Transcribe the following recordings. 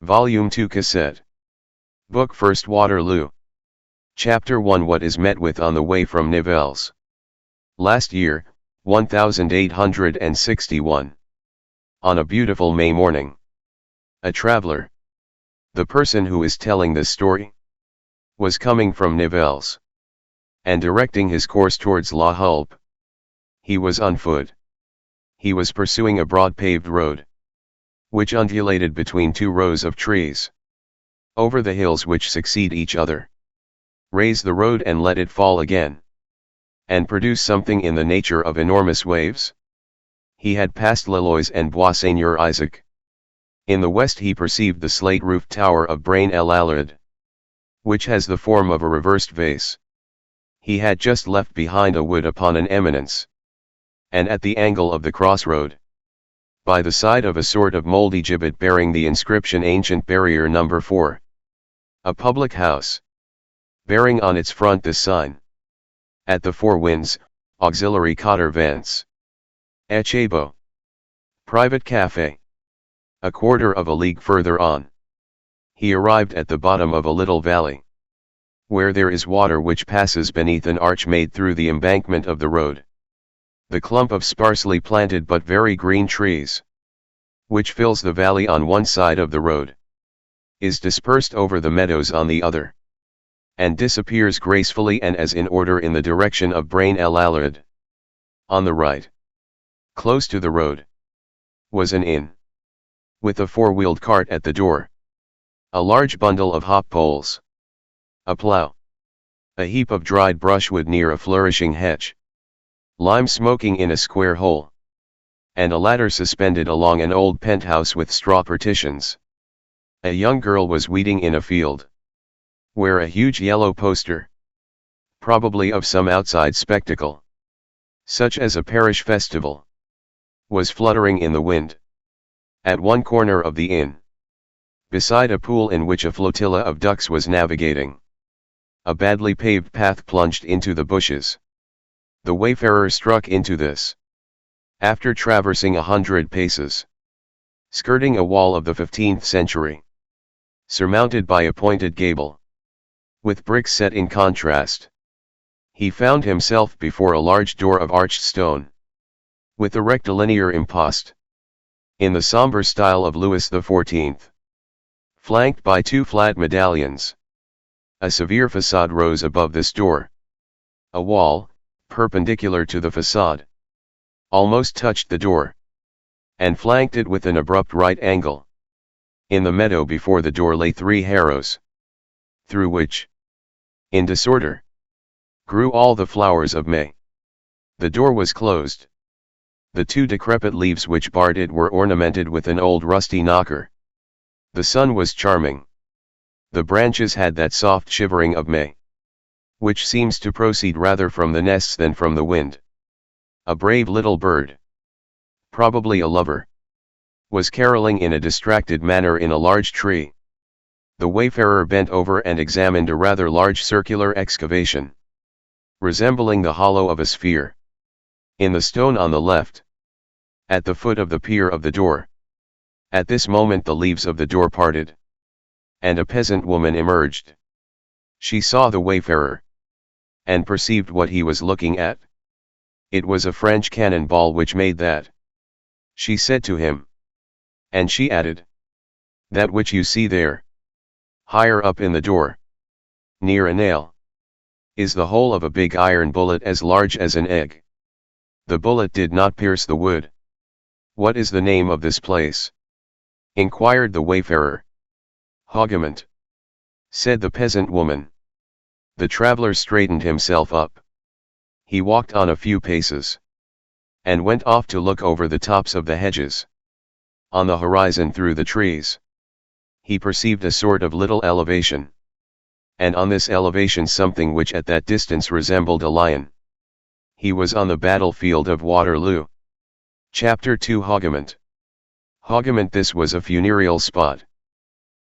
Volume 2 Cassette. Book 1st Waterloo. Chapter 1 What is met with on the way from Nivelles. Last year, 1861. On a beautiful May morning. A traveler. The person who is telling this story was coming from Nivelles and directing his course towards La Hulpe. He was on foot. He was pursuing a broad paved road, which undulated between two rows of trees. Over the hills which succeed each other. Raise the road and let it fall again. And produce something in the nature of enormous waves. He had passed Lillois and Bois Seigneur Isaac. In the west he perceived the slate-roofed tower of Braine-l'Alleud, which has the form of a reversed vase. He had just left behind a wood upon an eminence. And at the angle of the crossroad, by the side of a sort of mouldy gibbet bearing the inscription Ancient Barrier No. 4. A public house. Bearing on its front this sign. At the Four Winds, Auxiliary Contrevance. Echebo. Private Café. A quarter of a league further on, he arrived at the bottom of a little valley, where there is water which passes beneath an arch made through the embankment of the road. The clump of sparsely planted but very green trees, which fills the valley on one side of the road, is dispersed over the meadows on the other, and disappears gracefully and as in order in the direction of Braine-l'Alleud. On the right, close to the road, was an inn, with a four-wheeled cart at the door, a large bundle of hop poles, a plough, a heap of dried brushwood near a flourishing hedge, lime smoking in a square hole, and a ladder suspended along an old penthouse with straw partitions. A young girl was weeding in a field, where a huge yellow poster, probably of some outside spectacle, such as a parish festival, was fluttering in the wind. At one corner of the inn, beside a pool in which a flotilla of ducks was navigating, a badly paved path plunged into the bushes. The wayfarer struck into this, after traversing 100 paces, skirting a wall of the 15th century, surmounted by a pointed gable, with bricks set in contrast. He found himself before a large door of arched stone, with a rectilinear impost, in the sombre style of Louis XIV, flanked by two flat medallions. A severe facade rose above this door. A wall, perpendicular to the facade, almost touched the door, and flanked it with an abrupt right angle. In the meadow before the door lay 3 harrows, through which, in disorder, grew all the flowers of May. The door was closed. The 2 decrepit leaves which barred it were ornamented with an old rusty knocker. The sun was charming. The branches had that soft shivering of May, which seems to proceed rather from the nests than from the wind. A brave little bird, probably a lover, was caroling in a distracted manner in a large tree. The wayfarer bent over and examined a rather large circular excavation, resembling the hollow of a sphere, in the stone on the left, at the foot of the pier of the door. At this moment the leaves of the door parted, and a peasant woman emerged. She saw the wayfarer, and perceived what he was looking at. It was a French cannon ball which made that. She said to him. And she added. That which you see there, higher up in the door, near a nail, is the hole of a big iron bullet as large as an egg. The bullet did not pierce the wood. What is the name of this place? Inquired the wayfarer. HOUGOMONT, said the peasant woman. The traveler straightened himself up. He walked on a few paces, and went off to look over the tops of the hedges. On the horizon through the trees, he perceived a sort of little elevation, and on this elevation something which at that distance resembled a lion. He was on the battlefield of Waterloo. Chapter 2 HOUGOMONT. HOUGOMONT. This was a funereal spot,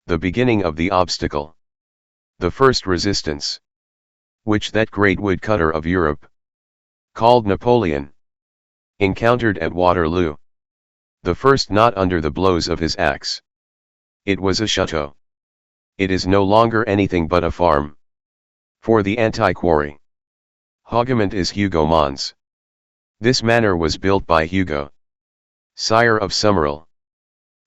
the beginning of the obstacle, the first resistance, which that great woodcutter of Europe, called Napoleon, encountered at Waterloo. The first not under the blows of his axe. It was a chateau. It is no longer anything but a farm. For the antiquary, HOUGOMONT is HOUGOMONT's. This manor was built by Hugo, sire of Summerall,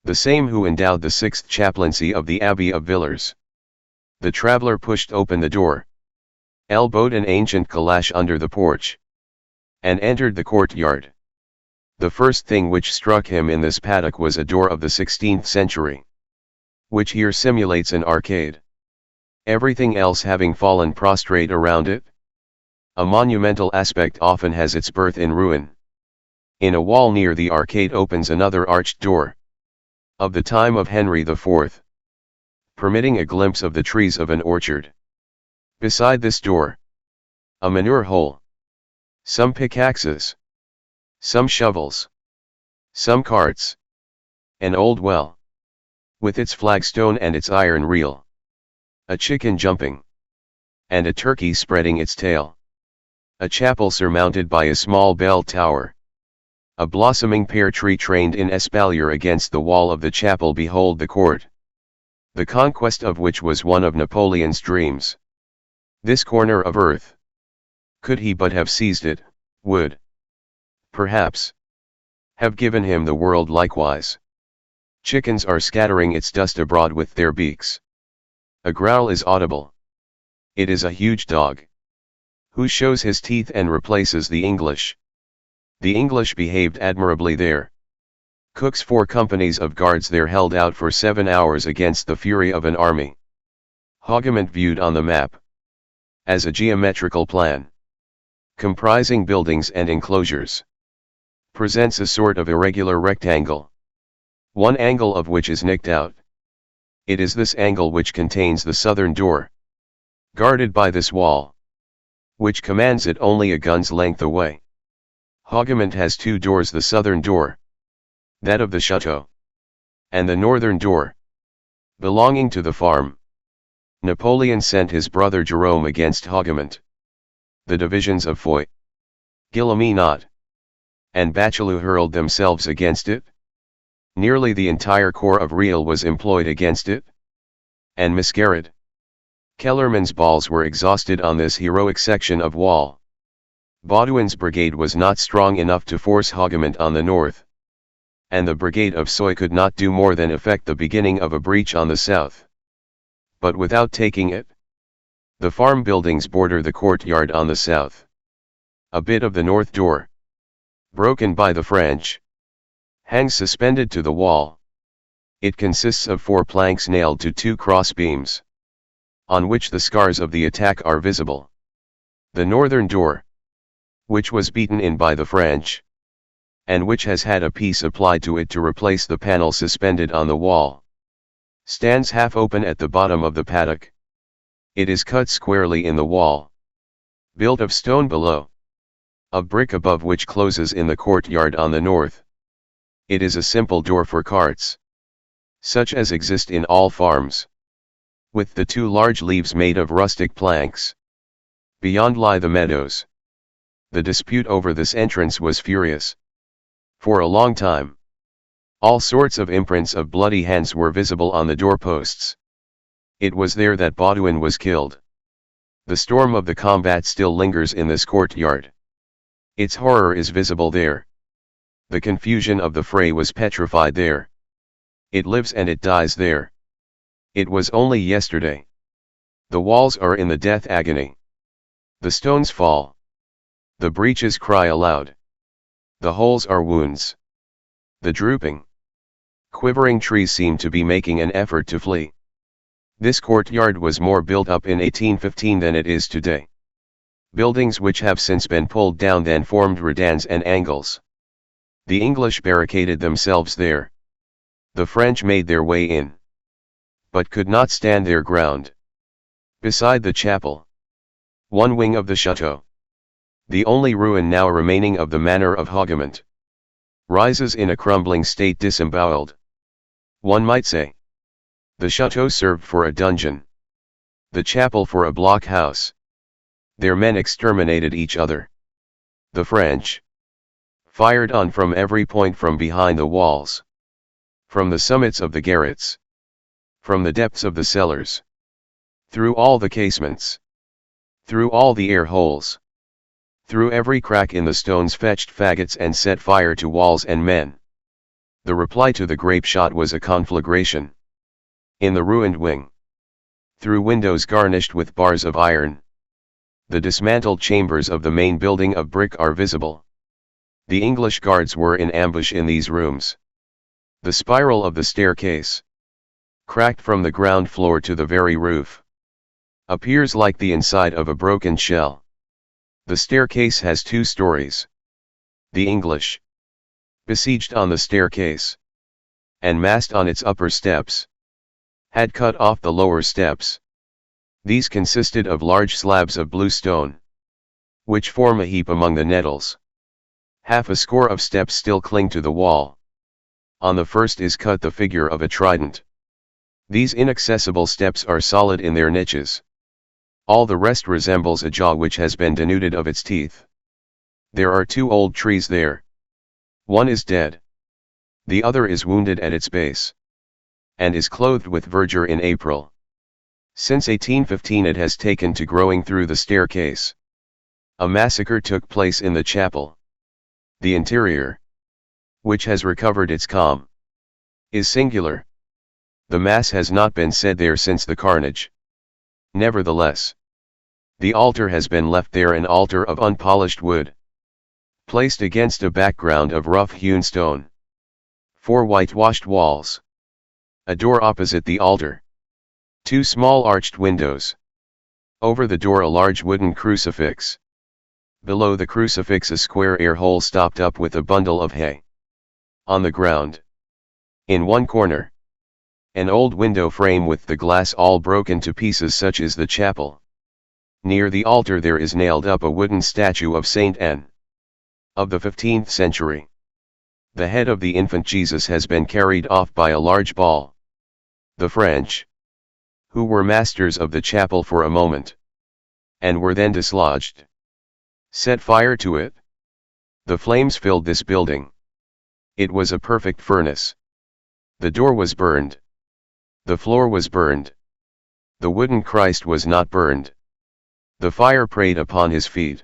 the same who endowed the 6th chaplaincy of the Abbey of Villers. The traveller pushed open the door, elbowed an ancient calash under the porch, and entered the courtyard. The first thing which struck him in this paddock was a door of the 16th century, which here simulates an arcade, everything else having fallen prostrate around it. A monumental aspect often has its birth in ruin. In a wall near the arcade opens another arched door, of the time of Henry IV, permitting a glimpse of the trees of an orchard. Beside this door, a manure hole, some pickaxes, some shovels, some carts, an old well, with its flagstone and its iron reel, a chicken jumping, and a turkey spreading its tail, a chapel surmounted by a small bell tower, a blossoming pear tree trained in espalier against the wall of the chapel. Behold the court, the conquest of which was one of Napoleon's dreams. This corner of earth, could he but have seized it, would, perhaps, have given him the world likewise. Chickens are scattering its dust abroad with their beaks. A growl is audible. It is a huge dog, who shows his teeth and replaces the English. The English behaved admirably there. Cook's 4 companies of guards there held out for 7 hours against the fury of an army. HOUGOMONT, viewed on the map as a geometrical plan, comprising buildings and enclosures, presents a sort of irregular rectangle, one angle of which is nicked out. It is this angle which contains the southern door, guarded by this wall, which commands it only a gun's length away. HOUGOMONT has 2 doors: the southern door, that of the chateau, and the northern door, belonging to the farm. Napoleon sent his brother Jerome against HOUGOMONT. The divisions of Foy, Guilleminot, and Bachelot hurled themselves against it. Nearly the entire corps of Real was employed against it, and miscarried. Kellermann's balls were exhausted on this heroic section of wall. Baudouin's brigade was not strong enough to force HOUGOMONT on the north, and the brigade of Soye could not do more than effect the beginning of a breach on the south, but without taking it. The farm buildings border the courtyard on the south. A bit of the north door, broken by the French, hangs suspended to the wall. It consists of 4 planks nailed to 2 cross beams, on which the scars of the attack are visible. The northern door, which was beaten in by the French, and which has had a piece applied to it to replace the panel suspended on the wall, stands half open at the bottom of the paddock. It is cut squarely in the wall, built of stone below, of brick above, which closes in the courtyard on the north. It is a simple door for carts, such as exist in all farms, with the 2 large leaves made of rustic planks. Beyond lie the meadows. The dispute over this entrance was furious. For a long time, all sorts of imprints of bloody hands were visible on the doorposts. It was there that Baudouin was killed. The storm of the combat still lingers in this courtyard. Its horror is visible there. The confusion of the fray was petrified there. It lives and it dies there. It was only yesterday. The walls are in the death agony. The stones fall. The breaches cry aloud. The holes are wounds. The drooping, quivering trees seem to be making an effort to flee. This courtyard was more built up in 1815 than it is today. Buildings which have since been pulled down then formed redans and angles. The English barricaded themselves there. The French made their way in, but could not stand their ground. Beside the chapel, one wing of the chateau, the only ruin now remaining of the manor of HOUGOMONT, rises in a crumbling state, disemboweled, one might say. The chateau served for a dungeon, the chapel for a blockhouse. Their men exterminated each other. The French fired on from every point, from behind the walls, from the summits of the garrets, From the depths of the cellars. Through all the casements. Through all the air holes. Through every crack in the stones fetched faggots and set fire to walls and men. The reply to the grape shot was a conflagration. In the ruined wing. Through windows garnished with bars of iron. The dismantled chambers of the main building of brick are visible. The English guards were in ambush in these rooms. The spiral of the staircase, cracked from the ground floor to the very roof, appears like the inside of a broken shell. The staircase has 2 stories. The English, besieged on the staircase, and massed on its upper steps, had cut off the lower steps. These consisted of large slabs of blue stone, which form a heap among the nettles. Half a score of steps still cling to the wall. On the first is cut the figure of a trident. These inaccessible steps are solid in their niches. All the rest resembles a jaw which has been denuded of its teeth. There are 2 old trees there. One is dead. The other is wounded at its base, and is clothed with verdure in April. Since 1815 it has taken to growing through the staircase. A massacre took place in the chapel. The interior, which has recovered its calm, is singular. The Mass has not been said there since the carnage. Nevertheless, the altar has been left there, an altar of unpolished wood, placed against a background of rough-hewn stone. 4 whitewashed walls. A door opposite the altar. 2 small arched windows. Over the door a large wooden crucifix. Below the crucifix a square air hole stopped up with a bundle of hay. On the ground, in one corner, an old window frame with the glass all broken to pieces, such is the chapel. Near the altar there is nailed up a wooden statue of Saint Anne, of the 15th century. The head of the infant Jesus has been carried off by a large ball. The French, who were masters of the chapel for a moment, and were then dislodged, set fire to it. The flames filled this building. It was a perfect furnace. The door was burned. The floor was burned. The wooden Christ was not burned. The fire preyed upon his feet,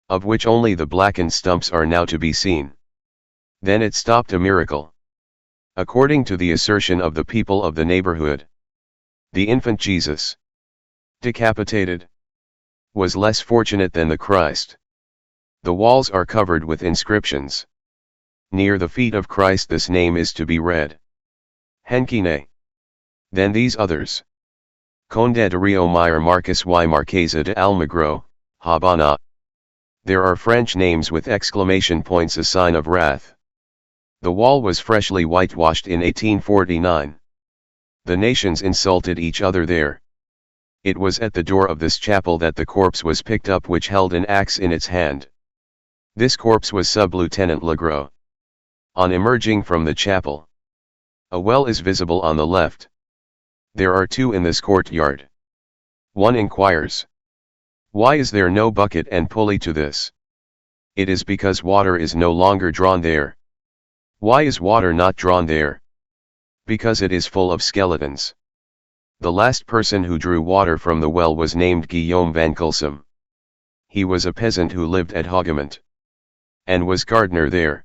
of which only the blackened stumps are now to be seen. Then it stopped, a miracle. According to the assertion of the people of the neighborhood, the infant Jesus, decapitated, was less fortunate than the Christ. The walls are covered with inscriptions. Near the feet of Christ this name is to be read: Henkine. Then these others: Conde de Rio Meyer, Marcus y Marquesa de Almagro, Habana. There are French names with exclamation points, a sign of wrath. The wall was freshly whitewashed in 1849. The nations insulted each other there. It was at the door of this chapel that the corpse was picked up, which held an axe in its hand. This corpse was Sub-Lieutenant Legros. On emerging from the chapel, a well is visible on the left. There are 2 in this courtyard. One inquires, why is there no bucket and pulley to this? It is because water is no longer drawn there. Why is water not drawn there? Because it is full of skeletons. The last person who drew water from the well was named Guillaume van Culsum. He was a peasant who lived at Hougomont, and was gardener there.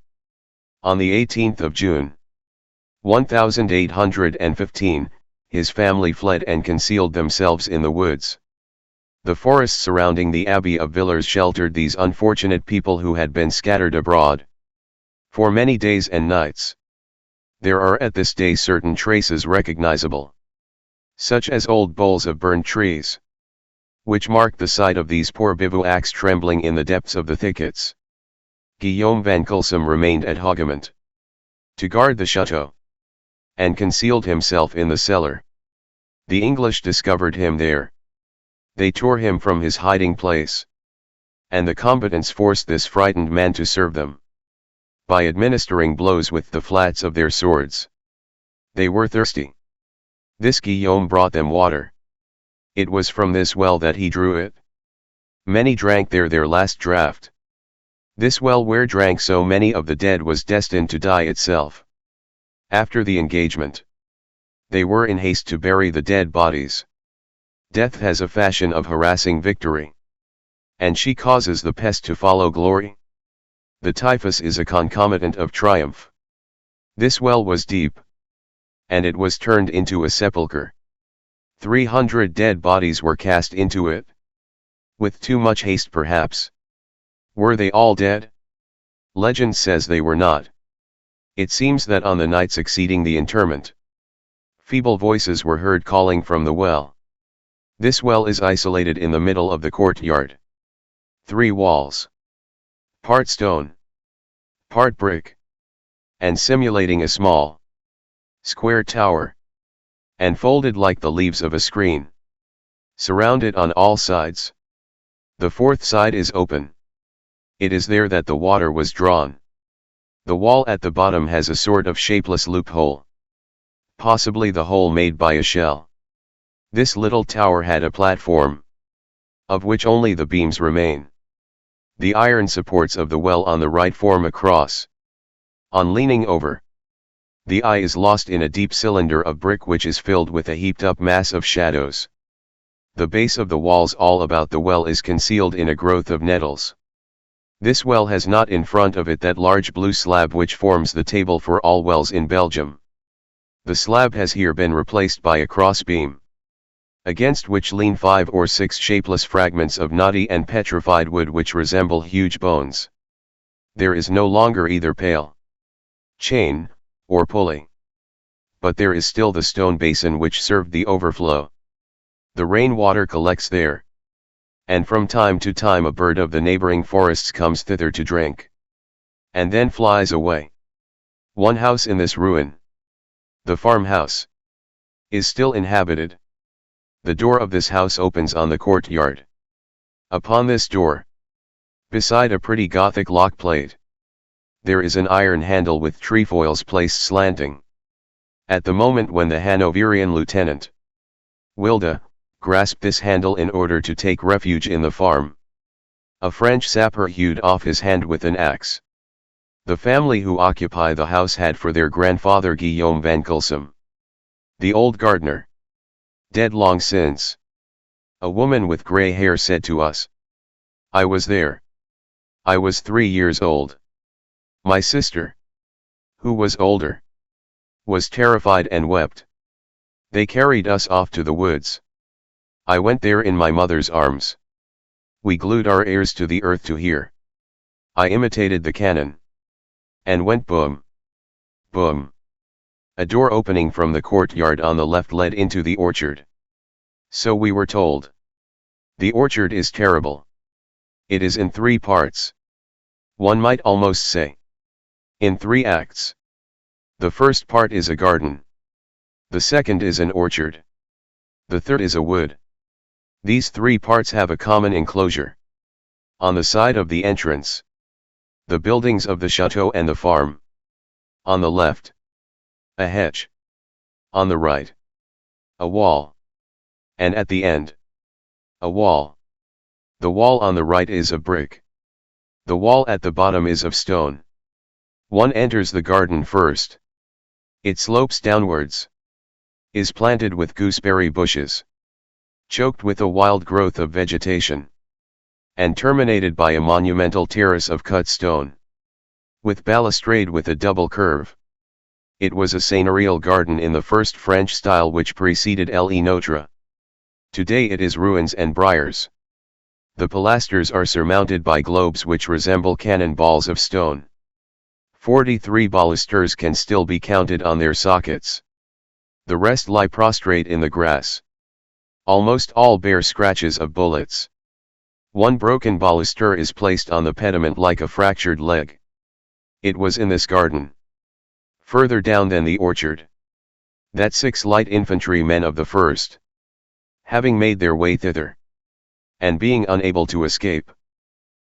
On the 18th of June, 1815, his family fled and concealed themselves in the woods. The forests surrounding the Abbey of Villers sheltered these unfortunate people who had been scattered abroad for many days and nights. There are at this day certain traces recognizable, such as old boles of burned trees, which mark the site of these poor bivouacs trembling in the depths of the thickets. Guillaume van Culsum remained at Hougomont to guard the chateau, and concealed himself in the cellar. The English discovered him there. They tore him from his hiding place, and the combatants forced this frightened man to serve them by administering blows with the flats of their swords. They were thirsty. This Guillaume brought them water. It was from this well that he drew it. Many drank there their last draught. This well where drank so many of the dead was destined to die itself. After the engagement, They were in haste to bury the dead bodies. Death has a fashion of harassing victory. And she causes the pest to follow glory. The typhus is a concomitant of triumph. This well was deep. And it was turned into a sepulchre. 300 dead bodies were cast into it. With too much haste perhaps. Were they all dead? Legend says they were not. It seems that on the night succeeding the interment, feeble voices were heard calling from the well. This well is isolated in the middle of the courtyard. 3 walls. Part stone. Part brick. And simulating a small, square tower. And folded like the leaves of a screen. Surrounded on all sides. The 4th side is open. It is there that the water was drawn. The wall at the bottom has a sort of shapeless loophole. Possibly the hole made by a shell. This little tower had a platform, of which only the beams remain. The iron supports of the well on the right form a cross. On leaning over, the eye is lost in a deep cylinder of brick which is filled with a heaped-up mass of shadows. The base of the walls all about the well is concealed in a growth of nettles. This well has not in front of it that large blue slab which forms the table for all wells in Belgium. The slab has here been replaced by a crossbeam, against which lean 5 or 6 shapeless fragments of knotty and petrified wood which resemble huge bones. There is no longer either pail, chain, or pulley. But there is still the stone basin which served the overflow. The rain water collects there. And from time to time a bird of the neighboring forests comes thither to drink. And then flies away. One house in this ruin, the farmhouse, is still inhabited. The door of this house opens on the courtyard. Upon this door, beside a pretty Gothic lock plate, there is an iron handle with trefoils placed slanting. At the moment when the Hanoverian lieutenant, Wilde, grasped this handle in order to take refuge in the farm, a French sapper hewed off his hand with an axe. The family who occupy the house had for their grandfather Guillaume van Kulsum, the old gardener, dead long since. A woman with grey hair said to us, "I was there. I was 3 years old. My sister, who was older, was terrified and wept. They carried us off to the woods. I went there in my mother's arms. We glued our ears to the earth to hear. I imitated the cannon. And went boom, boom." A door opening from the courtyard on the left led into the orchard. So we were told. The orchard is terrible. It is in 3 parts. One might almost say, in 3 acts. The first part is a garden. The second is an orchard. The third is a wood. These 3 parts have a common enclosure. On the side of the entrance, the buildings of the chateau and the farm. On the left, a hedge. On the right, a wall. And at the end, a wall. The wall on the right is of brick. The wall at the bottom is of stone. One enters the garden first. It slopes downwards. Is planted with gooseberry bushes, choked with a wild growth of vegetation, and terminated by a monumental terrace of cut stone, with balustrade with a double curve. It was a seigneurial garden in the first French style which preceded Le Notre. Today it is ruins and briars. The pilasters are surmounted by globes which resemble cannon balls of stone. 43 balusters can still be counted on their sockets. The rest lie prostrate in the grass. Almost all bear scratches of bullets. One broken baluster is placed on the pediment like a fractured leg. It was in this garden, further down than the orchard, that 6 light infantry men of the 1st, having made their way thither, and being unable to escape,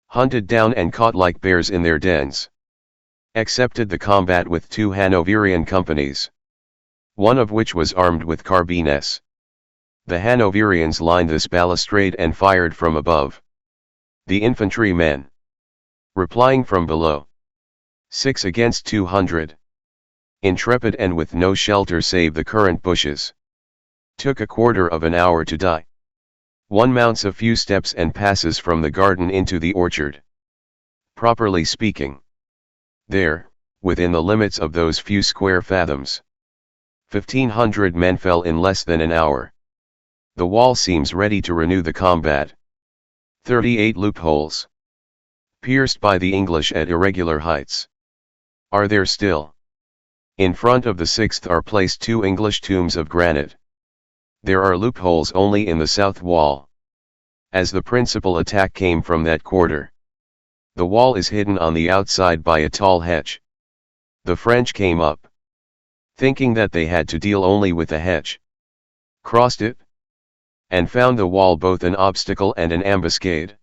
hunted down and caught like bears in their dens, accepted the combat with 2 Hanoverian companies, one of which was armed with carbines. The Hanoverians lined this balustrade and fired from above. The infantrymen, replying from below, 6 against 200. intrepid and with no shelter save the currant bushes. Took a quarter of an hour to die. One mounts a few steps and passes from the garden into the orchard. Properly speaking, there, within the limits of those few square fathoms, 1,500 men fell in less than an hour. The wall seems ready to renew the combat. 38 loopholes, pierced by the English at irregular heights, are there still. In front of the sixth are placed 2 English tombs of granite. There are loopholes only in the south wall. As the principal attack came from that quarter, the wall is hidden on the outside by a tall hedge. The French came up, thinking that they had to deal only with a hedge, crossed it, and found the wall both an obstacle and an ambuscade,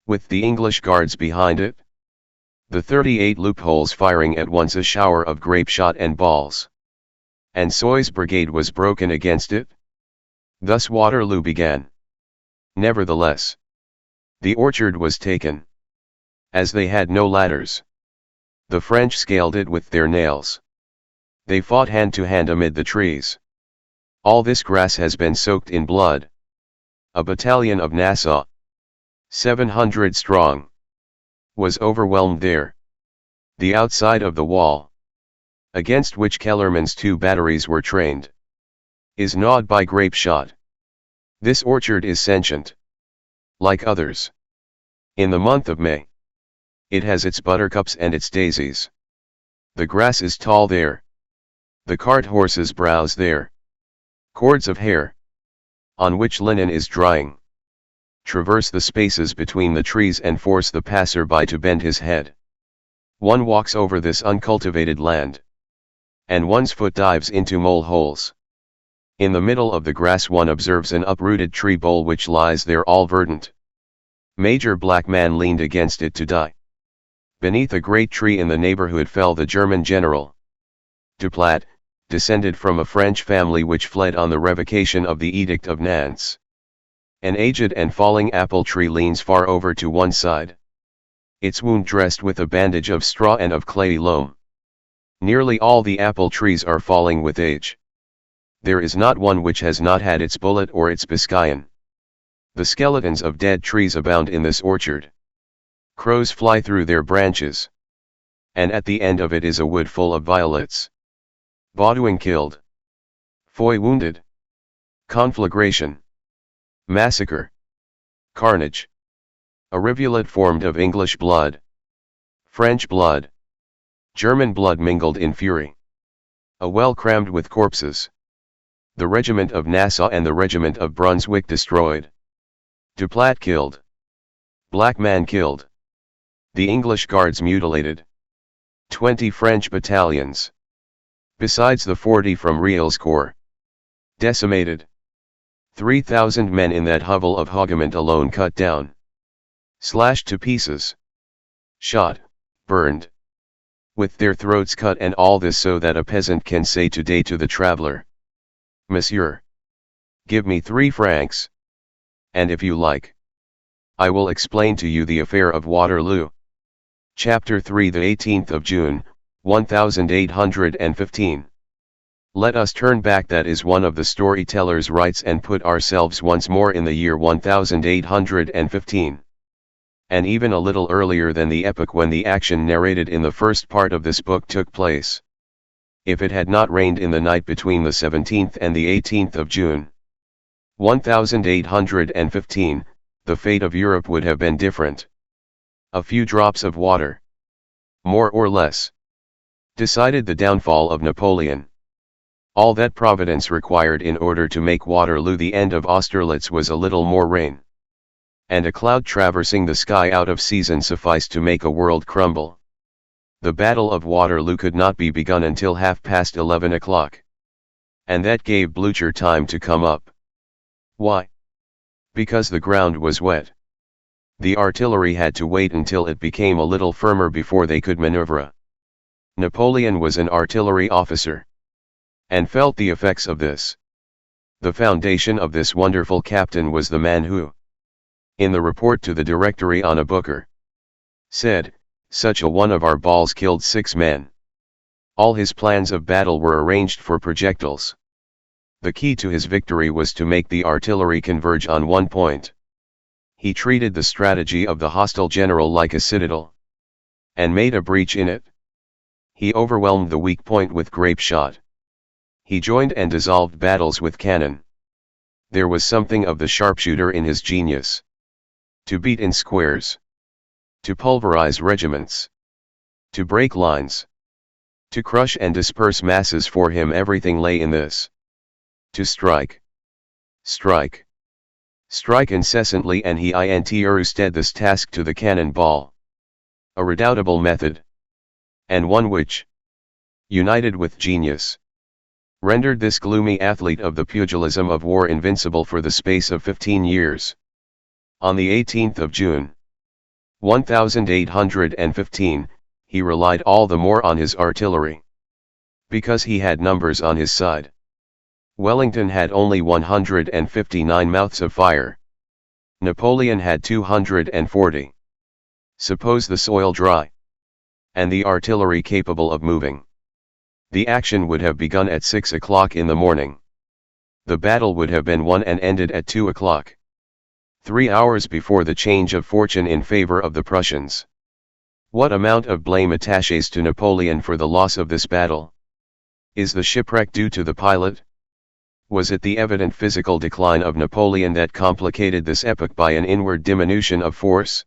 with the English guards behind it, the 38 loopholes firing at once a shower of grape shot and balls. And Soy's brigade was broken against it. Thus Waterloo began. Nevertheless, the orchard was taken. As they had no ladders, the French scaled it with their nails. They fought hand to hand amid the trees. All this grass has been soaked in blood. A battalion of Nassau, 700 strong, was overwhelmed there. The outside of the wall, against which Kellerman's 2 batteries were trained, is gnawed by grape shot. This orchard is sentient, like others. In the month of May, it has its buttercups and its daisies. The grass is tall there. The cart horses browse there. Cords of hair, on which linen is drying, traverse the spaces between the trees and force the passer-by to bend his head. One walks over this uncultivated land, and one's foot dives into mole holes. In the middle of the grass one observes an uprooted tree bole which lies there all verdant. Major Black Man leaned against it to die. Beneath a great tree in the neighborhood fell the German general Duplat, descended from a French family which fled on the revocation of the Edict of Nantes. An aged and falling apple tree leans far over to one side, its wound dressed with a bandage of straw and of clayey loam. Nearly all the apple trees are falling with age. There is not one which has not had its bullet or its Biscayan. The skeletons of dead trees abound in this orchard. Crows fly through their branches, and at the end of it is a wood full of violets. Baudouin killed. Foy wounded. Conflagration. Massacre. Carnage. A rivulet formed of English blood, French blood, German blood mingled in fury. A well crammed with corpses. The regiment of Nassau and the regiment of Brunswick destroyed. Duplat killed. Black Man killed. The English guards mutilated. 20 French battalions, besides the 40 from Riel's corps, decimated. 3,000 men in that hovel of Hougomont alone cut down, slashed to pieces, shot, burned, with their throats cut, and all this so that a peasant can say today to the traveler, "Monsieur, give me 3 francs, and if you like, I will explain to you the affair of Waterloo." Chapter 3, the 18th of June, 1815. Let us turn back, that is one of the storyteller's rights, and put ourselves once more in the year 1815. And even a little earlier than the epoch when the action narrated in the first part of this book took place. If it had not rained in the night between the 17th and the 18th of June, 1815, the fate of Europe would have been different. A few drops of water, more or less, decided the downfall of Napoleon. All that Providence required in order to make Waterloo the end of Austerlitz was a little more rain. And a cloud traversing the sky out of season sufficed to make a world crumble. The Battle of Waterloo could not be begun until 11:30 o'clock. And that gave Blücher time to come up. Why? Because the ground was wet. The artillery had to wait until it became a little firmer before they could maneuver. Napoleon was an artillery officer, and felt the effects of this. The foundation of this wonderful captain was the man who, in the report to the Directory on a Booker, said, "Such a one of our balls killed 6 men." All his plans of battle were arranged for projectiles. The key to his victory was to make the artillery converge on one point. He treated the strategy of the hostile general like a citadel, and made a breach in it. He overwhelmed the weak point with grape shot. He joined and dissolved battles with cannon. There was something of the sharpshooter in his genius. To beat in squares. To pulverize regiments. To break lines. To crush and disperse masses. For him everything lay in this. To strike. Strike. Strike incessantly, and he intrusted this task to the cannon ball. A redoubtable method. And one which, united with genius, rendered this gloomy athlete of the pugilism of war invincible for the space of 15 years. On the 18th of June, 1815, he relied all the more on his artillery, because he had numbers on his side. Wellington had only 159 mouths of fire. Napoleon had 240. Suppose the soil dry, and the artillery capable of moving. The action would have begun at 6 o'clock in the morning. The battle would have been won and ended at 2 o'clock. 3 hours before the change of fortune in favor of the Prussians. What amount of blame attaches to Napoleon for the loss of this battle? Is the shipwreck due to the pilot? Was it the evident physical decline of Napoleon that complicated this epoch by an inward diminution of force?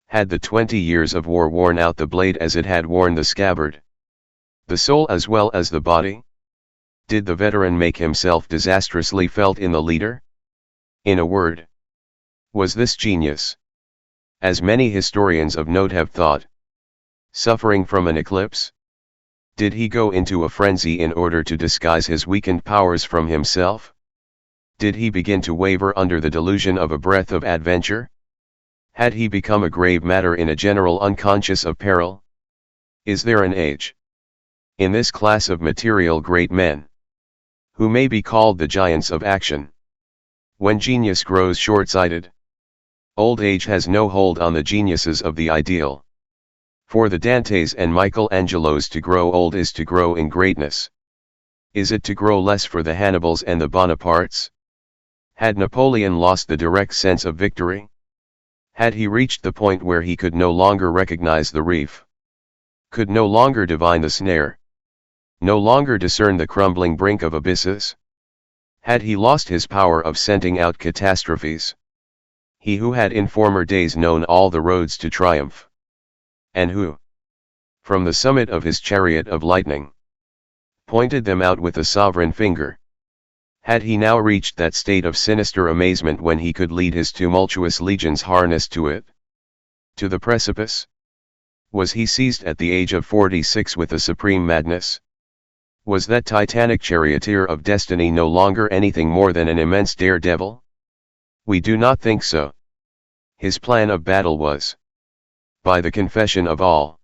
Had the 20 years of war worn out the blade as it had worn the scabbard? The soul as well as the body? Did the veteran make himself disastrously felt in the leader? In a word, was this genius, as many historians of note have thought, suffering from an eclipse? Did he go into a frenzy in order to disguise his weakened powers from himself? Did he begin to waver under the delusion of a breath of adventure? Had he become a grave matter in a general unconscious of peril? Is there an age, in this class of material great men, who may be called the giants of action, when genius grows short-sighted? Old age has no hold on the geniuses of the ideal. For the Dantes and Michelangelos, to grow old is to grow in greatness. Is it to grow less for the Hannibals and the Bonapartes? Had Napoleon lost the direct sense of victory? Had he reached the point where he could no longer recognize the reef? Could no longer divine the snare? No longer discern the crumbling brink of abysses? Had he lost his power of scenting out catastrophes? He who had in former days known all the roads to triumph, and who, from the summit of his chariot of lightning, pointed them out with a sovereign finger. Had he now reached that state of sinister amazement when he could lead his tumultuous legions harnessed to it, to the precipice? Was he seized at the age of 46 with a supreme madness? Was that titanic charioteer of destiny no longer anything more than an immense daredevil? We do not think so. His plan of battle was, by the confession of all,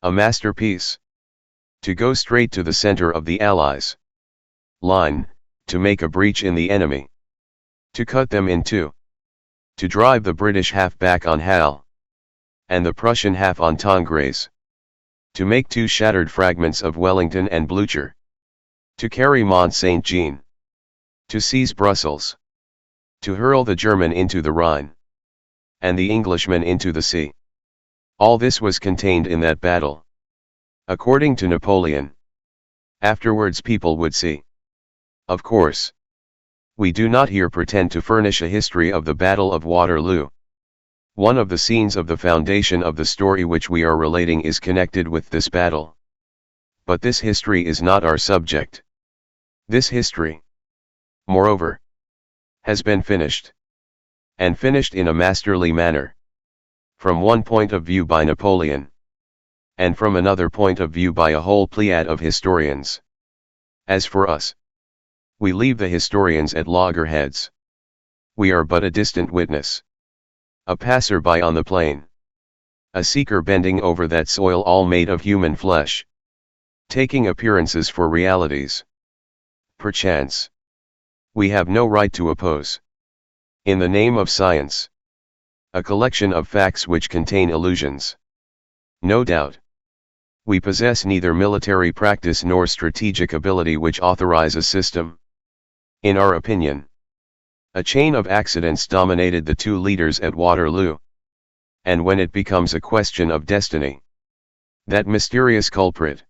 a masterpiece. To go straight to the center of the Allies' line, to make a breach in the enemy, to cut them in two, to drive the British half back on Halle, and the Prussian half on Tongres, to make two shattered fragments of Wellington and Blucher, to carry MONT-SAINT-JEAN, to seize Brussels, to hurl the German into the Rhine, and the Englishman into the sea. All this was contained in that battle. According to Napoleon. Afterwards people would see. Of course, we do not here pretend to furnish a history of the Battle of Waterloo. One of the scenes of the foundation of the story which we are relating is connected with this battle. But this history is not our subject. This history, moreover, has been finished, and finished in a masterly manner, from one point of view by Napoleon, and from another point of view by a whole pleiad of historians. As for us, we leave the historians at loggerheads. We are but a distant witness, a passer-by on the plain, a seeker bending over that soil all made of human flesh, taking appearances for realities. Perchance, we have no right to oppose, in the name of science, a collection of facts which contain illusions. No doubt, We possess neither military practice nor strategic ability which authorize a system. In our opinion, a chain of accidents dominated the two leaders at Waterloo. And when it becomes a question of destiny, that mysterious culprit,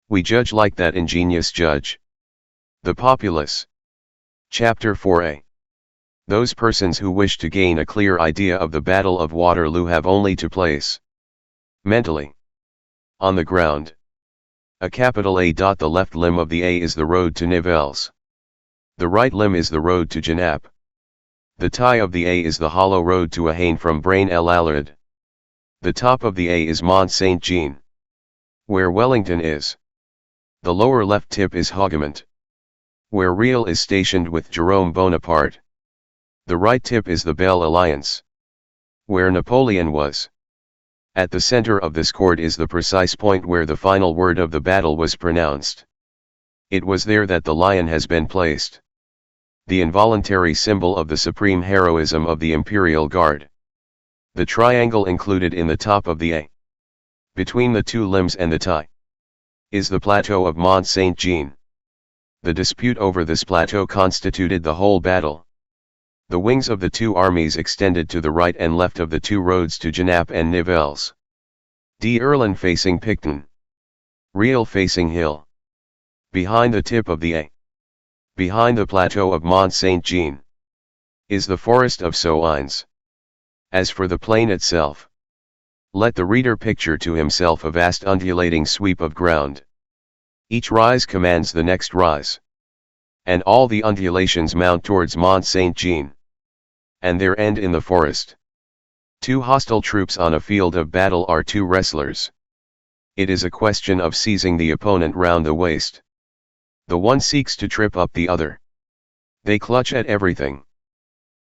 we judge like that ingenious judge, the populace. Chapter 4a. Those persons who wish to gain a clear idea of the Battle of Waterloo have only to place, mentally, on the ground, a capital A. The left limb of the A is the road to Nivelles. The right limb is the road to Genappe. The tie of the A is the hollow road to Ahain from Braine-l'Alleud. The top of the A is MONT-SAINT-JEAN, where Wellington is. The lower left tip is HOUGOMONT, where Real is stationed with Jerome Bonaparte. The right tip is the Belle Alliance, where Napoleon was. At the center of this chord is the precise point where the final word of the battle was pronounced. It was there that the lion has been placed, the involuntary symbol of the supreme heroism of the Imperial Guard. The triangle included in the top of the A, between the two limbs and the tie, is the plateau of MONT-SAINT-JEAN. The dispute over this plateau constituted the whole battle. The wings of the two armies extended to the right and left of the two roads to Genappe and Nivelles. D'Erlon facing Picton, Real facing Hill. Behind the tip of the A, behind the plateau of MONT-SAINT-JEAN, is the forest of Soignes. As for the plain itself, let the reader picture to himself a vast undulating sweep of ground. Each rise commands the next rise, and all the undulations mount towards MONT-SAINT-JEAN, and there end in the forest. Two hostile troops on a field of battle are two wrestlers. It is a question of seizing the opponent round the waist. The one seeks to trip up the other. They clutch at everything.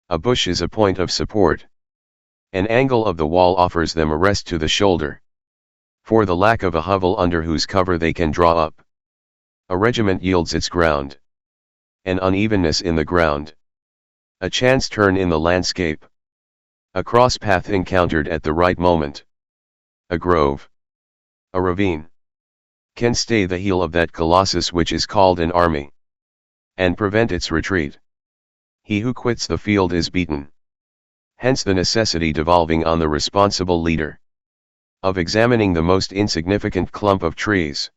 A bush is a point of support. An angle of the wall offers them a rest to the shoulder, for the lack of a hovel under whose cover they can draw up. A regiment yields its ground. An unevenness in the ground. A chance turn in the landscape. A cross path encountered at the right moment. A grove. A ravine. Can stay the heel of that colossus which is called an army, and prevent its retreat. He who quits the field is beaten. Hence the necessity devolving on the responsible leader, of examining the most insignificant clump of trees,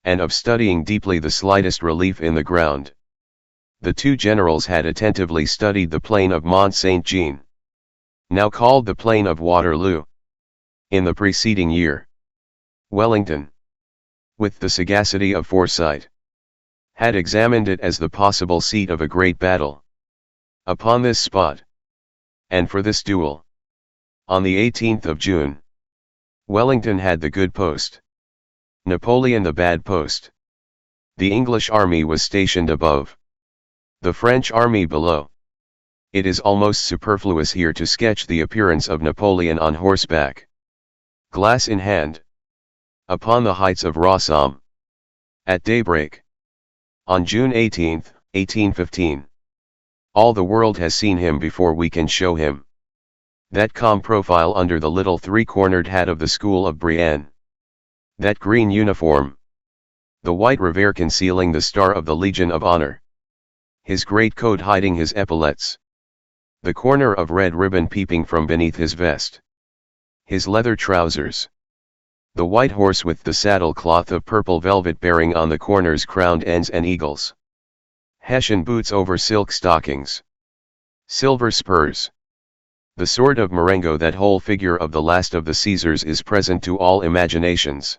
and of studying deeply the slightest relief in the ground. The two generals had attentively studied the plain of MONT-SAINT-JEAN, now called the plain of Waterloo. In the preceding year, Wellington, with the sagacity of foresight, had examined it as the possible seat of a great battle. Upon this spot, and for this duel, on the 18th of June, Wellington had the good post, Napoleon the bad post. The English army was stationed above, the French army below. It is almost superfluous here to sketch the appearance of Napoleon on horseback, glass in hand, upon the heights of Rossomme, at daybreak, on June 18, 1815. All the world has seen him before we can show him. That calm profile under the little three-cornered hat of the school of Brienne. That green uniform. The white revers concealing the star of the Legion of Honor. His great coat hiding his epaulettes. The corner of red ribbon peeping from beneath his vest. His leather trousers. The white horse with the saddle cloth of purple velvet bearing on the corners crowned ends and eagles. Hessian boots over silk stockings. Silver spurs. The sword of Marengo. That whole figure of the last of the Caesars is present to all imaginations.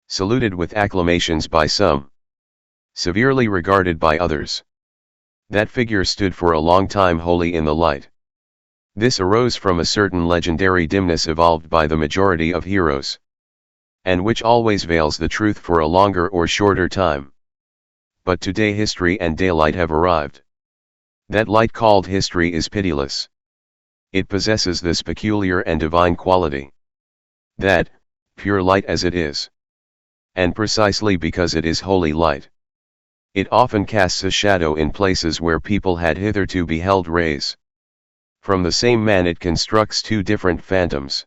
Saluted with acclamations by some. Severely regarded by others. That figure stood for a long time wholly in the light. This arose from a certain legendary dimness evolved by the majority of heroes, and which always veils the truth for a longer or shorter time. But today history and daylight have arrived. That light called history is pitiless. It possesses this peculiar and divine quality, that, pure light as it is, and precisely because it is holy light, it often casts a shadow in places where people had hitherto beheld rays. From the same man it constructs two different phantoms,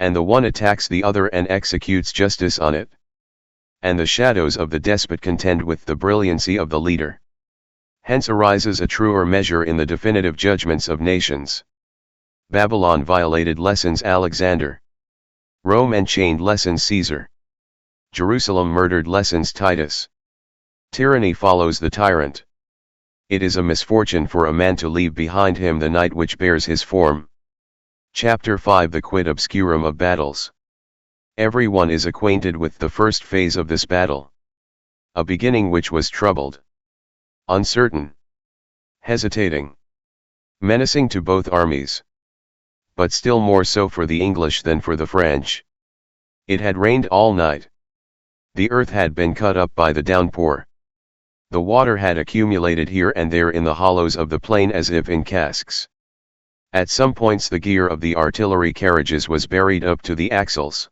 and the one attacks the other and executes justice on it. And the shadows of the despot contend with the brilliancy of the leader. Hence arises a truer measure in the definitive judgments of nations. Babylon violated lessons Alexander. Rome enchained lessons Caesar. Jerusalem murdered lessons Titus. Tyranny follows the tyrant. It is a misfortune for a man to leave behind him the night which bears his form. Chapter 5 The Quid Obscurum of Battles. Everyone is acquainted with the first phase of this battle. A beginning which was troubled, uncertain, hesitating, menacing to both armies, but still more so for the English than for the French. It had rained all night. The earth had been cut up by the downpour. The water had accumulated here and there in the hollows of the plain as if in casks. At some points the gear of the artillery carriages was buried up to the axles.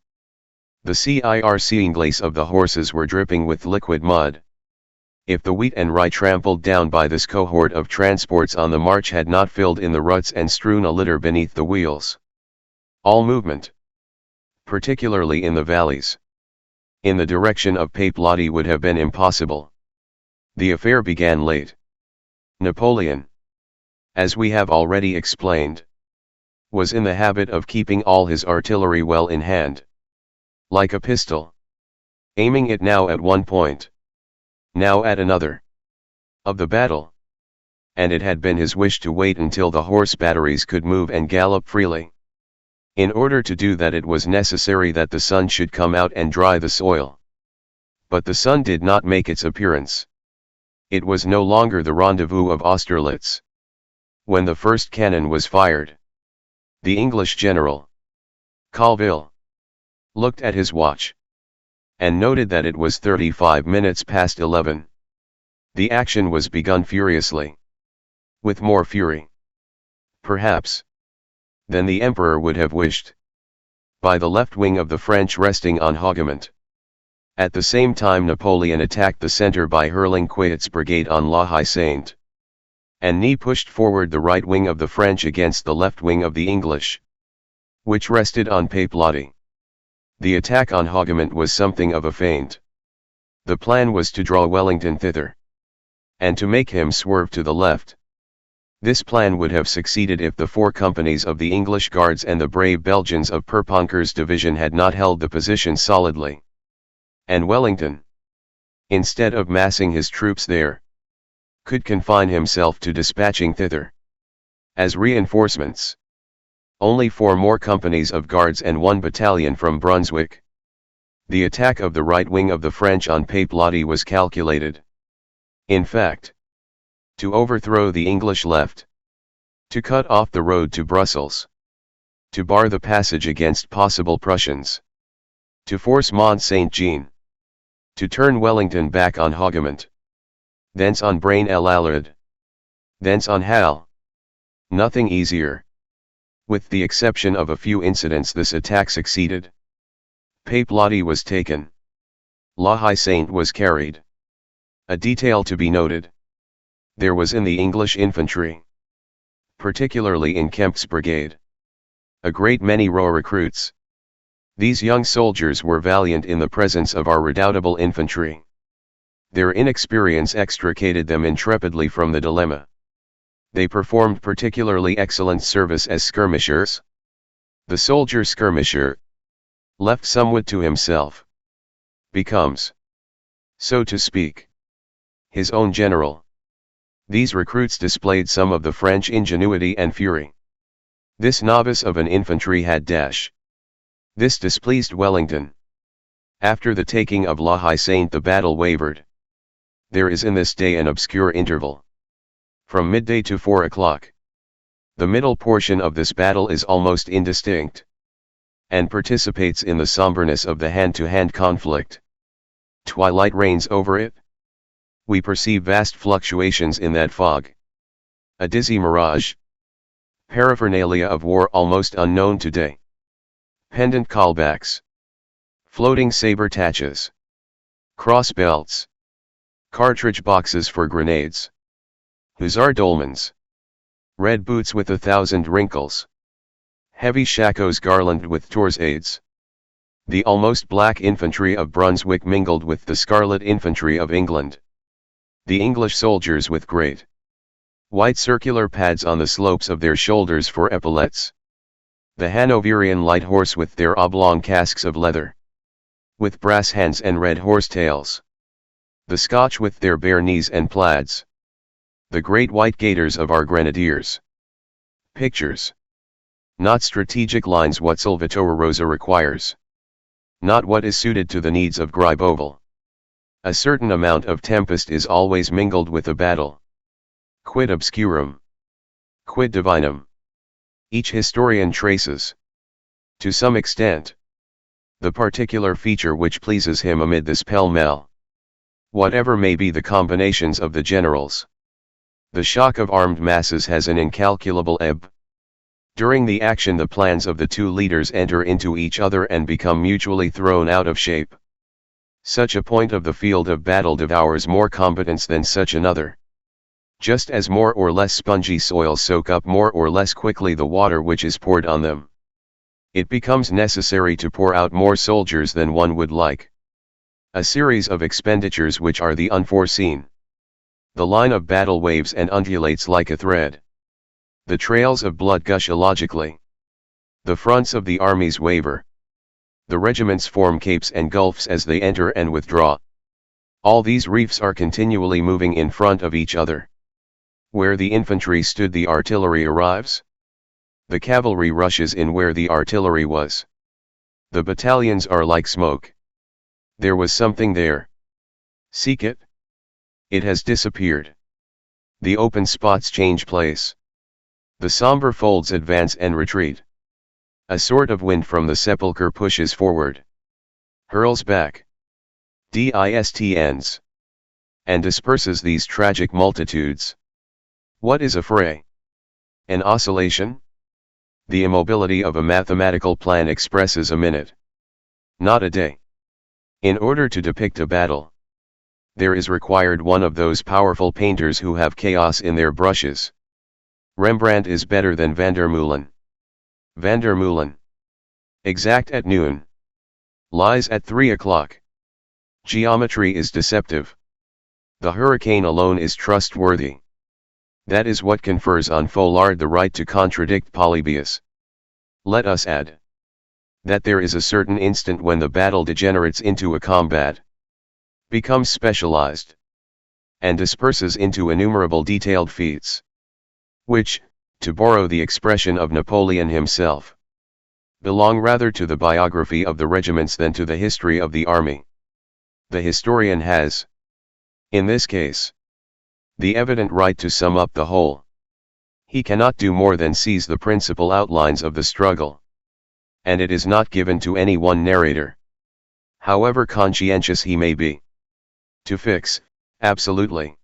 The circingles of the horses were dripping with liquid mud. If the wheat and rye trampled down by this cohort of transports on the march had not filled in the ruts and strewn a litter beneath the wheels, all movement, particularly in the valleys, in the direction of PLATEAU would have been impossible. The affair began late. Napoleon, as we have already explained, was in the habit of keeping all his artillery well in hand, like a pistol, aiming it now at one point, now at another, of the battle, and it had been his wish to wait until the horse batteries could move and gallop freely. In order to do that it was necessary that the sun should come out and dry the soil. But the sun did not make its appearance. It was no longer the rendezvous of Austerlitz. When the first cannon was fired, the English general, Colville, looked at his watch, and noted that it was 35 minutes past 11. The action was begun furiously, with more fury, perhaps, than the emperor would have wished, by the left wing of the French resting on Hougomont. At the same time Napoleon attacked the center by hurling QUID's brigade on La Haye-Saint, and Ney pushed forward the right wing of the French against the left wing of the English, which rested on PLATEAU. The attack on Hougomont was something of a feint. The plan was to draw Wellington thither, and to make him swerve to the left. This plan would have succeeded if the 4 companies of the English Guards and the brave Belgians of Perponcher's division had not held the position solidly. And Wellington, instead of massing his troops there, could confine himself to dispatching thither, as reinforcements, only 4 more companies of guards and 1 battalion from Brunswick. The attack of the right wing of the French on PLATEAU was calculated, in fact, to overthrow the English left, to cut off the road to Brussels, to bar the passage against possible Prussians, to force MONT-SAINT-JEAN, to turn Wellington back on Hougomont, thence on Braine-l'Alleud, thence on Hal. Nothing easier. With the exception of a few incidents this attack succeeded. PLATEAU was taken. La Haye-Saint was carried. A detail to be noted. There was in the English infantry, particularly in Kemp's brigade, a great many raw recruits. These young soldiers were valiant in the presence of our redoubtable infantry. Their inexperience extricated them intrepidly from the dilemma. They performed particularly excellent service as skirmishers. The soldier skirmisher, left somewhat to himself, becomes, so to speak, his own general. These recruits displayed some of the French ingenuity and fury. This novice of an infantry had dash. This displeased Wellington. After the taking of La Haye-Saint the battle wavered. There is in this day an obscure interval, from midday to 4 o'clock. The middle portion of this battle is almost indistinct, and participates in the somberness of the hand-to-hand conflict. Twilight reigns over it. We perceive vast fluctuations in that fog. A dizzy mirage. Paraphernalia of war almost unknown today. Pendant callbacks. Floating saber taches. Cross belts. Cartridge boxes for grenades. Hussar dolmans. Red boots with 1,000 wrinkles. Heavy shakos garlanded with torsades. The almost black infantry of Brunswick mingled with the scarlet infantry of England. The English soldiers with great white circular pads on the slopes of their shoulders for epaulets. The Hanoverian light horse with their oblong casques of leather, with brass hands and red horsetails. The Scotch with their bare knees and plaids. The great white gaiters of our grenadiers. Pictures. Not strategic lines what Salvatore Rosa requires. Not what is suited to the needs of Griboval. A certain amount of tempest is always mingled with a battle. Quid obscurum. Quid divinum. Each historian traces, to some extent, the particular feature which pleases him amid this pell-mell. Whatever may be the combinations of the generals, the shock of armed masses has an incalculable ebb. During the action the plans of the two leaders enter into each other and become mutually thrown out of shape. Such a point of the field of battle devours more combatants than such another. Just as more or less spongy soils soak up more or less quickly the water which is poured on them, it becomes necessary to pour out more soldiers than one would like. A series of expenditures which are the unforeseen. The line of battle waves and undulates like a thread. The trails of blood gush illogically. The fronts of the armies waver. The regiments form capes and gulfs as they enter and withdraw. All these reefs are continually moving in front of each other. Where the infantry stood the artillery arrives. The cavalry rushes in where the artillery was. The battalions are like smoke. There was something there. Seek it. It has disappeared. The open spots change place. The somber folds advance and retreat. A sort of wind from the sepulchre pushes forward, hurls back, distends, and disperses these tragic multitudes. What is a fray? An oscillation? The immobility of a mathematical plan expresses a minute, not a day. In order to depict a battle, there is required one of those powerful painters who have chaos in their brushes. Rembrandt is better than Vandermeulen. Vandermeulen, exact at noon, lies at 3 o'clock. Geometry is deceptive. The hurricane alone is trustworthy. That is what confers on Folard the right to contradict Polybius. Let us add that there is a certain instant when the battle degenerates into a combat, becomes specialized, and disperses into innumerable detailed feats, which, to borrow the expression of Napoleon himself, belong rather to the biography of the regiments than to the history of the army. The historian has, in this case, the evident right to sum up the whole. He cannot do more than seize the principal outlines of the struggle. And it is not given to any one narrator, however conscientious he may be, to fix, absolutely,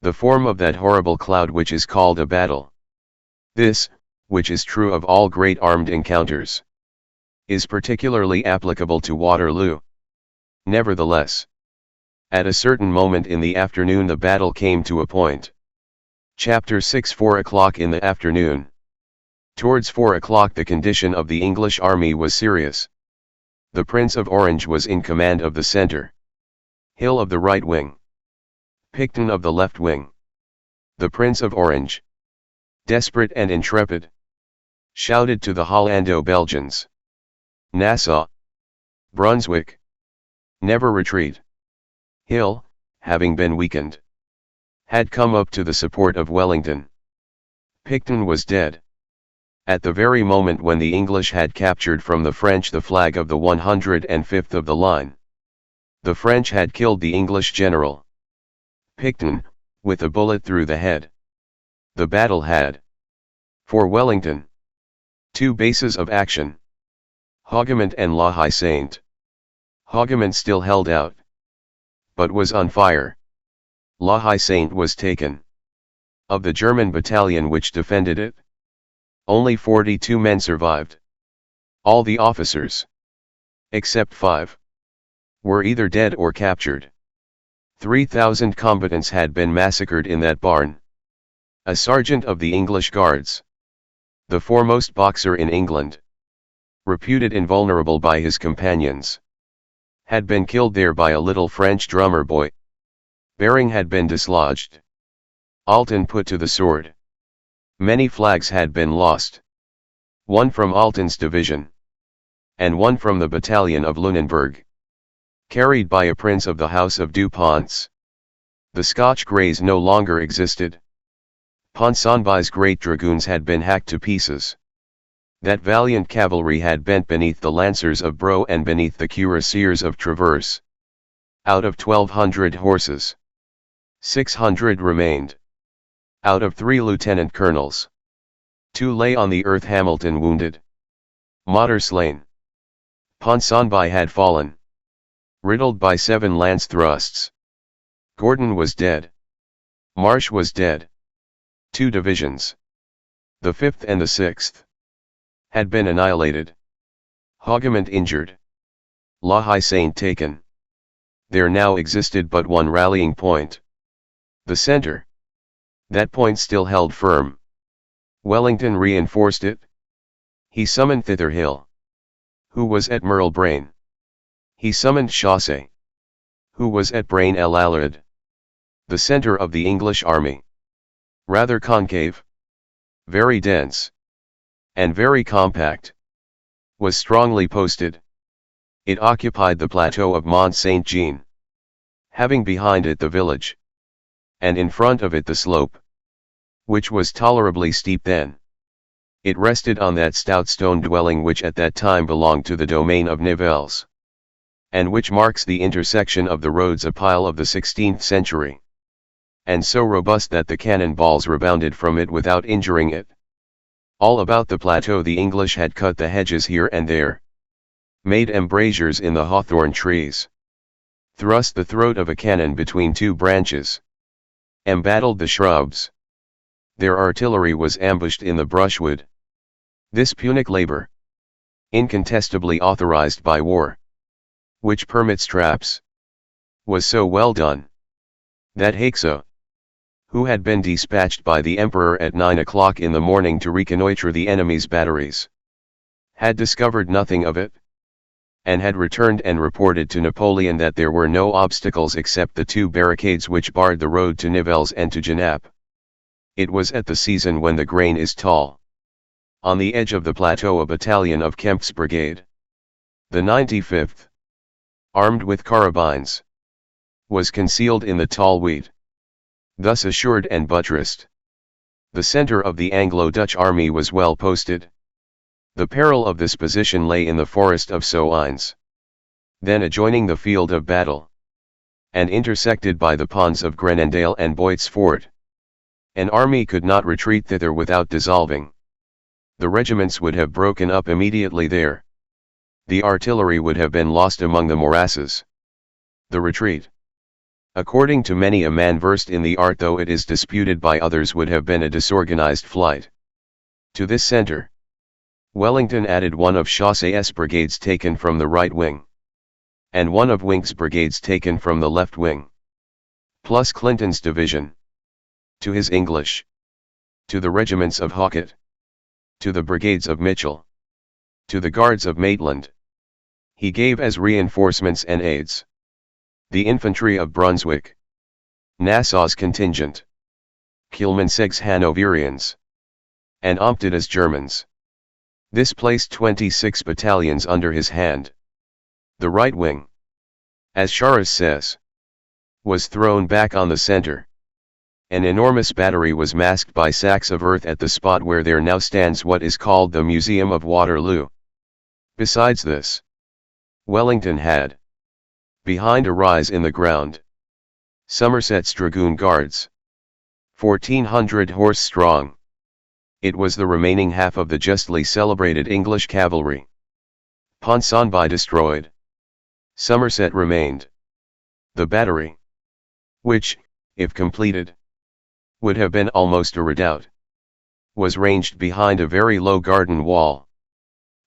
the form of that horrible cloud which is called a battle. This, which is true of all great armed encounters, is particularly applicable to Waterloo. Nevertheless, at a certain moment in the afternoon the battle came to a point. Chapter 6 4 o'clock in the afternoon. Towards 4 o'clock the condition of the English army was serious. The Prince of Orange was in command of the centre. Hill of the right wing. Picton of the left wing. The Prince of Orange, desperate and intrepid, shouted to the Hollando-Belgians. Nassau, Brunswick, never retreat. Hill, having been weakened, had come up to the support of Wellington. Picton was dead. At the very moment when the English had captured from the French the flag of the 105th of the line. The French had killed the English general, Picton, with a bullet through the head. The battle had, for Wellington, two bases of action, Hougomont and La Haye Sainte. Hougomont still held out, but was on fire. La Haye Sainte was taken. Of the German battalion which defended it, only 42 men survived. All the officers, except 5, were either dead or captured. 3,000 combatants had been massacred in that barn. A sergeant of the English Guards, the foremost boxer in England, reputed invulnerable by his companions, had been killed there by a little French drummer boy. Bearing had been dislodged. Alten put to the sword. Many flags had been lost. One from Alten's division, and one from the battalion of Lunenburg, carried by a prince of the House of Duponts. The Scotch Greys no longer existed. Ponsonby's great dragoons had been hacked to pieces. That valiant cavalry had bent beneath the lancers of Bro and beneath the cuirassiers of Traverse. Out of 1,200 horses, 600 remained. Out of 3 lieutenant colonels, 2 lay on the earth, Hamilton wounded, Motter slain. Ponsonby had fallen, riddled by 7 lance thrusts. Gordon was dead. Marsh was dead. 2 divisions, the 5th and the 6th, had been annihilated. Hougomont injured. La Haye Saint taken. There now existed but one rallying point. The centre. That point still held firm. Wellington reinforced it. He summoned thither Hill, who was at Marlborough. He summoned Chassé, who was at Braine-l'Alleud. The centre of the English army, rather concave, very dense, and very compact, was strongly posted. It occupied the plateau of MONT-SAINT-JEAN, having behind it the village, and in front of it the slope, which was tolerably steep then. It rested on that stout stone dwelling which at that time belonged to the domain of Nivelles, and which marks the intersection of the roads, a pile of the 16th century, and so robust that the cannon balls rebounded from it without injuring it. All about the plateau the English had cut the hedges here and there, made embrasures in the hawthorn trees, thrust the throat of a cannon between 2 branches, embattled the shrubs. Their artillery was ambushed in the brushwood. This Punic labor, incontestably authorized by war, which permits traps, was so well done, that Haxo, who had been dispatched by the Emperor at 9 o'clock in the morning to reconnoitre the enemy's batteries, had discovered nothing of it, and had returned and reported to Napoleon that there were no obstacles except the 2 barricades which barred the road to Nivelles and to Genappe. It was at the season when the grain is tall. On the edge of the plateau a battalion of Kemp's brigade, the 95th, armed with carabines, was concealed in the tall wheat. Thus assured and buttressed, the centre of the Anglo-Dutch army was well posted. The peril of this position lay in the forest of Soignes, then adjoining the field of battle, and intersected by the ponds of Grenendale and Boyt's Fort. An army could not retreat thither without dissolving. The regiments would have broken up immediately there. The artillery would have been lost among the morasses. The retreat, according to many a man versed in the art, though it is disputed by others, would have been a disorganized flight. To this centre, Wellington added one of Chassé's brigades taken from the right wing, and one of Wink's brigades taken from the left wing, plus Clinton's division. To his English, to the regiments of Hawkett, to the brigades of Mitchell, to the guards of Maitland, he gave as reinforcements and aids the infantry of Brunswick, Nassau's contingent, Kielmansegge's Hanoverians, and Ompteda's Germans. This placed 26 battalions under his hand. The right wing, as Charras says, was thrown back on the centre. An enormous battery was masked by sacks of earth at the spot where there now stands what is called the Museum of Waterloo. Besides this, Wellington had, behind a rise in the ground, Somerset's Dragoon Guards, 1,400 horse strong. It was the remaining half of the justly celebrated English cavalry. Ponsonby destroyed. Somerset remained. The battery, which, if completed, would have been almost a redoubt, was ranged behind a very low garden wall,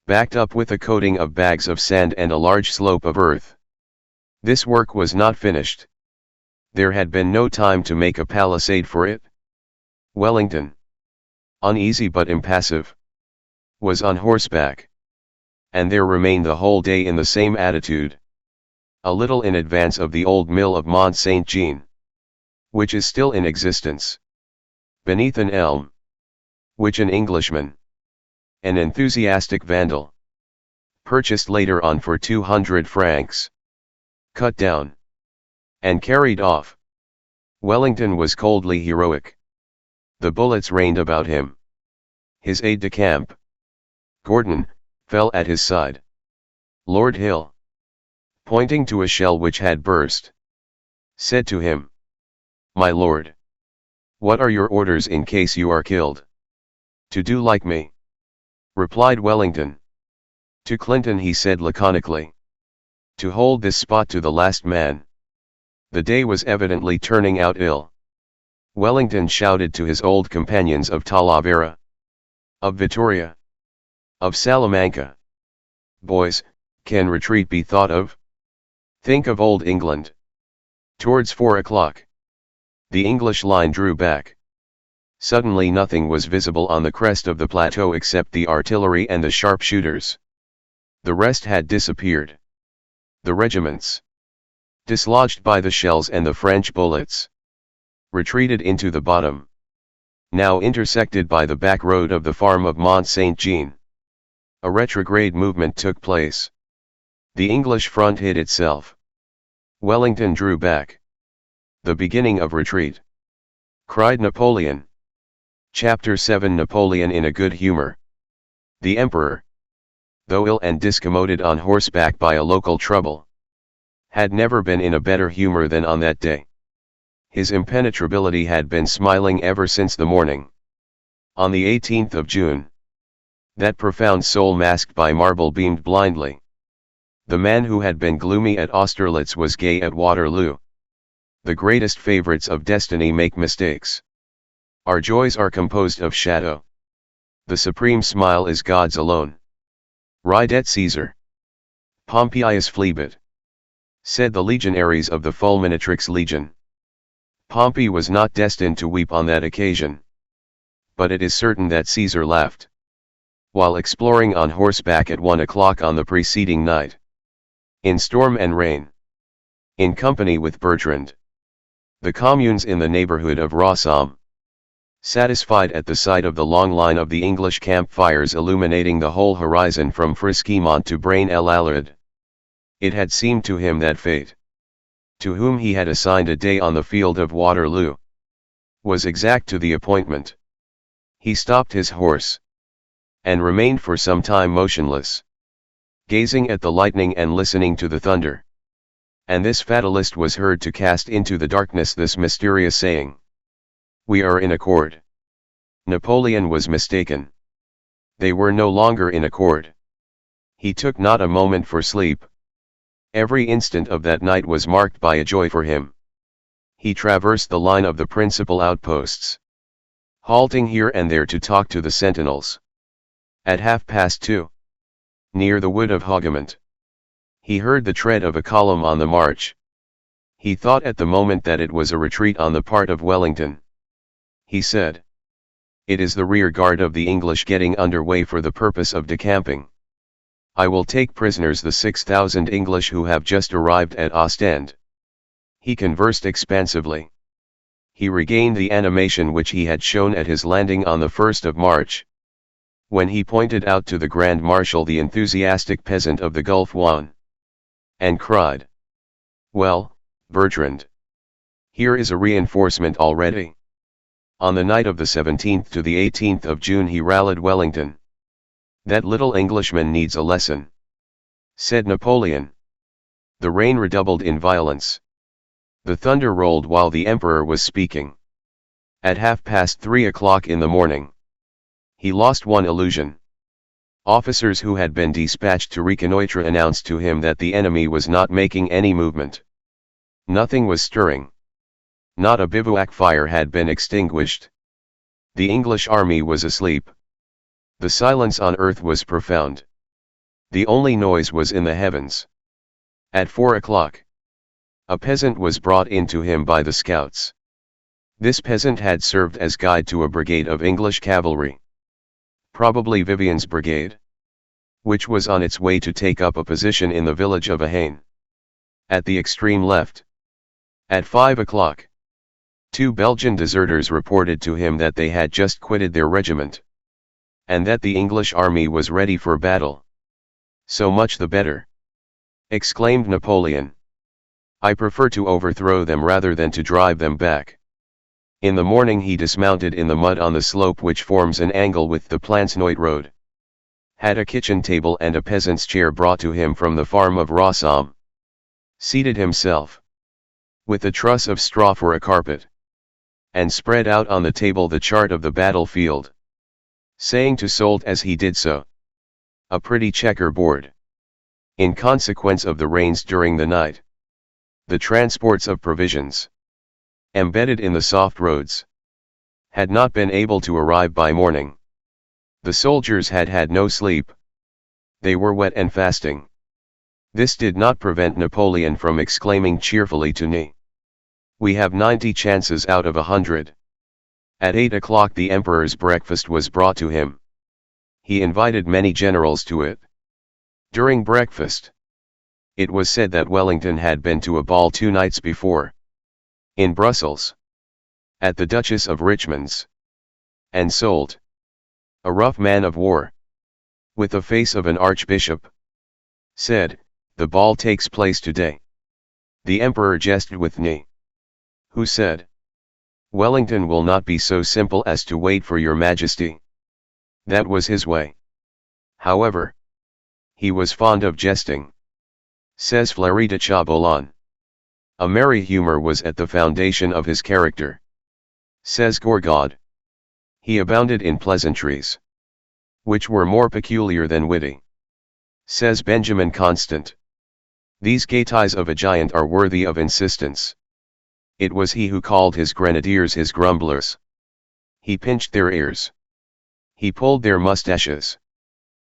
backed up with a coating of bags of sand and a large slope of earth. This work was not finished. There had been no time to make a palisade for it. Wellington, uneasy but impassive, was on horseback, and there remained the whole day in the same attitude, a little in advance of the old mill of MONT-SAINT-JEAN, which is still in existence, beneath an elm, which an Englishman, an enthusiastic vandal, purchased later on for 200 francs, cut down, and carried off. Wellington was coldly heroic. The bullets rained about him. His aide-de-camp, Gordon, fell at his side. Lord Hill, pointing to a shell which had burst, said to him, "My lord, what are your orders in case you are killed?" "To do like me," replied Wellington. To Clinton he said laconically, "To hold this spot to the last man." The day was evidently turning out ill. Wellington shouted to his old companions of Talavera, of Vitoria, of Salamanca, "Boys, can retreat be thought of? Think of old England." Towards 4 o'clock, the English line drew back. Suddenly nothing was visible on the crest of the plateau except the artillery and the sharpshooters. The rest had disappeared. The regiments, dislodged by the shells and the French bullets, retreated into the bottom, now intersected by the back road of the farm of MONT-SAINT-JEAN. A retrograde movement took place. The English front hid itself. Wellington drew back. "The beginning of retreat!" cried Napoleon. Chapter 7. Napoleon in a good humor. The Emperor, though ill and discommoded on horseback by a local trouble, had never been in a better humor than on that day. His impenetrability had been smiling ever since the morning. On the 18th of June, that profound soul masked by marble beamed blindly. The man who had been gloomy at Austerlitz was gay at Waterloo. The greatest favorites of destiny make mistakes. Our joys are composed of shadow. The supreme smile is God's alone. Ridet Caesar. Pompeius flebit, said the legionaries of the Fulminatrix Legion. Pompey was not destined to weep on that occasion. But it is certain that Caesar laughed, while exploring on horseback at 1 o'clock on the preceding night, in storm and rain, in company with Bertrand. The communes in the neighborhood of Rossomme, satisfied at the sight of the long line of the English campfires illuminating the whole horizon from Frischemont to Braine-l'Alleud. It had seemed to him that fate, to whom he had assigned a day on the field of Waterloo, was exact to the appointment. He stopped his horse, and remained for some time motionless, gazing at the lightning and listening to the thunder. And this fatalist was heard to cast into the darkness this mysterious saying, "We are in accord." Napoleon was mistaken. They were no longer in accord. He took not a moment for sleep. Every instant of that night was marked by a joy for him. He traversed the line of the principal outposts, halting here and there to talk to the sentinels. At 2:30, near the wood of HOUGOMONT, he heard the tread of a column on the march. He thought at the moment that it was a retreat on the part of Wellington. He said, "It is the rear guard of the English getting under way for the purpose of decamping. I will take prisoners the 6,000 English who have just arrived at Ostend." He conversed expansively. He regained the animation which he had shown at his landing on the 1st of March, when he pointed out to the Grand Marshal the enthusiastic peasant of the Gulf Juan, and cried, "Well, Bertrand, here is a reinforcement already." On the night of the 17th to the 18th of June he rallied Wellington. "That little Englishman needs a lesson," said Napoleon. The rain redoubled in violence. The thunder rolled while the Emperor was speaking. At 3:30 in the morning, he lost one illusion. Officers who had been dispatched to reconnoitre announced to him that the enemy was not making any movement. Nothing was stirring. Not a bivouac fire had been extinguished. The English army was asleep. The silence on earth was profound. The only noise was in the heavens. At 4 o'clock, a peasant was brought in to him by the scouts. This peasant had served as guide to a brigade of English cavalry. probably Vivian's brigade, which was on its way to take up a position in the village of Ahain, at the extreme left. At 5 o'clock, 2 Belgian deserters reported to him that they had just quitted their regiment, and that the English army was ready for battle. "So much the better," exclaimed Napoleon. "I prefer to overthrow them rather than to drive them back." In the morning he dismounted in the mud on the slope which forms an angle with the Plancenoit road, had a kitchen table and a peasant's chair brought to him from the farm of Rossum, seated himself, with a truss of straw for a carpet, and spread out on the table the chart of the battlefield, saying to Soult as he did so, "A pretty checkerboard." In consequence of the rains during the night, the transports of provisions, embedded in the soft roads, had not been able to arrive by morning. The soldiers had had no sleep. They were wet and fasting. This did not prevent Napoleon from exclaiming cheerfully to Ney, "We have 90 chances out of 100. At 8 o'clock the emperor's breakfast was brought to him. He invited many generals to it. During breakfast, it was said that Wellington had been to a ball 2 nights before, in Brussels, at the Duchess of Richmond's, and Soult, a rough man of war, with the face of an archbishop, said, 'The ball takes place today.' The emperor jested with Ney, who said, 'Wellington will not be so simple as to wait for your majesty.' That was his way. However, he was fond of jesting," says Fleury de Chaboulon. "A merry humor was at the foundation of his character," says Gourgaud. "He abounded in pleasantries, which were more peculiar than witty," says Benjamin Constant. "These gaieties of a giant are worthy of insistence. It was he who called his grenadiers his grumblers. He pinched their ears. He pulled their mustaches.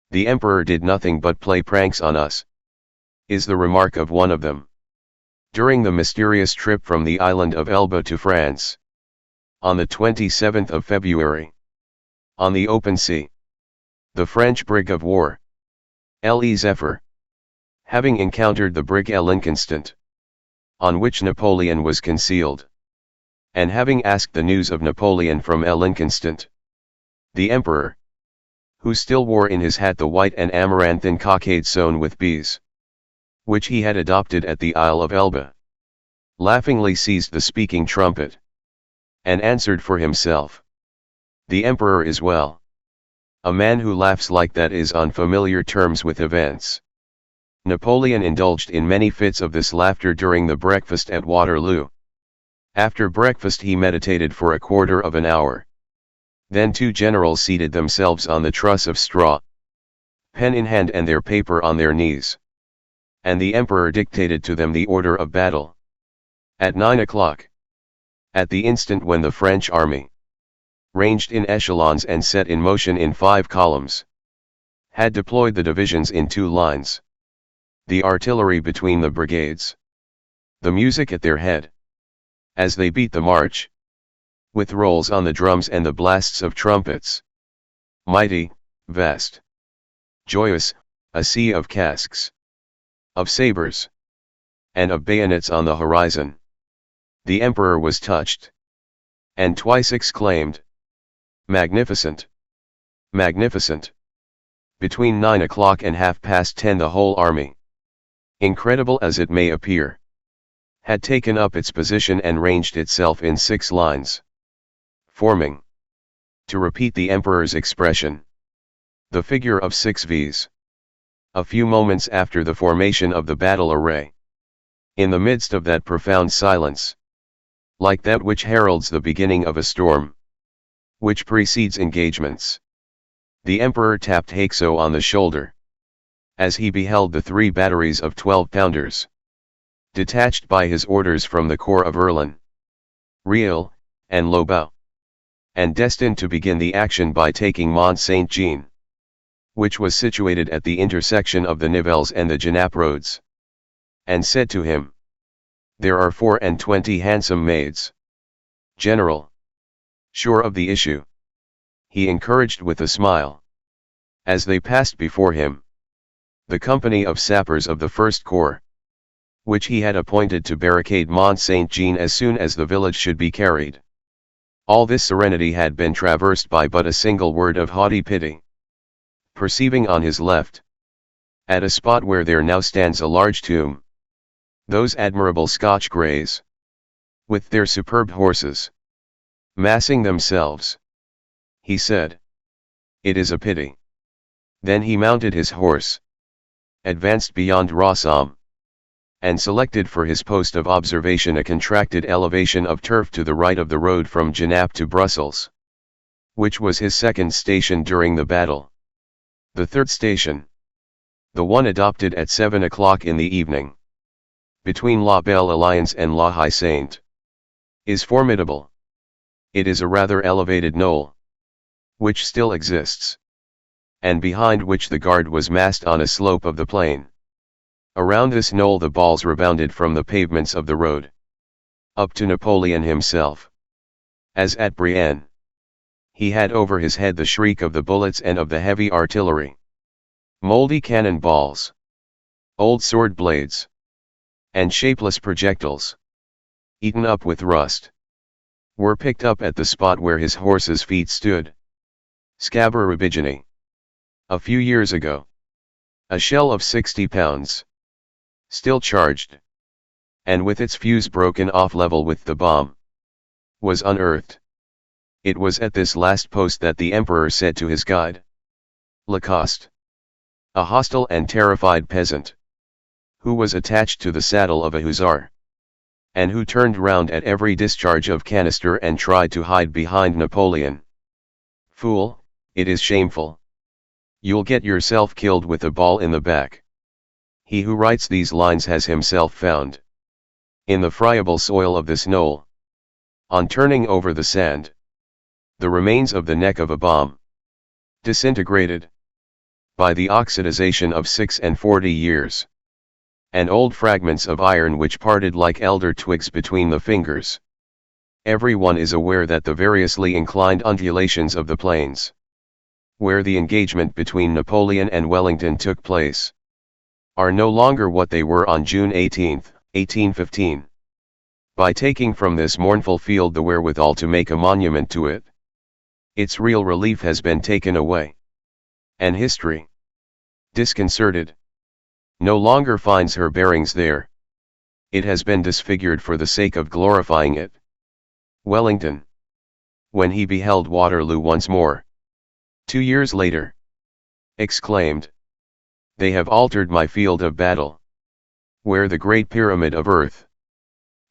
The emperor did nothing but play pranks on us," is the remark of one of them, during the mysterious trip from the island of Elba to France, on the 27th of February. On the open sea, the French brig of war, Le Zephyr, having encountered the brig L'Inconstant, on which Napoleon was concealed, and having asked the news of Napoleon from L'Inconstant, the emperor, who still wore in his hat the white and amaranthine cockade sewn with bees, which he had adopted at the Isle of Elba, laughingly seized the speaking trumpet, and answered for himself, "The emperor is well. A man who laughs like that is on familiar terms with events." Napoleon indulged in many fits of this laughter during the breakfast at Waterloo. After breakfast he meditated for a quarter of an hour. Then 2 generals seated themselves on the truss of straw, pen in hand and their paper on their knees, and the emperor dictated to them the order of battle. At 9 o'clock, at the instant when the French army, ranged in echelons and set in motion in 5 columns, had deployed the divisions in 2 lines, the artillery between the brigades, the music at their head, as they beat the march, with rolls on the drums and the blasts of trumpets, mighty, vast, joyous, a sea of casques, of sabers, and of bayonets on the horizon. The emperor was touched, and twice exclaimed, "Magnificent! Magnificent!" Between 9 o'clock and 10:30 the whole army, incredible as it may appear, had taken up its position and ranged itself in 6 lines, forming, to repeat the emperor's expression, the figure of 6 V's. A few moments after the formation of the battle array, in the midst of that profound silence, like that which heralds the beginning of a storm, which precedes engagements, the emperor tapped Haxo on the shoulder, as he beheld the 3 batteries of 12-pounders, detached by his orders from the corps of Erlin, Riel, and Lobau, and destined to begin the action by taking MONT-SAINT-JEAN, which was situated at the intersection of the Nivelles and the Genappe roads, and said to him, "There are 24 handsome maids. General." Sure of the issue, he encouraged with a smile, As they passed before him, the company of sappers of the First Corps, which he had appointed to barricade MONT-SAINT-JEAN as soon as the village should be carried. All this serenity had been traversed by but a single word of haughty pity. Perceiving on his left, at a spot where there now stands a large tomb, those admirable Scotch greys, with their superb horses, massing themselves, he said, "It is a pity." Then he mounted his horse, advanced beyond Rossum, and selected for his post of observation a contracted elevation of turf to the right of the road from Genappe to Brussels, which was his second station during the battle. The third station, the one adopted at 7 o'clock in the evening, between La Belle Alliance and La Haie Sainte, is formidable. It is a rather elevated knoll, which still exists, and behind which the guard was massed on a slope of the plain. Around this knoll the balls rebounded from the pavements of the road, up to Napoleon himself. As at Brienne, he had over his head the shriek of the bullets and of the heavy artillery. Mouldy cannon balls, old sword blades, and shapeless projectiles, eaten up with rust, were picked up at the spot where his horse's feet stood. Scabarabigini. A few years ago, a shell of 60 pounds, still charged, and with its fuse broken off level with the bomb, was unearthed. It was at this last post that the emperor said to his guide, Lacoste, a hostile and terrified peasant, who was attached to the saddle of a hussar, and who turned round at every discharge of canister and tried to hide behind Napoleon. "Fool, it is shameful. You'll get yourself killed with a ball in the back." He who writes these lines has himself found, in the friable soil of this knoll, on turning over the sand, the remains of the neck of a bomb, disintegrated by the oxidization of 46 years, and old fragments of iron which parted like elder twigs between the fingers. Every one is aware that the variously inclined undulations of the plains, where the engagement between Napoleon and Wellington took place, are no longer what they were on June 18, 1815. By taking from this mournful field the wherewithal to make a monument to it, its real relief has been taken away, and history, disconcerted, no longer finds her bearings there. It has been disfigured for the sake of glorifying it. Wellington, when he beheld Waterloo once more, 2 years later, exclaimed, "They have altered my field of battle, where the great pyramid of earth,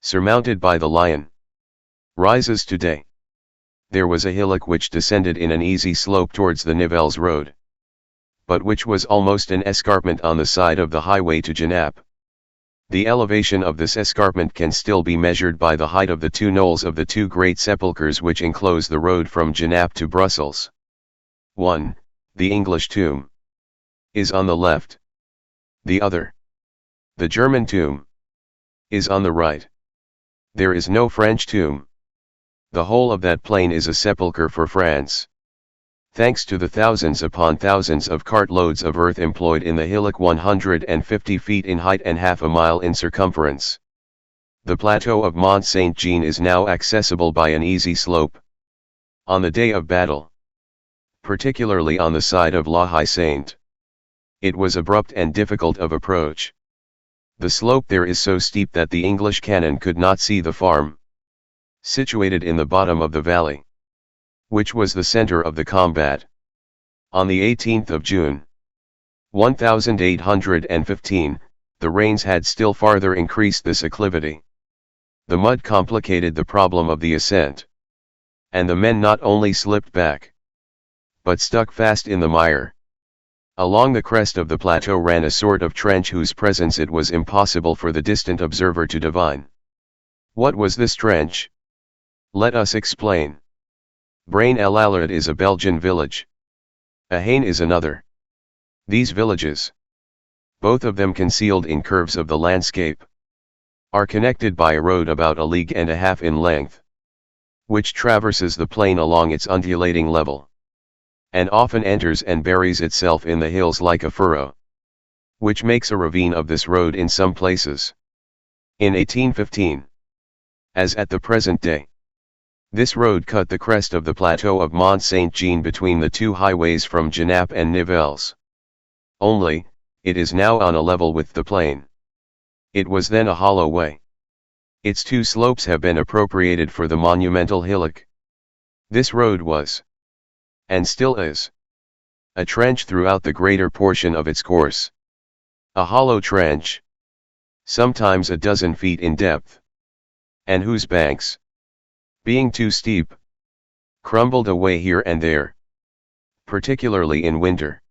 surmounted by the lion, rises today. There was a hillock which descended in an easy slope towards the Nivelles road, but which was almost an escarpment on the side of the highway to Genappe. The elevation of this escarpment can still be measured by the height of the two knolls of the two great sepulchres which enclose the road from Genappe to Brussels. One, the English tomb, is on the left. The other, the German tomb, is on the right. There is no French tomb. The whole of that plain is a sepulchre for France. Thanks to the thousands upon thousands of cartloads of earth employed in the hillock 150 feet in height and half a mile in circumference, the plateau of MONT-SAINT-JEAN is now accessible by an easy slope. On the day of battle, particularly on the side of La Haie Sainte, it was abrupt and difficult of approach. The slope there is so steep that the English cannon could not see the farm, situated in the bottom of the valley, which was the center of the combat. On the 18th of June, 1815, the rains had still farther increased this acclivity. The mud complicated the problem of the ascent, and the men not only slipped back, but stuck fast in the mire. Along the crest of the plateau ran a sort of trench whose presence it was impossible for the distant observer to divine. What was this trench? Let us explain. Braine-l'Alleud is a Belgian village. Ahane is another. These villages, both of them concealed in curves of the landscape, are connected by a road about 1.5 leagues in length, which traverses the plain along its undulating level. and often enters and buries itself in the hills like a furrow, which makes a ravine of this road in some places. In 1815, as at the present day, this road cut the crest of the plateau of MONT-SAINT-JEAN between the two highways from Genappe and Nivelles. Only, it is now on a level with the plain. It was then a hollow way. Its two slopes have been appropriated for the monumental hillock. This road was, and still is, a trench throughout the greater portion of its course. A hollow trench, sometimes a dozen feet in depth, and whose banks, being too steep, crumbled away here and there, particularly in winter,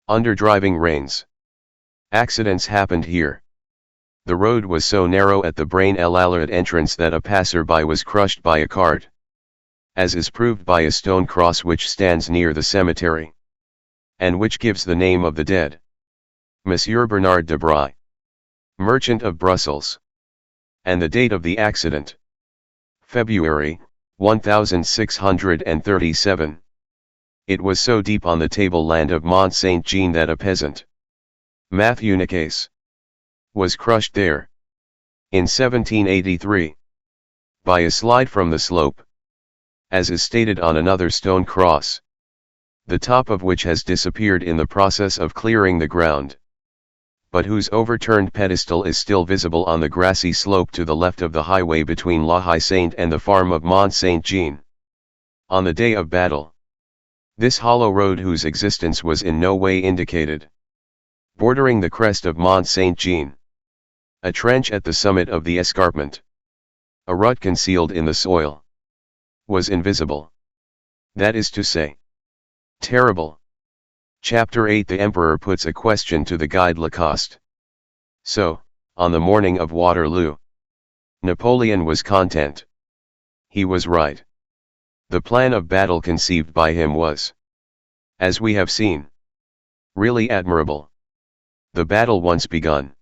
under driving rains. Accidents happened here. The road was so narrow at the Braine-l'Alleud entrance that a passer-by was crushed by a cart, as is proved by a stone cross which stands near the cemetery, and which gives the name of the dead, Monsieur Bernard de Bry, merchant of Brussels, and the date of the accident, February, 1637. It was so deep on the tableland of MONT-SAINT-JEAN that a peasant, Matthew Nicaise, was crushed there, in 1783, by a slide from the slope, as is stated on another stone cross, the top of which has disappeared in the process of clearing the ground, but whose overturned pedestal is still visible on the grassy slope to the left of the highway between La Haye-Saint and the farm of MONT-SAINT-JEAN. On the day of battle, this hollow road, whose existence was in no way indicated, bordering the crest of MONT-SAINT-JEAN, a trench at the summit of the escarpment, a rut concealed in the soil, was invisible. That is to say, terrible. Chapter 8. The Emperor puts a question to the guide Lacoste. So, on the morning of Waterloo, Napoleon was content. He was right. The plan of battle conceived by him was, as we have seen, really admirable. The battle once begun,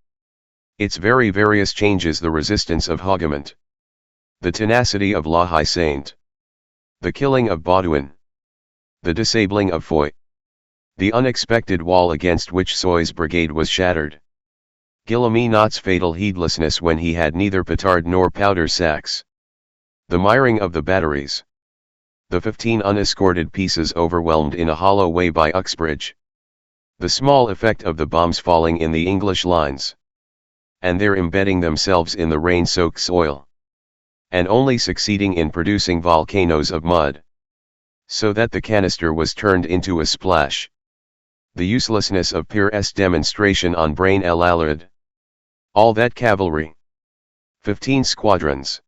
its very various changes, the resistance of Hougomont, the tenacity of La Haye-Saint, the killing of Baudouin, the disabling of Foy, the unexpected wall against which Soy's brigade was shattered, Guilleminot's fatal heedlessness when he had neither petard nor powder sacks, the miring of the batteries, the 15 unescorted pieces overwhelmed in a hollow way by Uxbridge, the small effect of the bombs falling in the English lines, and their embedding themselves in the rain-soaked soil, and only succeeding in producing volcanoes of mud, so that the canister was turned into a splash. The uselessness of Peir's demonstration on Braine-l'Alleud. All that cavalry, 15 squadrons,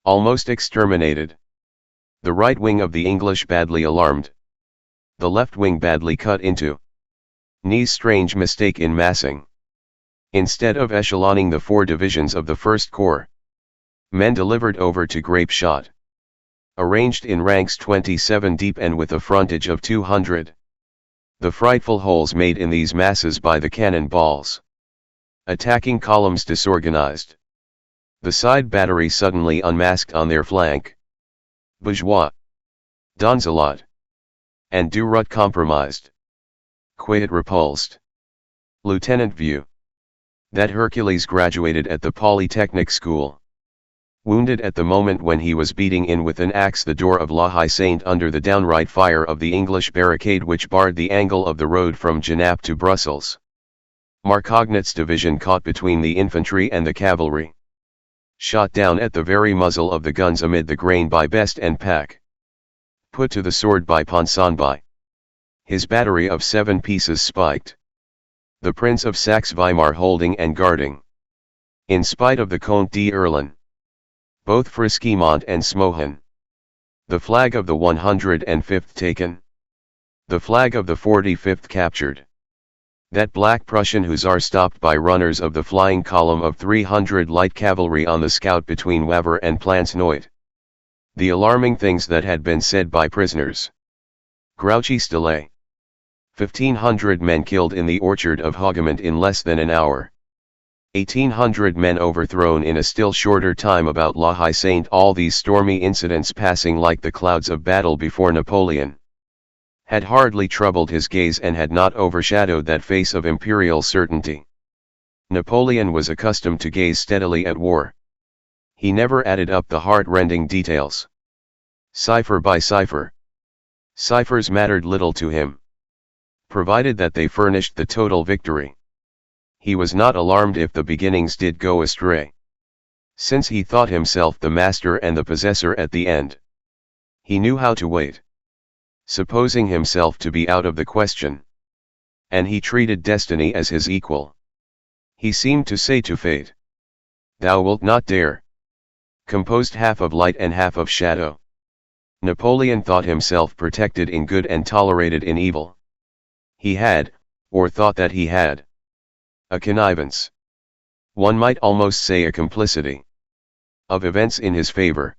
almost exterminated. The right wing of the English badly alarmed, the left wing badly cut into. Ney's strange mistake in massing. Instead of echeloning the 4 divisions of the First Corps, men delivered over to grape shot, arranged in ranks 27 deep and with a frontage of 200. The frightful holes made in these masses by the cannon balls. Attacking columns disorganized. The side battery suddenly unmasked on their flank. Bourgeois, Donzelot, and Durut compromised. Quid repulsed. Lieutenant View. That Hercules graduated at the Polytechnic School. Wounded at the moment when he was beating in with an axe the door of La Haye-Saint under the downright fire of the English barricade which barred the angle of the road from Genappe to Brussels. Marcognet's division caught between the infantry and the cavalry. Shot down at the very muzzle of the guns amid the grain by Best and Pack. Put to the sword by Ponsonby. His battery of 7 pieces spiked. The Prince of Saxe-Weimar holding and guarding. In spite of the Comte d'Erlon. Both Frischemont and Smohan. The flag of the 105th taken. The flag of the 45th captured. That black Prussian hussar stopped by runners of the flying column of 300 light cavalry on the scout between Wavre and Plancenoit. The alarming things that had been said by prisoners. Grouchy Stillé. 1,500 men killed in the orchard of Hougomont in less than an hour. 1,800 men overthrown in a still shorter time about La Haye-Saint. All these stormy incidents passing like the clouds of battle before Napoleon. had hardly troubled his gaze and had not overshadowed that face of imperial certainty. Napoleon was accustomed to gaze steadily at war. He never added up the heart-rending details. Cipher by cipher. Ciphers mattered little to him, provided that they furnished the total victory. He was not alarmed if the beginnings did go astray, since he thought himself the master and the possessor at the end. He knew how to wait, supposing himself to be out of the question. And he treated destiny as his equal. He seemed to say to fate, "Thou wilt not dare." Composed half of light and half of shadow, Napoleon thought himself protected in good and tolerated in evil. He had, or thought that he had, a connivance, one might almost say a complicity, of events in his favor,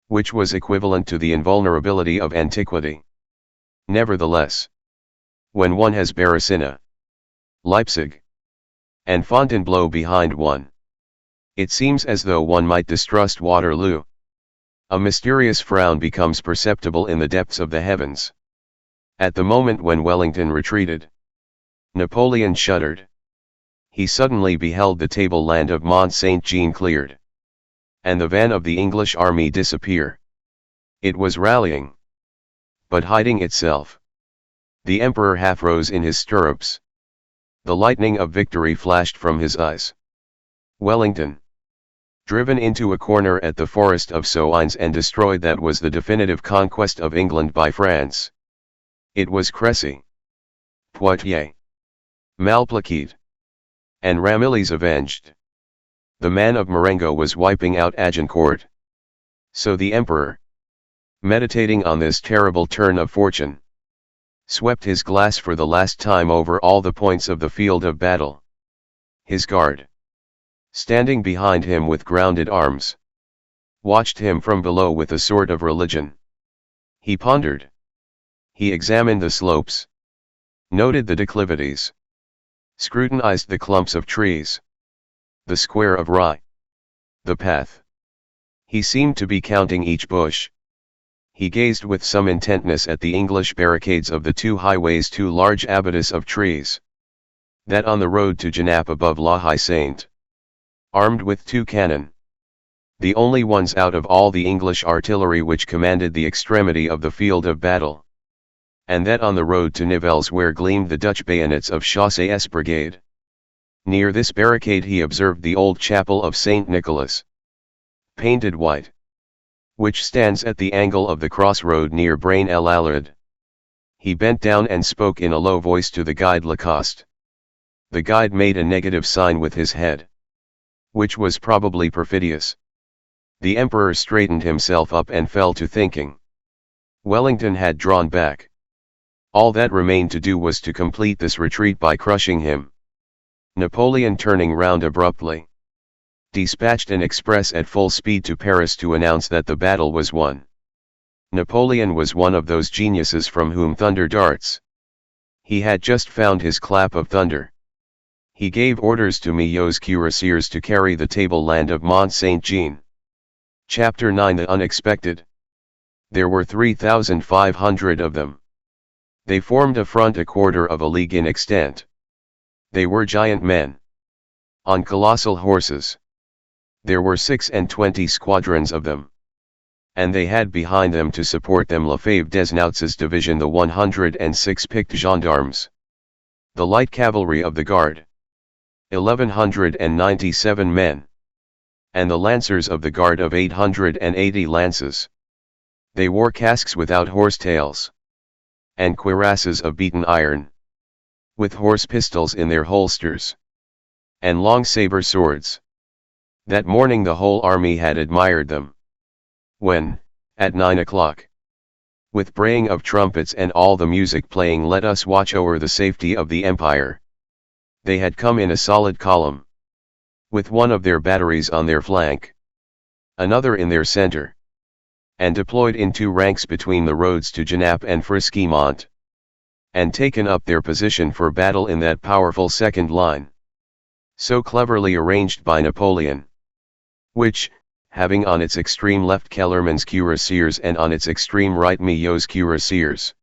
which was equivalent to the invulnerability of antiquity. Nevertheless, when one has Beresina, Leipzig, and Fontainebleau behind one, it seems as though one might distrust Waterloo. A mysterious frown becomes perceptible in the depths of the heavens. At the moment when Wellington retreated, Napoleon shuddered. He suddenly beheld the tableland of MONT-SAINT-JEAN cleared, and the van of the English army disappear. It was rallying, but hiding itself. The emperor half rose in his stirrups. The lightning of victory flashed from his eyes. Wellington, driven into a corner at the forest of Soignes and destroyed, that was the definitive conquest of England by France. It was Crécy, Poitiers, Malplaquet, and Ramillies avenged. The man of Marengo was wiping out Agincourt. So the emperor, meditating on this terrible turn of fortune, swept his glass for the last time over all the points of the field of battle. His guard, standing behind him with grounded arms, watched him from below with a sort of religion. He pondered. He examined the slopes, noted the declivities, scrutinized the clumps of trees, the square of rye, the path. He seemed to be counting each bush. He gazed with some intentness at the English barricades of the two highways, two large abatis of trees, that on the road to Genappe above La Haye Sainte, armed with 2 cannon, the only ones out of all the English artillery which commanded the extremity of the field of battle, and that on the road to Nivelles where gleamed the Dutch bayonets of Chausse's brigade. Near this barricade he observed the old chapel of St. Nicholas, painted white, which stands at the angle of the crossroad near Braine-l'Alleud. He bent down and spoke in a low voice to the guide Lacoste. The guide made a negative sign with his head, which was probably perfidious. The emperor straightened himself up and fell to thinking. Wellington had drawn back. All that remained to do was to complete this retreat by crushing him. Napoleon, turning round abruptly, dispatched an express at full speed to Paris to announce that the battle was won. Napoleon was one of those geniuses from whom thunder darts. He had just found his clap of thunder. He gave orders to Milhaud's cuirassiers to carry the tableland of MONT-SAINT-JEAN. Chapter 9: The Unexpected. There were 3,500 of them. They formed a front a quarter of a league in extent. They were giant men, on colossal horses. There were 26 squadrons of them, and they had behind them to support them Lefebvre Desnouts's division, the 106 picked gendarmes, the light cavalry of the guard, 1,197 men, and the lancers of the guard of 880 lances. They wore casques without horsetails, and cuirasses of beaten iron, with horse pistols in their holsters, and long saber swords. That morning the whole army had admired them. When, at 9 o'clock, with braying of trumpets and all the music playing, let us watch o'er the safety of the empire, they had come in a solid column, with one of their batteries on their flank, another in their center, and deployed in 2 ranks between the roads to Genappe and Frisquimont, and taken up their position for battle in that powerful second line, so cleverly arranged by Napoleon, which, having on its extreme left Kellermann's cuirassiers and on its extreme right Milhaud's cuirassiers,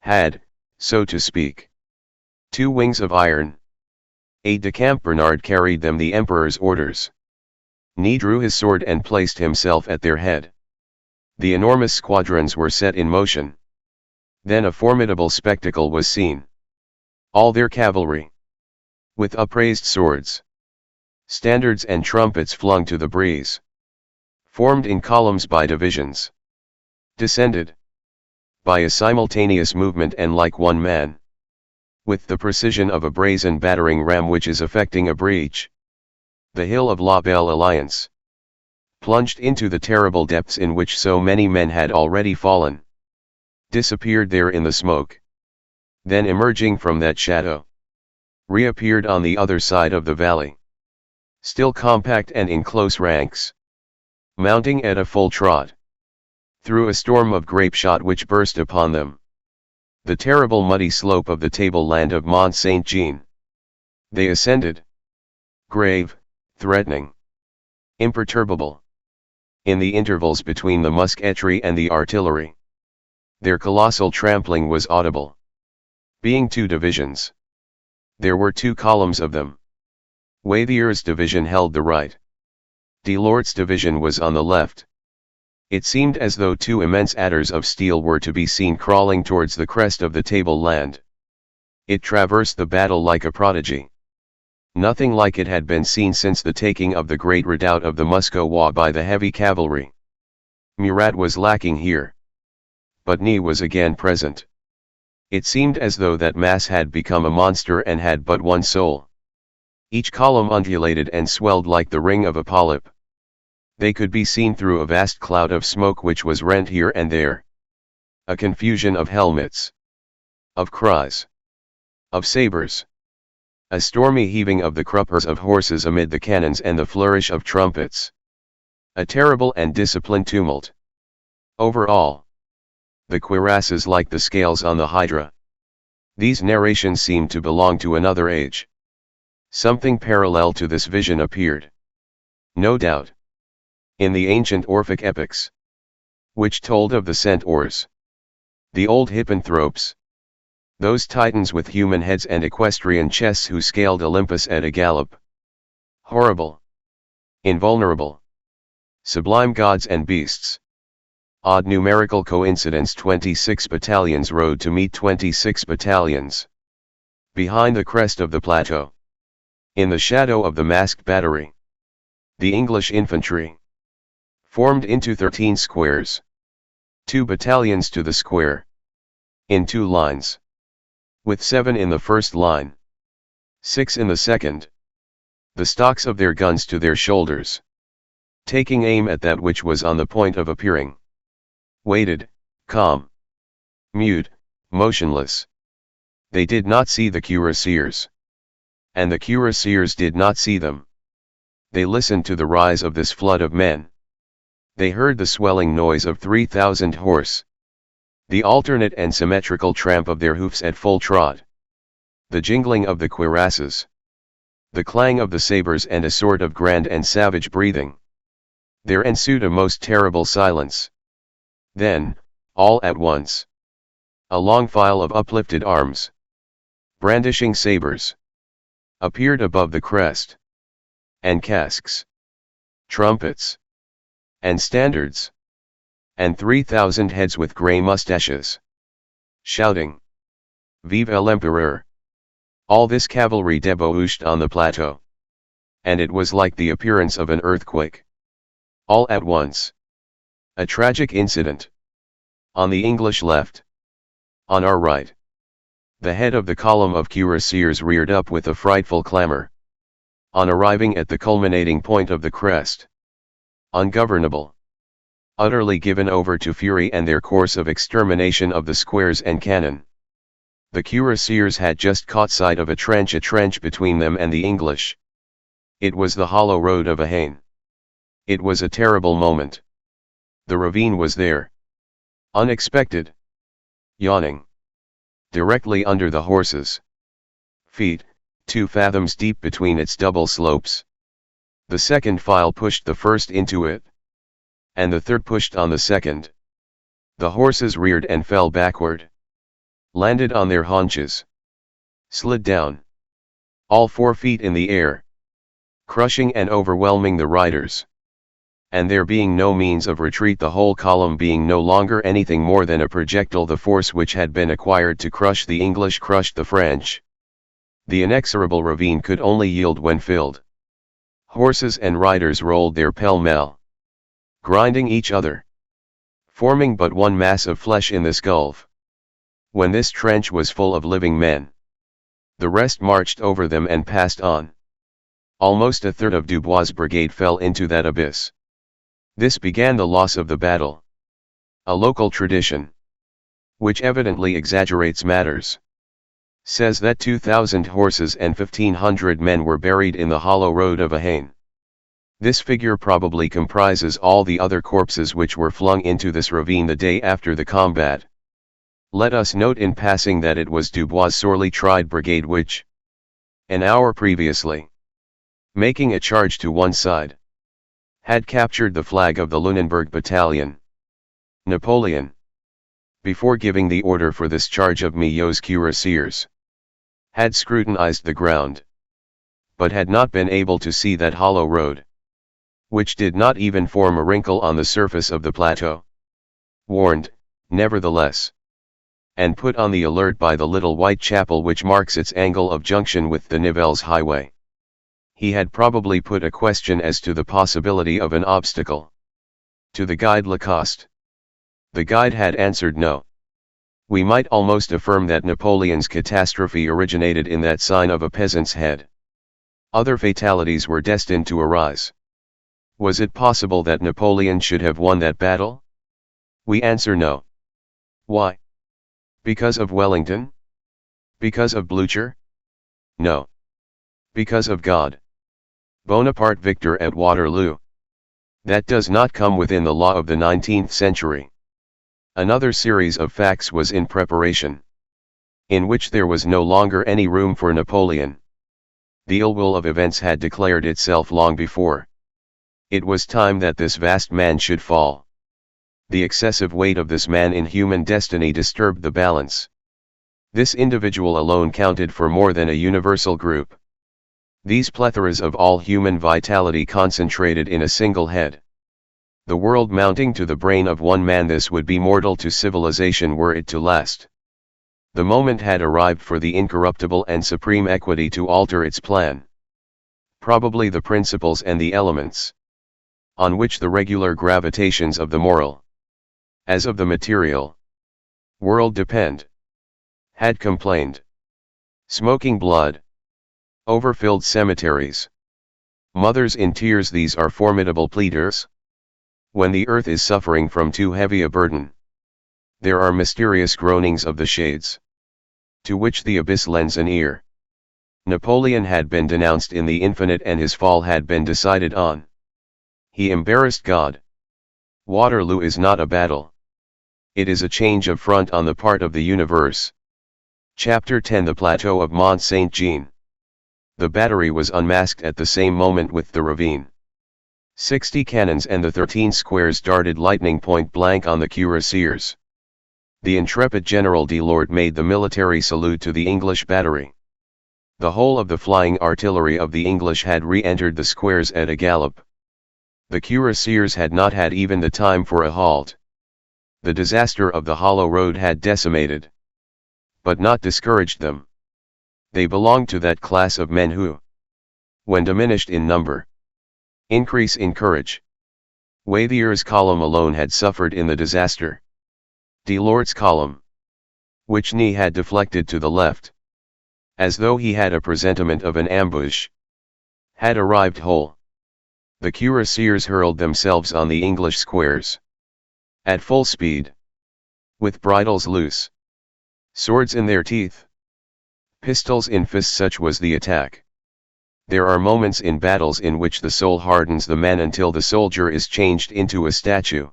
had, so to speak, two wings of iron. Aide-de-camp Bernard carried them the emperor's orders. Ney drew his sword and placed himself at their head. The enormous squadrons were set in motion. Then a formidable spectacle was seen. All their cavalry, with upraised swords, standards and trumpets flung to the breeze, formed in columns by divisions, descended by a simultaneous movement and like one man, with the precision of a brazen battering ram which is effecting a breach. The hill of La Belle Alliance plunged into the terrible depths in which so many men had already fallen, disappeared there in the smoke, then emerging from that shadow, reappeared on the other side of the valley, still compact and in close ranks, mounting at a full trot, through a storm of grape shot which burst upon them, the terrible muddy slope of the tableland of MONT-SAINT-JEAN. They ascended, grave, threatening, imperturbable, in the intervals between the musketry and the artillery. Their colossal trampling was audible. Being two divisions, there were two columns of them. Wathier's division held the right. Delort's division was on the left. It seemed as though two immense adders of steel were to be seen crawling towards the crest of the tableland. It traversed the battle like a prodigy. Nothing like it had been seen since the taking of the great redoubt of the Muscowa by the heavy cavalry. Murat was lacking here. But Ney was again present. It seemed as though that mass had become a monster and had but one soul. Each column undulated and swelled like the ring of a polyp. They could be seen through a vast cloud of smoke which was rent here and there. A confusion of helmets, of cries, of sabers. A stormy heaving of the cruppers of horses amid the cannons and the flourish of trumpets. A terrible and disciplined tumult. Over all, the cuirasses like the scales on the hydra. These narrations seemed to belong to another age. Something parallel to this vision appeared, no doubt, in the ancient Orphic epics, which told of the centaurs, the old hippanthropes, those titans with human heads and equestrian chests who scaled Olympus at a gallop. Horrible, invulnerable, sublime gods and beasts. Odd numerical coincidence: 26 battalions rode to meet 26 battalions. Behind the crest of the plateau, in the shadow of the masked battery, the English infantry formed into 13 squares. 2 battalions to the square, in 2 lines, with 7 in the first line, 6 in the second, the stocks of their guns to their shoulders, taking aim at that which was on the point of appearing. Waited, calm, mute, motionless. They did not see the cuirassiers, and the cuirassiers did not see them. They listened to the rise of this flood of men. They heard the swelling noise of 3,000 horse, the alternate and symmetrical tramp of their hoofs at full trot, the jingling of the cuirasses, the clang of the sabers, and a sort of grand and savage breathing. There ensued a most terrible silence. Then, all at once, a long file of uplifted arms, brandishing sabers, appeared above the crest, and casques, trumpets, and standards, and 3,000 heads with grey moustaches, shouting, "Vive l'Empereur!" All this cavalry debouched on the plateau, and it was like the appearance of an earthquake. All at once. A tragic incident. On the English left. On our right. The head of the column of cuirassiers reared up with a frightful clamor. On arriving at the culminating point of the crest. Ungovernable. Utterly given over to fury and their course of extermination of the squares and cannon. The cuirassiers had just caught sight of a trench between them and the English. It was the hollow road of a Haine. It was a terrible moment. The ravine was there. Unexpected. Yawning. Directly under the horses' feet, 2 fathoms deep between its double slopes. The second file pushed the first into it, and the third pushed on the second. The horses reared and fell backward. landed on their haunches, slid down, all 4 feet in the air, crushing and overwhelming the riders. And there being no means of retreat, the whole column being no longer anything more than a projectile, the force which had been acquired to crush the English crushed the French. The inexorable ravine could only yield when filled. Horses and riders rolled there pell-mell, grinding each other, forming but one mass of flesh in this gulf. When this trench was full of living men, the rest marched over them and passed on. Almost a third of Dubois' brigade fell into that abyss. This began the loss of the battle. A local tradition, which evidently exaggerates matters, says that 2,000 horses and 1,500 men were buried in the hollow road of Ahain. This figure probably comprises all the other corpses which were flung into this ravine the day after the combat. Let us note in passing that it was Dubois' sorely tried brigade which, an hour previously, making a charge to one side, had captured the flag of the Lunenburg battalion. Napoleon, before giving the order for this charge of Milhaud's cuirassiers, had scrutinized the ground, but had not been able to see that hollow road, which did not even form a wrinkle on the surface of the plateau. Warned, nevertheless, and put on the alert by the little white chapel which marks its angle of junction with the Nivelles highway, he had probably put a question as to the possibility of an obstacle to the guide Lacoste. The guide had answered no. We might almost affirm that Napoleon's catastrophe originated in that sign of a peasant's head. Other fatalities were destined to arise. Was it possible that Napoleon should have won that battle? We answer no. Why? Because of Wellington? Because of Blücher? No. Because of God. Bonaparte victor at Waterloo. That does not come within the law of the 19th century. Another series of facts was in preparation, in which there was no longer any room for Napoleon. The ill will of events had declared itself long before. It was time that this vast man should fall. The excessive weight of this man in human destiny disturbed the balance. This individual alone counted for more than a universal group. These plethoras of all human vitality concentrated in a single head. The world mounting to the brain of one man, this would be mortal to civilization were it to last. The moment had arrived for the incorruptible and supreme equity to alter its plan. Probably the principles and the elements, on which the regular gravitations of the moral, as of the material, world depend, had complained. Smoking blood, overfilled cemeteries, mothers in tears, these are formidable pleaders. When the earth is suffering from too heavy a burden, there are mysterious groanings of the shades, to which the abyss lends an ear. Napoleon had been denounced in the infinite and his fall had been decided on. He embarrassed God. Waterloo is not a battle. It is a change of front on the part of the universe. Chapter 10, The Plateau of MONT-SAINT-JEAN. The battery was unmasked at the same moment with the ravine. 60 cannons and the 13 squares darted lightning point blank on the cuirassiers. The intrepid General Delord made the military salute to the English battery. The whole of the flying artillery of the English had re-entered the squares at a gallop. The cuirassiers had not had even the time for a halt. The disaster of the hollow road had decimated, but not discouraged them. They belonged to that class of men who, when diminished in number, increase in courage. Wathier's column alone had suffered in the disaster. Delord's column, which Ney had deflected to the left, as though he had a presentiment of an ambush, had arrived whole. The cuirassiers hurled themselves on the English squares, at full speed, with bridles loose, swords in their teeth, pistols in fists. Such was the attack. There are moments in battles in which the soul hardens the man until the soldier is changed into a statue.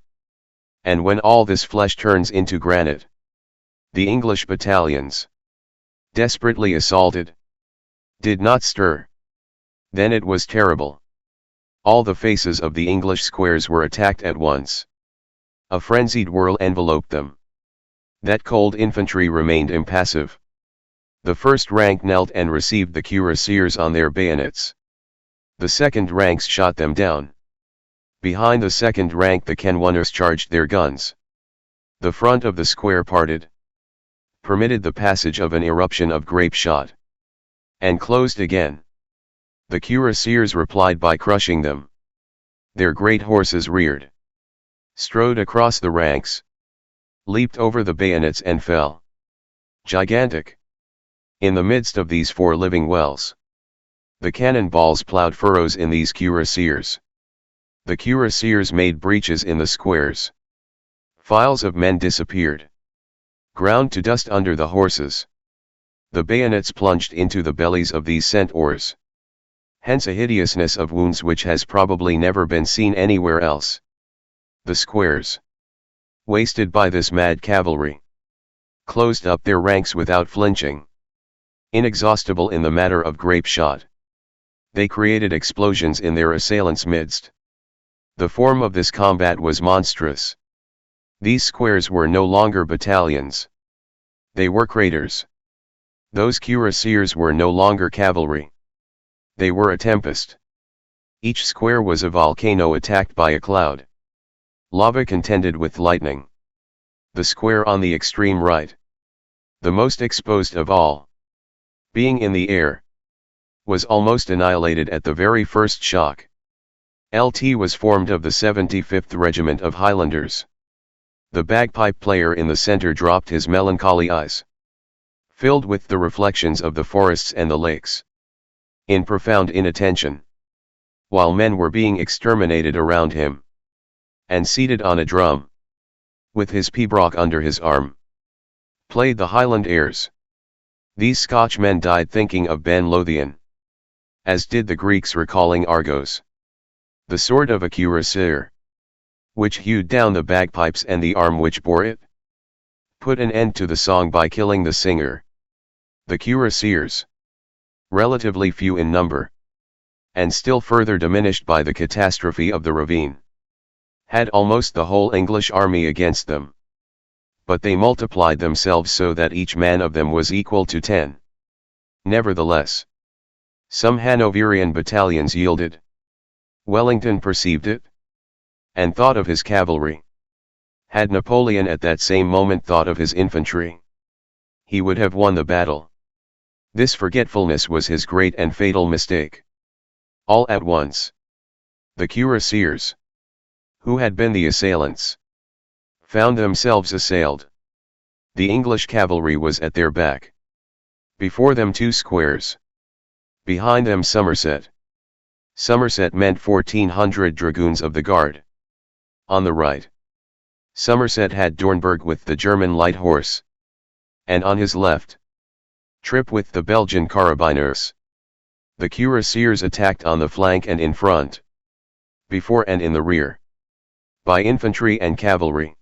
And when all this flesh turns into granite, the English battalions, desperately assaulted, did not stir. Then it was terrible. All the faces of the English squares were attacked at once. A frenzied whirl enveloped them. That cold infantry remained impassive. The first rank knelt and received the cuirassiers on their bayonets. The second ranks shot them down. Behind the second rank the cannoneers charged their guns. The front of the square parted, permitted the passage of an eruption of grape shot, and closed again. The cuirassiers replied by crushing them. Their great horses reared, strode across the ranks, leaped over the bayonets and fell. Gigantic. In the midst of these four living wells, the cannon balls plowed furrows in these cuirassiers. The cuirassiers made breaches in the squares. Files of men disappeared, ground to dust under the horses. The bayonets plunged into the bellies of these centaurs. Hence a hideousness of wounds which has probably never been seen anywhere else. The squares, wasted by this mad cavalry, closed up their ranks without flinching. Inexhaustible in the matter of grape shot, they created explosions in their assailants' midst. The form of this combat was monstrous. These squares were no longer battalions. They were craters. Those cuirassiers were no longer cavalry. They were a tempest. Each square was a volcano attacked by a cloud. Lava contended with lightning. The square on the extreme right, the most exposed of all, being in the air, was almost annihilated at the very first shock. LT was formed of the 75th Regiment of Highlanders. The bagpipe player in the center dropped his melancholy eyes, filled with the reflections of the forests and the lakes, in profound inattention, while men were being exterminated around him. And seated on a drum, with his pibroch under his arm, played the Highland airs. These Scotchmen died thinking of Ben Lothian, as did the Greeks recalling Argos. The sword of a cuirassier, which hewed down the bagpipes and the arm which bore it, put an end to the song by killing the singer. The cuirassiers, relatively few in number, and still further diminished by the catastrophe of the ravine, had almost the whole English army against them. But they multiplied themselves so that each man of them was equal to 10. Nevertheless, some Hanoverian battalions yielded. Wellington perceived it, and thought of his cavalry. Had Napoleon at that same moment thought of his infantry, he would have won the battle. This forgetfulness was his great and fatal mistake. All at once, the cuirassiers, who had been the assailants, found themselves assailed. The English cavalry was at their back. Before them two squares. Behind them Somerset. Somerset meant 1,400 dragoons of the Guard. On the right, Somerset had Dornberg with the German light horse. And on his left, Trippe with the Belgian carabiners. The cuirassiers attacked on the flank and in front, before and in the rear, by infantry and cavalry,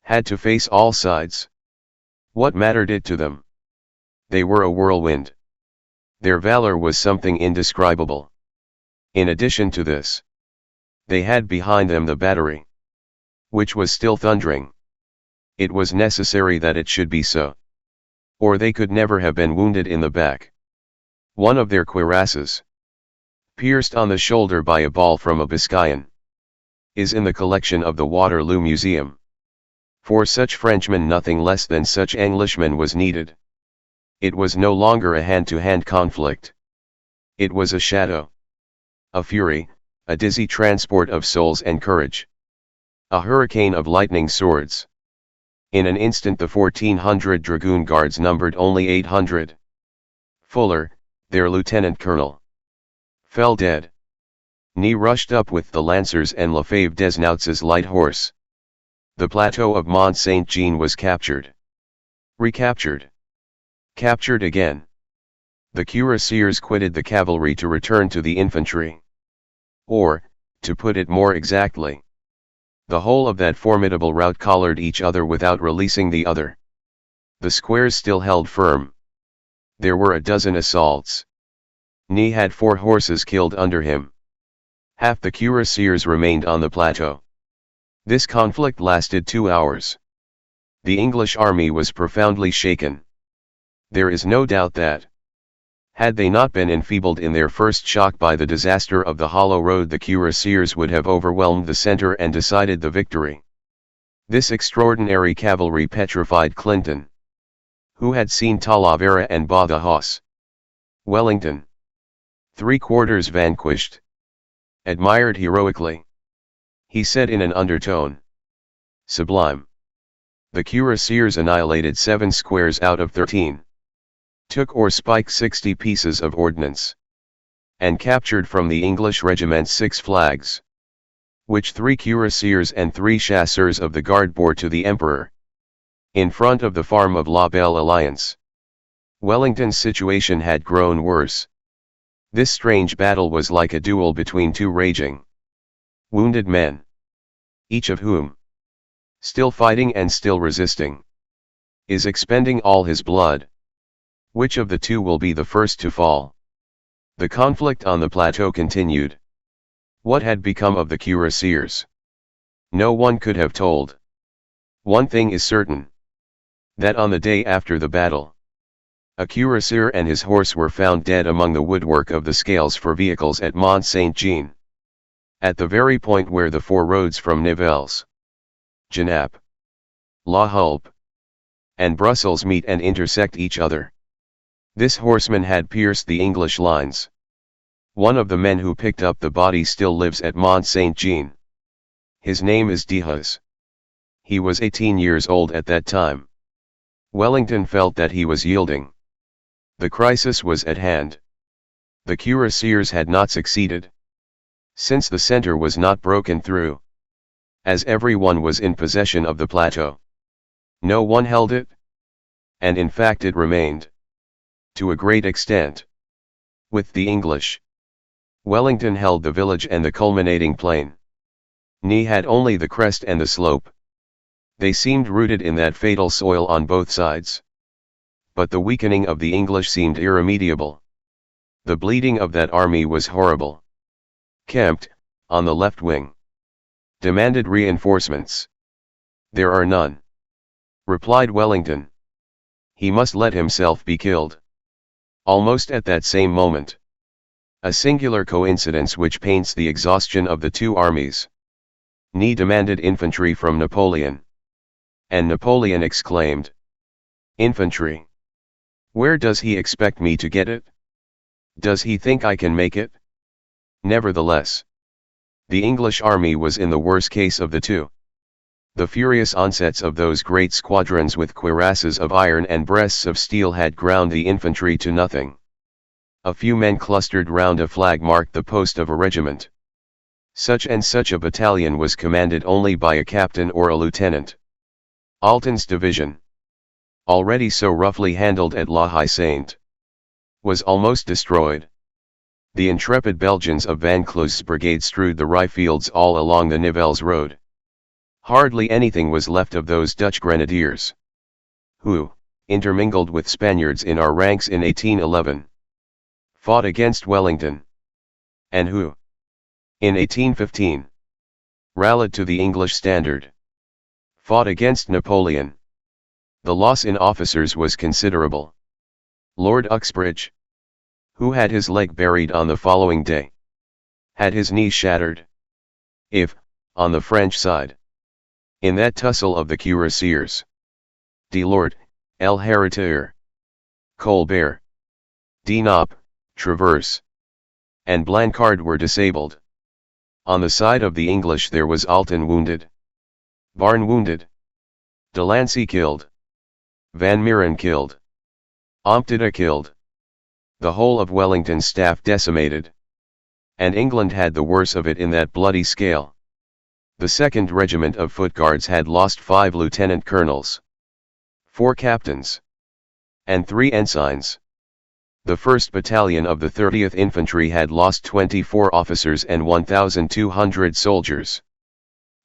had to face all sides. What mattered it to them? They were a whirlwind. Their valor was something indescribable. In addition to this, they had behind them the battery, which was still thundering. It was necessary that it should be so, or they could never have been wounded in the back. One of their cuirasses, pierced on the shoulder by a ball from a Biscayan, is in the collection of the Waterloo Museum. For such Frenchmen nothing less than such Englishmen was needed. It was no longer a hand-to-hand conflict. It was a shadow, a fury, a dizzy transport of souls and courage, a hurricane of lightning swords. In an instant the 1,400 dragoon guards numbered only 800. Fuller, their lieutenant colonel, fell dead. Ney rushed up with the lancers and Lefebvre Desnouts's light horse. The plateau of MONT-SAINT-JEAN was captured. Recaptured. Captured again. The cuirassiers quitted the cavalry to return to the infantry. Or, to put it more exactly, the whole of that formidable rout collared each other without releasing the other. The squares still held firm. There were a dozen assaults. Ney had 4 horses killed under him. Half the cuirassiers remained on the plateau. This conflict lasted 2 hours. The English army was profoundly shaken. There is no doubt that, had they not been enfeebled in their first shock by the disaster of the Hollow Road, the cuirassiers would have overwhelmed the center and decided the victory. This extraordinary cavalry petrified Clinton, who had seen Talavera and Badajoz. Wellington, 3/4 vanquished, admired heroically. He said in an undertone, "Sublime." The cuirassiers annihilated 7 squares out of 13. Took or spiked 60 pieces of ordnance, and captured from the English regiment 6 flags, which 3 cuirassiers and 3 chasseurs of the guard bore to the Emperor, in front of the farm of La Belle Alliance. Wellington's situation had grown worse. This strange battle was like a duel between 2 raging, wounded men, each of whom, still fighting and still resisting, is expending all his blood. Which of the 2 will be the first to fall? The conflict on the plateau continued. What had become of the cuirassiers? No one could have told. One thing is certain: that on the day after the battle, a cuirassier and his horse were found dead among the woodwork of the scales for vehicles at MONT-SAINT-JEAN, at the very point where the 4 roads from Nivelles, Genappe, La Hulpe, and Brussels meet and intersect each other. This horseman had pierced the English lines. One of the men who picked up the body still lives at MONT-SAINT-JEAN. His name is Dehaze. He was 18 years old at that time. Wellington felt that he was yielding. The crisis was at hand. The cuirassiers had not succeeded. Since the center was not broken through, as everyone was in possession of the plateau, no one held it, and in fact it remained, to a great extent, with the English. Wellington held the village and the culminating plain. Ney had only the crest and the slope. They seemed rooted in that fatal soil on both sides. But the weakening of the English seemed irremediable. The bleeding of that army was horrible. Kempt, on the left wing, demanded reinforcements. "There are none," replied Wellington. "He must let himself be killed." Almost at that same moment, a singular coincidence which paints the exhaustion of the 2 armies. Ney demanded infantry from Napoleon, and Napoleon exclaimed, "Infantry? Where does he expect me to get it? Does he think I can make it?" Nevertheless, the English army was in the worst case of the 2. The furious onsets of those great squadrons with cuirasses of iron and breasts of steel had ground the infantry to nothing. A few men clustered round a flag marked the post of a regiment. Such and such a battalion was commanded only by a captain or a lieutenant. Alten's division, already so roughly handled at La Haye Sainte, was almost destroyed. The intrepid Belgians of Van Close's brigade strewed the rye fields all along the Nivelles road. Hardly anything was left of those Dutch grenadiers, who, intermingled with Spaniards in our ranks in 1811, fought against Wellington, and who, in 1815, rallied to the English standard, fought against Napoleon. The loss in officers was considerable. Lord Uxbridge, who had his leg buried on the following day, had his knee shattered. If, on the French side, in that tussle of the cuirassiers, Delort, El Héritier, Colbert, Dinop, Traverse, and Blancard were disabled, on the side of the English there was Alten wounded, Barne wounded, Delancey killed, Van Meeren killed, Ompteda killed, the whole of Wellington's staff decimated. And England had the worse of it in that bloody scale. The 2nd Regiment of Foot Guards had lost 5 lieutenant colonels, 4 captains, and 3 ensigns. The 1st Battalion of the 30th Infantry had lost 24 officers and 1,200 soldiers.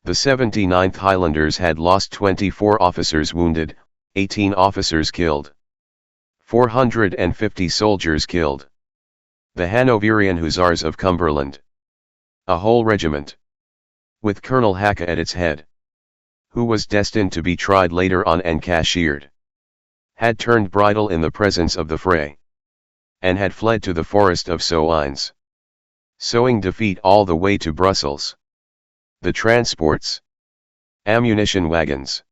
The 79th Highlanders had lost 24 officers wounded, 18 officers killed, 450 soldiers killed. The Hanoverian Hussars of Cumberland, a whole regiment, with Colonel Hacke at its head, who was destined to be tried later on and cashiered, had turned bridle in the presence of the fray, and had fled to the forest of Soignes, sowing defeat all the way to Brussels. The transports, ammunition wagons,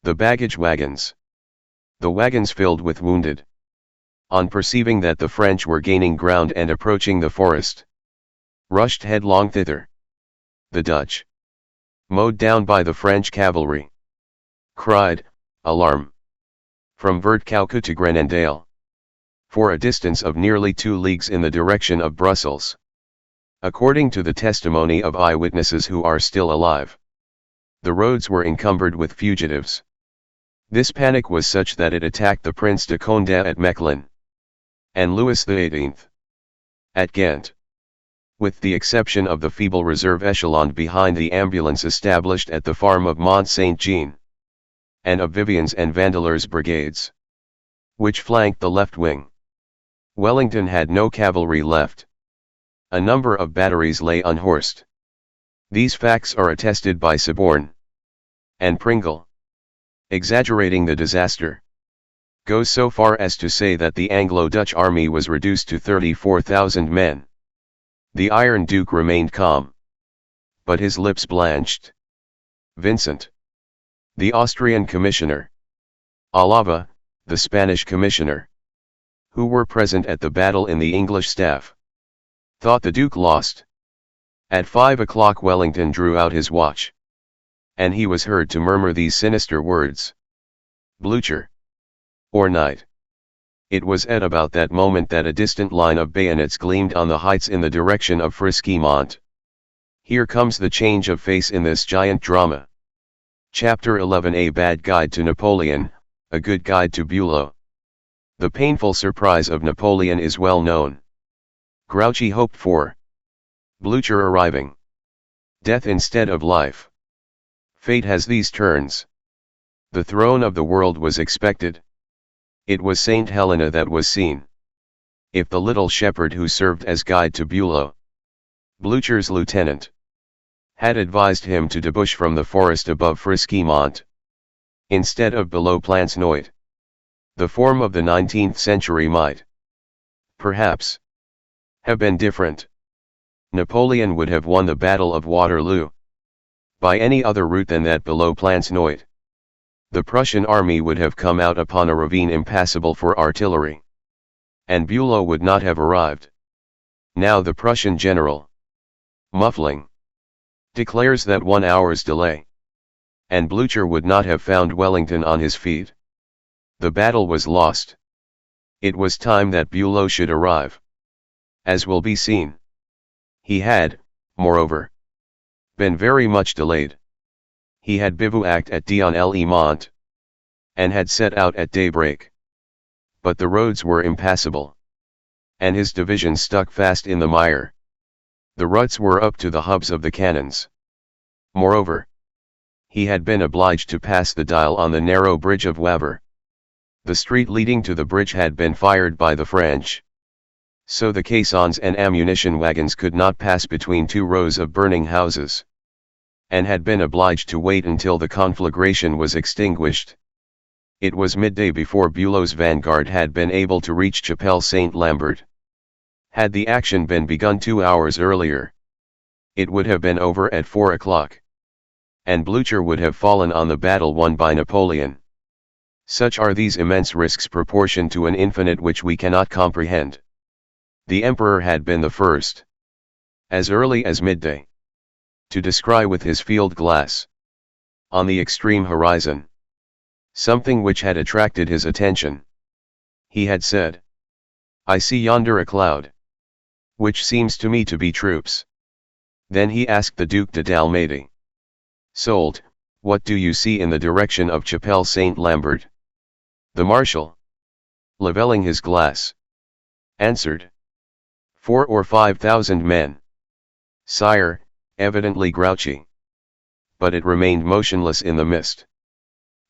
the baggage wagons, the wagons filled with wounded, on perceiving that the French were gaining ground and approaching the forest, rushed headlong thither. The Dutch, mowed down by the French cavalry, cried, "Alarm!" from Vertkouke to Grenendale, for a distance of nearly 2 leagues in the direction of Brussels. According to the testimony of eyewitnesses who are still alive, the roads were encumbered with fugitives. This panic was such that it attacked the Prince de Condé at Mechlin, and Louis XVIII. At Ghent. With the exception of the feeble reserve echelon behind the ambulance established at the farm of MONT-SAINT-JEAN, and of Vivian's and Vandeleurs brigades, which flanked the left wing, Wellington had no cavalry left. A number of batteries lay unhorsed. These facts are attested by Siborne and Pringle. Exaggerating the disaster, goes so far as to say that the Anglo-Dutch army was reduced to 34,000 men. The Iron Duke remained calm, but his lips blanched. Vincent, the Austrian commissioner, Alava, the Spanish commissioner, who were present at the battle in the English staff, thought the Duke lost. At 5 o'clock Wellington drew out his watch, and he was heard to murmur these sinister words: "Blucher, or night." It was at about that moment that a distant line of bayonets gleamed on the heights in the direction of Frisky-Mont. Here comes the change of face in this giant drama. Chapter 11: A bad guide to Napoleon, a good guide to Bülow. The painful surprise of Napoleon is well known. Grouchy hoped for Blucher arriving. Death instead of life. Fate has these turns. The throne of the world was expected. It was Saint Helena that was seen. If the little shepherd who served as guide to Bülow, Blucher's lieutenant, had advised him to debouch from the forest above Frisky-Mont, instead of below Plancenoit, the form of the 19th century might, perhaps, have been different. Napoleon would have won the Battle of Waterloo. By any other route than that below Plancenoit, the Prussian army would have come out upon a ravine impassable for artillery, and Bülow would not have arrived. Now the Prussian general, muffling, declares that 1 hour's delay, and Blucher would not have found Wellington on his feet. The battle was lost. It was time that Bülow should arrive. As will be seen, he had, moreover, been very much delayed. He had bivouacked at Dion-le-Mont, and had set out at daybreak. But the roads were impassable, and his division stuck fast in the mire. The ruts were up to the hubs of the cannons. Moreover, he had been obliged to pass the Dyle on the narrow bridge of Wavre. The street leading to the bridge had been fired by the French, so the caissons and ammunition wagons could not pass between 2 rows of burning houses, and had been obliged to wait until the conflagration was extinguished. It was midday before Bülow's vanguard had been able to reach Chapelle Saint-Lambert. Had the action been begun 2 hours earlier, it would have been over at 4 o'clock, and Blucher would have fallen on the battle won by Napoleon. Such are these immense risks proportioned to an infinite which we cannot comprehend. The Emperor had been the first, as early as midday, to descry with his field glass, on the extreme horizon, something which had attracted his attention. He had said, "I see yonder a cloud, which seems to me to be troops." Then he asked the Duc de Dalmatie, "Soult, what do you see in the direction of Chapelle Saint-Lambert?" The Marshal, levelling his glass, answered, 4 or 5,000 men. Sire, evidently grouchy. But it remained motionless in the mist.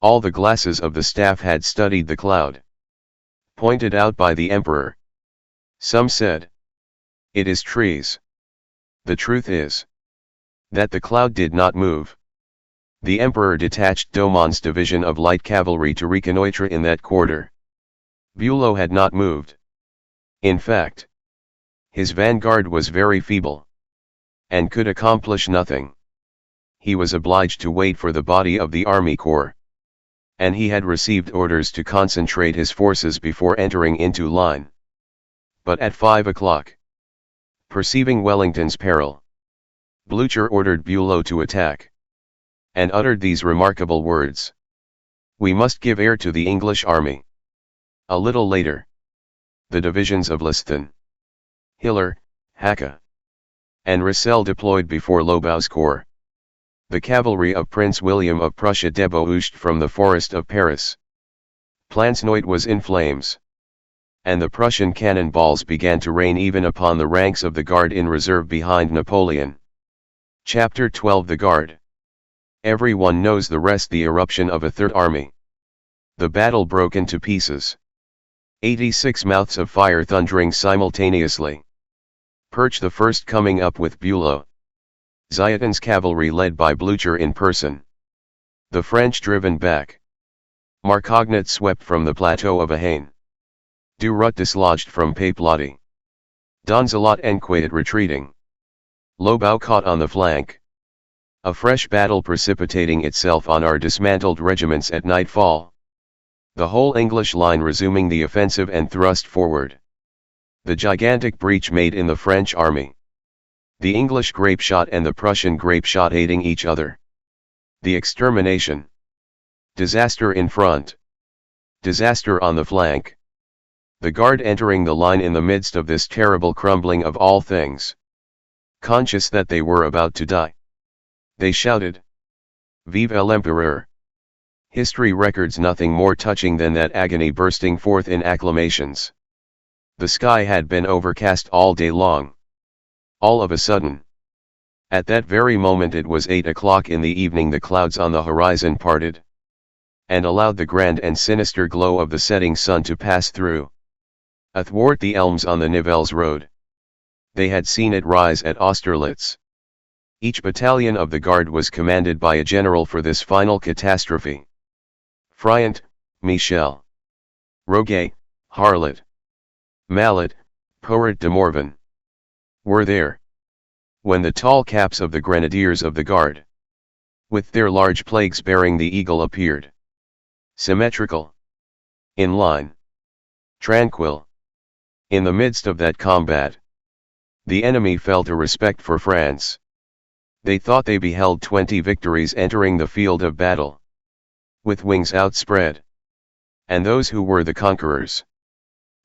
All the glasses of the staff had studied the cloud, pointed out by the Emperor. Some said, "It is trees." The truth is, that the cloud did not move. The emperor detached Domon's division of light cavalry to reconnoitre in that quarter. Bülow had not moved. In fact, his vanguard was very feeble, and could accomplish nothing. He was obliged to wait for the body of the army corps, and he had received orders to concentrate his forces before entering into line. But at 5 o'clock, perceiving Wellington's peril, Blücher ordered Bülow to attack, and uttered these remarkable words: "We must give air to the English army." A little later, the divisions of Listhin, Hiller, Hacke, and Rossel deployed before Lobau's corps. The cavalry of Prince William of Prussia debouched from the forest of Paris. Plansnoit was in flames, and the Prussian cannonballs began to rain even upon the ranks of the Guard in reserve behind Napoleon. Chapter 12. The Guard. Everyone knows the rest. The eruption of a third army. The battle broke into pieces. 86 mouths of fire thundering simultaneously. Perch the first coming up with Bülow. Ziethen's cavalry led by Blücher in person. The French driven back. Marcognet swept from the plateau of Ahain. Durut dislodged from Papelotte. Donzelot and Quaid retreating. Lobau caught on the flank. A fresh battle precipitating itself on our dismantled regiments at nightfall. The whole English line resuming the offensive and thrust forward. The gigantic breach made in the French army. The English grape shot and the Prussian grape shot aiding each other. The extermination. Disaster in front. Disaster on the flank. The Guard entering the line in the midst of this terrible crumbling of all things. Conscious that they were about to die, they shouted, "Vive l'Empereur!" History records nothing more touching than that agony bursting forth in acclamations. The sky had been overcast all day long. All of a sudden, at that very moment it was 8 o'clock in the evening, the clouds on the horizon parted, and allowed the grand and sinister glow of the setting sun to pass through. Athwart the elms on the Nivelles road, they had seen it rise at Austerlitz. Each battalion of the Guard was commanded by a general for this final catastrophe. Friant, Michel. Roguet, Harlot. Mallet, Poet de Morvan were there, when the tall caps of the grenadiers of the Guard, with their large plagues bearing the eagle, appeared. Symmetrical, in line, tranquil. In the midst of that combat, the enemy felt a respect for France. They thought they beheld 20 victories entering the field of battle, with wings outspread. And those who were the conquerors,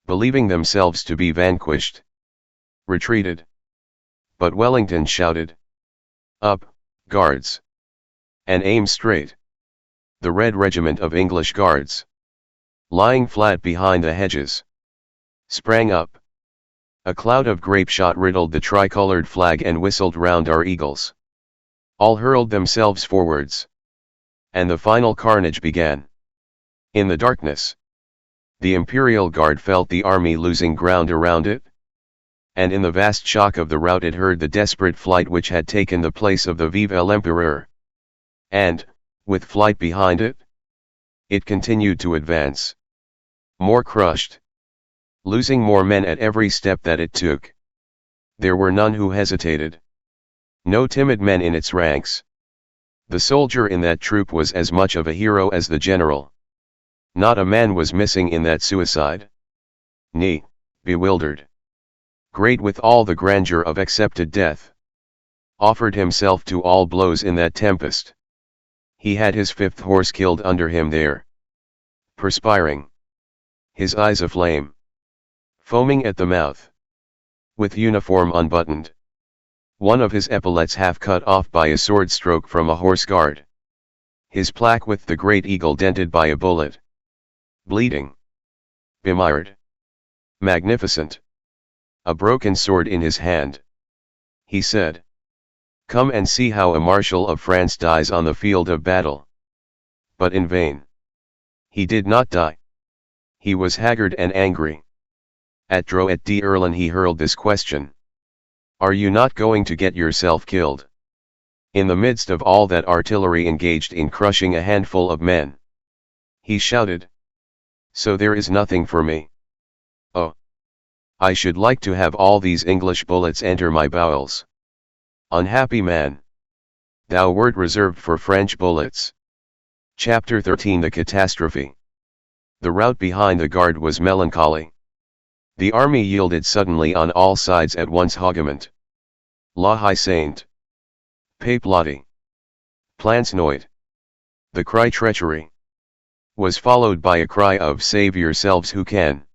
believing themselves to be vanquished, retreated. But Wellington shouted, "Up, Guards! And aim straight!" The Red Regiment of English Guards, lying flat behind the hedges, sprang up. A cloud of grape shot riddled the tricolored flag and whistled round our eagles. All hurled themselves forwards, and the final carnage began. In the darkness, the Imperial Guard felt the army losing ground around it, and in the vast shock of the rout it heard the desperate flight which had taken the place of the Vive l'Empereur. And, with flight behind it, it continued to advance. More crushed, losing more men at every step that it took. There were none who hesitated. No timid men in its ranks. The soldier in that troop was as much of a hero as the general. Not a man was missing in that suicide. Ney, bewildered, great with all the grandeur of accepted death, offered himself to all blows in that tempest. He had his 5th horse killed under him there, perspiring, his eyes aflame, foaming at the mouth, with uniform unbuttoned, one of his epaulets half cut off by a sword stroke from a horse guard, his plaque with the great eagle dented by a bullet, bleeding, bemired, magnificent, a broken sword in his hand. He said, "Come and see how a Marshal of France dies on the field of battle." But in vain. He did not die. He was haggard and angry. At Drouet d'Erlon he hurled this question: "Are you not going to get yourself killed?" In the midst of all that artillery engaged in crushing a handful of men, he shouted, "So there is nothing for me. Oh! I should like to have all these English bullets enter my bowels. Unhappy man! Thou wert reserved for French bullets." Chapter 13 The Catastrophe. The rout behind the guard was melancholy. The army yielded suddenly on all sides at once. Hougomont. La High Saint. Papelotti. Plancenoit. The cry treachery was followed by a cry of "Save yourselves who can."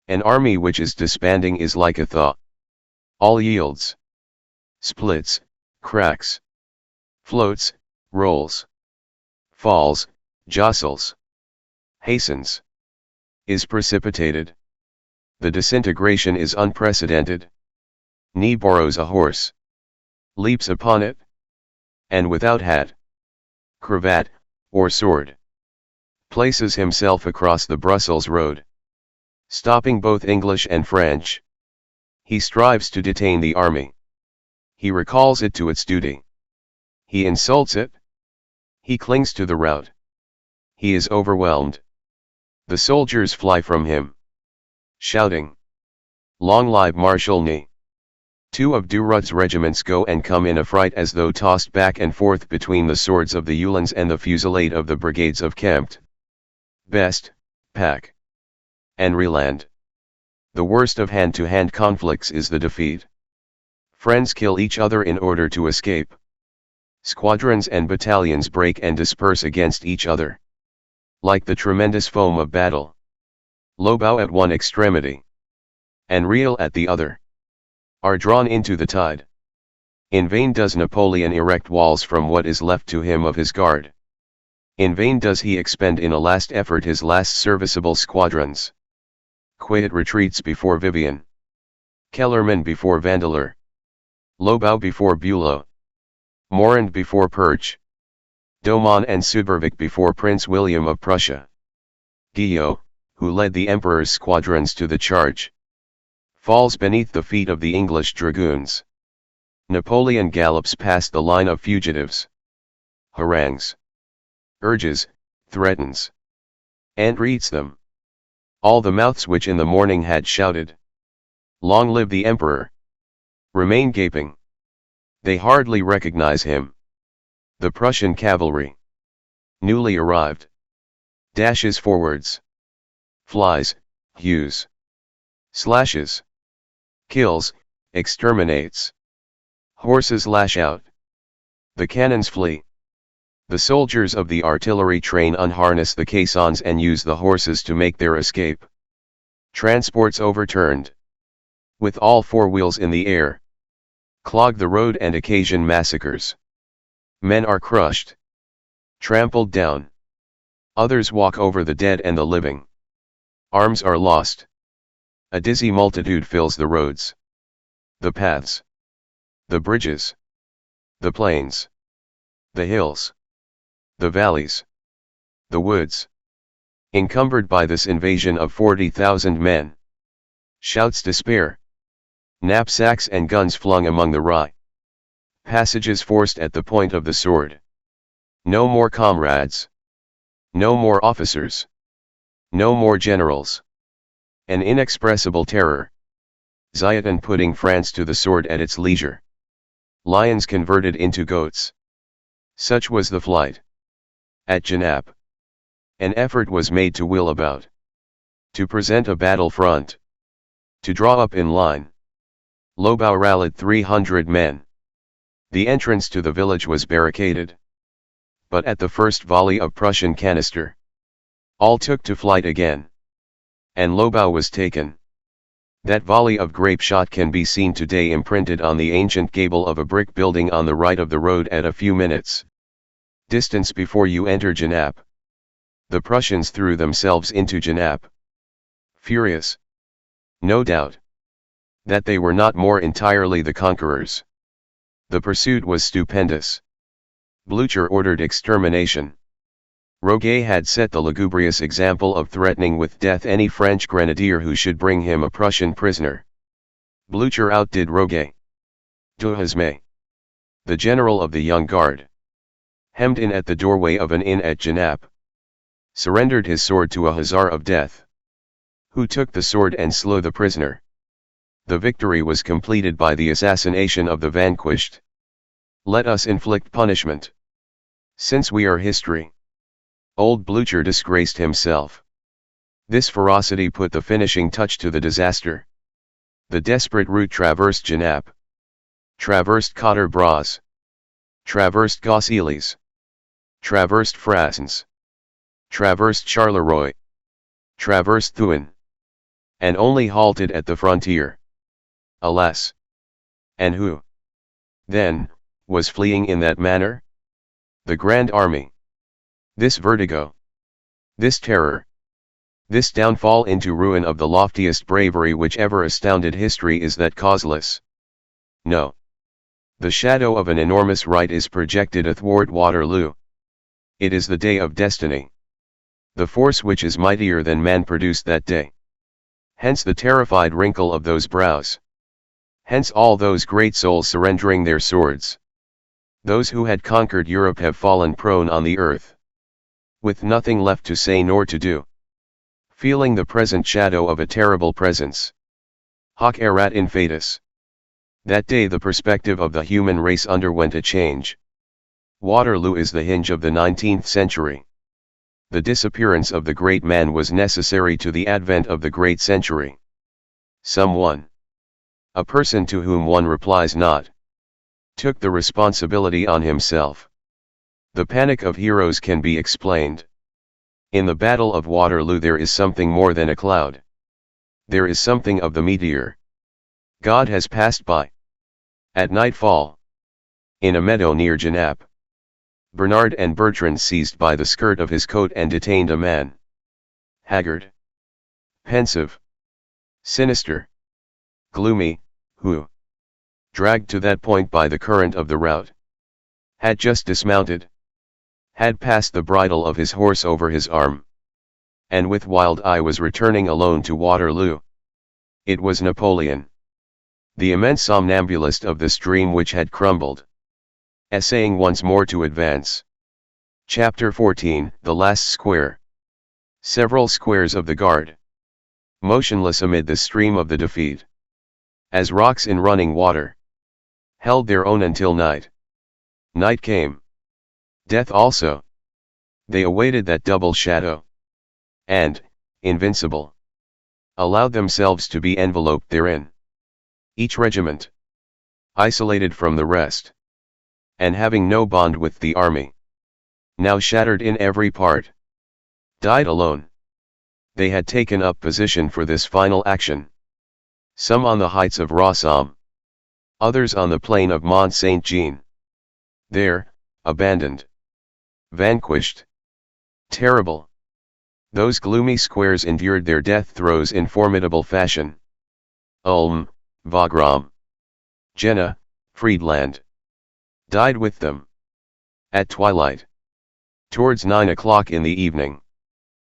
An army which is disbanding is like a thaw. All yields, splits, cracks, floats, rolls, falls, jostles, hastens, is precipitated. The disintegration is unprecedented. Knee borrows a horse, leaps upon it, and without hat, cravat, or sword, places himself across the Brussels road. Stopping both English and French, he strives to detain the army. He recalls it to its duty. He insults it. He clings to the rout. He is overwhelmed. The soldiers fly from him, shouting, "Long live Marshal Ney!" Two of Durut's regiments go and come in affright as though tossed back and forth between the swords of the Uhlans and the fusillade of the brigades of Kempt, Best, Pack, and Rieland. The worst of hand-to-hand conflicts is the defeat. Friends kill each other in order to escape. Squadrons and battalions break and disperse against each other. Like the tremendous foam of battle, Lobau at one extremity, and Riel at the other, are drawn into the tide. In vain does Napoleon erect walls from what is left to him of his guard. In vain does he expend in a last effort his last serviceable squadrons. QUID retreats before Vivian, Kellerman before Vandeleur, Lobau before Bülow, Morand before Perche, Domon and Suderwick before Prince William of Prussia. Guillot, who led the Emperor's squadrons to the charge, falls beneath the feet of the English dragoons. Napoleon gallops past the line of fugitives, harangues, urges, threatens, and reads them. All the mouths which in the morning had shouted, "Long live the Emperor!" remain gaping. They hardly recognize him. The Prussian cavalry, newly arrived, dashes forwards, flies, hews, slashes, kills, exterminates. Horses lash out. The cannons flee. The soldiers of the artillery train unharness the caissons and use the horses to make their escape. Transports overturned, with all four wheels in the air, clog the road and occasion massacres. Men are crushed, trampled down. Others walk over the dead and the living. Arms are lost. A dizzy multitude fills the roads, the paths, the bridges, the plains, the hills, the valleys, the woods, encumbered by this invasion of 40,000 men. Shouts despair. Knapsacks and guns flung among the rye. Passages forced at the point of the sword. No more comrades. No more officers. No more generals. An inexpressible terror. Zieten putting France to the sword at its leisure. Lions converted into goats. Such was the flight. At Genappe, an effort was made to wheel about, to present a battle front, to draw up in line. Lobau rallied 300 men. The entrance to the village was barricaded. But at the first volley of Prussian canister, all took to flight again, and Lobau was taken. That volley of grape shot can be seen today imprinted on the ancient gable of a brick building on the right of the road at a few minutes distance before you enter Genappe. The Prussians threw themselves into Genappe, furious, no doubt, that they were not more entirely the conquerors. The pursuit was stupendous. Blücher ordered extermination. Roguet had set the lugubrious example of threatening with death any French grenadier who should bring him a Prussian prisoner. Blücher outdid Roguet. Duhesme. the general of the young guard, hemmed in at the doorway of an inn at Genappe, surrendered his sword to a hussar of death, who took the sword and slew the prisoner. The victory was completed by the assassination of the vanquished. Let us inflict punishment, since we are history. Old Blucher disgraced himself. This ferocity put the finishing touch to the disaster. The desperate route traversed Genappe, traversed Quatre Bras, traversed Gosselies, traversed Frasnes, traversed Charleroi, traversed Thuin, and only halted at the frontier. Alas! And who, then, was fleeing in that manner? The Grand Army. This vertigo, this terror, this downfall into ruin of the loftiest bravery which ever astounded history, is that causeless? No. The shadow of an enormous right is projected athwart Waterloo. It is the day of destiny. The force which is mightier than man produced that day. Hence the terrified wrinkle of those brows. Hence all those great souls surrendering their swords. Those who had conquered Europe have fallen prone on the earth, with nothing left to say nor to do, feeling the present shadow of a terrible presence. Hoc erat in fatis. That day the perspective of the human race underwent a change. Waterloo is the hinge of the 19th century. The disappearance of the great man was necessary to the advent of the great century. Someone, a person to whom one replies not, took the responsibility on himself. The panic of heroes can be explained. In the Battle of Waterloo there is something more than a cloud. There is something of the meteor. God has passed by. At nightfall, in a meadow near Genappe, Bernard and Bertrand seized by the skirt of his coat and detained a man. Haggard, pensive, sinister, gloomy, who, dragged to that point by the current of the rout, had just dismounted, had passed the bridle of his horse over his arm, and with wild eye was returning alone to Waterloo. It was Napoleon, the immense somnambulist of the stream which had crumbled, essaying once more to advance. Chapter 14, The Last Square. Several squares of the guard, motionless amid the stream of the defeat, as rocks in running water, held their own until night. Night came. Death also. They awaited that double shadow, and, invincible, allowed themselves to be enveloped therein. Each regiment, isolated from the rest, and having no bond with the army, now shattered in every part, died alone. They had taken up position for this final action. Some on the heights of Rossomme, others on the plain of MONT-SAINT-JEAN. There, abandoned, vanquished, terrible, those gloomy squares endured their death throes in formidable fashion. Ulm, Wagram, Jena, Friedland, died with them. At twilight, towards 9 o'clock in the evening,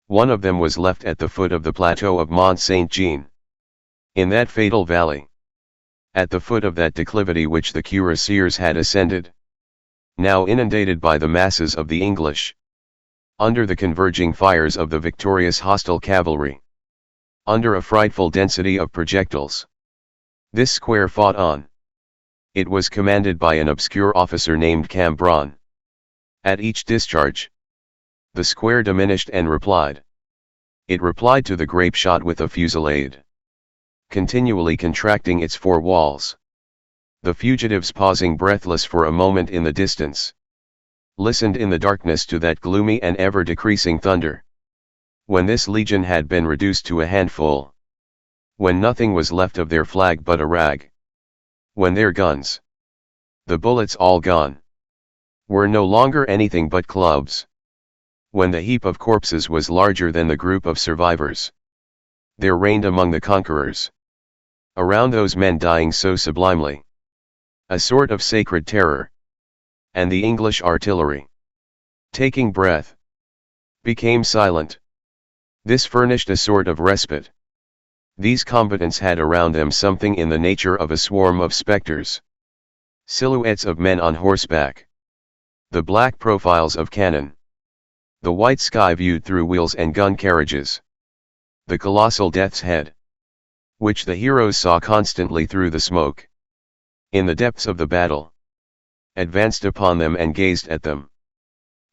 one of them was left at the foot of the plateau of MONT-SAINT-JEAN. In that fatal valley, at the foot of that declivity which the cuirassiers had ascended, now inundated by the masses of the English, under the converging fires of the victorious hostile cavalry, under a frightful density of projectiles, this square fought on. It was commanded by an obscure officer named CAMBRONNE. At each discharge, the square diminished and replied. It replied to the grape shot with a fusillade, continually contracting its four walls. The fugitives, pausing breathless for a moment in the distance, listened in the darkness to that gloomy and ever-decreasing thunder. When this legion had been reduced to a handful, when nothing was left of their flag but a rag, when their guns, the bullets all gone, were no longer anything but clubs, when the heap of corpses was larger than the group of survivors, there reigned among the conquerors, around those men dying so sublimely, a sort of sacred terror. And the English artillery, taking breath, became silent. This furnished a sort of respite. These combatants had around them something in the nature of a swarm of specters. Silhouettes of men on horseback. The black profiles of cannon. The white sky viewed through wheels and gun carriages. The colossal death's head, which the heroes saw constantly through the smoke. In the depths of the battle, advanced upon them and gazed at them.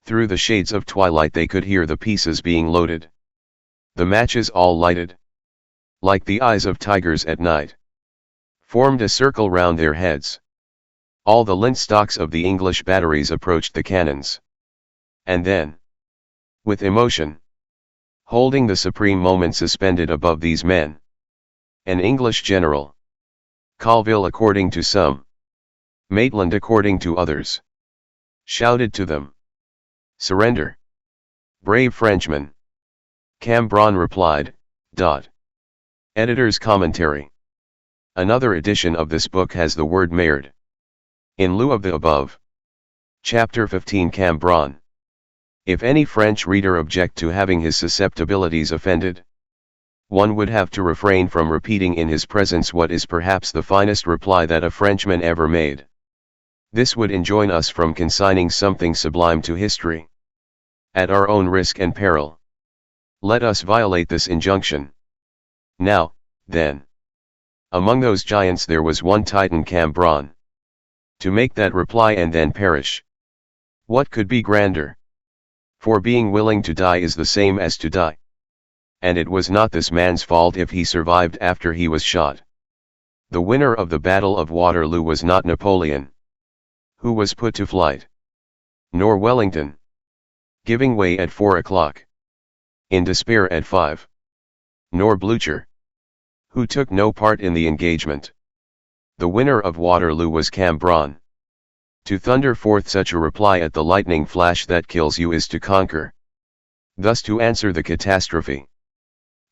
Through the shades of twilight they could hear the pieces being loaded. The matches all lighted, like the eyes of tigers at night, formed a circle round their heads. All the lintstocks of the English batteries approached the cannons. And then, with emotion, holding the supreme moment suspended above these men, an English general, Colville according to some, Maitland according to others, shouted to them, "Surrender, brave Frenchmen." Cambronne replied, Editor's commentary. Another edition of this book has the word "merde" in lieu of the above. Chapter 15 Cambronne. If any French reader object to having his susceptibilities offended, one would have to refrain from repeating in his presence what is perhaps the finest reply that a Frenchman ever made. This would enjoin us from consigning something sublime to history. At our own risk and peril, let us violate this injunction. Now, then, among those giants there was one Titan Cambronne. To make that reply and then perish, what could be grander? For being willing to die is the same as to die. And it was not this man's fault if he survived after he was shot. The winner of the Battle of Waterloo was not Napoleon, who was put to flight, nor Wellington, giving way at 4 o'clock, in despair at 5, nor Blücher, who took no part in the engagement. The winner of Waterloo was Cambronne. To thunder forth such a reply at the lightning flash that kills you is to conquer. Thus to answer the catastrophe.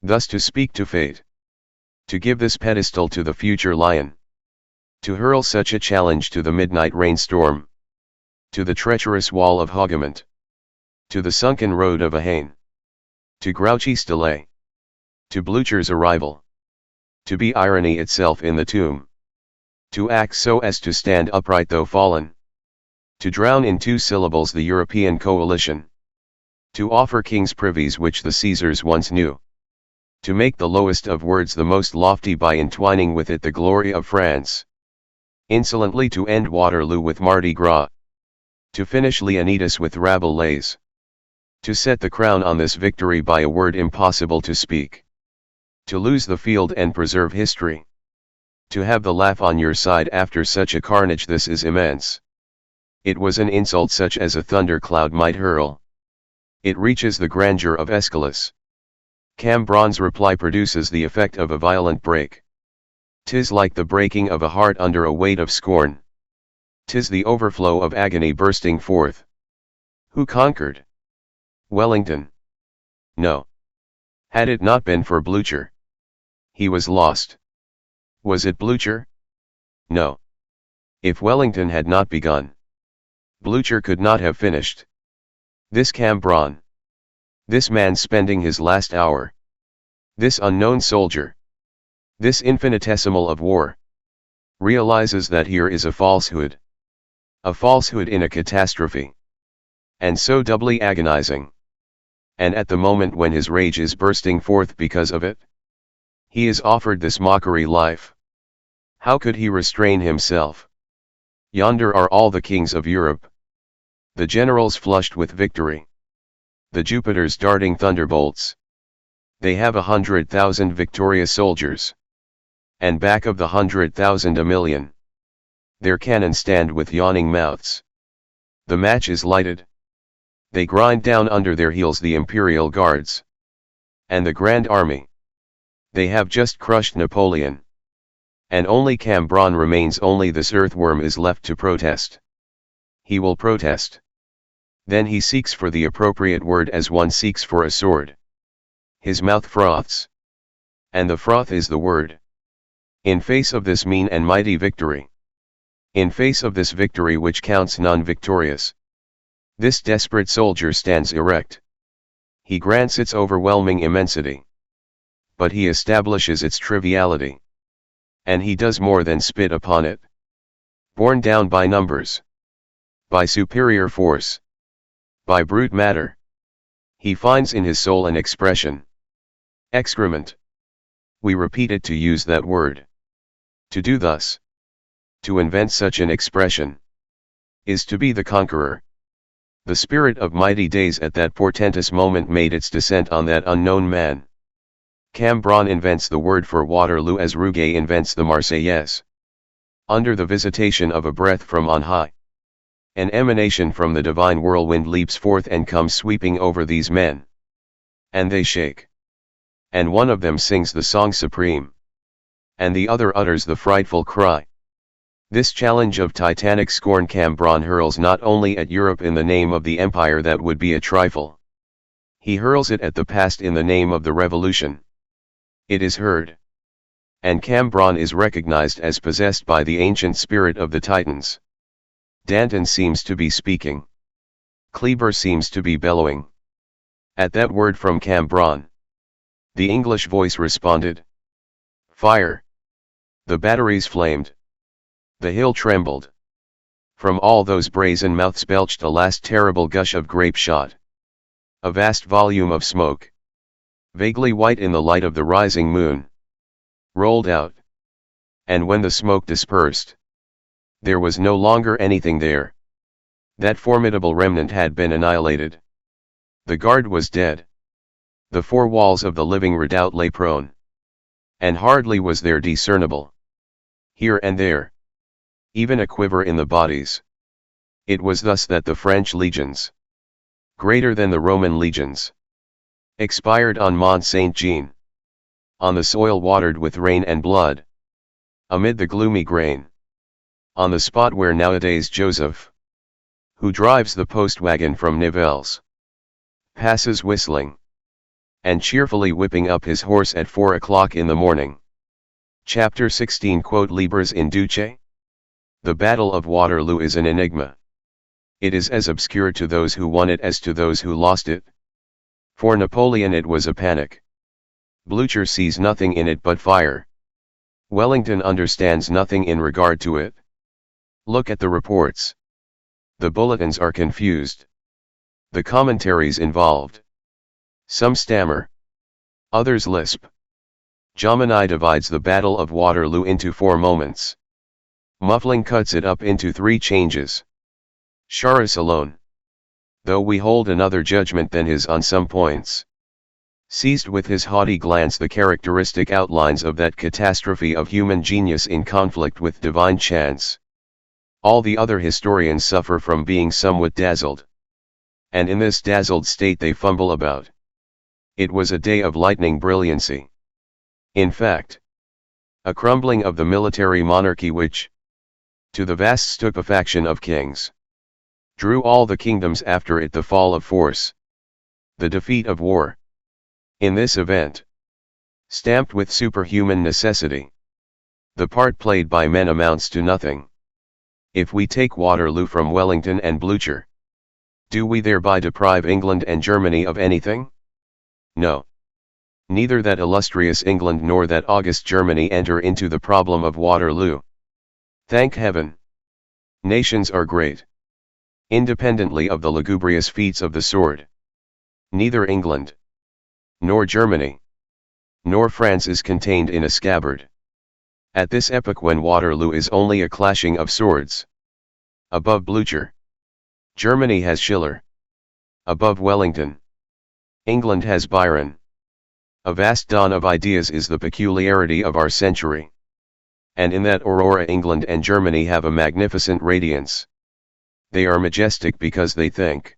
Thus to speak to fate. To give this pedestal to the future lion. To hurl such a challenge to the midnight rainstorm. To the treacherous wall of HOUGOMONT. To the sunken road of Ahain. To grouchy Stille. To Blücher's arrival. To be irony itself in the tomb. To act so as to stand upright though fallen. To drown in 2 syllables the European coalition. To offer king's privies which the Caesars once knew. To make the lowest of words the most lofty by entwining with it the glory of France. Insolently to end Waterloo with Mardi Gras. To finish Leonidas with Rabelais. To set the crown on this victory by a word impossible to speak. To lose the field and preserve history. To have the laugh on your side after such a carnage, this is immense. It was an insult such as a thundercloud might hurl. It reaches the grandeur of Aeschylus. Cambronne's reply produces the effect of a violent break. 'Tis like the breaking of a heart under a weight of scorn. 'Tis the overflow of agony bursting forth. Who conquered? Wellington? No. Had it not been for Blücher, he was lost. Was it Blücher? No. If Wellington had not begun, Blücher could not have finished. This Cambronne, this man spending his last hour, this unknown soldier, this infinitesimal of war, realizes that here is a falsehood in a catastrophe, and so doubly agonizing. And at the moment when his rage is bursting forth because of it, he is offered this mockery life. How could he restrain himself? Yonder are all the kings of Europe. The generals flushed with victory. The Jupiters darting thunderbolts. They have 100,000 victorious soldiers. And back of the 100,000 a million. Their cannon stand with yawning mouths. The match is lighted. They grind down under their heels the imperial guards. And the Grand Army. They have just crushed Napoleon. And only Cambronne remains, only this earthworm is left to protest. He will protest. Then he seeks for the appropriate word as one seeks for a sword. His mouth froths. And the froth is the word. In face of this mean and mighty victory. In face of this victory which counts none victorious. This desperate soldier stands erect. He grants its overwhelming immensity. But he establishes its triviality. And he does more than spit upon it. Borne down by numbers. By superior force. By brute matter. He finds in his soul an expression. Excrement. We repeat it to use that word. To do thus. To invent such an expression. Is to be the conqueror. The spirit of mighty days at that portentous moment made its descent on that unknown man. Cambronne invents the word for Waterloo as Rouget invents the Marseillaise. Under the visitation of a breath from on high. An emanation from the divine whirlwind leaps forth and comes sweeping over these men. And they shake. And one of them sings the song supreme. And the other utters the frightful cry. This challenge of titanic scorn Cambronne hurls not only at Europe in the name of the empire that would be a trifle. He hurls it at the past in the name of the revolution. It is heard. And Cambronne is recognized as possessed by the ancient spirit of the Titans. Danton seems to be speaking. Kleber seems to be bellowing. At that word from Cambronne, the English voice responded. Fire! The batteries flamed. The hill trembled. From all those brazen mouths belched a last terrible gush of grape shot. A vast volume of smoke, vaguely white in the light of the rising moon, rolled out. And when the smoke dispersed, there was no longer anything there. That formidable remnant had been annihilated. The guard was dead. The four walls of the living redoubt lay prone. And hardly was there discernible, here and there, even a quiver in the bodies. It was thus that the French legions, greater than the Roman legions, expired on MONT-SAINT-JEAN, on the soil watered with rain and blood, amid the gloomy grain, on the spot where nowadays Joseph, who drives the post wagon from Nivelles, passes whistling, and cheerfully whipping up his horse at 4 o'clock in the morning. Chapter 16 Quod libres in duce? The Battle of Waterloo is an enigma. It is as obscure to those who won it as to those who lost it. For Napoleon it was a panic. Blücher sees nothing in it but fire. Wellington understands nothing in regard to it. Look at the reports. The bulletins are confused. The commentaries involved. Some stammer. Others lisp. Jomini divides the Battle of Waterloo into 4 moments. Muffling cuts it up into 3 changes. Charras alone, though we hold another judgment than his on some points, seized with his haughty glance the characteristic outlines of that catastrophe of human genius in conflict with divine chance. All the other historians suffer from being somewhat dazzled. And in this dazzled state they fumble about. It was a day of lightning brilliancy. In fact, a crumbling of the military monarchy which, to the vast stupefaction of kings, drew all the kingdoms after it the fall of force, the defeat of war. In this event, stamped with superhuman necessity, the part played by men amounts to nothing. If we take Waterloo from Wellington and Blücher, do we thereby deprive England and Germany of anything? No. Neither that illustrious England nor that august Germany enter into the problem of Waterloo. Thank heaven! Nations are great, independently of the lugubrious feats of the sword. Neither England, nor Germany, nor France is contained in a scabbard. At this epoch when Waterloo is only a clashing of swords. Above Blücher, Germany has Schiller. Above Wellington, England has Byron. A vast dawn of ideas is the peculiarity of our century. And in that aurora England and Germany have a magnificent radiance. They are majestic because they think.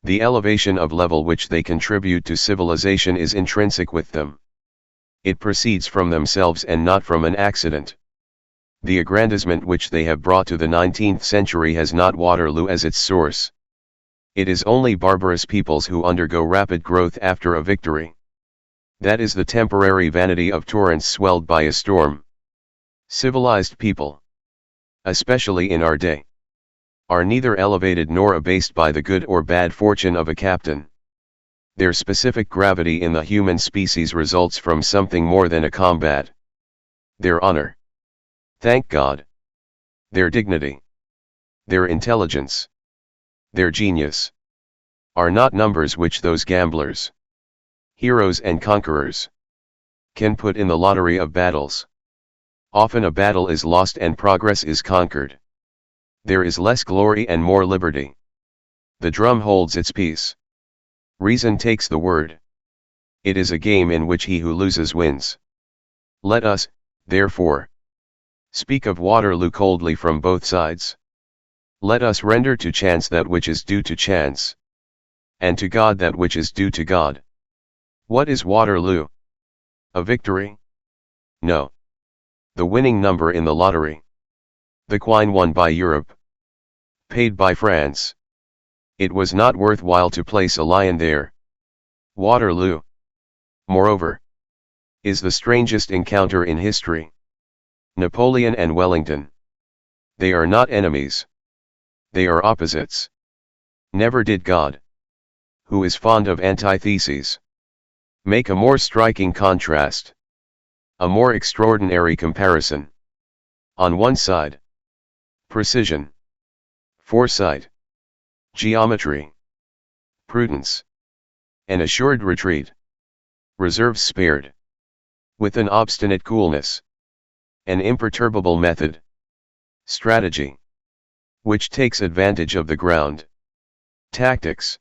The elevation of level which they contribute to civilization is intrinsic with them. It proceeds from themselves and not from an accident. The aggrandizement which they have brought to the 19th century has not Waterloo as its source. It is only barbarous peoples who undergo rapid growth after a victory. That is the temporary vanity of torrents swelled by a storm. Civilized people, especially in our day, are neither elevated nor abased by the good or bad fortune of a captain. Their specific gravity in the human species results from something more than a combat. Their honor, thank God, their dignity, their intelligence, their genius, are not numbers which those gamblers, heroes and conquerors, can put in the lottery of battles. Often a battle is lost and progress is conquered. There is less glory and more liberty. The drum holds its peace. Reason takes the word. It is a game in which he who loses wins. Let us, therefore, speak of Waterloo coldly from both sides. Let us render to chance that which is due to chance, and to God that which is due to God. What is Waterloo? A victory? No. The winning number in the lottery. The coin won by Europe. Paid by France. It was not worthwhile to place a lion there. Waterloo, moreover, is the strangest encounter in history. Napoleon and Wellington. They are not enemies. They are opposites. Never did God, who is fond of antitheses, make a more striking contrast, a more extraordinary comparison. On one side, precision, foresight, geometry, prudence, an assured retreat, reserves spared, with an obstinate coolness, an imperturbable method, strategy, which takes advantage of the ground, tactics,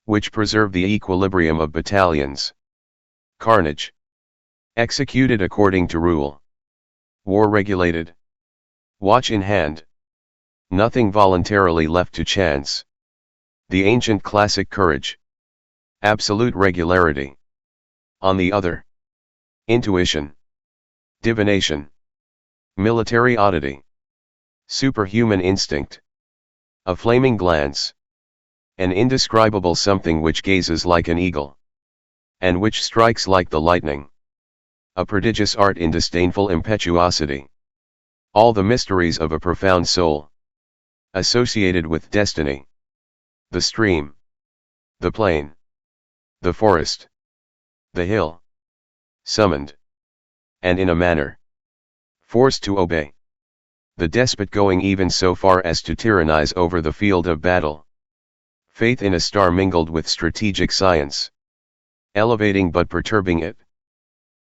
which preserve the equilibrium of battalions, carnage, executed according to rule, war regulated, watch in hand, nothing voluntarily left to chance, the ancient classic courage, absolute regularity. On the other, intuition, divination, military oddity, superhuman instinct, a flaming glance, an indescribable something which gazes like an eagle, and which strikes like the lightning, a prodigious art in disdainful impetuosity, all the mysteries of a profound soul, associated with destiny, the stream, the plain, the forest, the hill, summoned, and in a manner, forced to obey, the despot going even so far as to tyrannize over the field of battle. Faith in a star mingled with strategic science, elevating but perturbing it.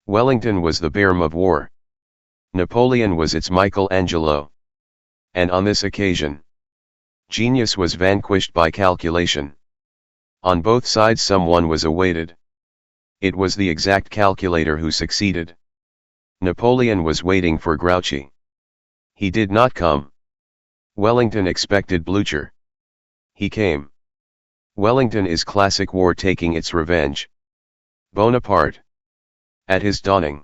Wellington was the Bärm of war. Napoleon was its Michelangelo. And on this occasion, genius was vanquished by calculation. On both sides someone was awaited. It was the exact calculator who succeeded. Napoleon was waiting for Grouchy. He did not come. Wellington expected Blücher. He came. Wellington is classic war taking its revenge. Bonaparte, at his dawning,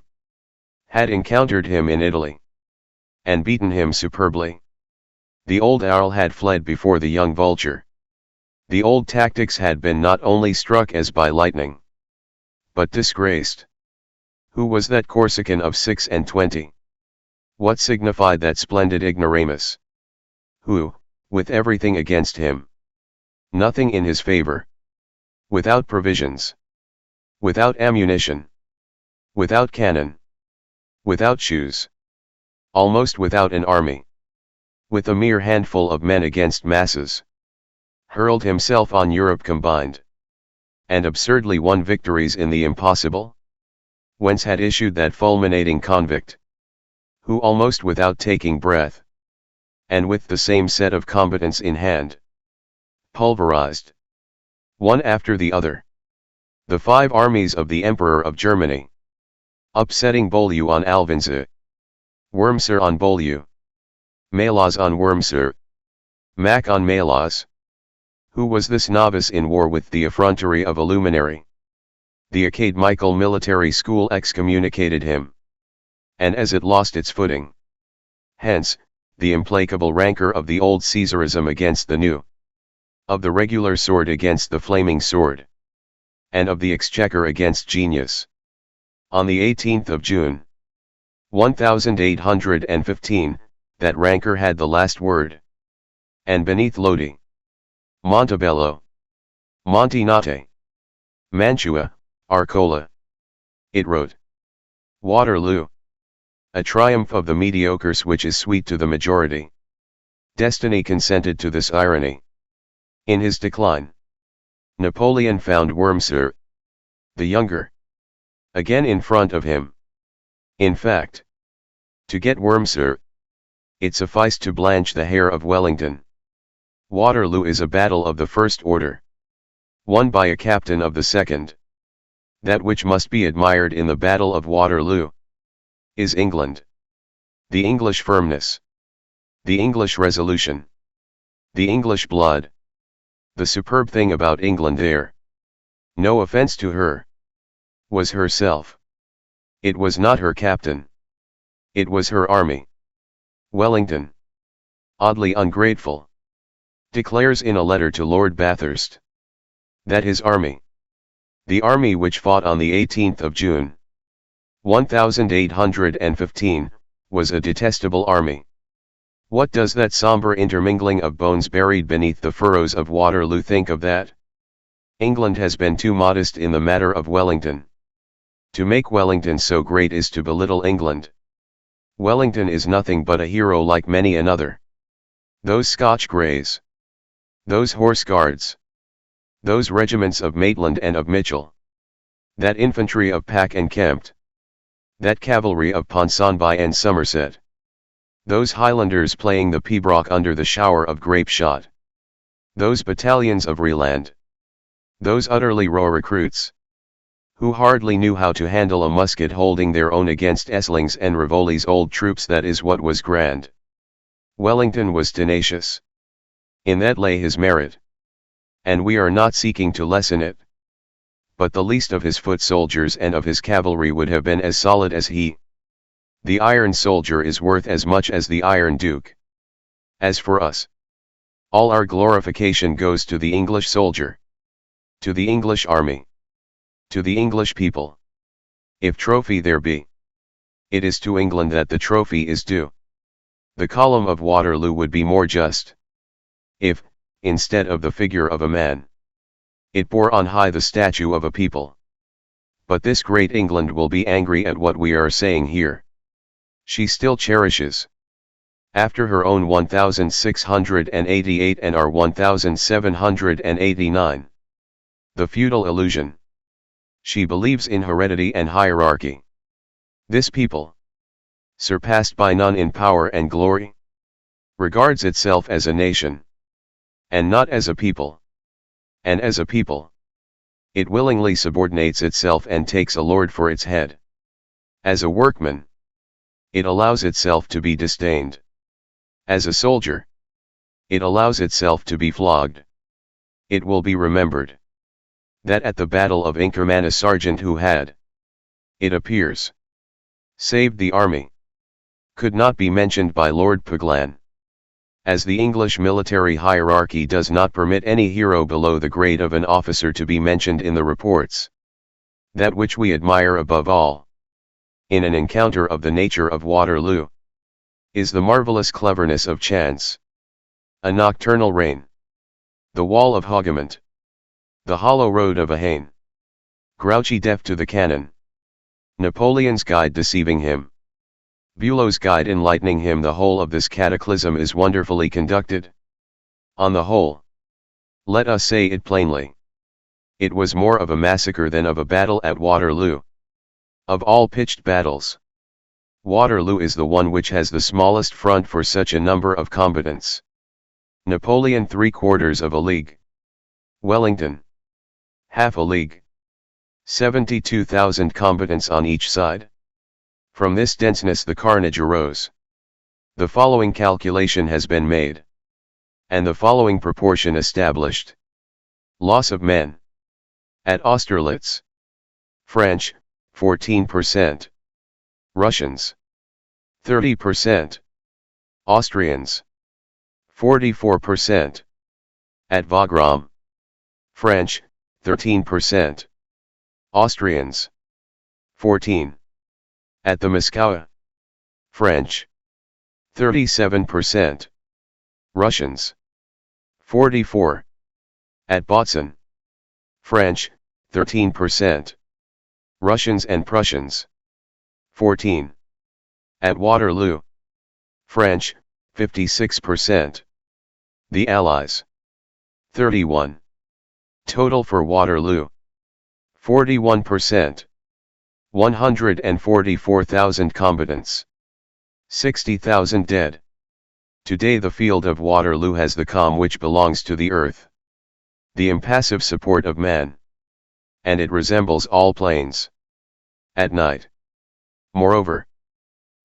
had encountered him in Italy, and beaten him superbly. The old owl had fled before the young vulture. The old tactics had been not only struck as by lightning, but disgraced. Who was that Corsican of 26? What signified that splendid ignoramus? Who, with everything against him, nothing in his favor, without provisions, without ammunition, without cannon, without shoes, almost without an army, with a mere handful of men against masses, hurled himself on Europe combined, and absurdly won victories in the impossible? Whence had issued that fulminating convict, who almost without taking breath, and with the same set of combatants in hand, pulverized, one after the other, the 5 armies of the Emperor of Germany, upsetting Beaulieu on Alvenza, Wurmser on Beaulieu, Malaz on Wurmser, Mack on Malaz. Who was this novice in war with the effrontery of a luminary? The Academical Military School excommunicated him, and as it lost its footing, hence, the implacable rancor of the old Caesarism against the new, of the regular sword against the flaming sword, and of the exchequer against genius. On the 18th of June, 1815, that rancor had the last word. And beneath Lodi, Montebello, Monte, Mantua, Arcola, it wrote, Waterloo, a triumph of the mediocres which is sweet to the majority. Destiny consented to this irony. In his decline, Napoleon found Wurmser, the younger, again in front of him. In fact, to get Wurmser, it sufficed to blanch the hair of Wellington. Waterloo is a battle of the first order, won by a captain of the second. That which must be admired in the Battle of Waterloo is England. The English firmness, the English resolution, the English blood. The superb thing about England there, no offense to her, was herself. It was not her captain. It was her army. Wellington, oddly ungrateful, declares in a letter to Lord Bathurst that his army, the army which fought on the 18th of June, 1815, was a detestable army. What does that sombre intermingling of bones buried beneath the furrows of Waterloo think of that? England has been too modest in the matter of Wellington. To make Wellington so great is to belittle England. Wellington is nothing but a hero like many another. Those Scotch Greys, those Horse Guards, those regiments of Maitland and of Mitchell, that infantry of Pack and Kempt, that cavalry of Ponsonby and Somerset, those Highlanders playing the pibroch under the shower of grape shot, those battalions of Rieland, those utterly raw recruits, who hardly knew how to handle a musket holding their own against Essling's and Rivoli's old troops, that is what was grand. Wellington was tenacious. In that lay his merit. And we are not seeking to lessen it. But the least of his foot soldiers and of his cavalry would have been as solid as he. The iron soldier is worth as much as the Iron Duke. As for us, all our glorification goes to the English soldier, to the English army, to the English people. If trophy there be, it is to England that the trophy is due. The column of Waterloo would be more just if, instead of the figure of a man, it bore on high the statue of a people. But this great England will be angry at what we are saying here. She still cherishes, after her own 1688 and our 1789, the feudal illusion. She believes in heredity and hierarchy. This people, surpassed by none in power and glory, regards itself as a nation, and not as a people. And as a people, it willingly subordinates itself and takes a lord for its head. As a workman, it allows itself to be disdained. As a soldier, it allows itself to be flogged. It will be remembered that at the Battle of Inkerman a sergeant who had, it appears, saved the army, could not be mentioned by Lord Puglan. As the English military hierarchy does not permit any hero below the grade of an officer to be mentioned in the reports, that which we admire above all, in an encounter of the nature of Waterloo, is the marvelous cleverness of chance. A nocturnal rain, the wall of Hougomont, the hollow road of Ahane, Grouchy deaf to the cannon, Napoleon's guide deceiving him, Bülow's guide enlightening him. The whole of this cataclysm is wonderfully conducted. On the whole, let us say it plainly, it was more of a massacre than of a battle at Waterloo. Of all pitched battles, Waterloo is the one which has the smallest front for such a number of combatants. Napoleon 3/4 of a league, Wellington half a league, 72,000 combatants on each side. From this denseness the carnage arose. The following calculation has been made, and the following proportion established. Loss of men. At Austerlitz, French, 14%. Russians, 30%. Austrians, 44%. At Wagram, French, 13%. Austrians, 14%. At the Moscow, French, 37%. Russians, 44%. At Bautzen, French, 13%. Russians and Prussians, 14%. At Waterloo, French, 56%. The Allies. 31. Total for Waterloo. 41%. 144,000 combatants. 60,000 dead. Today the field of Waterloo has the calm which belongs to the earth. The impassive support of man. And it resembles all plains. At night. Moreover,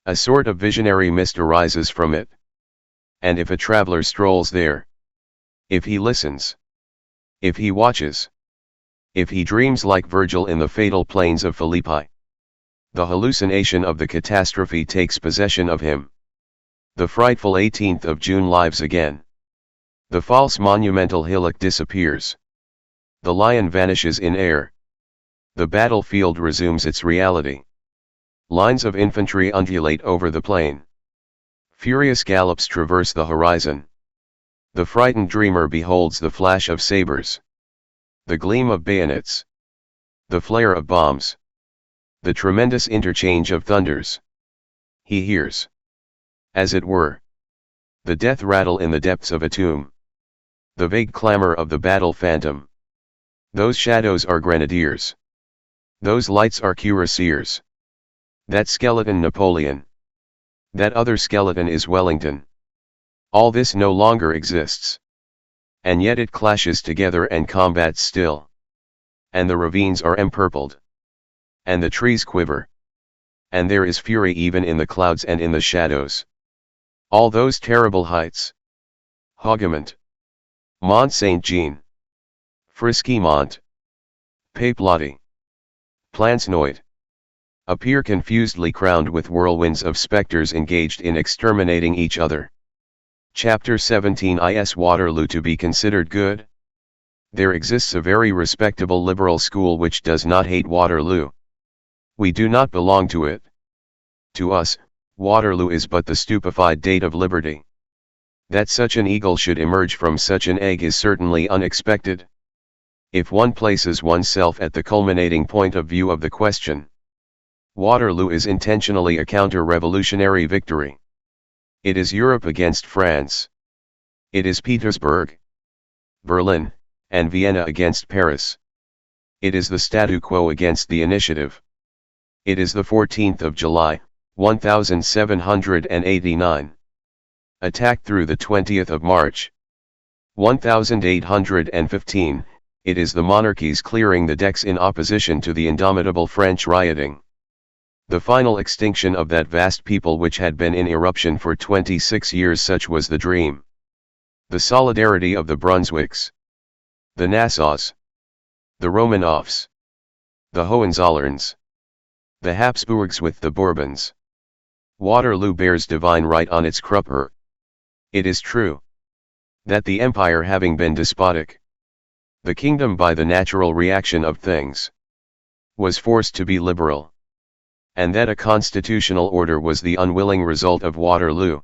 a sort of visionary mist arises from it. And if a traveler strolls there, if he listens, if he watches, if he dreams like Virgil in the fatal plains of Philippi, the hallucination of the catastrophe takes possession of him. The frightful 18th of June lives again. The false monumental hillock disappears. The lion vanishes in air. The battlefield resumes its reality. Lines of infantry undulate over the plain. Furious gallops traverse the horizon. The frightened dreamer beholds the flash of sabers, the gleam of bayonets, the flare of bombs, the tremendous interchange of thunders. He hears, as it were, the death rattle in the depths of a tomb, the vague clamor of the battle phantom. Those shadows are grenadiers. Those lights are cuirassiers. That skeleton Napoleon. That other skeleton is Wellington. All this no longer exists. And yet it clashes together and combats still. And the ravines are empurpled. And the trees quiver. And there is fury even in the clouds and in the shadows. All those terrible heights. HOUGOMONT. MONT-SAINT-JEAN. Frischemont. Plateau. Plansnoid. Appear confusedly crowned with whirlwinds of specters engaged in exterminating each other. Chapter 17. Is Waterloo to be considered good? There exists a very respectable liberal school which does not hate Waterloo. We do not belong to it. To us, Waterloo is but the stupefied date of liberty. That such an eagle should emerge from such an egg is certainly unexpected. If one places oneself at the culminating point of view of the question, Waterloo is intentionally a counter-revolutionary victory. It is Europe against France. It is Petersburg, Berlin, and Vienna against Paris. It is the statu quo against the initiative. It is the 14th of July, 1789. Attacked through the 20th of March, 1815, it is the monarchies clearing the decks in opposition to the indomitable French rioting. The final extinction of that vast people which had been in eruption for 26 years, such was the dream. The solidarity of the Brunswicks, the Nassaus, the Romanoffs, the Hohenzollerns, the Habsburgs with the Bourbons. Waterloo bears divine right on its crupper. It is true that the empire having been despotic, the kingdom by the natural reaction of things was forced to be liberal. And that a constitutional order was the unwilling result of Waterloo,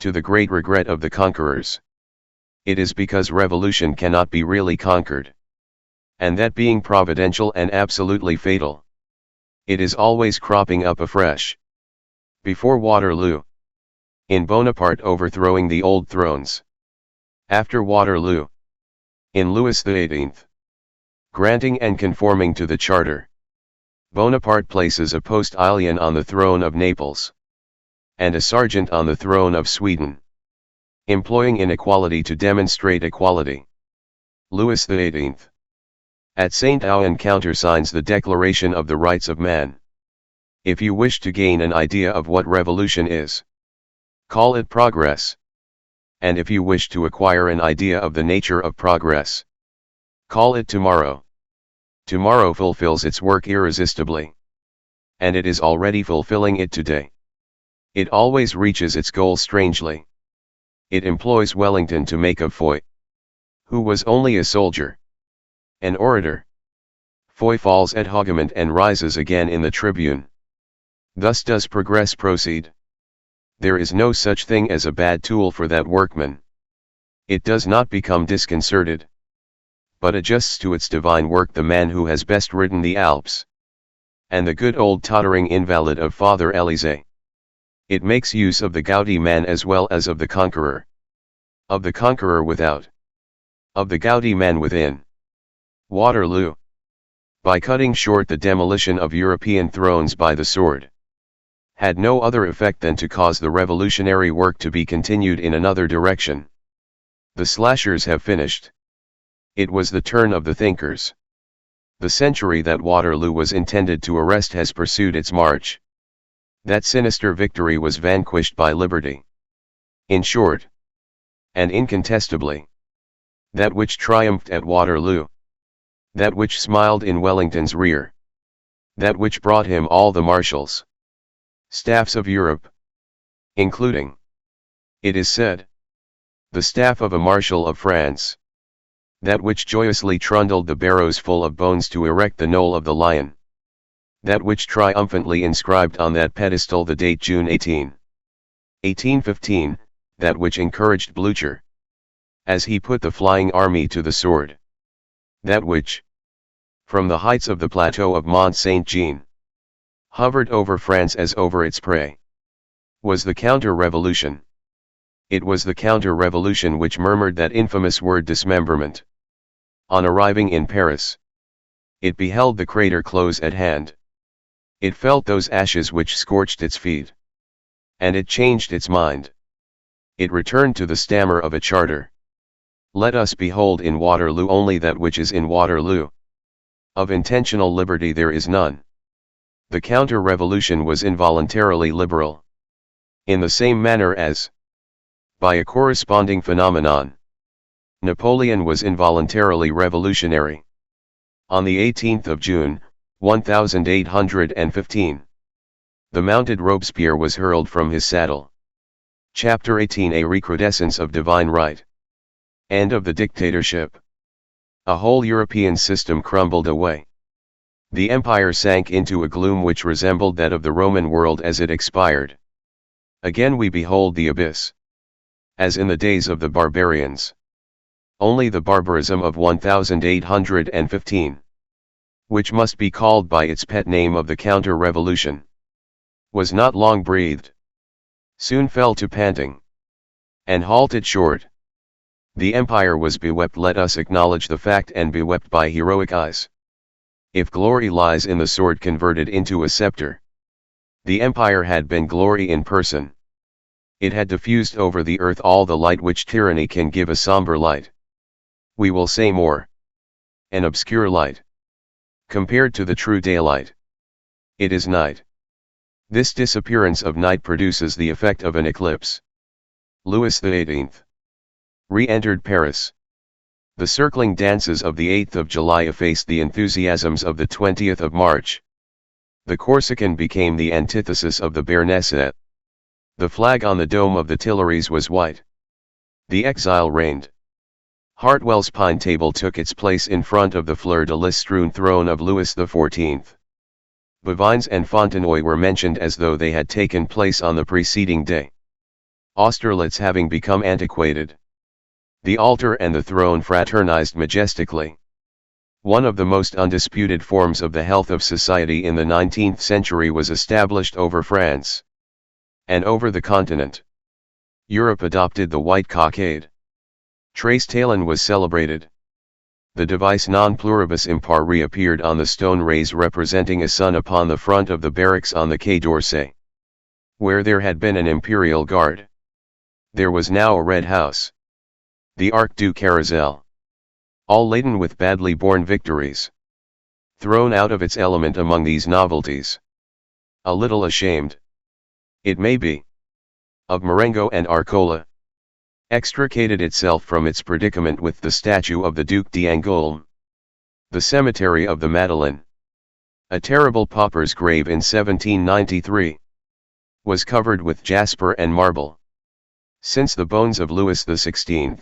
to the great regret of the conquerors. It is because revolution cannot be really conquered. And that being providential and absolutely fatal, it is always cropping up afresh. Before Waterloo, in Bonaparte overthrowing the old thrones. After Waterloo, in Louis XVIII, granting and conforming to the Charter. Bonaparte places a postilion on the throne of Naples, and a sergeant on the throne of Sweden, employing inequality to demonstrate equality. Louis XVIII. At St. Ouen countersigns the Declaration of the Rights of Man. If you wish to gain an idea of what revolution is, call it progress. And if you wish to acquire an idea of the nature of progress, call it tomorrow. Tomorrow fulfills its work irresistibly. And it is already fulfilling it today. It always reaches its goal strangely. It employs Wellington to make of Foy, who was only a soldier, an orator. Foy falls at HOUGOMONT and rises again in the tribune. Thus does progress proceed. There is no such thing as a bad tool for that workman. It does not become disconcerted, but adjusts to its divine work the man who has best ridden the Alps, and the good old tottering invalid of Father Élysée. It makes use of the gouty man as well as of the conqueror. of the conqueror without, of the gouty man within. Waterloo, by cutting short the demolition of European thrones by the sword, had no other effect than to cause the revolutionary work to be continued in another direction. The slashers have finished. It was the turn of the thinkers. The century that Waterloo was intended to arrest has pursued its march. That sinister victory was vanquished by liberty. In short, and incontestably, that which triumphed at Waterloo, that which smiled in Wellington's rear, that which brought him all the marshals, staffs of Europe, including, it is said, the staff of a marshal of France, that which joyously trundled the barrows full of bones to erect the knoll of the lion, that which triumphantly inscribed on that pedestal the date June 18, 1815, that which encouraged Blücher, as he put the flying army to the sword, that which, from the heights of the plateau of MONT-SAINT-JEAN, hovered over France as over its prey, was the counter-revolution. It was the counter-revolution which murmured that infamous word dismemberment. On arriving in Paris, it beheld the crater close at hand. It felt those ashes which scorched its feet. And it changed its mind. It returned to the stammer of a charter. Let us behold in Waterloo only that which is in Waterloo. Of intentional liberty there is none. The counter-revolution was involuntarily liberal. In the same manner as, by a corresponding phenomenon, Napoleon was involuntarily revolutionary. On the 18th of June, 1815, the mounted Robespierre was hurled from his saddle. Chapter 18: A recrudescence of divine right. End of the dictatorship. A whole European system crumbled away. The empire sank into a gloom which resembled that of the Roman world as it expired. Again we behold the abyss. As in the days of the barbarians. Only the barbarism of 1815, which must be called by its pet name of the counter-revolution, was not long breathed. Soon fell to panting. And halted short. The empire was bewept. Let us acknowledge the fact, and bewept by heroic eyes. If glory lies in the sword converted into a scepter, the empire had been glory in person. It had diffused over the earth all the light which tyranny can give, a somber light. We will say more. An obscure light. Compared to the true daylight, it is night. This disappearance of night produces the effect of an eclipse. Louis XVIII re-entered Paris. The circling dances of the 8th of July effaced the enthusiasms of the 20th of March. The Corsican became the antithesis of the Béarnais. The flag on the dome of the Tuileries was white. The exile reigned. Hartwell's pine table took its place in front of the fleur-de-lis-strewn throne of Louis XIV. Bovines and Fontenoy were mentioned as though they had taken place on the preceding day. Austerlitz having become antiquated. The altar and the throne fraternized majestically. One of the most undisputed forms of the health of society in the 19th century was established over France. And over the continent. Europe adopted the white cockade. Trace Talon was celebrated. The device non pluribus impar reappeared on the stone rays representing a sun upon the front of the barracks on the Quai d'Orsay, where there had been an imperial guard. There was now a red house. The Arc du Carrousel. All laden with badly born victories. Thrown out of its element among these novelties. A little ashamed, it may be, of Marengo and Arcola. Extricated itself from its predicament with the statue of the Duc d'Angoulême. The cemetery of the Madeleine, a terrible pauper's grave in 1793, was covered with jasper and marble. Since the bones of Louis XVI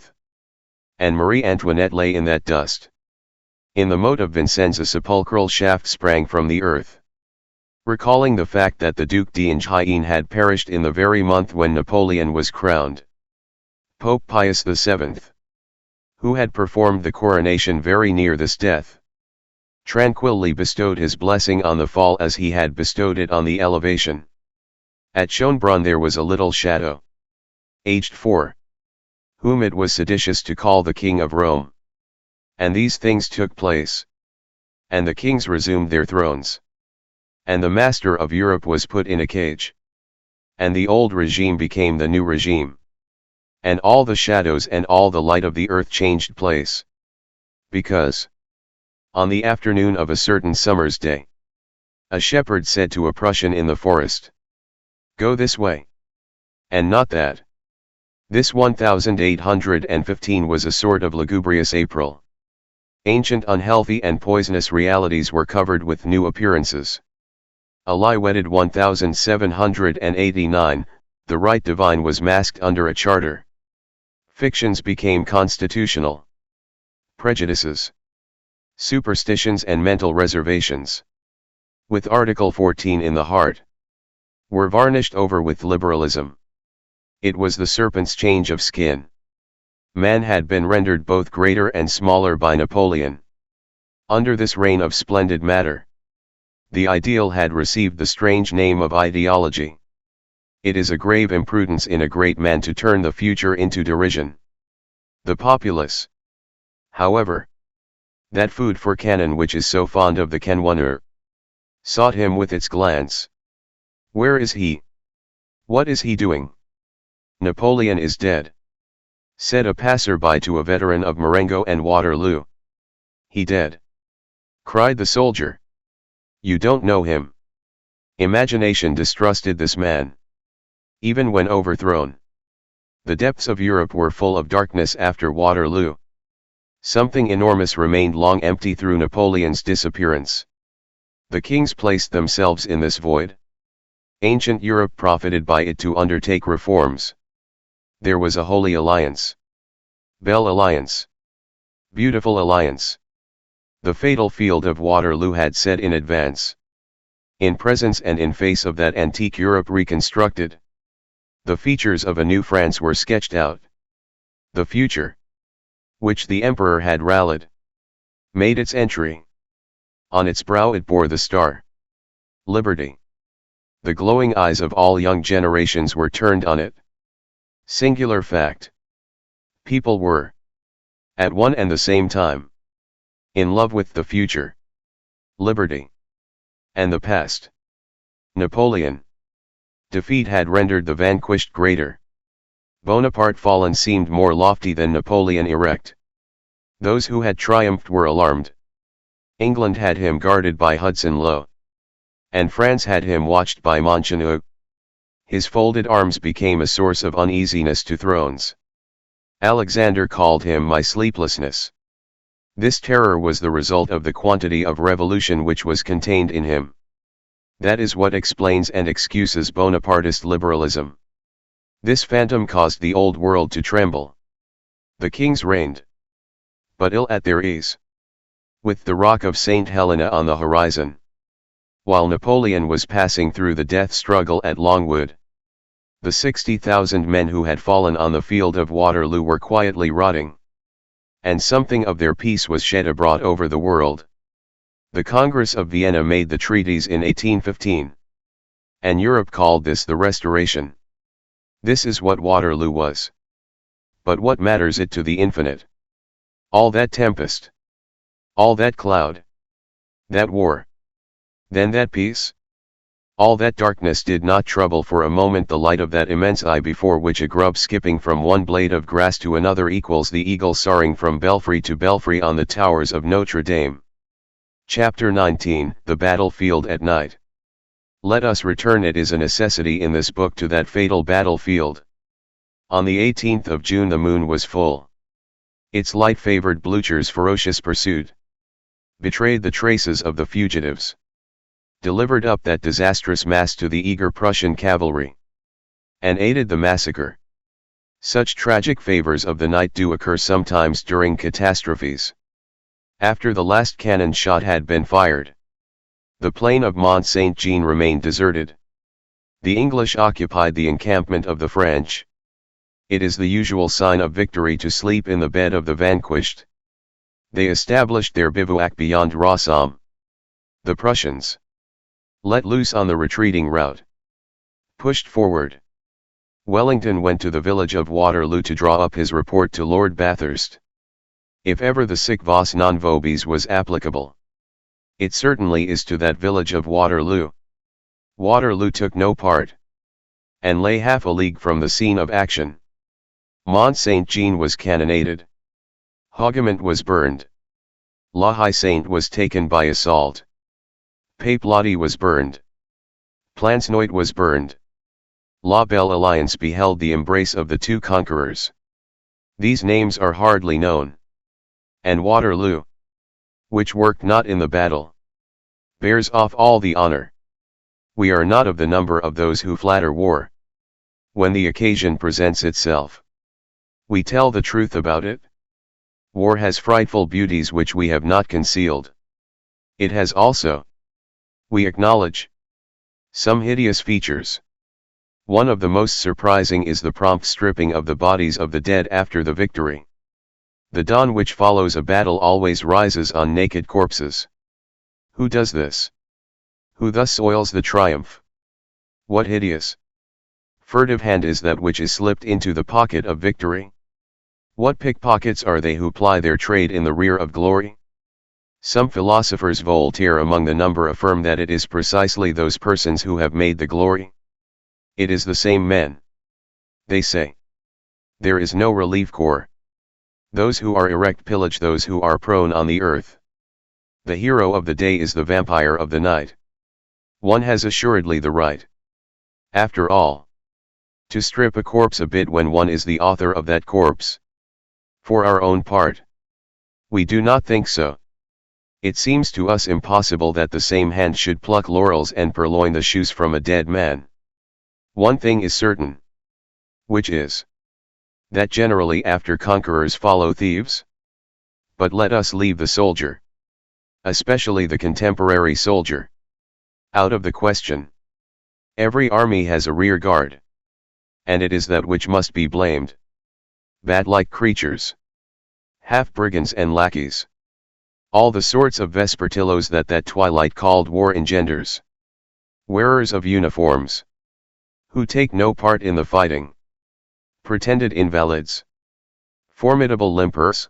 and Marie Antoinette lay in that dust. In the moat of Vincennes a sepulchral shaft sprang from the earth, recalling the fact that the Duc d'Enghien had perished in the very month when Napoleon was crowned. Pope Pius VII, who had performed the coronation very near this death, tranquilly bestowed his blessing on the fall as he had bestowed it on the elevation. At Schönbrunn there was a little chateau, aged 4. whom it was seditious to call the King of Rome. And these things took place. And the kings resumed their thrones. And the master of Europe was put in a cage. And the old regime became the new regime. And all the shadows and all the light of the earth changed place. Because, on the afternoon of a certain summer's day, a shepherd said to a Prussian in the forest, "Go this way, and not that." This 1815 was a sort of lugubrious April. Ancient unhealthy and poisonous realities were covered with new appearances. A lie wedded 1789, the right divine was masked under a charter. Fictions became constitutional. Prejudices, superstitions and mental reservations, with Article 14 in the heart, were varnished over with liberalism. It was the serpent's change of skin. Man had been rendered both greater and smaller by Napoleon. Under this reign of splendid matter, the ideal had received the strange name of ideology. It is a grave imprudence in a great man to turn the future into derision. The populace, however, that food for cannon which is so fond of the cannoneer, sought him with its glance. Where is he? What is he doing? Napoleon is dead, said a passer-by to a veteran of Marengo and Waterloo. He dead? Cried the soldier. You don't know him. Imagination distrusted this man. Even when overthrown, the depths of Europe were full of darkness after Waterloo. Something enormous remained long empty through Napoleon's disappearance. The kings placed themselves in this void. Ancient Europe profited by it to undertake reforms. There was a holy alliance. Belle alliance. Beautiful alliance. The fatal field of Waterloo had set in advance. In presence and in face of that antique Europe reconstructed, the features of a new France were sketched out. The future, which the emperor had rallied, made its entry. On its brow it bore the star, Liberty. The glowing eyes of all young generations were turned on it. Singular fact. People were, at one and the same time, in love with the future, liberty, and the past. Napoleon. Defeat had rendered the vanquished greater. Bonaparte fallen seemed more lofty than Napoleon erect. Those who had triumphed were alarmed. England had him guarded by Hudson Lowe, and France had him watched by Montchamp. His folded arms became a source of uneasiness to thrones. Alexander called him my sleeplessness. This terror was the result of the quantity of revolution which was contained in him. That is what explains and excuses Bonapartist liberalism. This phantom caused the old world to tremble. The kings reigned, but ill at their ease, with the rock of St. Helena on the horizon, while Napoleon was passing through the death struggle at Longwood. The 60,000 men who had fallen on the field of Waterloo were quietly rotting, and something of their peace was shed abroad over the world. The Congress of Vienna made the treaties in 1815, and Europe called this the Restoration. This is what Waterloo was. But what matters it to the infinite? All that tempest, all that cloud, that war, then that peace? All that darkness did not trouble for a moment the light of that immense eye before which a grub skipping from one blade of grass to another equals the eagle soaring from belfry to belfry on the towers of Notre Dame. Chapter 19, The Battlefield at Night. Let us return, it is a necessity in this book, to that fatal battlefield. On the 18th of June the moon was full. Its light favored Blucher's ferocious pursuit, betrayed the traces of the fugitives, delivered up that disastrous mass to the eager Prussian cavalry, and aided the massacre. Such tragic favors of the night do occur sometimes during catastrophes. After the last cannon shot had been fired, the plain of MONT-SAINT-JEAN remained deserted. The English occupied the encampment of the French. It is the usual sign of victory to sleep in the bed of the vanquished. They established their bivouac beyond Rossomme. The Prussians, let loose on the retreating rout, pushed forward. Wellington went to the village of Waterloo to draw up his report to Lord Bathurst. If ever the sic vos non vobis was applicable, it certainly is to that village of Waterloo. Waterloo took no part, and lay half a league from the scene of action. MONT-SAINT-JEAN was cannonaded. Hougomont was burned. La Haye Sainte was taken by assault. Papelotte was burned. Plancenoit was burned. La Belle Alliance beheld the embrace of the two conquerors. These names are hardly known. And Waterloo, which worked not in the battle, bears off all the honor. We are not of the number of those who flatter war. When the occasion presents itself, we tell the truth about it. War has frightful beauties which we have not concealed. It has also, we acknowledge, some hideous features. One of the most surprising is the prompt stripping of the bodies of the dead after the victory. The dawn which follows a battle always rises on naked corpses. Who does this? Who thus soils the triumph? What hideous, furtive hand is that which is slipped into the pocket of victory? What pickpockets are they who ply their trade in the rear of glory? Some philosophers, Voltaire among the number, affirm that it is precisely those persons who have made the glory. It is the same men. They say, there is no relief corps. Those who are erect pillage those who are prone on the earth. The hero of the day is the vampire of the night. One has assuredly the right, after all, to strip a corpse a bit when one is the author of that corpse. For our own part, we do not think so. It seems to us impossible that the same hand should pluck laurels and purloin the shoes from a dead man. One thing is certain, which is, that generally after conquerors follow thieves. But let us leave the soldier, especially the contemporary soldier, out of the question. Every army has a rear guard, and it is that which must be blamed. Bat-like creatures, half-brigands and lackeys, all the sorts of vespertillos that twilight called war engenders. Wearers of uniforms, who take no part in the fighting. Pretended invalids, formidable limpers,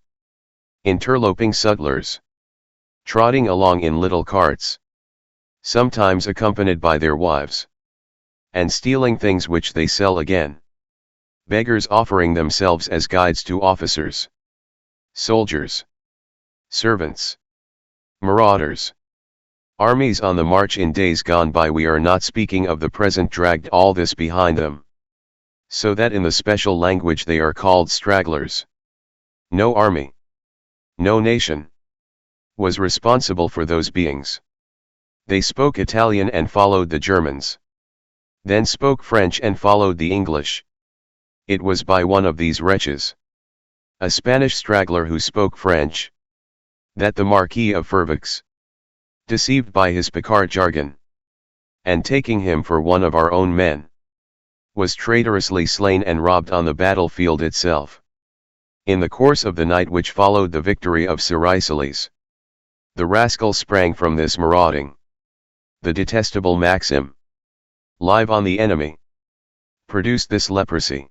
interloping sutlers, trotting along in little carts, sometimes accompanied by their wives, and stealing things which they sell again. Beggars offering themselves as guides to officers, soldiers, servants, marauders. Armies on the march in days gone by, we are not speaking of the present, dragged all this behind them, so that in the special language they are called stragglers. No army, no nation, was responsible for those beings. They spoke Italian and followed the Germans, then spoke French and followed the English. It was by one of these wretches, a Spanish straggler who spoke French, that the Marquis of Fervaux, deceived by his Picard jargon, and taking him for one of our own men, was traitorously slain and robbed on the battlefield itself. In the course of the night which followed the victory of Cerisales, the rascal sprang from this marauding. The detestable maxim, "Live on the enemy," produced this leprosy,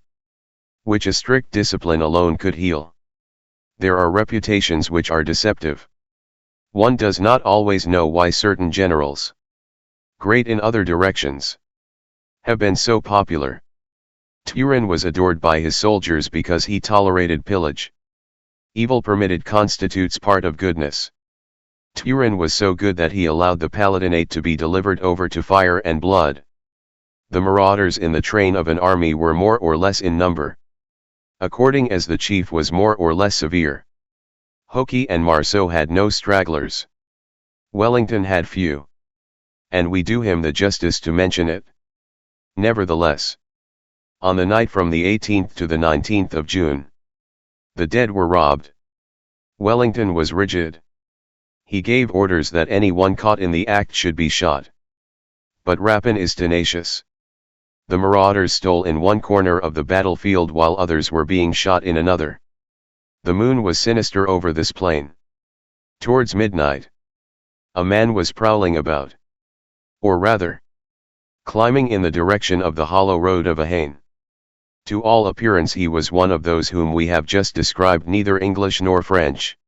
which a strict discipline alone could heal. There are reputations which are deceptive. One does not always know why certain generals, great in other directions, have been so popular. Turenne was adored by his soldiers because he tolerated pillage. Evil permitted constitutes part of goodness. Turenne was so good that he allowed the Palatinate to be delivered over to fire and blood. The marauders in the train of an army were more or less in number, according as the chief was more or less severe. Hoche and Marceau had no stragglers. Wellington had few, and we do him the justice to mention it. Nevertheless, on the night from the 18th to the 19th of June, the dead were robbed. Wellington was rigid. He gave orders that any one caught in the act should be shot. But rapine is tenacious. The marauders stole in one corner of the battlefield while others were being shot in another. The moon was sinister over this plain. Towards midnight, a man was prowling about, or rather, climbing in the direction of the hollow road of Ahane. To all appearance he was one of those whom we have just described, neither English nor French,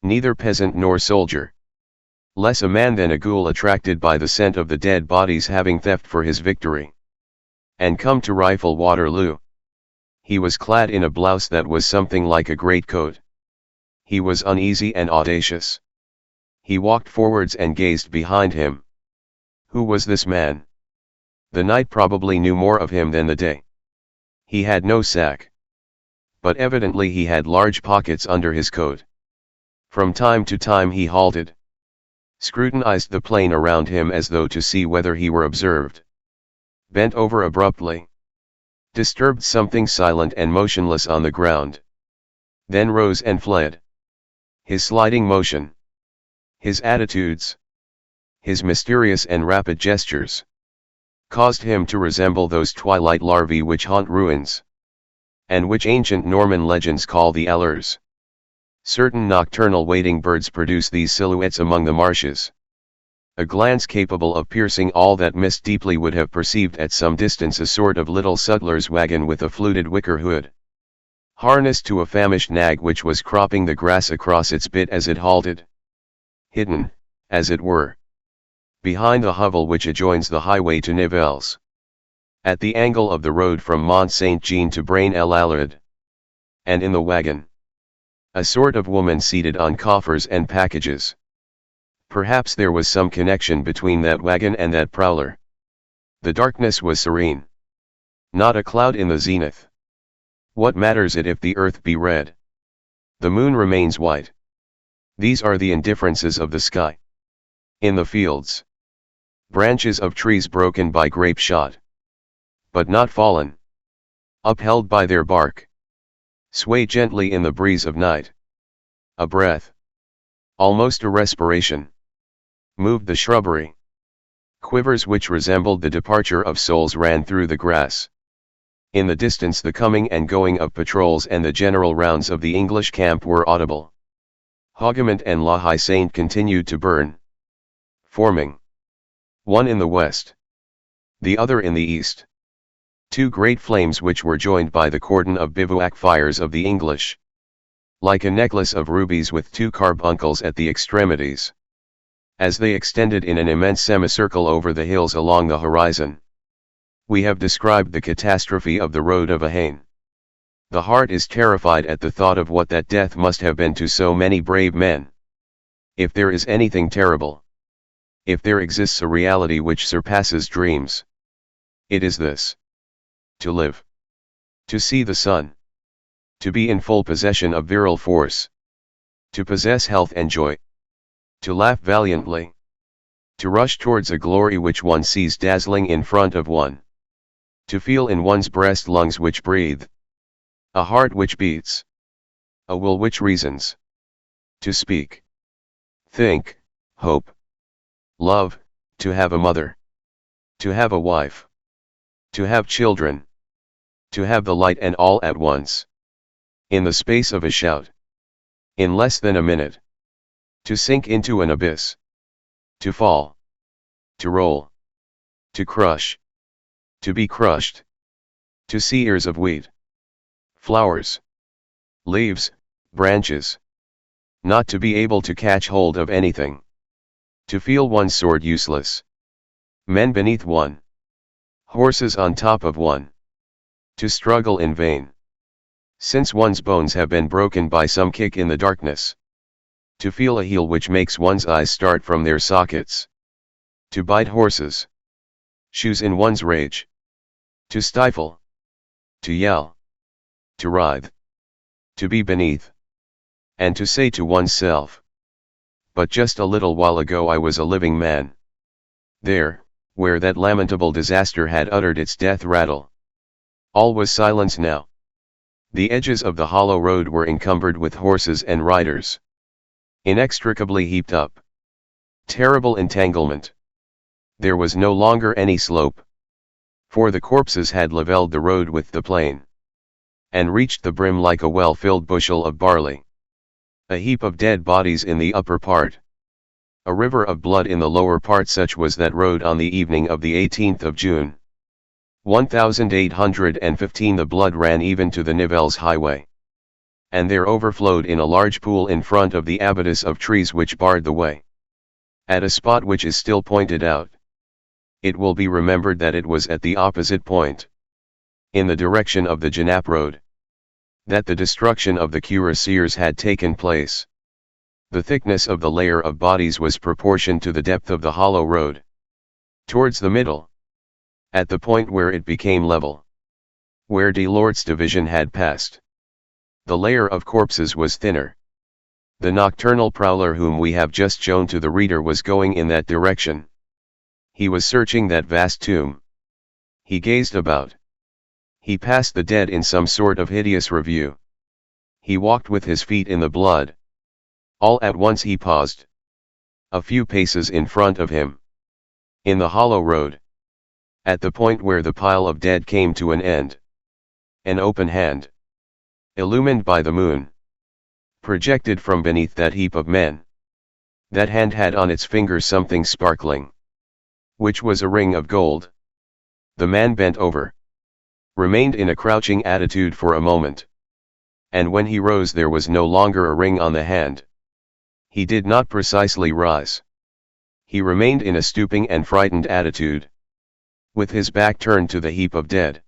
neither peasant nor soldier. Less a man than a ghoul attracted by the scent of the dead bodies, having theft for his victory, and come to rifle Waterloo. He was clad in a blouse that was something like a greatcoat. He was uneasy and audacious. He walked forwards and gazed behind him. Who was this man? The night probably knew more of him than the day. He had no sack, but evidently he had large pockets under his coat. From time to time he halted, scrutinized the plain around him as though to see whether he were observed, bent over abruptly, disturbed something silent and motionless on the ground, then rose and fled. His sliding motion, his attitudes, his mysterious and rapid gestures, caused him to resemble those twilight larvae which haunt ruins, and which ancient Norman legends call the ellers. Certain nocturnal wading birds produce these silhouettes among the marshes. A glance capable of piercing all that mist deeply would have perceived at some distance a sort of little sutler's wagon with a fluted wicker hood, harnessed to a famished nag which was cropping the grass across its bit as it halted, hidden, as it were, behind the hovel which adjoins the highway to Nivelles, at the angle of the road from MONT-SAINT-JEAN to Braine-l'Alleud. And in the wagon, a sort of woman seated on coffers and packages. Perhaps there was some connection between that wagon and that prowler. The darkness was serene. Not a cloud in the zenith. What matters it if the earth be red? The moon remains white. These are the indifferences of the sky. In the fields, branches of trees broken by grape shot, but not fallen, upheld by their bark, sway gently in the breeze of night. A breath, almost a respiration, moved the shrubbery. Quivers which resembled the departure of souls ran through the grass. In the distance the coming and going of patrols and the general rounds of the English camp were audible. HOUGOMONT and La Haye Sainte continued to burn, forming, one in the west, the other in the east, two great flames which were joined by the cordon of bivouac fires of the English, like a necklace of rubies with two carbuncles at the extremities, as they extended in an immense semicircle over the hills along the horizon. We have described the catastrophe of the road of Ahain. The heart is terrified at the thought of what that death must have been to so many brave men. If there is anything terrible, if there exists a reality which surpasses dreams, it is this: to live, to see the sun, to be in full possession of virile force, to possess health and joy, to laugh valiantly, to rush towards a glory which one sees dazzling in front of one, to feel in one's breast lungs which breathe, a heart which beats, a will which reasons, to speak, think, hope, love, to have a mother, to have a wife, to have children, to have the light and all at once, in the space of a shout, in less than a minute, to sink into an abyss, to fall, to roll, to crush, to be crushed, to see ears of wheat, flowers, leaves, branches, not to be able to catch hold of anything, to feel one's sword useless, men beneath one, horses on top of one, to struggle in vain, since one's bones have been broken by some kick in the darkness, to feel a heel which makes one's eyes start from their sockets, to bite horses' shoes in one's rage, to stifle, to yell, to writhe, to be beneath, and to say to oneself, but just a little while ago I was a living man. There, where that lamentable disaster had uttered its death rattle, all was silence now. The edges of the hollow road were encumbered with horses and riders, inextricably heaped up. Terrible entanglement. There was no longer any slope, for the corpses had levelled the road with the plain, and reached the brim like a well-filled bushel of barley. A heap of dead bodies in the upper part, a river of blood in the lower part. Such was that road on the evening of the 18th of June. 1815 The blood ran even to the Nivelles highway. And there overflowed in a large pool in front of the abatis of trees which barred the way. At a spot which is still pointed out. It will be remembered that it was at the opposite point, in the direction of the Genappe road, that the destruction of the cuirassiers had taken place. The thickness of the layer of bodies was proportioned to the depth of the hollow road. Towards the middle, at the point where it became level, where Delort's division had passed, the layer of corpses was thinner. The nocturnal prowler whom we have just shown to the reader was going in that direction. He was searching that vast tomb. He gazed about. He passed the dead in some sort of hideous review. He walked with his feet in the blood. All at once he paused. A few paces in front of him. In the hollow road. At the point where the pile of dead came to an end. An open hand. Illumined by the moon. Projected from beneath that heap of men. That hand had on its finger something sparkling. Which was a ring of gold. The man bent over. Remained in a crouching attitude for a moment. And when he rose there was no longer a ring on the hand. He did not precisely rise. He remained in a stooping and frightened attitude. With his back turned to the heap of dead.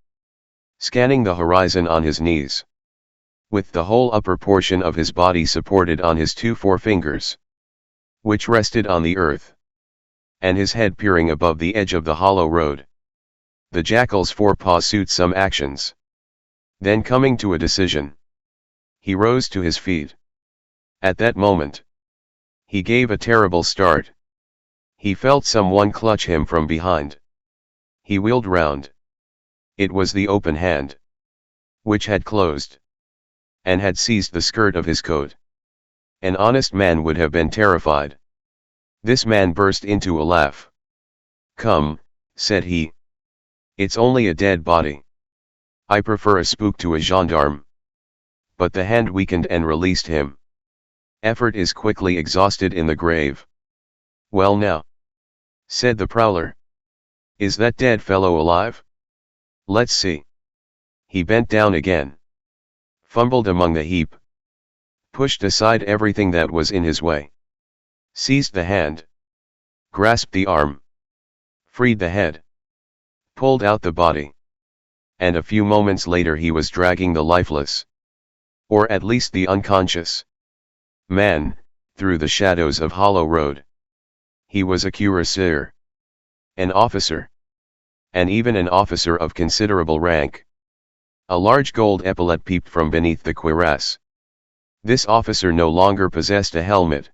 Scanning the horizon on his knees. With the whole upper portion of his body supported on his two forefingers. Which rested on the earth. And his head peering above the edge of the hollow road. The jackal's forepaws suit some actions. Then coming to a decision. He rose to his feet. At that moment. He gave a terrible start. He felt someone clutch him from behind. He wheeled round. It was the open hand. Which had closed. And had seized the skirt of his coat. An honest man would have been terrified. This man burst into a laugh. "Come," said he. "It's only a dead body. I prefer a spook to a gendarme." But the hand weakened and released him. Effort is quickly exhausted in the grave. "Well now," said the prowler. "Is that dead fellow alive? Let's see." He bent down again. Fumbled among the heap. Pushed aside everything that was in his way. Seized the hand. Grasped the arm. Freed the head. Pulled out the body. And a few moments later he was dragging the lifeless, or at least the unconscious, man, through the shadows of Hollow Road. He was a cuirassier. An officer. And even an officer of considerable rank. A large gold epaulet peeped from beneath the cuirass. This officer no longer possessed a helmet.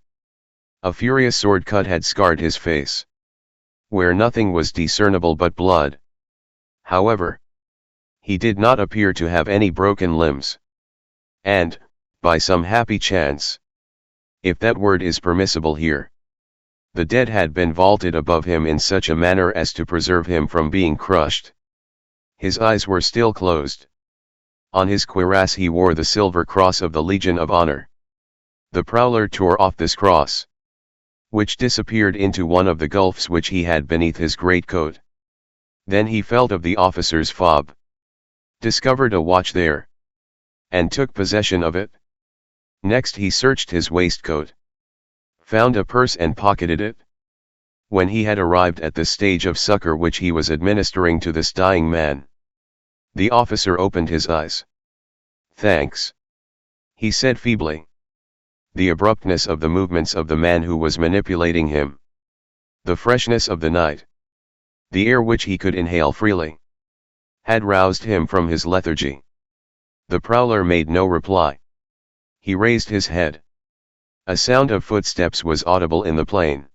A furious sword cut had scarred his face, where nothing was discernible but blood. However, he did not appear to have any broken limbs. And, by some happy chance, if that word is permissible here, the dead had been vaulted above him in such a manner as to preserve him from being crushed. His eyes were still closed. On his cuirass he wore the silver cross of the Legion of Honor. The prowler tore off this cross, which disappeared into one of the gulfs which he had beneath his greatcoat. Then he felt of the officer's fob. Discovered a watch there. And took possession of it. Next he searched his waistcoat. Found a purse and pocketed it. When he had arrived at the stage of succor which he was administering to this dying man, the officer opened his eyes. "Thanks," he said feebly. The abruptness of the movements of the man who was manipulating him, the freshness of the night, the air which he could inhale freely, had roused him from his lethargy. The prowler made no reply. He raised his head. A sound of footsteps was audible in the plain.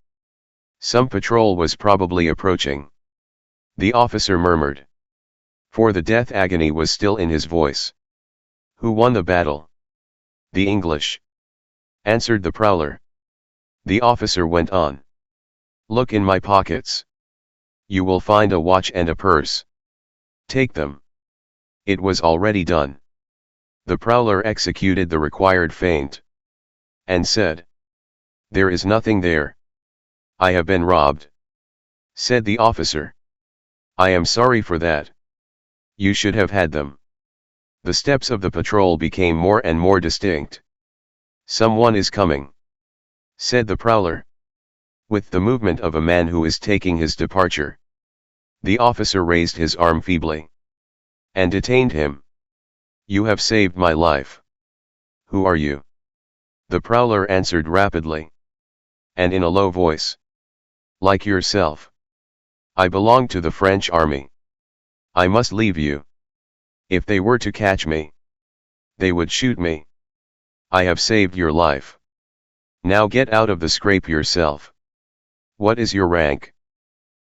Some patrol was probably approaching. The officer murmured, for the death agony was still in his voice. "Who won the battle?" "The English," answered the prowler. The officer went on. "Look in my pockets. You will find a watch and a purse. Take them." It was already done. The prowler executed the required feint, and said, "There is nothing there." "I have been robbed," said the officer. "I am sorry for that. You should have had them. The steps of the patrol became more and more distinct. Someone is coming, said the prowler, with the movement of a man who is taking his departure. The officer raised his arm feebly and detained him. You have saved my life. Who are you? The prowler answered rapidly and in a low voice. Like yourself. I belong to the French army. I must leave you. If they were to catch me, they would shoot me. I have saved your life. Now get out of the scrape yourself. What is your rank?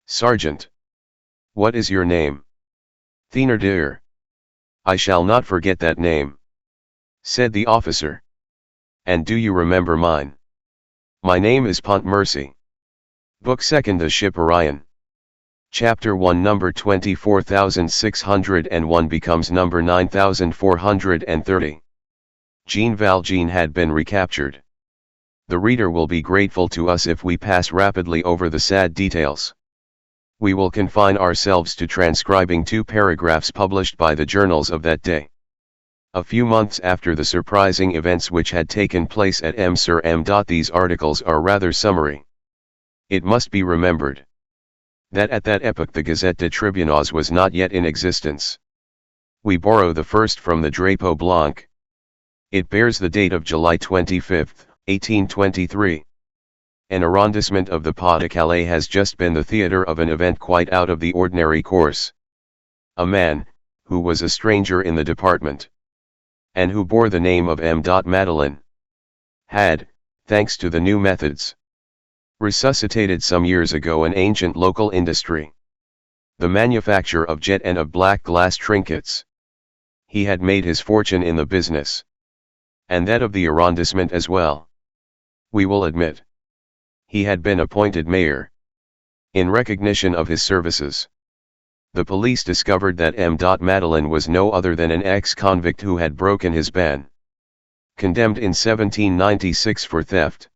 Sergeant. What is your name? Thénardier. I shall not forget that name, said the officer. And do you remember mine? My name is Pontmercy. Book 2, The Ship Orion. Chapter 1, number 24601 becomes number 9430. Jean Valjean had been recaptured. The reader will be grateful to us if we pass rapidly over the sad details. We will confine ourselves to transcribing 2 paragraphs published by the journals of that day. A few months after the surprising events which had taken place at M. These articles are rather summary. It must be remembered that at that epoch the Gazette des Tribunaux was not yet in existence. We borrow the first from the Drapeau Blanc. It bears the date of July 25, 1823. An arrondissement of the Pas-de-Calais has just been the theatre of an event quite out of the ordinary course. A man, who was a stranger in the department, and who bore the name of M. Madeleine, had, thanks to the new methods, resuscitated some years ago an ancient local industry, the manufacture of jet and of black glass trinkets. He had made his fortune in the business, and that of the arrondissement as well. We will admit, he had been appointed mayor. In recognition of his services, the police discovered that M. Madeleine was no other than an ex-convict who had broken his ban, condemned in 1796 for theft,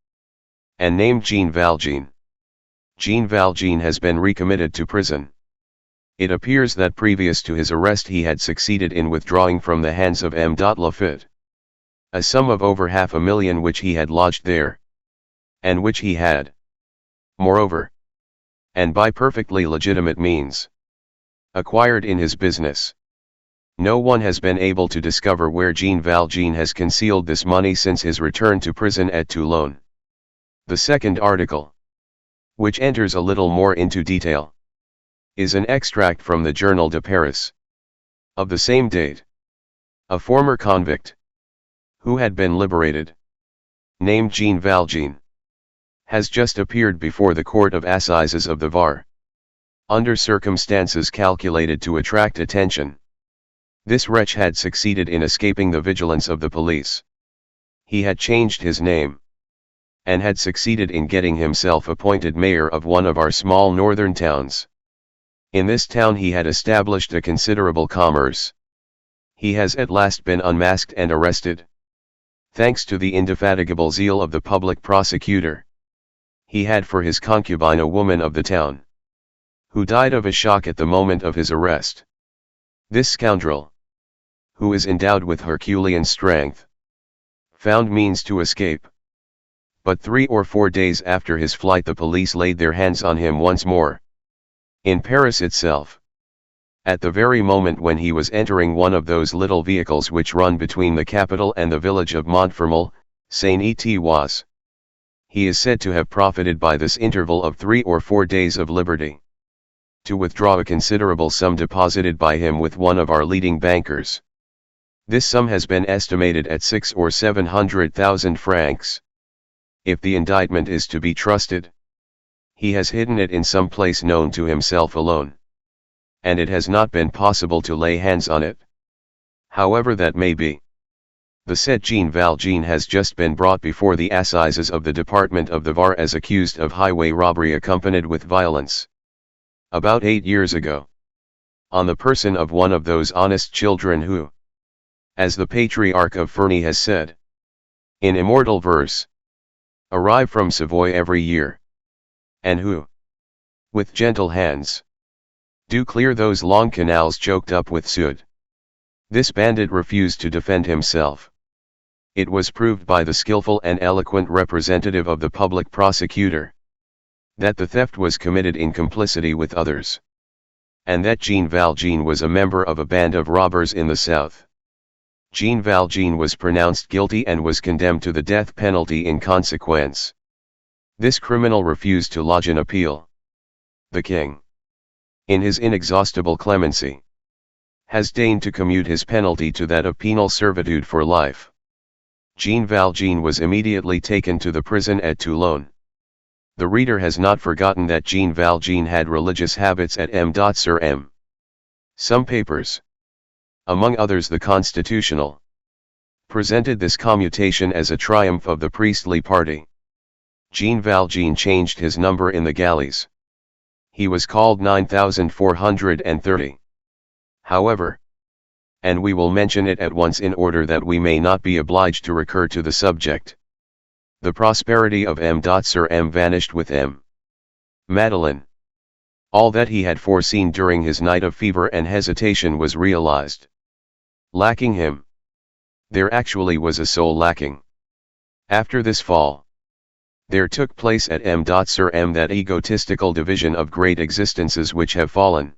and named Jean Valjean. Jean Valjean has been recommitted to prison. It appears that previous to his arrest he had succeeded in withdrawing from the hands of M. Laffitte a sum of over $500,000 which he had lodged there, and which he had, moreover, and by perfectly legitimate means, acquired in his business. No one has been able to discover where Jean Valjean has concealed this money since his return to prison at Toulon. The second article, which enters a little more into detail, is an extract from the Journal de Paris, of the same date. A former convict, who had been liberated, named Jean Valjean, has just appeared before the Court of Assizes of the Var, under circumstances calculated to attract attention. This wretch had succeeded in escaping the vigilance of the police. He had changed his name, and had succeeded in getting himself appointed mayor of one of our small northern towns. In this town he had established a considerable commerce. He has at last been unmasked and arrested, thanks to the indefatigable zeal of the public prosecutor. He had for his concubine a woman of the town, who died of a shock at the moment of his arrest. This scoundrel, who is endowed with Herculean strength, found means to escape. But 3 or 4 days after his flight the police laid their hands on him once more. In Paris itself. At the very moment when he was entering one of those little vehicles which run between the capital and the village of Montfermeil-Saint-Étienne. He is said to have profited by this interval of 3 or 4 days of liberty, to withdraw a considerable sum deposited by him with one of our leading bankers. This sum has been estimated at 600,000 or 700,000 francs. If the indictment is to be trusted, he has hidden it in some place known to himself alone, and it has not been possible to lay hands on it. However that may be, the said Jean Valjean has just been brought before the assizes of the department of the Var as accused of highway robbery accompanied with violence, about 8 years ago, on the person of one of those honest children who, as the patriarch of Ferney has said, in immortal verse, arrive from Savoy every year, and who, with gentle hands, Do clear those long canals choked up with soot. This bandit refused to defend himself. It was proved by the skillful and eloquent representative of the public prosecutor that the theft was committed in complicity with others, and that Jean Valjean was a member of a band of robbers in the south. Jean Valjean was pronounced guilty and was condemned to the death penalty in consequence. This criminal refused to lodge an appeal. The king, in his inexhaustible clemency, has deigned to commute his penalty to that of penal servitude for life. Jean Valjean was immediately taken to the prison at Toulon. The reader has not forgotten that Jean Valjean had religious habits at M.M. Some papers, among others the Constitutional, presented this commutation as a triumph of the priestly party. Jean Valjean changed his number in the galleys. He was called 9430. However, and we will mention it at once in order that we may not be obliged to recur to the subject, the prosperity of M.M. vanished with M. Madeleine. All that he had foreseen during his night of fever and hesitation was realized. Lacking him, there actually was a soul lacking. After this fall, there took place at M.M. that egotistical division of great existences which have fallen.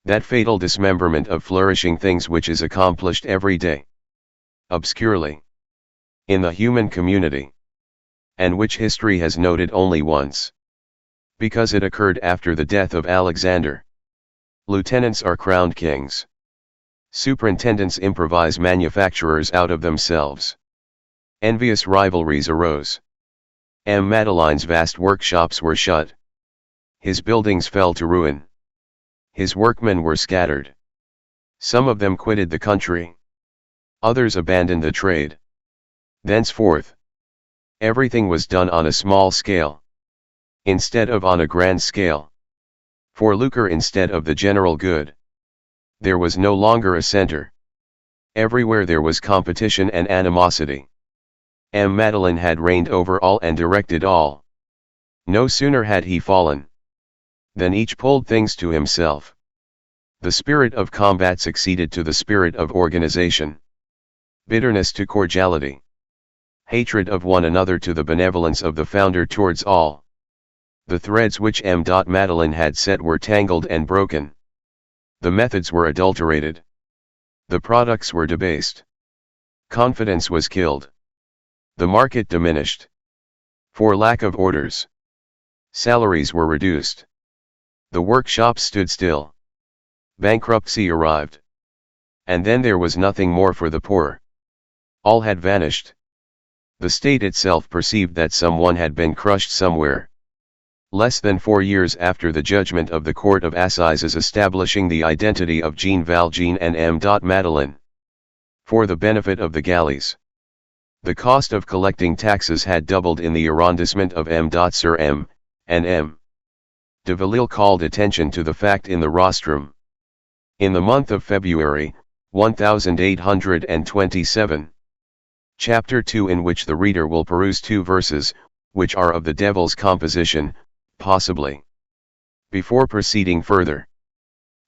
That fatal dismemberment of flourishing things which is accomplished every day, obscurely, in the human community, and which history has noted only once, because it occurred after the death of Alexander. Lieutenants are crowned kings. Superintendents improvise manufacturers out of themselves. Envious rivalries arose. M. Madeleine's vast workshops were shut. His buildings fell to ruin. His workmen were scattered. Some of them quitted the country. Others abandoned the trade. Thenceforth, everything was done on a small scale, instead of on a grand scale, for lucre instead of the general good. There was no longer a center. Everywhere there was competition and animosity. M. Madeleine had reigned over all and directed all. No sooner had he fallen than each pulled things to himself. The spirit of combat succeeded to the spirit of organization. Bitterness to cordiality. Hatred of one another to the benevolence of the founder towards all. The threads which M. Madeleine had set were tangled and broken. The methods were adulterated. The products were debased. Confidence was killed. The market diminished. For lack of orders, salaries were reduced. The workshops stood still. Bankruptcy arrived. And then there was nothing more for the poor. All had vanished. The state itself perceived that someone had been crushed somewhere. Less than 4 years after the judgment of the Court of Assizes establishing the identity of Jean Valjean and M. Madeleine, for the benefit of the galleys, the cost of collecting taxes had doubled in the arrondissement of M.M., and M. de Villèle called attention to the fact in the rostrum. In the month of February, 1827. Chapter 2, in which the reader will peruse 2 verses, which are of the devil's composition, possibly. Before proceeding further,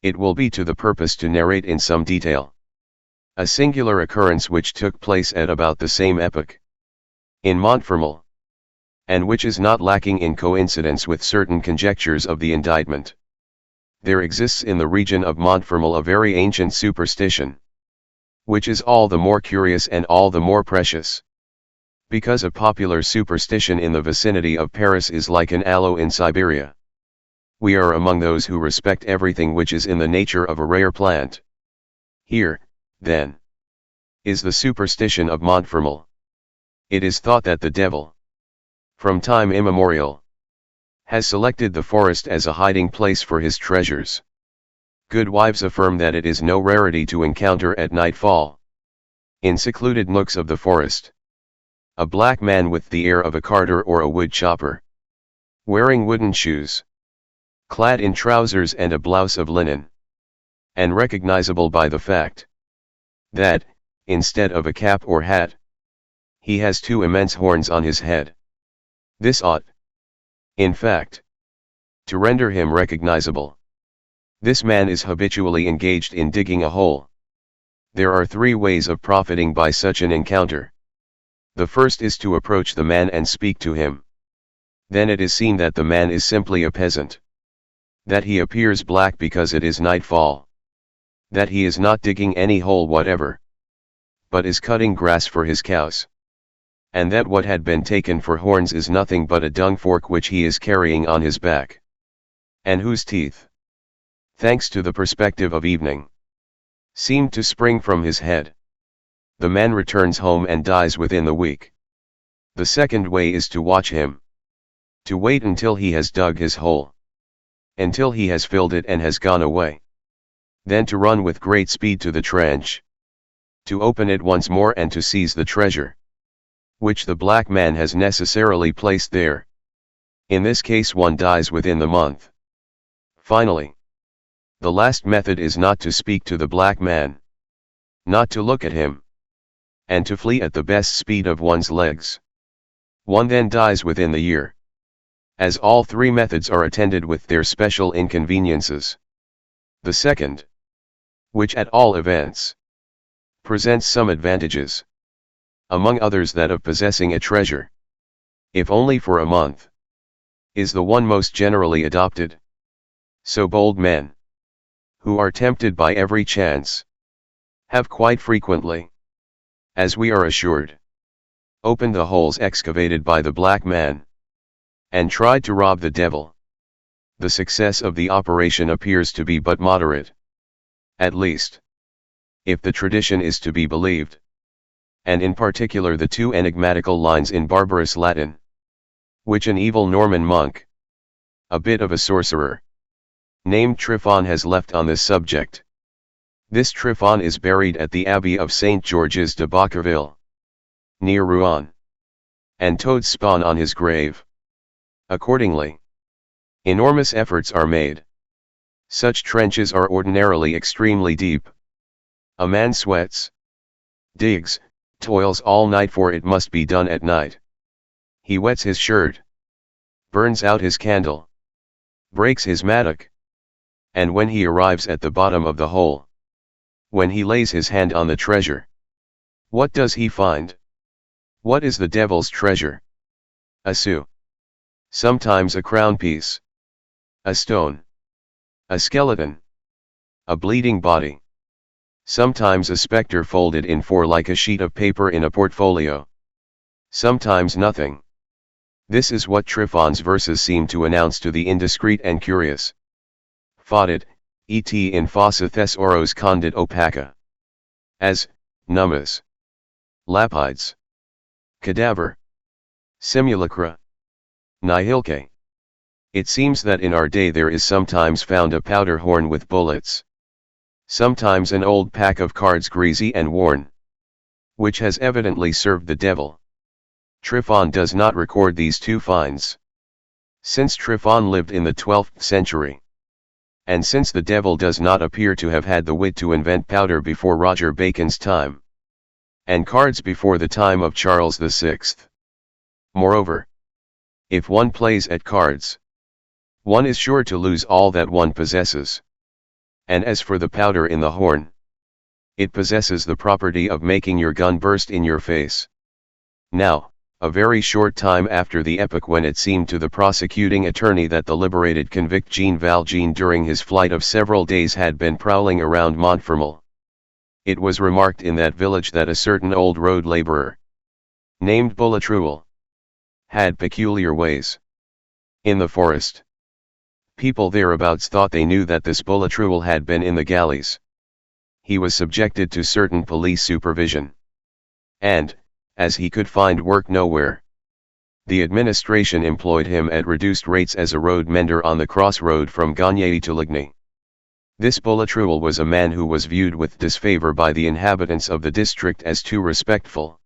it will be to the purpose to narrate in some detail a singular occurrence which took place at about the same epoch in Montfermeil, and which is not lacking in coincidence with certain conjectures of the indictment. There exists in the region of Montfermeil a very ancient superstition, which is all the more curious and all the more precious, because a popular superstition in the vicinity of Paris is like an aloe in Siberia. We are among those who respect everything which is in the nature of a rare plant. Here, then, is the superstition of Montfermeil. It is thought that the devil, from time immemorial, has selected the forest as a hiding place for his treasures. Good wives affirm that it is no rarity to encounter at nightfall, in secluded nooks of the forest, a black man with the air of a carter or a wood chopper, wearing wooden shoes, clad in trousers and a blouse of linen, and recognizable by the fact that, instead of a cap or hat, he has 2 immense horns on his head. This ought, in fact, to render him recognizable. This man is habitually engaged in digging a hole. There are 3 ways of profiting by such an encounter. The first is to approach the man and speak to him. Then it is seen that the man is simply a peasant. That he appears black because it is nightfall. That he is not digging any hole whatever, but is cutting grass for his cows. And that what had been taken for horns is nothing but a dung fork which he is carrying on his back. And whose teeth, thanks to the perspective of evening, seemed to spring from his head. The man returns home and dies within the week. The second way is to watch him. To wait until he has dug his hole. Until he has filled it and has gone away. Then to run with great speed to the trench. To open it once more and to seize the treasure, which the black man has necessarily placed there. In this case one dies within the month. Finally, the last method is not to speak to the black man. Not to look at him. And to flee at the best speed of one's legs. One then dies within the year. As all 3 methods are attended with their special inconveniences. The second, which at all events presents some advantages, among others that of possessing a treasure, if only for a month, is the one most generally adopted. So bold men, who are tempted by every chance, have quite frequently, as we are assured, opened the holes excavated by the black man, and tried to rob the devil. The success of the operation appears to be but moderate. At least, if the tradition is to be believed, and in particular the 2 enigmatical lines in barbarous Latin, which an evil Norman monk, a bit of a sorcerer, named Tryphon has left on this subject. This Tryphon is buried at the Abbey of St. George's de Bocqueville, near Rouen, and toads spawn on his grave. Accordingly, enormous efforts are made. Such trenches are ordinarily extremely deep. A man sweats, digs, toils all night, for it must be done at night. He wets his shirt, burns out his candle, breaks his mattock, and when he arrives at the bottom of the hole, when he lays his hand on the treasure, what does he find? What is the devil's treasure? A sou. Sometimes a crown piece. A stone. A skeleton. A bleeding body. Sometimes a spectre folded in 4 like a sheet of paper in a portfolio. Sometimes nothing. This is what Tryphon's verses seem to announce to the indiscreet and curious. Faudet, et in fossa thesauros condit opaca. As, nummus. Lapides. Cadaver. Simulacra. Nihilque. It seems that in our day there is sometimes found a powder horn with bullets. Sometimes an old pack of cards greasy and worn, which has evidently served the devil. Tryphon does not record these 2 finds. Since Tryphon lived in the 12th century, and since the devil does not appear to have had the wit to invent powder before Roger Bacon's time, and cards before the time of Charles VI. Moreover, if one plays at cards, one is sure to lose all that one possesses. And as for the powder in the horn, it possesses the property of making your gun burst in your face. Now, a very short time after the epoch when it seemed to the prosecuting attorney that the liberated convict Jean Valjean during his flight of several days had been prowling around Montfermeil, it was remarked in that village that a certain old road laborer, named Boulatruelle, had peculiar ways. In the forest, people thereabouts thought they knew that this Boulatruelle had been in the galleys. He was subjected to certain police supervision. And, as he could find work nowhere, the administration employed him at reduced rates as a road mender on the crossroad from Gagny to Ligny. This Boulatruelle was a man who was viewed with disfavor by the inhabitants of the district as too respectful,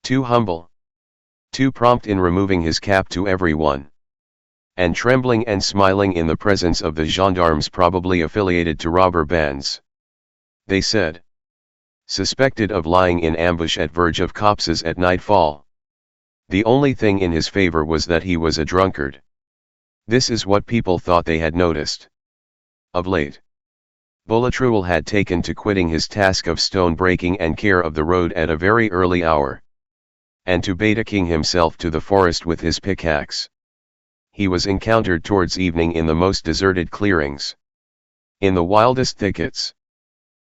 too humble, too prompt in removing his cap to everyone, and trembling and smiling in the presence of the gendarmes probably affiliated to robber bands. They said. Suspected of lying in ambush at verge of copses at nightfall. The only thing in his favor was that he was a drunkard. This is what people thought they had noticed. Of late, Boulatruelle had taken to quitting his task of stone breaking and care of the road at a very early hour, and to betaking himself to the forest with his pickaxe. He was encountered towards evening in the most deserted clearings, in the wildest thickets,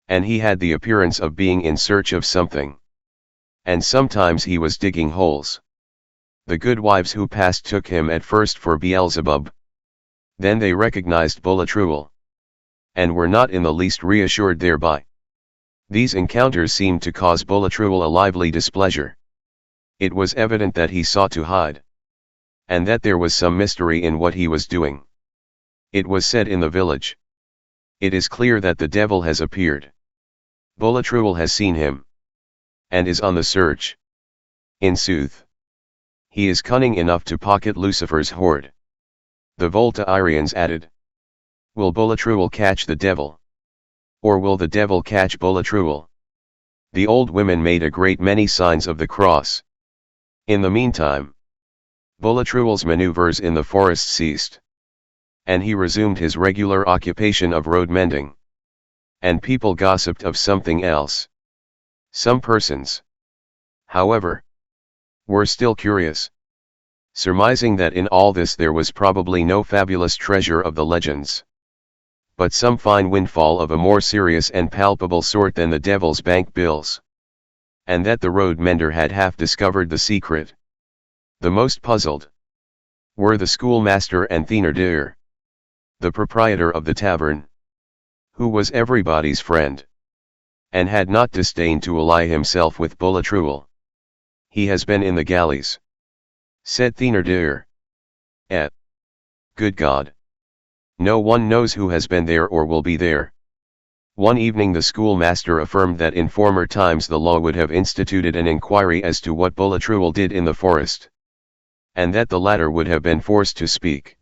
and he had the appearance of being in search of something, and sometimes he was digging holes. The good wives who passed took him at first for Beelzebub. Then they recognized Boulatruelle, and were not in the least reassured thereby. These encounters seemed to cause Boulatruelle a lively displeasure. It was evident that he sought to hide, and that there was some mystery in what he was doing. It was said in the village, "It is clear that the devil has appeared. Boulatruelle has seen him, and is on the search. In sooth, he is cunning enough to pocket Lucifer's hoard." The Voltairians added, "Will Boulatruelle catch the devil? Or will the devil catch Boulatruelle?" The old women made a great many signs of the cross. In the meantime, Boulatruelle's maneuvers in the forest ceased, and he resumed his regular occupation of road mending. And people gossiped of something else. Some persons, however, were still curious, surmising that in all this there was probably no fabulous treasure of the legends, but some fine windfall of a more serious and palpable sort than the devil's bank bills, and that the road mender had half discovered the secret. The most puzzled were the schoolmaster and Thénardier, the proprietor of the tavern, who was everybody's friend, and had not disdained to ally himself with Boulatruelle. "He has been in the galleys," said Thénardier. Good God! No one knows who has been there or will be there." One evening the schoolmaster affirmed that in former times the law would have instituted an inquiry as to what Boulatruelle did in the forest, and that the latter would have been forced to speak,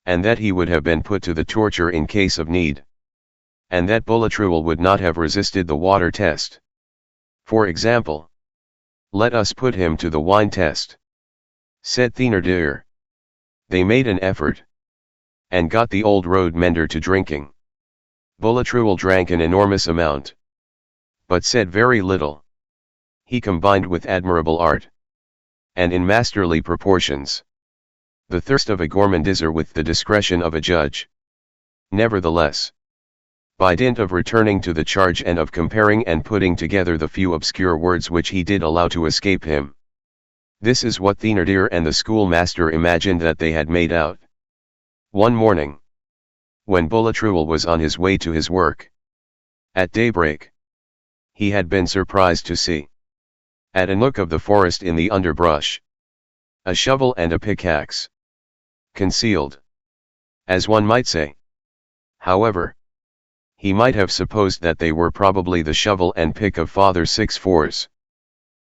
and that he would have been put to the torture in case of need, and that Boulatruelle would not have resisted the water test. "For example, let us put him to the wine test," said Thénardier. They made an effort, and got the old road mender to drinking. Boulatruelle drank an enormous amount, but said very little. He combined with admirable art, and in masterly proportions, the thirst of a gourmandizer with the discretion of a judge. Nevertheless, by dint of returning to the charge and of comparing and putting together the few obscure words which he did allow to escape him, this is what Thénardier and the schoolmaster imagined that they had made out. One morning, when Boulatruelle was on his way to his work, at daybreak, he had been surprised to see, at a nook of the forest in the underbrush, a shovel and a pickaxe, concealed, as one might say. However, he might have supposed that they were probably the shovel and pick of Father Six-Fours,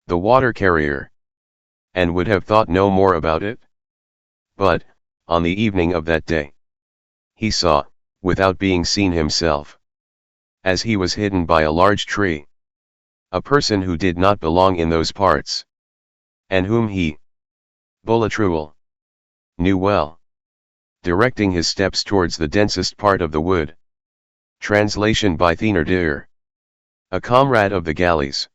the water carrier, and would have thought no more about it. But, on the evening of that day, he saw, without being seen himself, as he was hidden by a large tree, a person who did not belong in those parts, and whom he, Boulatruelle, knew well, directing his steps towards the densest part of the wood. Translation by Thénardier. A comrade of the galleys.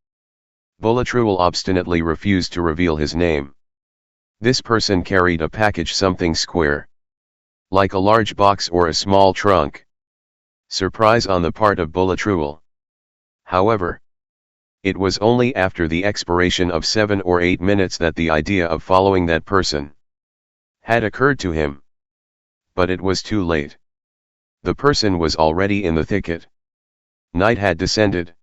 Boulatruelle obstinately refused to reveal his name. This person carried a package something square, like a large box or a small trunk. Surprise on the part of Boulatruelle. However, it was only after the expiration of 7 or 8 minutes that the idea of following that person had occurred to him. But it was too late. The person was already in the thicket. Night had descended,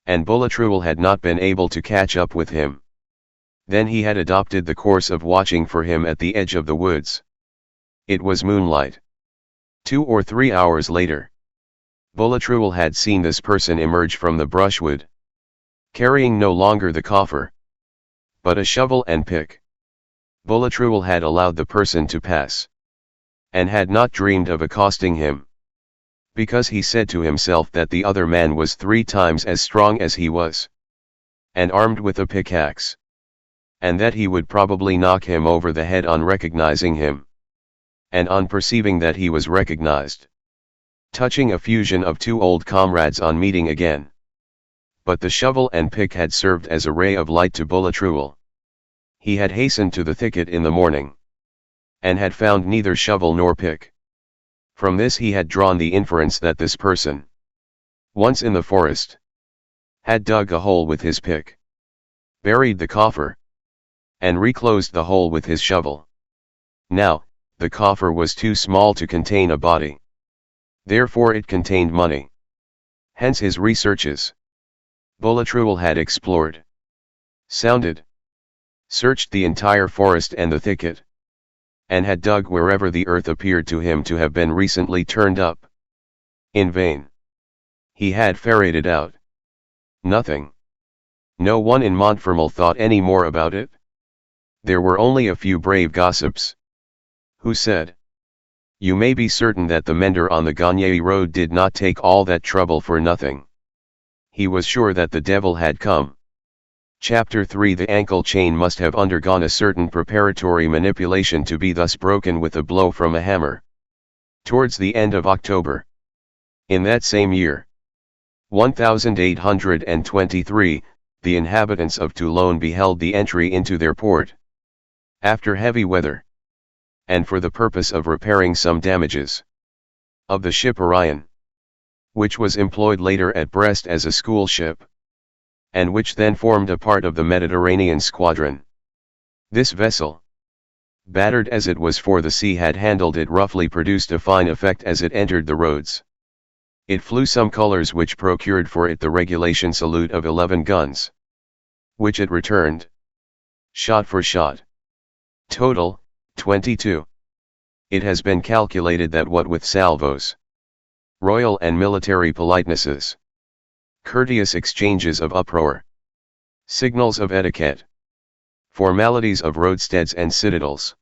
and Boulatruelle had not been able to catch up with him. Then he had adopted the course of watching for him at the edge of the woods. It was moonlight. 2 or 3 hours later, Boulatruelle had seen this person emerge from the brushwood, carrying no longer the coffer, but a shovel and pick. Boulatruelle had allowed the person to pass, and had not dreamed of accosting him, because he said to himself that the other man was 3 times as strong as he was, and armed with a pickaxe, and that he would probably knock him over the head on recognizing him, and on perceiving that he was recognized. touching a fusion of two old comrades on meeting again. But the shovel and pick had served as a ray of light to Boulatruelle. He had hastened to the thicket in the morning, and had found neither shovel nor pick. From this he had drawn the inference that this person, once in the forest, had dug a hole with his pick, buried the coffer, and reclosed the hole with his shovel. Now, the coffer was too small to contain a body. Therefore it contained money. Hence his researches. Boulatruelle had explored, sounded, searched the entire forest and the thicket, and had dug wherever the earth appeared to him to have been recently turned up. In vain. He had ferreted out nothing. No one in Montfermeil thought any more about it. There were only a few brave gossips, who said, "You may be certain that the mender on the Gagny road did not take all that trouble for nothing. He was sure that the devil had come." Chapter 3. The ankle chain must have undergone a certain preparatory manipulation to be thus broken with a blow from a hammer. Towards the end of October, in that same year, 1823, the inhabitants of Toulon beheld the entry into their port, after heavy weather, and for the purpose of repairing some damages, of the ship Orion, which was employed later at Brest as a school ship, and which then formed a part of the Mediterranean squadron. This vessel, battered as it was, for the sea had handled it roughly, produced a fine effect as it entered the roads. It flew some colors which procured for it the regulation salute of 11 guns, which it returned, shot for shot. Total, 22. It has been calculated that what with salvos, royal and military politenesses, courteous exchanges of uproar, signals of etiquette, formalities of roadsteads and citadels,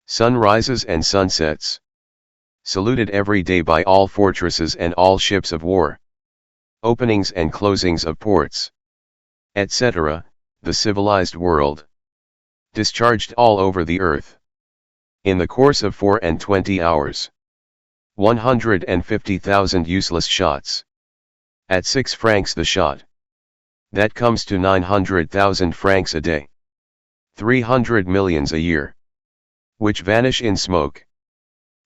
sunrises and sunsets, saluted every day by all fortresses and all ships of war, openings and closings of ports, etc., the civilized world, discharged all over the earth, in the course of 24 hours, 150,000 useless shots, at 6 francs the shot. That comes to 900,000 francs a day. 300 millions a year, which vanish in smoke.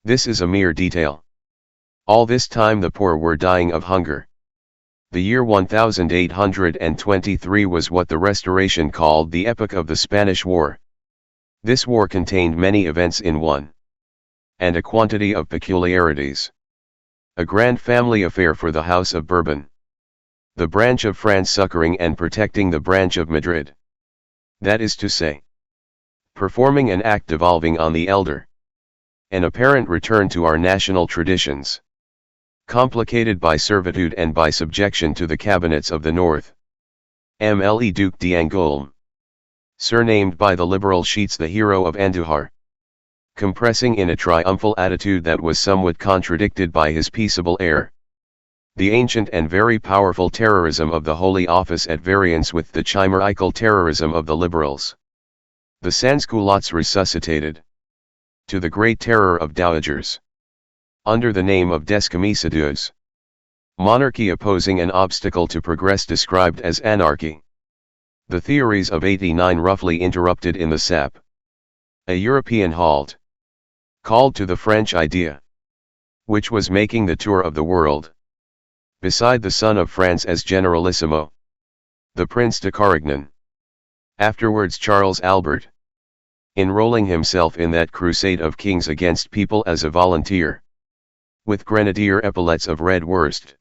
This is a mere detail. All this time the poor were dying of hunger. The year 1823 was what the Restoration called the epoch of the Spanish War. This war contained many events in one, and a quantity of peculiarities. A grand family affair for the House of Bourbon. The branch of France succoring and protecting the branch of Madrid. That is to say, performing an act devolving on the elder. An apparent return to our national traditions, complicated by servitude and by subjection to the cabinets of the North. MLE Duc d'Angoulême, surnamed by the liberal sheets the hero of Andujar, compressing in a triumphal attitude that was somewhat contradicted by his peaceable air, the ancient and very powerful terrorism of the Holy Office at variance with the chimerical terrorism of the liberals. The sansculottes resuscitated, to the great terror of dowagers, under the name of descamissadeurs. Monarchy opposing an obstacle to progress described as anarchy. The theories of 89 roughly interrupted in the sap. A European halt, called to the French idea, which was making the tour of the world, beside the son of France as Generalissimo, the Prince de Carignan, afterwards Charles Albert, enrolling himself in that crusade of kings against people as a volunteer, with grenadier epaulets of red worsted.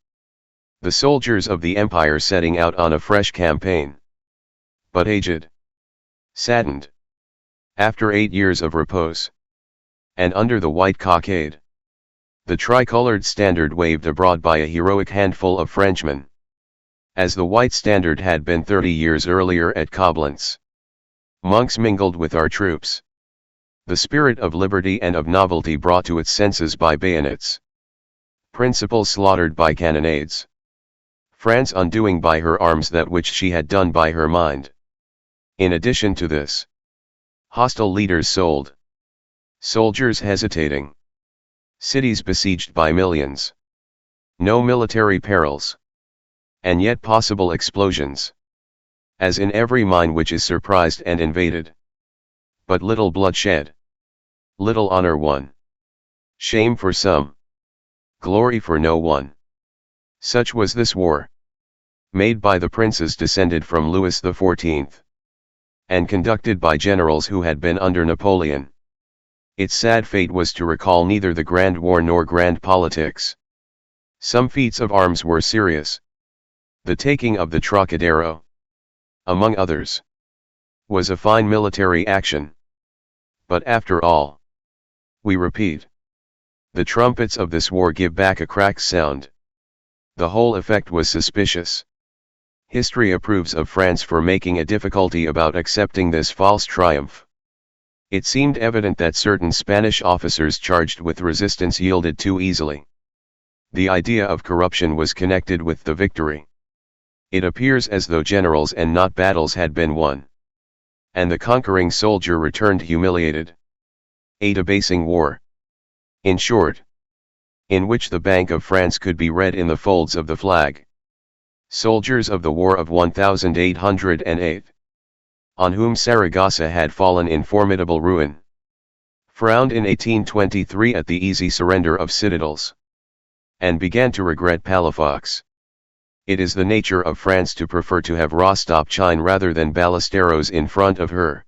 The soldiers of the empire setting out on a fresh campaign. But aged, saddened, after 8 years of repose, and under the white cockade, the tricolored standard waved abroad by a heroic handful of Frenchmen, as the white standard had been 30 years earlier at Coblentz. Monks mingled with our troops. The spirit of liberty and of novelty brought to its senses by bayonets. Principles slaughtered by cannonades. France undoing by her arms that which she had done by her mind. In addition to this, hostile leaders sold. Soldiers hesitating. Cities besieged by millions. No military perils. And yet possible explosions. As in every mine which is surprised and invaded. But little bloodshed. Little honor won. Shame for some. Glory for no one. Such was this war. Made by the princes descended from Louis XIV. And conducted by generals who had been under Napoleon. Its sad fate was to recall neither the grand war nor grand politics. Some feats of arms were serious. The taking of the Trocadero, among others, was a fine military action. But after all, we repeat, the trumpets of this war give back a cracked sound. The whole effect was suspicious. History approves of France for making a difficulty about accepting this false triumph. It seemed evident that certain Spanish officers charged with resistance yielded too easily. The idea of corruption was connected with the victory. It appears as though generals and not battles had been won. And the conquering soldier returned humiliated. A debasing war. In short, in which the Bank of France could be read in the folds of the flag. Soldiers of the War of 1808, on whom Saragossa had fallen in formidable ruin, frowned in 1823 at the easy surrender of citadels, and began to regret Palafox. It is the nature of France to prefer to have Rostopchine rather than Ballesteros in front of her.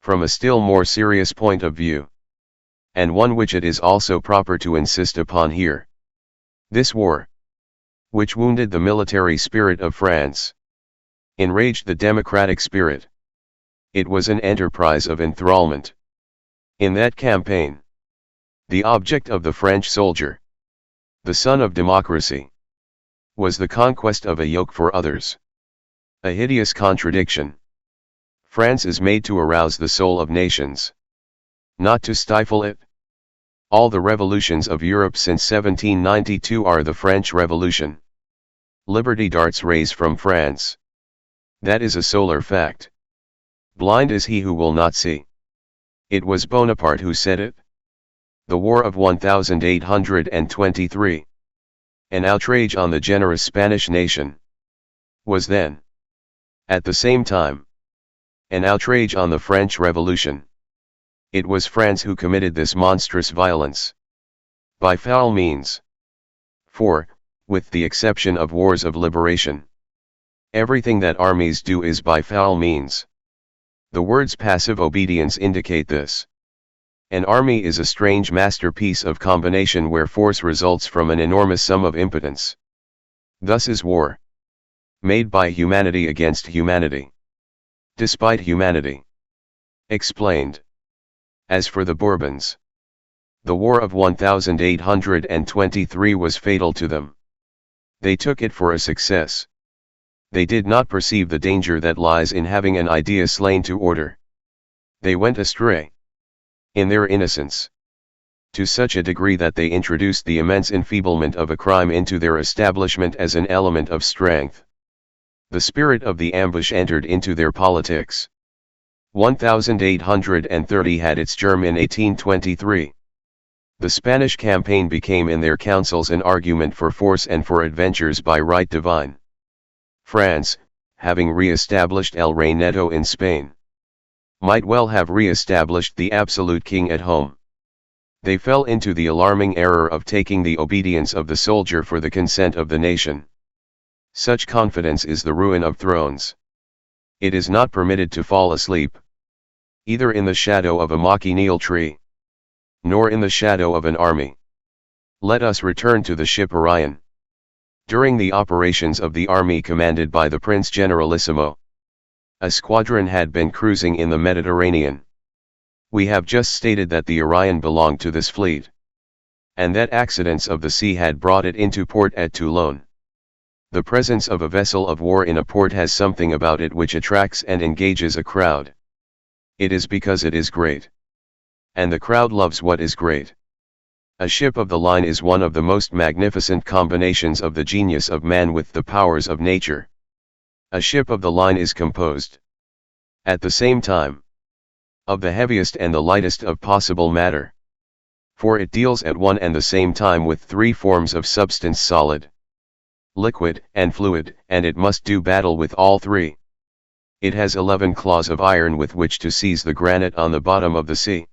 From a still more serious point of view, and one which it is also proper to insist upon here, this war, which wounded the military spirit of France, enraged the democratic spirit. It was an enterprise of enthrallment. In that campaign, the object of the French soldier, the son of democracy, was the conquest of a yoke for others. A hideous contradiction. France is made to arouse the soul of nations, not to stifle it. All the revolutions of Europe since 1792 are the French Revolution. Liberty darts rays from France. That is a solar fact. Blind is he who will not see. It was Bonaparte who said it. The War of 1823, an outrage on the generous Spanish nation, was then, at the same time, an outrage on the French Revolution. It was France who committed this monstrous violence. By foul means. For, with the exception of wars of liberation, everything that armies do is by foul means. The words passive obedience indicate this. An army is a strange masterpiece of combination where force results from an enormous sum of impotence. Thus is war, made by humanity against humanity, despite humanity. Explained. As for the Bourbons, the War of 1823 was fatal to them. They took it for a success. They did not perceive the danger that lies in having an idea slain to order. They went astray, in their innocence, to such a degree that they introduced the immense enfeeblement of a crime into their establishment as an element of strength. The spirit of the ambush entered into their politics. 1830 had its germ in 1823. The Spanish campaign became in their councils an argument for force and for adventures by right divine. France, having re-established El Rey Neto in Spain, might well have re-established the absolute king at home. They fell into the alarming error of taking the obedience of the soldier for the consent of the nation. Such confidence is the ruin of thrones. It is not permitted to fall asleep, either in the shadow of a machineal tree, nor in the shadow of an army. Let us return to the ship Orion. During the operations of the army commanded by the Prince Generalissimo, a squadron had been cruising in the Mediterranean. We have just stated that the Orion belonged to this fleet, and that accidents of the sea had brought it into port at Toulon. The presence of a vessel of war in a port has something about it which attracts and engages a crowd. It is because it is great. And the crowd loves what is great. A ship of the line is one of the most magnificent combinations of the genius of man with the powers of nature. A ship of the line is composed, at the same time, of the heaviest and the lightest of possible matter. For it deals at one and the same time with three forms of substance: solid, liquid, and fluid, and it must do battle with all three. It has 11 claws of iron with which to seize the granite on the bottom of the sea,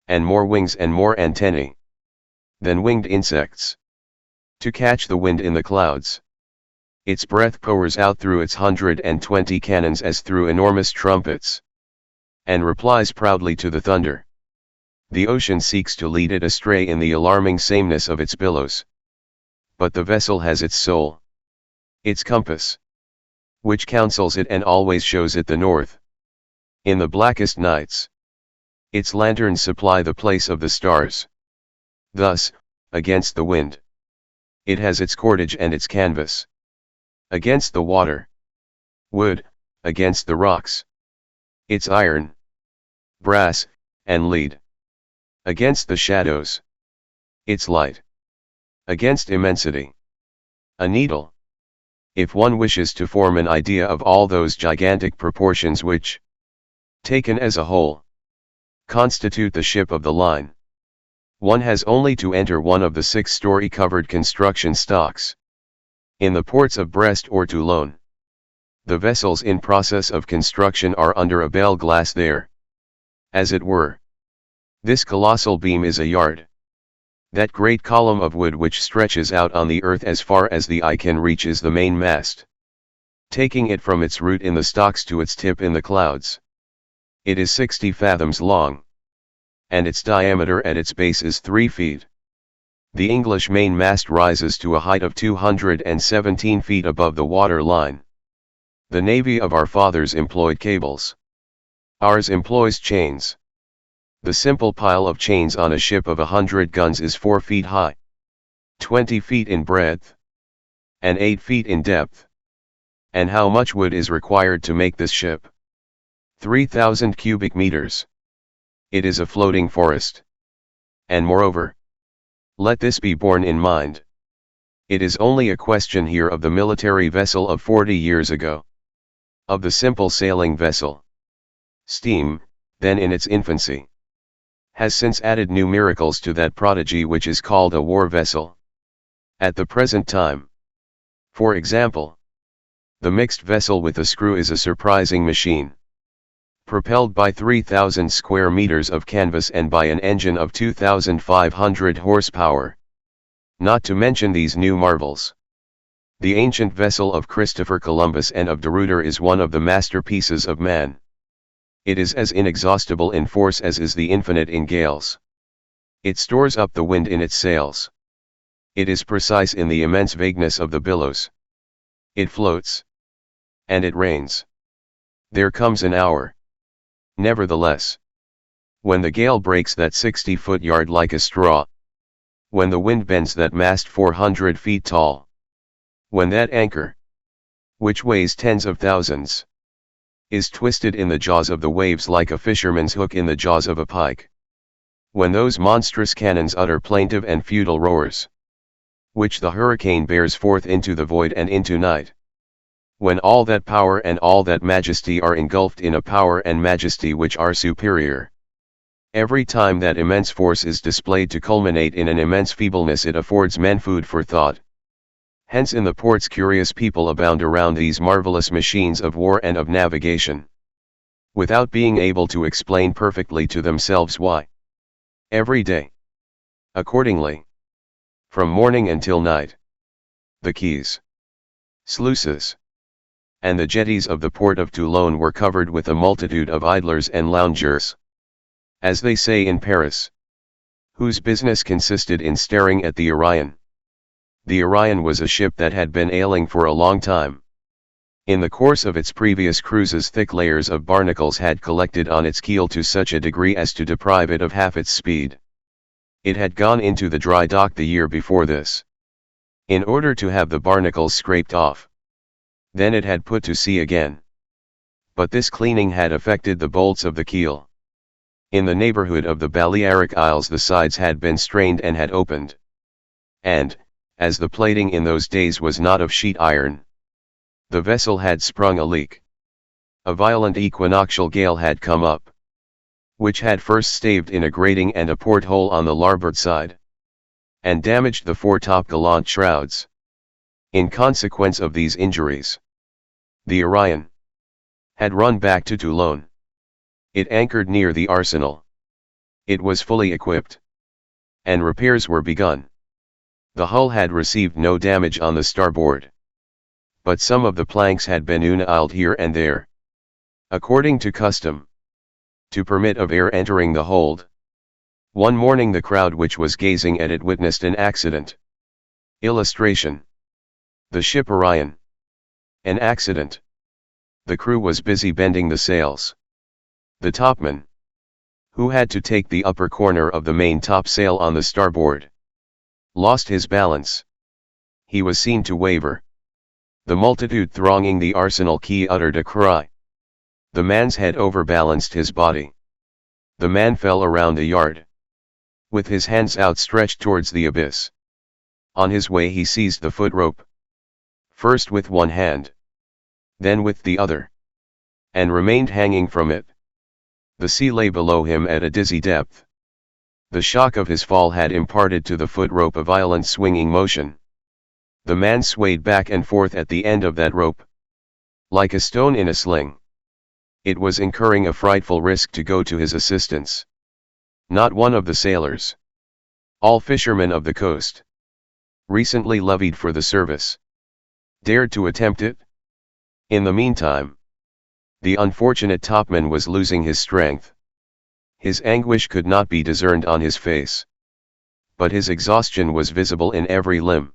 and more wings and more antennae than winged insects, to catch the wind in the clouds. Its breath pours out through its 120 cannons as through enormous trumpets, and replies proudly to the thunder. The ocean seeks to lead it astray in the alarming sameness of its billows. But the vessel has its soul, its compass, which counsels it and always shows it the north. In the blackest nights, its lanterns supply the place of the stars. Thus, against the wind, it has its cordage and its canvas. Against the water, wood; against the rocks, its iron, brass, and lead. Against the shadows, its light. Against immensity, a needle. If one wishes to form an idea of all those gigantic proportions which, taken as a whole, constitute the ship of the line, one has only to enter one of the 6-story covered construction stocks in the ports of Brest or Toulon. The vessels in process of construction are under a bell glass there, as it were. This colossal beam is a yard. That great column of wood which stretches out on the earth as far as the eye can reach is the main mast, taking it from its root in the stocks to its tip in the clouds. It is 60 fathoms long, and its diameter at its base is 3 feet. The English main mast rises to a height of 217 feet above the water line. The navy of our fathers employed cables. Ours employs chains. The simple pile of chains on a ship of 100 guns is 4 feet high, 20 feet in breadth, and 8 feet in depth. And how much wood is required to make this ship? 3,000 cubic meters. It is a floating forest. And moreover, let this be borne in mind, it is only a question here of the military vessel of 40 years ago, of the simple sailing vessel. Steam, then in its infancy, has since added new miracles to that prodigy which is called a war vessel. At the present time, for example, the mixed vessel with a screw is a surprising machine, propelled by 3,000 square meters of canvas and by an engine of 2,500 horsepower. Not to mention these new marvels, the ancient vessel of Christopher Columbus and of De Ruyter is one of the masterpieces of man. It is as inexhaustible in force as is the infinite in gales. It stores up the wind in its sails. It is precise in the immense vagueness of the billows. It floats, and it rains. There comes an hour, nevertheless, when the gale breaks that 60-foot yard like a straw, when the wind bends that mast 400 feet tall, when that anchor, which weighs tens of thousands, is twisted in the jaws of the waves like a fisherman's hook in the jaws of a pike, when those monstrous cannons utter plaintive and futile roars, which the hurricane bears forth into the void and into night, when all that power and all that majesty are engulfed in a power and majesty which are superior. Every time that immense force is displayed to culminate in an immense feebleness, it affords men food for thought. Hence in the ports curious people abound around these marvelous machines of war and of navigation, without being able to explain perfectly to themselves why. Every day, accordingly, from morning until night, the quays, sluices, and the jetties of the port of Toulon were covered with a multitude of idlers and loungers, as they say in Paris, whose business consisted in staring at the Orion. The Orion was a ship that had been ailing for a long time. In the course of its previous cruises thick layers of barnacles had collected on its keel to such a degree as to deprive it of half its speed. It had gone into the dry dock the year before this, in order to have the barnacles scraped off. Then it had put to sea again. But this cleaning had affected the bolts of the keel. In the neighborhood of the Balearic Isles the sides had been strained and had opened. And, as the plating in those days was not of sheet iron, the vessel had sprung a leak. A violent equinoctial gale had come up. which had first staved in a grating and a porthole on the larboard side, and damaged the fore top-gallant shrouds. In consequence of these injuries, the Orion had run back to Toulon. It anchored near the arsenal. It was fully equipped, and repairs were begun. The hull had received no damage on the starboard, but some of the planks had been unnailed here and there, according to custom, to permit of air entering the hold. One morning the crowd which was gazing at it witnessed an accident. Illustration: the ship Orion. An accident. The crew was busy bending the sails. The topman, who had to take the upper corner of the main topsail on the starboard, lost his balance. He was seen to waver. The multitude thronging the arsenal quay uttered a cry. The man's head overbalanced his body. The man fell around the yard, with his hands outstretched towards the abyss. On his way he seized the foot rope, first with one hand, then with the other, and remained hanging from it. The sea lay below him at a dizzy depth. The shock of his fall had imparted to the foot rope a violent swinging motion. The man swayed back and forth at the end of that rope, like a stone in a sling. It was incurring a frightful risk to go to his assistance. Not one of the sailors, all fishermen of the coast, recently levied for the service, dared to attempt it. In the meantime, the unfortunate topman was losing his strength. His anguish could not be discerned on his face, but his exhaustion was visible in every limb.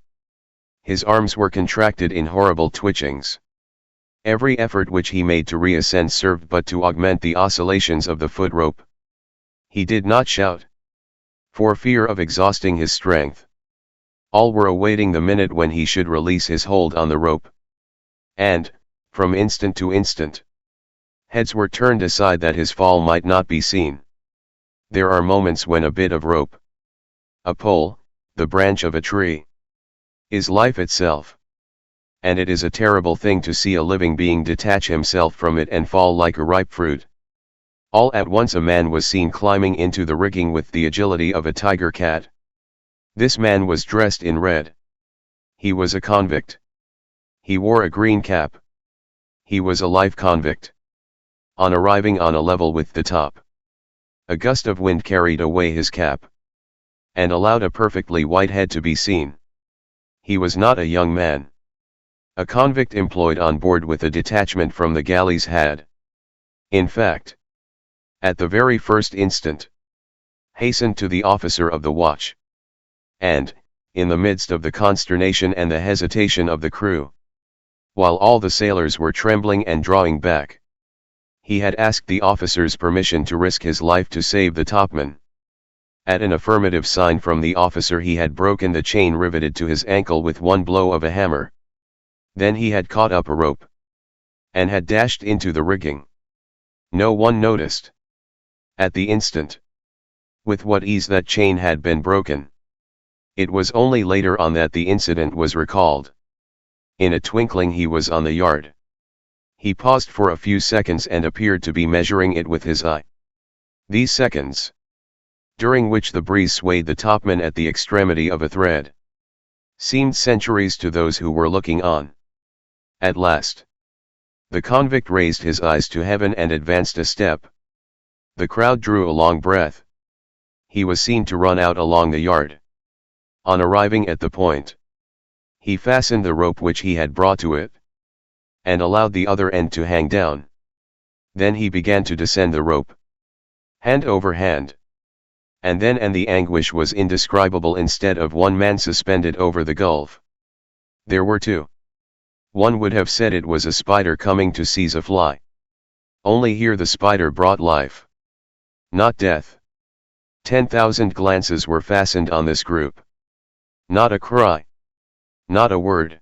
His arms were contracted in horrible twitchings. Every effort which he made to reascend served but to augment the oscillations of the foot rope. He did not shout, for fear of exhausting his strength. All were awaiting the minute when he should release his hold on the rope. And, from instant to instant, heads were turned aside that his fall might not be seen. There are moments when a bit of rope, a pole, the branch of a tree, is life itself. And it is a terrible thing to see a living being detach himself from it and fall like a ripe fruit. All at once a man was seen climbing into the rigging with the agility of a tiger cat. This man was dressed in red. He was a convict. He wore a green cap. He was a life convict. On arriving on a level with the top, a gust of wind carried away his cap, and allowed a perfectly white head to be seen. He was not a young man. A convict employed on board with a detachment from the galleys had, in fact, at the very first instant, hastened to the officer of the watch, and, in the midst of the consternation and the hesitation of the crew, while all the sailors were trembling and drawing back, he had asked the officer's permission to risk his life to save the topman. At an affirmative sign from the officer he had broken the chain riveted to his ankle with one blow of a hammer. Then he had caught up a rope, and had dashed into the rigging. No one noticed, at the instant, with what ease that chain had been broken. It was only later on that the incident was recalled. In a twinkling he was on the yard. He paused for a few seconds and appeared to be measuring it with his eye. These seconds, during which the breeze swayed the topman at the extremity of a thread, seemed centuries to those who were looking on. At last, the convict raised his eyes to heaven and advanced a step. The crowd drew a long breath. He was seen to run out along the yard. On arriving at the point, he fastened the rope which he had brought to it, and allowed the other end to hang down. Then he began to descend the rope, hand over hand. And the anguish was indescribable. Instead of one man suspended over the gulf, there were two. One would have said it was a spider coming to seize a fly. Only here the spider brought life, not death. 10,000 glances were fastened on this group. Not a cry, not a word.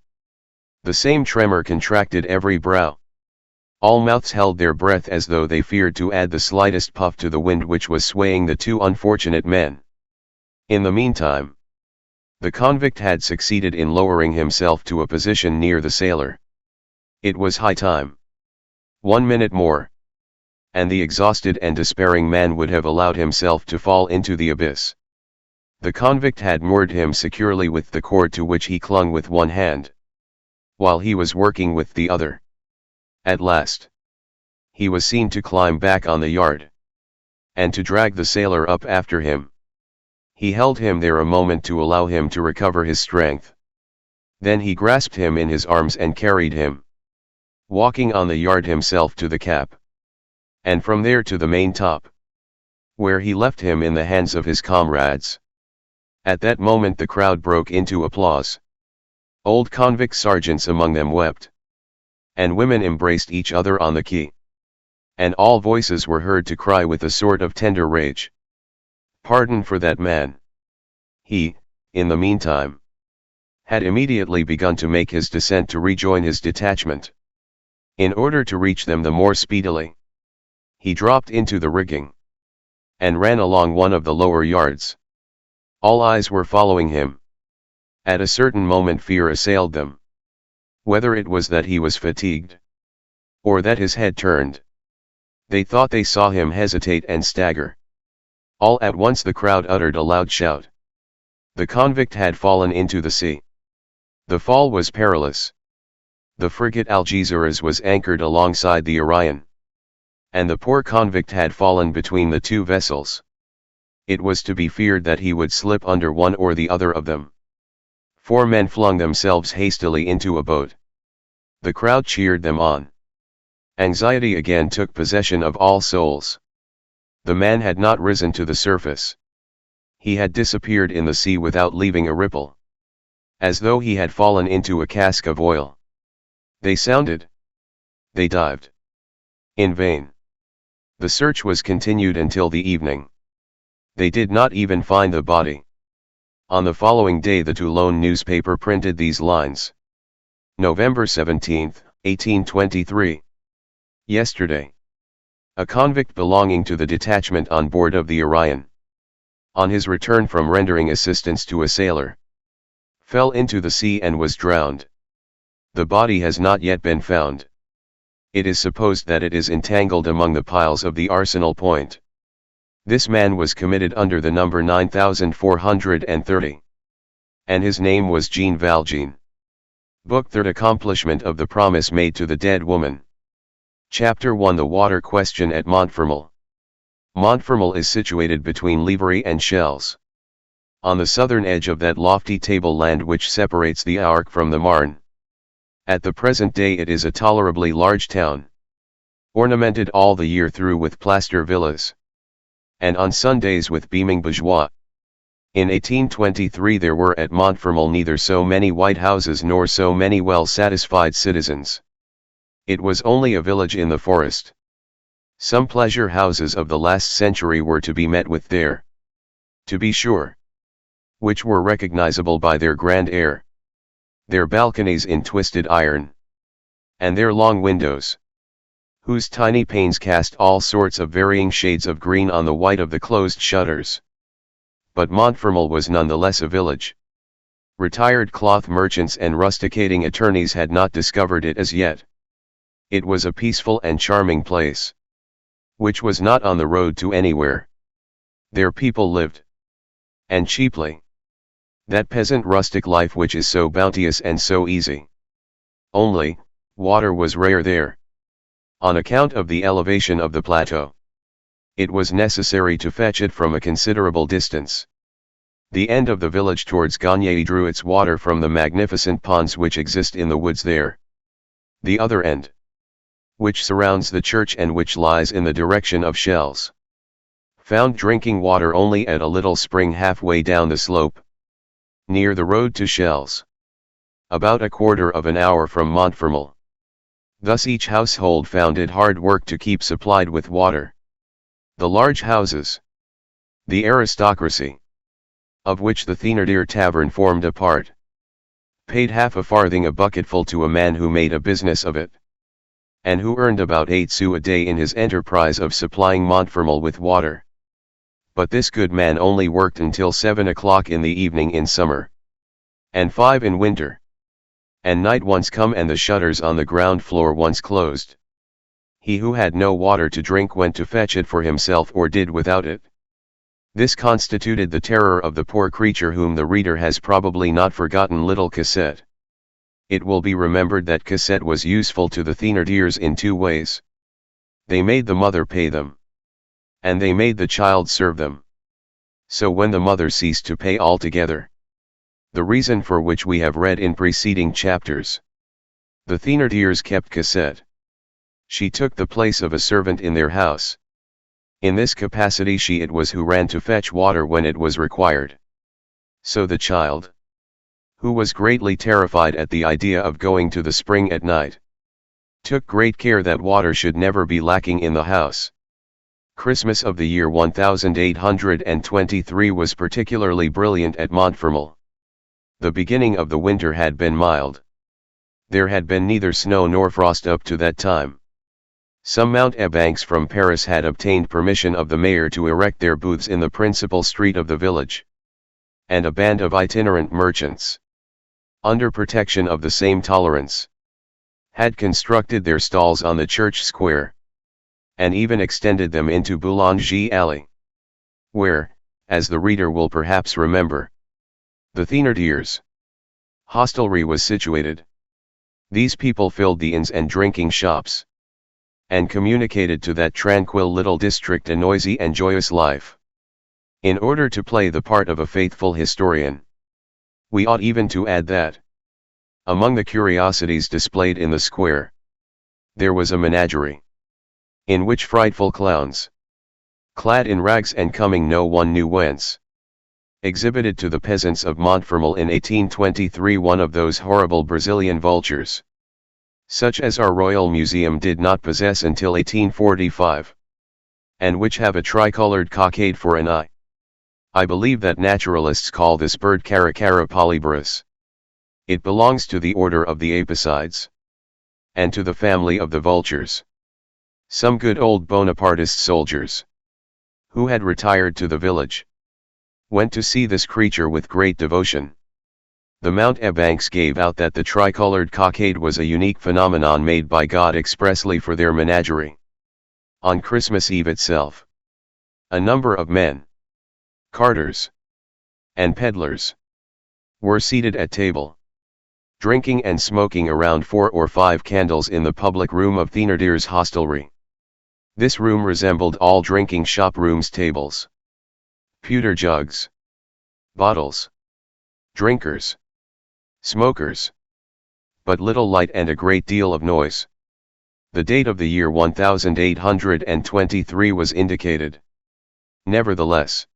The same tremor contracted every brow. All mouths held their breath as though they feared to add the slightest puff to the wind which was swaying the two unfortunate men. In the meantime, the convict had succeeded in lowering himself to a position near the sailor. It was high time. 1 minute more. and the exhausted and despairing man would have allowed himself to fall into the abyss. The convict had moored him securely with the cord to which he clung with one hand, while he was working with the other. At last, he was seen to climb back on the yard, and to drag the sailor up after him. He held him there a moment to allow him to recover his strength. Then he grasped him in his arms and carried him, walking on the yard himself, to the cap, and from there to the main top, where he left him in the hands of his comrades. At that moment the crowd broke into applause. Old convict sergeants among them wept, and women embraced each other on the quay, and all voices were heard to cry with a sort of tender rage, "Pardon for that man." He, in the meantime, had immediately begun to make his descent to rejoin his detachment. In order to reach them the more speedily, he dropped into the rigging, and ran along one of the lower yards. All eyes were following him. At a certain moment fear assailed them. Whether it was that he was fatigued, or that his head turned, they thought they saw him hesitate and stagger. All at once the crowd uttered a loud shout. The convict had fallen into the sea. The fall was perilous. The frigate Algeciras was anchored alongside the Orion, and the poor convict had fallen between the two vessels. It was to be feared that he would slip under one or the other of them. 4 men flung themselves hastily into a boat. The crowd cheered them on. Anxiety again took possession of all souls. The man had not risen to the surface. He had disappeared in the sea without leaving a ripple, as though he had fallen into a cask of oil. They sounded. They dived. In vain. The search was continued until the evening. They did not even find the body. On the following day the Toulon newspaper printed these lines. November 17, 1823. Yesterday, a convict belonging to the detachment on board of the Orion, on his return from rendering assistance to a sailor, fell into the sea and was drowned. The body has not yet been found. It is supposed that it is entangled among the piles of the Arsenal Point. This man was committed under the number 9430, and his name was Jean Valjean. Book 3. Accomplishment of the promise made to the dead woman. Chapter 1. The water question at Montfermeil. Montfermeil is situated between Livry and Chelles, on the southern edge of that lofty tableland which separates the Ourcq from the Marne. At the present day it is a tolerably large town, ornamented all the year through with plaster villas, and on Sundays with beaming bourgeois. In 1823 there were at Montfermeil neither so many white houses nor so many well-satisfied citizens. It was only a village in the forest. Some pleasure houses of the last century were to be met with there, to be sure, which were recognizable by their grand air, their balconies in twisted iron, and their long windows, whose tiny panes cast all sorts of varying shades of green on the white of the closed shutters. But Montfermeil was none the less a village. Retired cloth merchants and rusticating attorneys had not discovered it as yet. It was a peaceful and charming place, which was not on the road to anywhere. There people lived, and cheaply. That peasant rustic life which is so bounteous and so easy. Only, water was rare there. On account of the elevation of the plateau, it was necessary to fetch it from a considerable distance. The end of the village towards Gagny drew its water from the magnificent ponds which exist in the woods there. The other end, which surrounds the church and which lies in the direction of Chelles, found drinking water only at a little spring halfway down the slope, near the road to Chelles, about a quarter of an hour from Montfermeil. Thus each household found it hard work to keep supplied with water. The large houses, the aristocracy, of which the Thénardier tavern formed a part, paid half a farthing a bucketful to a man who made a business of it, and who earned about 8 sous a day in his enterprise of supplying Montfermeil with water. But this good man only worked until 7 o'clock in the evening in summer, and 5 in winter, and night once come and the shutters on the ground floor once closed. He who had no water to drink went to fetch it for himself or did without it. This constituted the terror of the poor creature whom the reader has probably not forgotten, little Cosette. It will be remembered that Cosette was useful to the Thénardiers in two ways. They made the mother pay them. And they made the child serve them. So when the mother ceased to pay altogether, the reason for which we have read in preceding chapters, the Thénardiers kept Cosette. She took the place of a servant in their house. In this capacity she it was who ran to fetch water when it was required. So the child, who was greatly terrified at the idea of going to the spring at night, took great care that water should never be lacking in the house. Christmas of the year 1823 was particularly brilliant at Montfermeil. The beginning of the winter had been mild. There had been neither snow nor frost up to that time. Some mountebanks from Paris had obtained permission of the mayor to erect their booths in the principal street of the village. And a band of itinerant merchants, under protection of the same tolerance, had constructed their stalls on the church square, and even extended them into Boulanger Alley, where, as the reader will perhaps remember, the Thénardiers' hostelry was situated. These people filled the inns and drinking shops, and communicated to that tranquil little district a noisy and joyous life. In order to play the part of a faithful historian, we ought even to add that, among the curiosities displayed in the square, there was a menagerie, in which frightful clowns, clad in rags and coming no one knew whence, exhibited to the peasants of Montfermeil in 1823 one of those horrible Brazilian vultures, such as our Royal Museum did not possess until 1845, and which have a tricolored cockade for an eye. I believe that naturalists call this bird Caracara polyborus. It belongs to the order of the apicides, and to the family of the vultures. Some good old Bonapartist soldiers, who had retired to the village, went to see this creature with great devotion. The mountebanks gave out that the tricolored cockade was a unique phenomenon made by God expressly for their menagerie. On Christmas Eve itself, a number of men, carters, and peddlers, were seated at table, drinking and smoking around 4 or 5 candles in the public room of Thénardier's hostelry. This room resembled all drinking shop rooms' tables, pewter jugs, bottles, drinkers, smokers, but little light and a great deal of noise. The date of the year 1823 was indicated, nevertheless,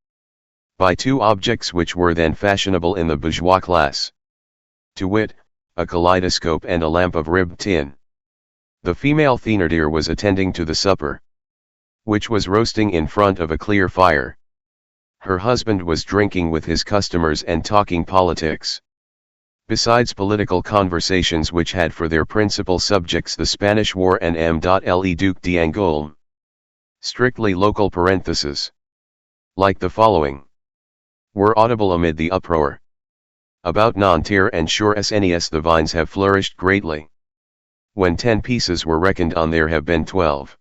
by 2 objects which were then fashionable in the bourgeois class, to wit, a kaleidoscope and a lamp of ribbed tin. The female Thénardier was attending to the supper, which was roasting in front of a clear fire. Her husband was drinking with his customers and talking politics, besides political conversations which had for their principal subjects the Spanish War and le Duc d'Angoulême. Strictly local parentheses, like the following, were audible amid the uproar. About Nanterre and Chores-Nes the vines have flourished greatly. When 10 pieces were reckoned on there have been 12.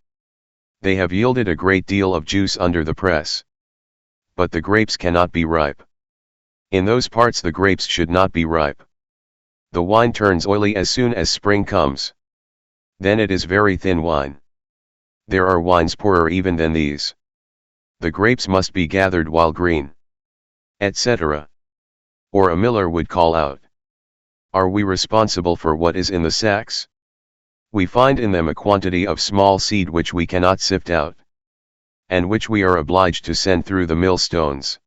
They have yielded a great deal of juice under the press. But the grapes cannot be ripe. In those parts the grapes should not be ripe. The wine turns oily as soon as spring comes. Then it is very thin wine. There are wines poorer even than these. The grapes must be gathered while green, etc. Or a miller would call out, "Are we responsible for what is in the sacks? We find in them a quantity of small seed which we cannot sift out, and which we are obliged to send through the millstones.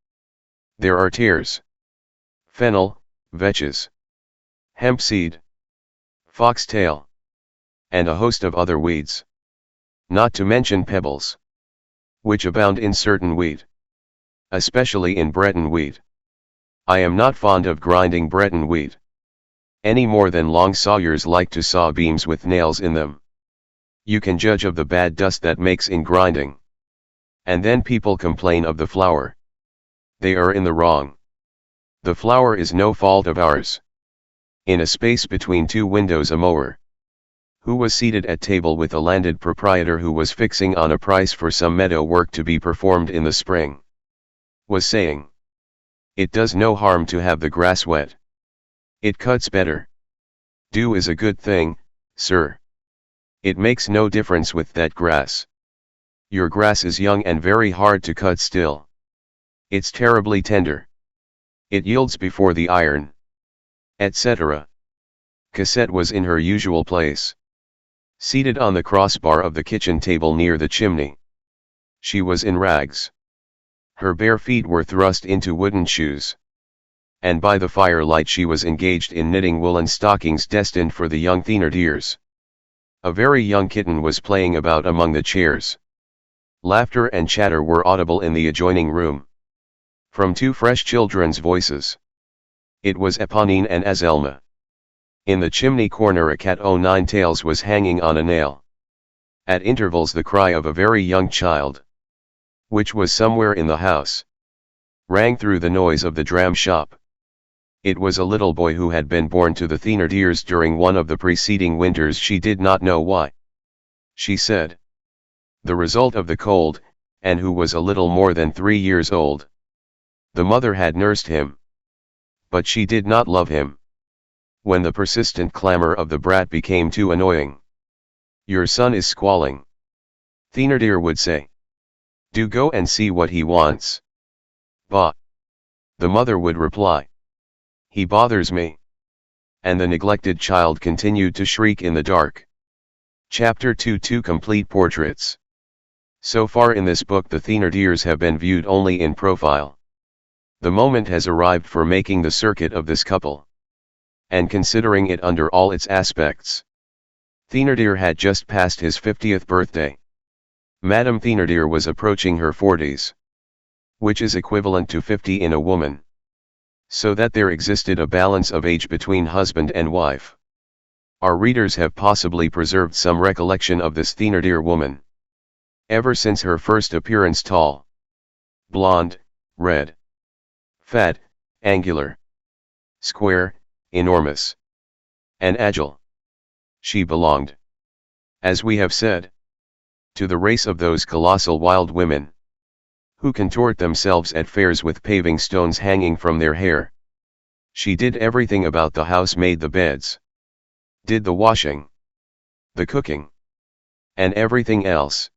There are tares, fennel, vetches, hempseed, foxtail, and a host of other weeds, not to mention pebbles, which abound in certain wheat, especially in Breton wheat. I am not fond of grinding Breton wheat, any more than long sawyers like to saw beams with nails in them. You can judge of the bad dust that makes in grinding. And then people complain of the flour. They are in the wrong. The flour is no fault of ours. In a space between 2 windows a mower, who was seated at table with a landed proprietor who was fixing on a price for some meadow work to be performed in the spring, was saying, "It does no harm to have the grass wet. It cuts better. Dew is a good thing, sir. It makes no difference with that grass. Your grass is young and very hard to cut still. It's terribly tender. It yields before the iron," etc. Cosette was in her usual place, seated on the crossbar of the kitchen table near the chimney. She was in rags. Her bare feet were thrust into wooden shoes. And by the firelight she was engaged in knitting woolen stockings destined for the young Thénardiers. A very young kitten was playing about among the chairs. Laughter and chatter were audible in the adjoining room, from two fresh children's voices. It was Éponine and Azelma. In the chimney corner a cat o' nine tails was hanging on a nail. At intervals the cry of a very young child, which was somewhere in the house, rang through the noise of the dram shop. It was a little boy who had been born to the Thénardiers during one of the preceding winters, she did not know why. She said, the result of the cold, and who was a little more than 3 years old. The mother had nursed him, but she did not love him. When the persistent clamor of the brat became too annoying, "Your son is squalling," Thénardier would say. "Do go and see what he wants." "Bah!" the mother would reply. "He bothers me." And the neglected child continued to shriek in the dark. Chapter 2 Two complete portraits. So far in this book the Thénardiers have been viewed only in profile. The moment has arrived for making the circuit of this couple, and considering it under all its aspects. Thénardier had just passed his 50th birthday. Madame Thénardier was approaching her 40s, which is equivalent to 50 in a woman. So that there existed a balance of age between husband and wife. Our readers have possibly preserved some recollection of this Thénardier woman. Ever since her first appearance, tall, blonde, red, fat, angular, square, enormous, and agile, she belonged, as we have said, to the race of those colossal wild women, who contort themselves at fairs with paving stones hanging from their hair. She did everything about the house, made the beds, did the washing, the cooking, and everything else.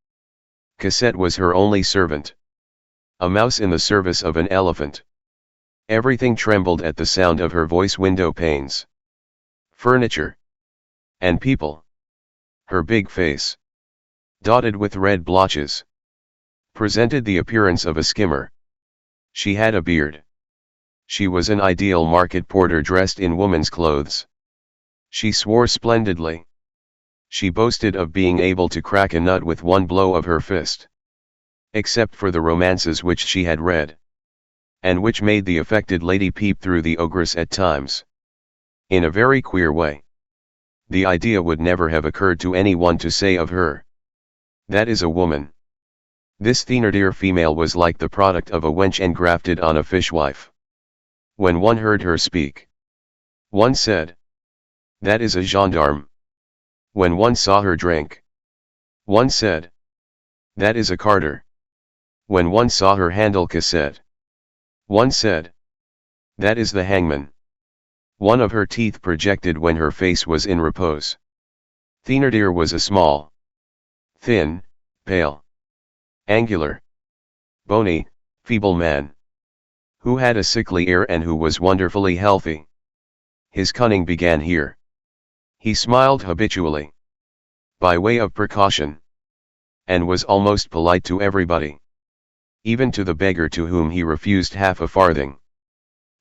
Cosette was her only servant, a mouse in the service of an elephant. Everything trembled at the sound of her voice: window panes, furniture, and people. Her big face, dotted with red blotches, presented the appearance of a skimmer. She had a beard. She was an ideal market porter dressed in woman's clothes. She swore splendidly. She boasted of being able to crack a nut with one blow of her fist. Except for the romances which she had read, and which made the affected lady peep through the ogress at times, in a very queer way. The idea would never have occurred to anyone to say of her, "That is a woman." This Thénardier female was like the product of a wench engrafted on a fishwife. When one heard her speak, one said, "That is a gendarme." When one saw her drink, one said, "That is a carter." When one saw her handle Cosette, one said, "That is the hangman." One of her teeth projected when her face was in repose. Thénardier was a small, thin, pale, angular, bony, feeble man, who had a sickly air and who was wonderfully healthy. His cunning began here. He smiled habitually, by way of precaution, and was almost polite to everybody, even to the beggar to whom he refused half a farthing.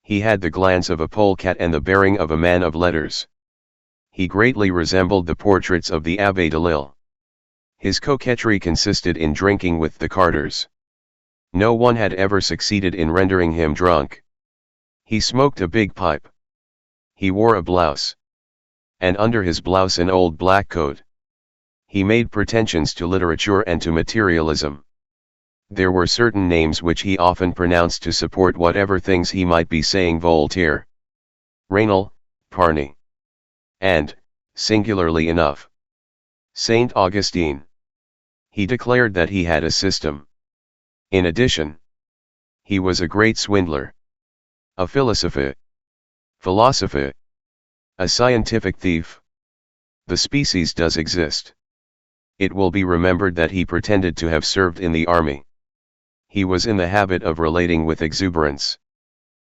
He had the glance of a polecat and the bearing of a man of letters. He greatly resembled the portraits of the Abbé Delille. His coquetry consisted in drinking with the carters. No one had ever succeeded in rendering him drunk. He smoked a big pipe. He wore a blouse, and under his blouse an old black coat. He made pretensions to literature and to materialism. There were certain names which he often pronounced to support whatever things he might be saying: Voltaire, Raynal, Parny, and, singularly enough, Saint Augustine. He declared that he had a system. In addition, he was a great swindler, a philosopher, a scientific thief. The species does exist. It will be remembered that he pretended to have served in the army. He was in the habit of relating with exuberance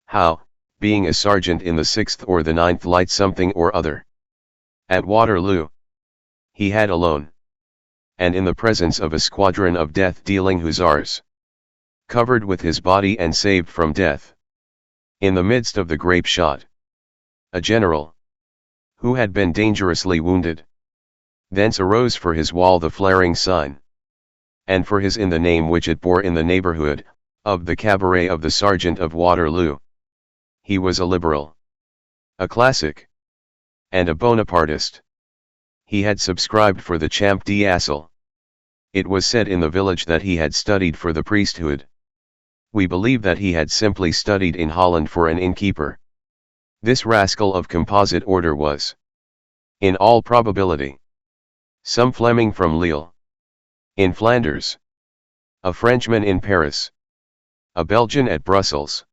how, being a sergeant in the 6th or the 9th Light something or other, at Waterloo, he had alone, and in the presence of a squadron of death-dealing hussars, covered with his body and saved from death, in the midst of the grape shot, a general, who had been dangerously wounded. Thence arose for his wall the flaring sign, and for his in the name which it bore in the neighborhood, of the cabaret of the Sergeant of Waterloo. He was a liberal, a classic, and a Bonapartist. He had subscribed for the Champ d'Asile. It was said in the village that he had studied for the priesthood. We believe that he had simply studied in Holland for an innkeeper. This rascal of composite order was, in all probability, some Fleming from Lille, in Flanders, a Frenchman in Paris, a Belgian at Brussels,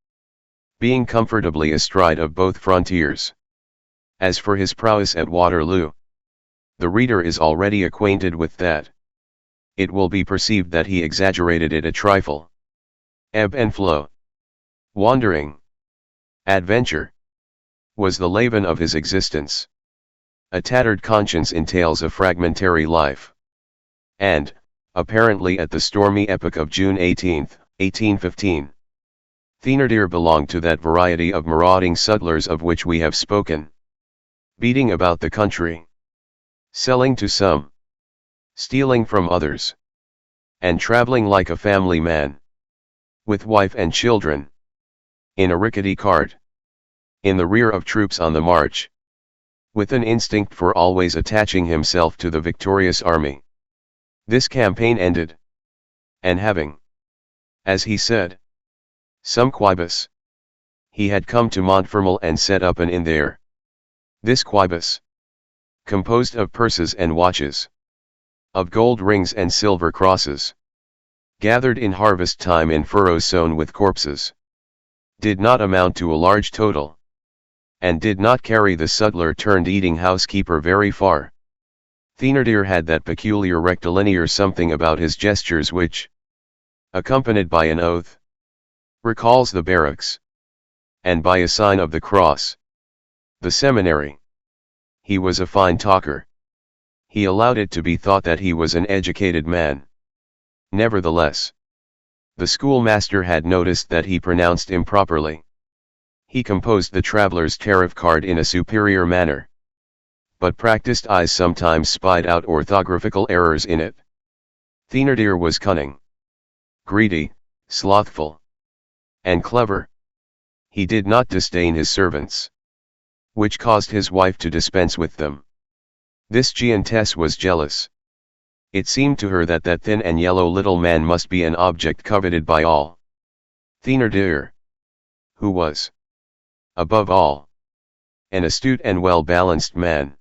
being comfortably astride of both frontiers. As for his prowess at Waterloo, the reader is already acquainted with that. It will be perceived that he exaggerated it a trifle. Ebb and flow, wandering, adventure, was the leaven of his existence. A tattered conscience entails a fragmentary life. And, apparently at the stormy epoch of June 18, 1815, Thénardier belonged to that variety of marauding sutlers of which we have spoken, beating about the country, selling to some, stealing from others, and traveling like a family man, with wife and children, in a rickety cart, in the rear of troops on the march, with an instinct for always attaching himself to the victorious army. This campaign ended, and having, as he said, some quibus, he had come to Montfermeil and set up an inn there. This quibus, composed of purses and watches, of gold rings and silver crosses, gathered in harvest time in furrows sown with corpses, did not amount to a large total, and did not carry the sutler-turned-eating housekeeper very far. Thénardier had that peculiar rectilinear something about his gestures which, accompanied by an oath, recalls the barracks, and by a sign of the cross, the seminary. He was a fine talker. He allowed it to be thought that he was an educated man. Nevertheless, the schoolmaster had noticed that he pronounced improperly. He composed the traveler's tariff card in a superior manner, but practiced eyes sometimes spied out orthographical errors in it. Thénardier was cunning, greedy, slothful, and clever. He did not disdain his servants, which caused his wife to dispense with them. This giantess was jealous. It seemed to her that that thin and yellow little man must be an object coveted by all. Thénardier, who was, above all, an astute and well-balanced man,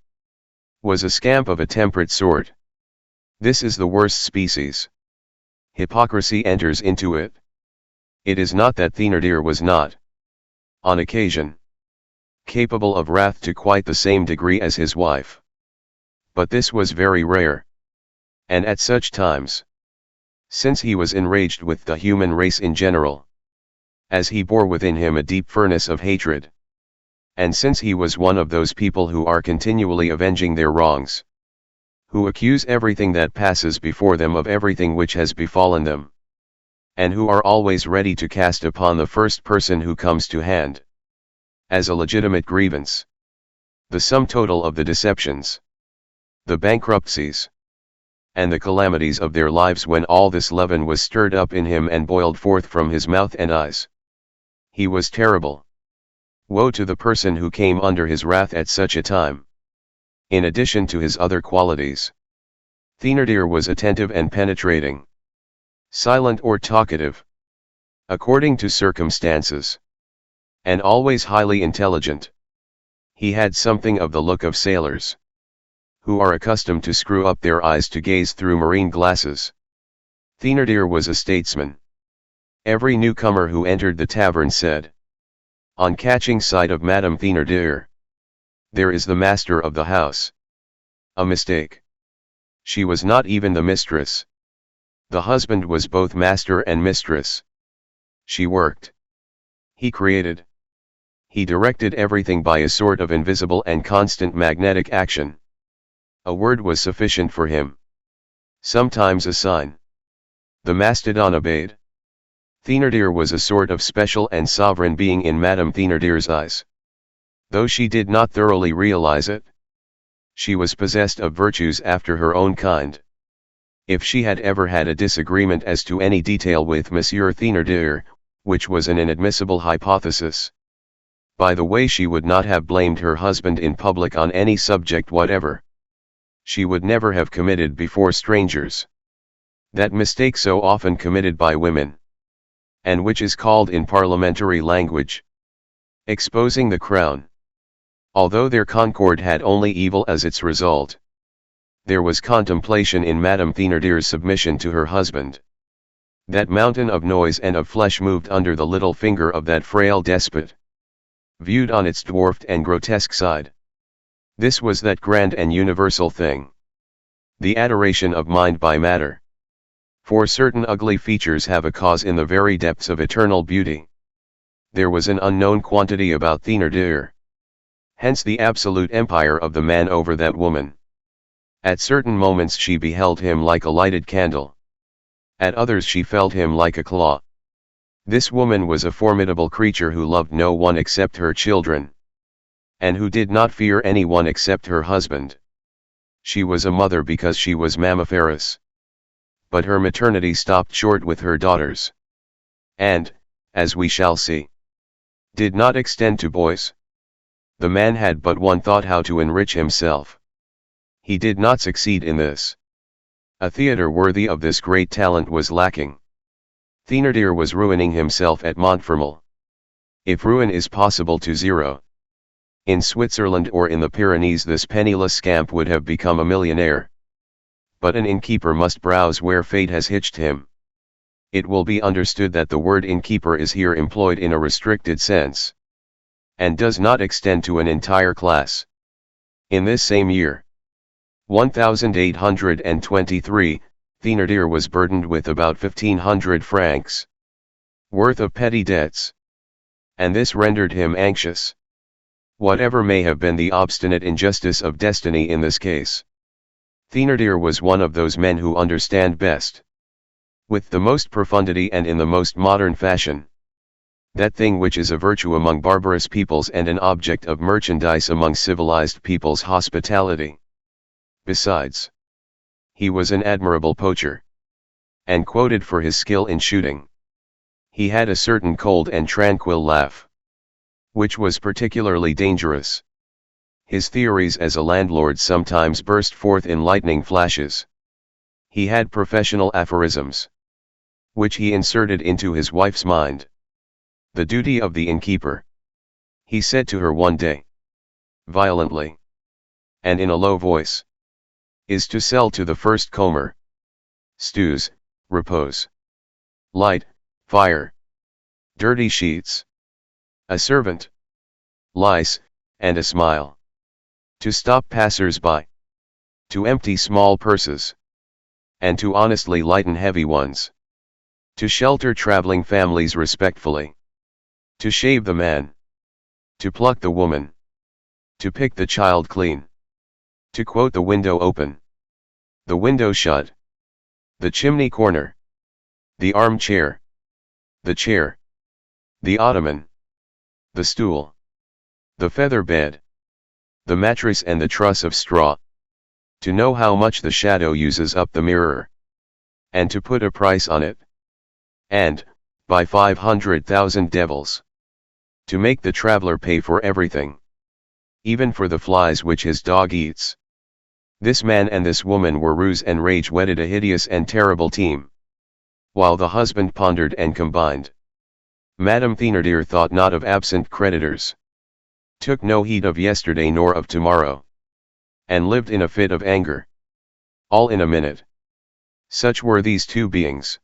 was a scamp of a temperate sort. This is the worst species. Hypocrisy enters into it. It is not that Thénardier was not, on occasion, capable of wrath to quite the same degree as his wife. But this was very rare. And at such times, since he was enraged with the human race in general, as he bore within him a deep furnace of hatred, and since he was one of those people who are continually avenging their wrongs, who accuse everything that passes before them of everything which has befallen them, and who are always ready to cast upon the first person who comes to hand, as a legitimate grievance, the sum total of the deceptions, the bankruptcies, and the calamities of their lives, when all this leaven was stirred up in him and boiled forth from his mouth and eyes, he was terrible. Woe to the person who came under his wrath at such a time. In addition to his other qualities, Thénardier was attentive and penetrating, silent or talkative, according to circumstances, and always highly intelligent. He had something of the look of sailors, who are accustomed to screw up their eyes to gaze through marine glasses. Thénardier was a statesman. Every newcomer who entered the tavern said, on catching sight of Madame Thénardier, "There is the master of the house." A mistake. She was not even the mistress. The husband was both master and mistress. She worked. He created. He directed everything by a sort of invisible and constant magnetic action. A word was sufficient for him. Sometimes a sign. The mastodon obeyed. Thénardier was a sort of special and sovereign being in Madame Thénardier's eyes. Though she did not thoroughly realize it. She was possessed of virtues after her own kind. If she had ever had a disagreement as to any detail with Monsieur Thénardier, which was an inadmissible hypothesis. By the way, she would not have blamed her husband in public on any subject whatever. She would never have committed before strangers that mistake so often committed by women, and which is called in parliamentary language, exposing the crown. Although their concord had only evil as its result, there was contemplation in Madame Thénardier's submission to her husband. That mountain of noise and of flesh moved under the little finger of that frail despot, viewed on its dwarfed and grotesque side. This was that grand and universal thing, the adoration of mind by matter. For certain ugly features have a cause in the very depths of eternal beauty. There was an unknown quantity about Thénardier. Hence the absolute empire of the man over that woman. At certain moments she beheld him like a lighted candle. At others she felt him like a claw. This woman was a formidable creature who loved no one except her children, and who did not fear anyone except her husband. She was a mother because she was mammiferous. But her maternity stopped short with her daughters. And, as we shall see, did not extend to boys. The man had but one thought: how to enrich himself. He did not succeed in this. A theatre worthy of this great talent was lacking. Thénardier was ruining himself at Montfermeil. If ruin is possible to zero, in Switzerland or in the Pyrenees, this penniless scamp would have become a millionaire. But an innkeeper must browse where fate has hitched him. It will be understood that the word innkeeper is here employed in a restricted sense, and does not extend to an entire class. In this same year, 1823, Thénardier was burdened with about 1,500 francs worth of petty debts, and this rendered him anxious. Whatever may have been the obstinate injustice of destiny in this case, Thénardier was one of those men who understand best, with the most profundity and in the most modern fashion, that thing which is a virtue among barbarous peoples and an object of merchandise among civilized peoples: hospitality. Besides, he was an admirable poacher, and quoted for his skill in shooting. He had a certain cold and tranquil laugh, which was particularly dangerous. His theories as a landlord sometimes burst forth in lightning flashes. He had professional aphorisms, which he inserted into his wife's mind. The duty of the innkeeper, he said to her one day, violently, and in a low voice, is to sell to the first comer stews, repose, light, fire, dirty sheets, a servant, lice, and a smile, to stop passers-by, to empty small purses, and to honestly lighten heavy ones, to shelter traveling families respectfully, to shave the man, to pluck the woman, to pick the child clean, to quote the window open, the window shut, the chimney corner, the armchair, the chair, the ottoman, the stool, the feather bed, the mattress and the truss of straw, to know how much the shadow uses up the mirror, and to put a price on it, and, by 500,000 devils, to make the traveler pay for everything, even for the flies which his dog eats. This man and this woman were ruse and rage wedded, a hideous and terrible team. While the husband pondered and combined, Madame Thénardier thought not of absent creditors, took no heed of yesterday nor of tomorrow, and lived in a fit of anger. All in a minute. Such were these two beings.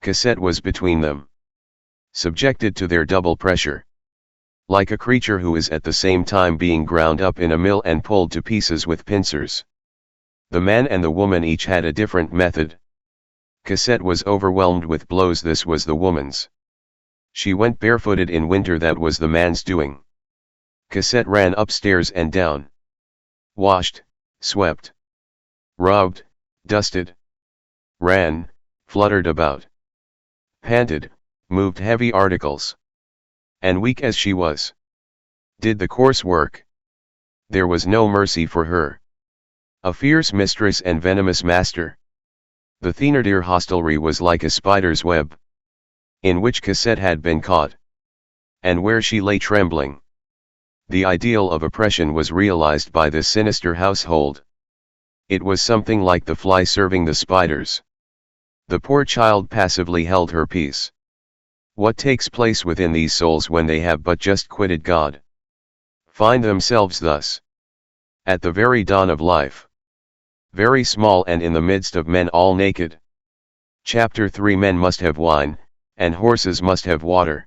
Cosette was between them, subjected to their double pressure. Like a creature who is at the same time being ground up in a mill and pulled to pieces with pincers. The man and the woman each had a different method. Cosette was overwhelmed with blows. This was the woman's. She went barefooted in winter. That was the man's doing. Cosette ran upstairs and down. Washed, swept, rubbed, dusted. Ran, fluttered about. Panted, moved heavy articles. And weak as she was, did the coarse work. There was no mercy for her. A fierce mistress and venomous master. The Thénardier hostelry was like a spider's web, in which Cosette had been caught, and where she lay trembling. The ideal of oppression was realized by this sinister household. It was something like the fly serving the spiders. The poor child passively held her peace. What takes place within these souls when they have but just quitted God? Find themselves thus, at the very dawn of life, very small and in the midst of men all naked. Chapter 3. Men must have wine, and horses must have water.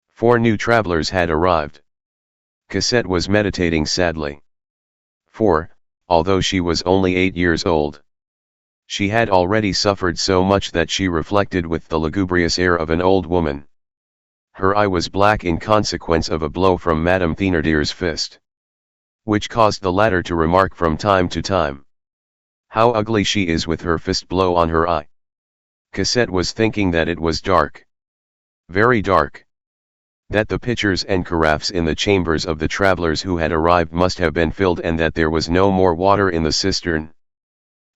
4 new travelers had arrived. Cosette was meditating sadly. For, although she was only 8 years old, she had already suffered so much that she reflected with the lugubrious air of an old woman. Her eye was black in consequence of a blow from Madame Thénardier's fist, which caused the latter to remark from time to time, "How ugly she is with her fist blow on her eye." Cosette was thinking that it was dark, very dark, that the pitchers and carafes in the chambers of the travelers who had arrived must have been filled, and that there was no more water in the cistern.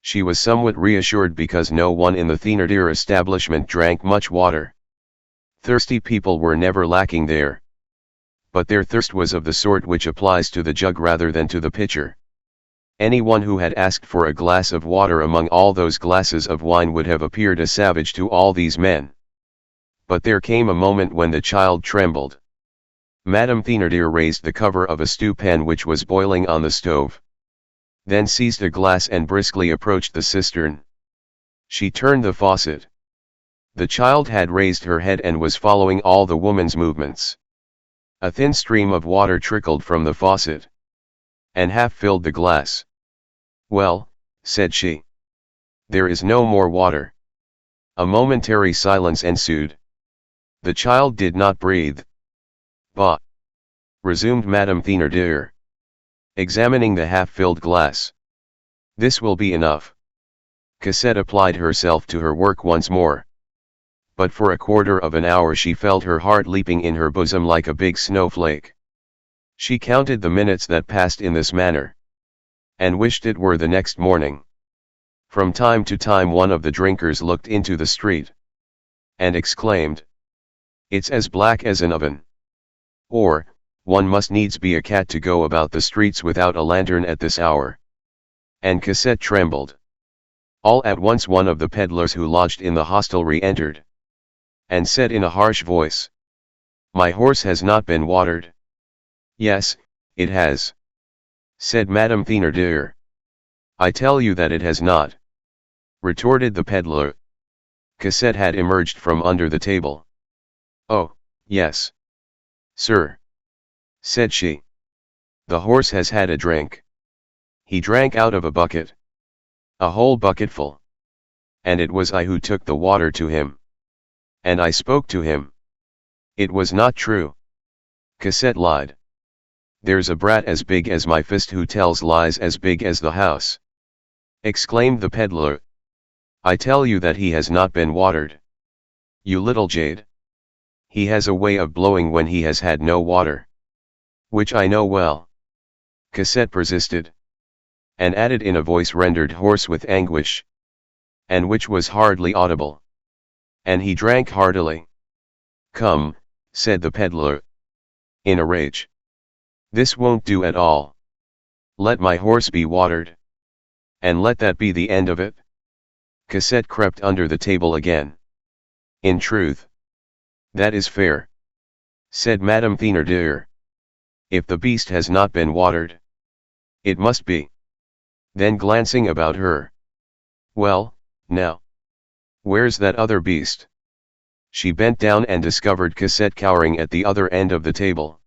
She was somewhat reassured because no one in the Thénardier establishment drank much water. Thirsty people were never lacking there. But their thirst was of the sort which applies to the jug rather than to the pitcher. Anyone who had asked for a glass of water among all those glasses of wine would have appeared a savage to all these men. But there came a moment when the child trembled. Madame Thénardier raised the cover of a stewpan which was boiling on the stove, then seized a glass and briskly approached the cistern. She turned the faucet. The child had raised her head and was following all the woman's movements. A thin stream of water trickled from the faucet, and half filled the glass. "Well," said she, "there is no more water." A momentary silence ensued. The child did not breathe. "Bah!" resumed Madame Thénardier, examining the half-filled glass. "This will be enough." Cosette applied herself to her work once more. But for a quarter of an hour she felt her heart leaping in her bosom like a big snowflake. She counted the minutes that passed in this manner, and wished it were the next morning. From time to time one of the drinkers looked into the street, and exclaimed, "It's as black as an oven." Or, "One must needs be a cat to go about the streets without a lantern at this hour." And Cosette trembled. All at once one of the peddlers who lodged in the hostelry entered, and said in a harsh voice, "My horse has not been watered." "Yes, it has," said Madame Thénardier. "I tell you that it has not," retorted the peddler. Cosette had emerged from under the table. "Oh, yes, sir," said she. "The horse has had a drink. He drank out of a bucket. A whole bucketful. And it was I who took the water to him. And I spoke to him." "It was not true." Cosette lied. "There's a brat as big as my fist who tells lies as big as the house," exclaimed the peddler. "I tell you that he has not been watered. You little jade. He has a way of blowing when he has had no water, which I know well." Cosette persisted, and added in a voice rendered hoarse with anguish, and which was hardly audible, "And he drank heartily." "Come," said the peddler, in a rage. "This won't do at all. Let my horse be watered, and let that be the end of it." Cosette crept under the table again. "In truth, that is fair," said Madame Thénardier. "If the beast has not been watered, it must be." Then glancing about her. Well, now. Where's that other beast? She bent down and discovered Cosette cowering at the other end of the table.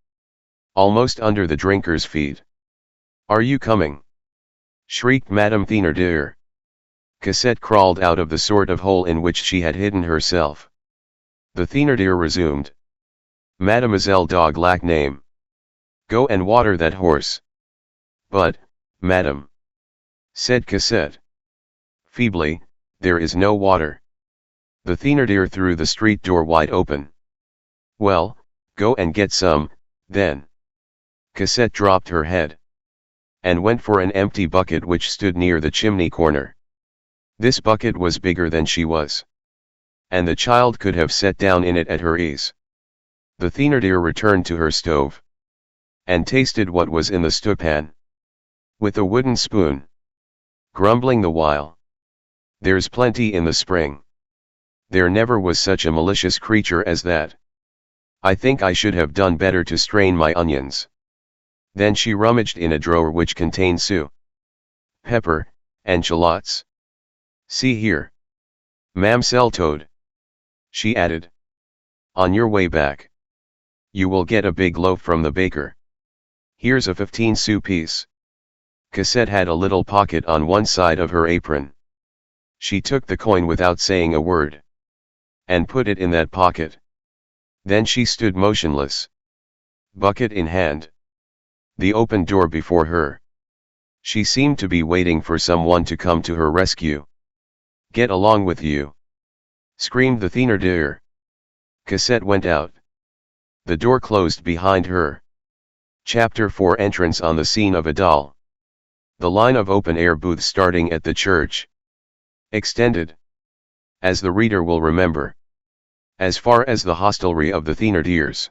Almost under the drinker's feet. Are you coming? Shrieked Madame Thénardier. Cosette crawled out of the sort of hole in which she had hidden herself. The Thénardier resumed. Mademoiselle Dog lack name. Go and water that horse. But, madame, said Cosette. Feebly, there is no water. The Thénardier threw the street door wide open. Well, go and get some, then. Cosette dropped her head. And went for an empty bucket which stood near the chimney corner. This bucket was bigger than she was. And the child could have sat down in it at her ease. The Thénardier returned to her stove. And tasted what was in the stewpan. With a wooden spoon. Grumbling the while. There's plenty in the spring. There never was such a malicious creature as that. I think I should have done better to strain my onions. Then she rummaged in a drawer which contained sous, pepper, and shallots. See here. Mamselle Toad. She added. On your way back. You will get a big loaf from the baker. Here's a 15-sou piece. Cosette had a little pocket on one side of her apron. She took the coin without saying a word. And put it in that pocket. Then she stood motionless. Bucket in hand. The open door before her. She seemed to be waiting for someone to come to her rescue. Get along with you. Screamed the Thénardier. Cosette went out. The door closed behind her. Chapter 4 Entrance on the scene of a doll. The line of open-air booths starting at the church. Extended. As the reader will remember. As far as the hostelry of the Thénardiers.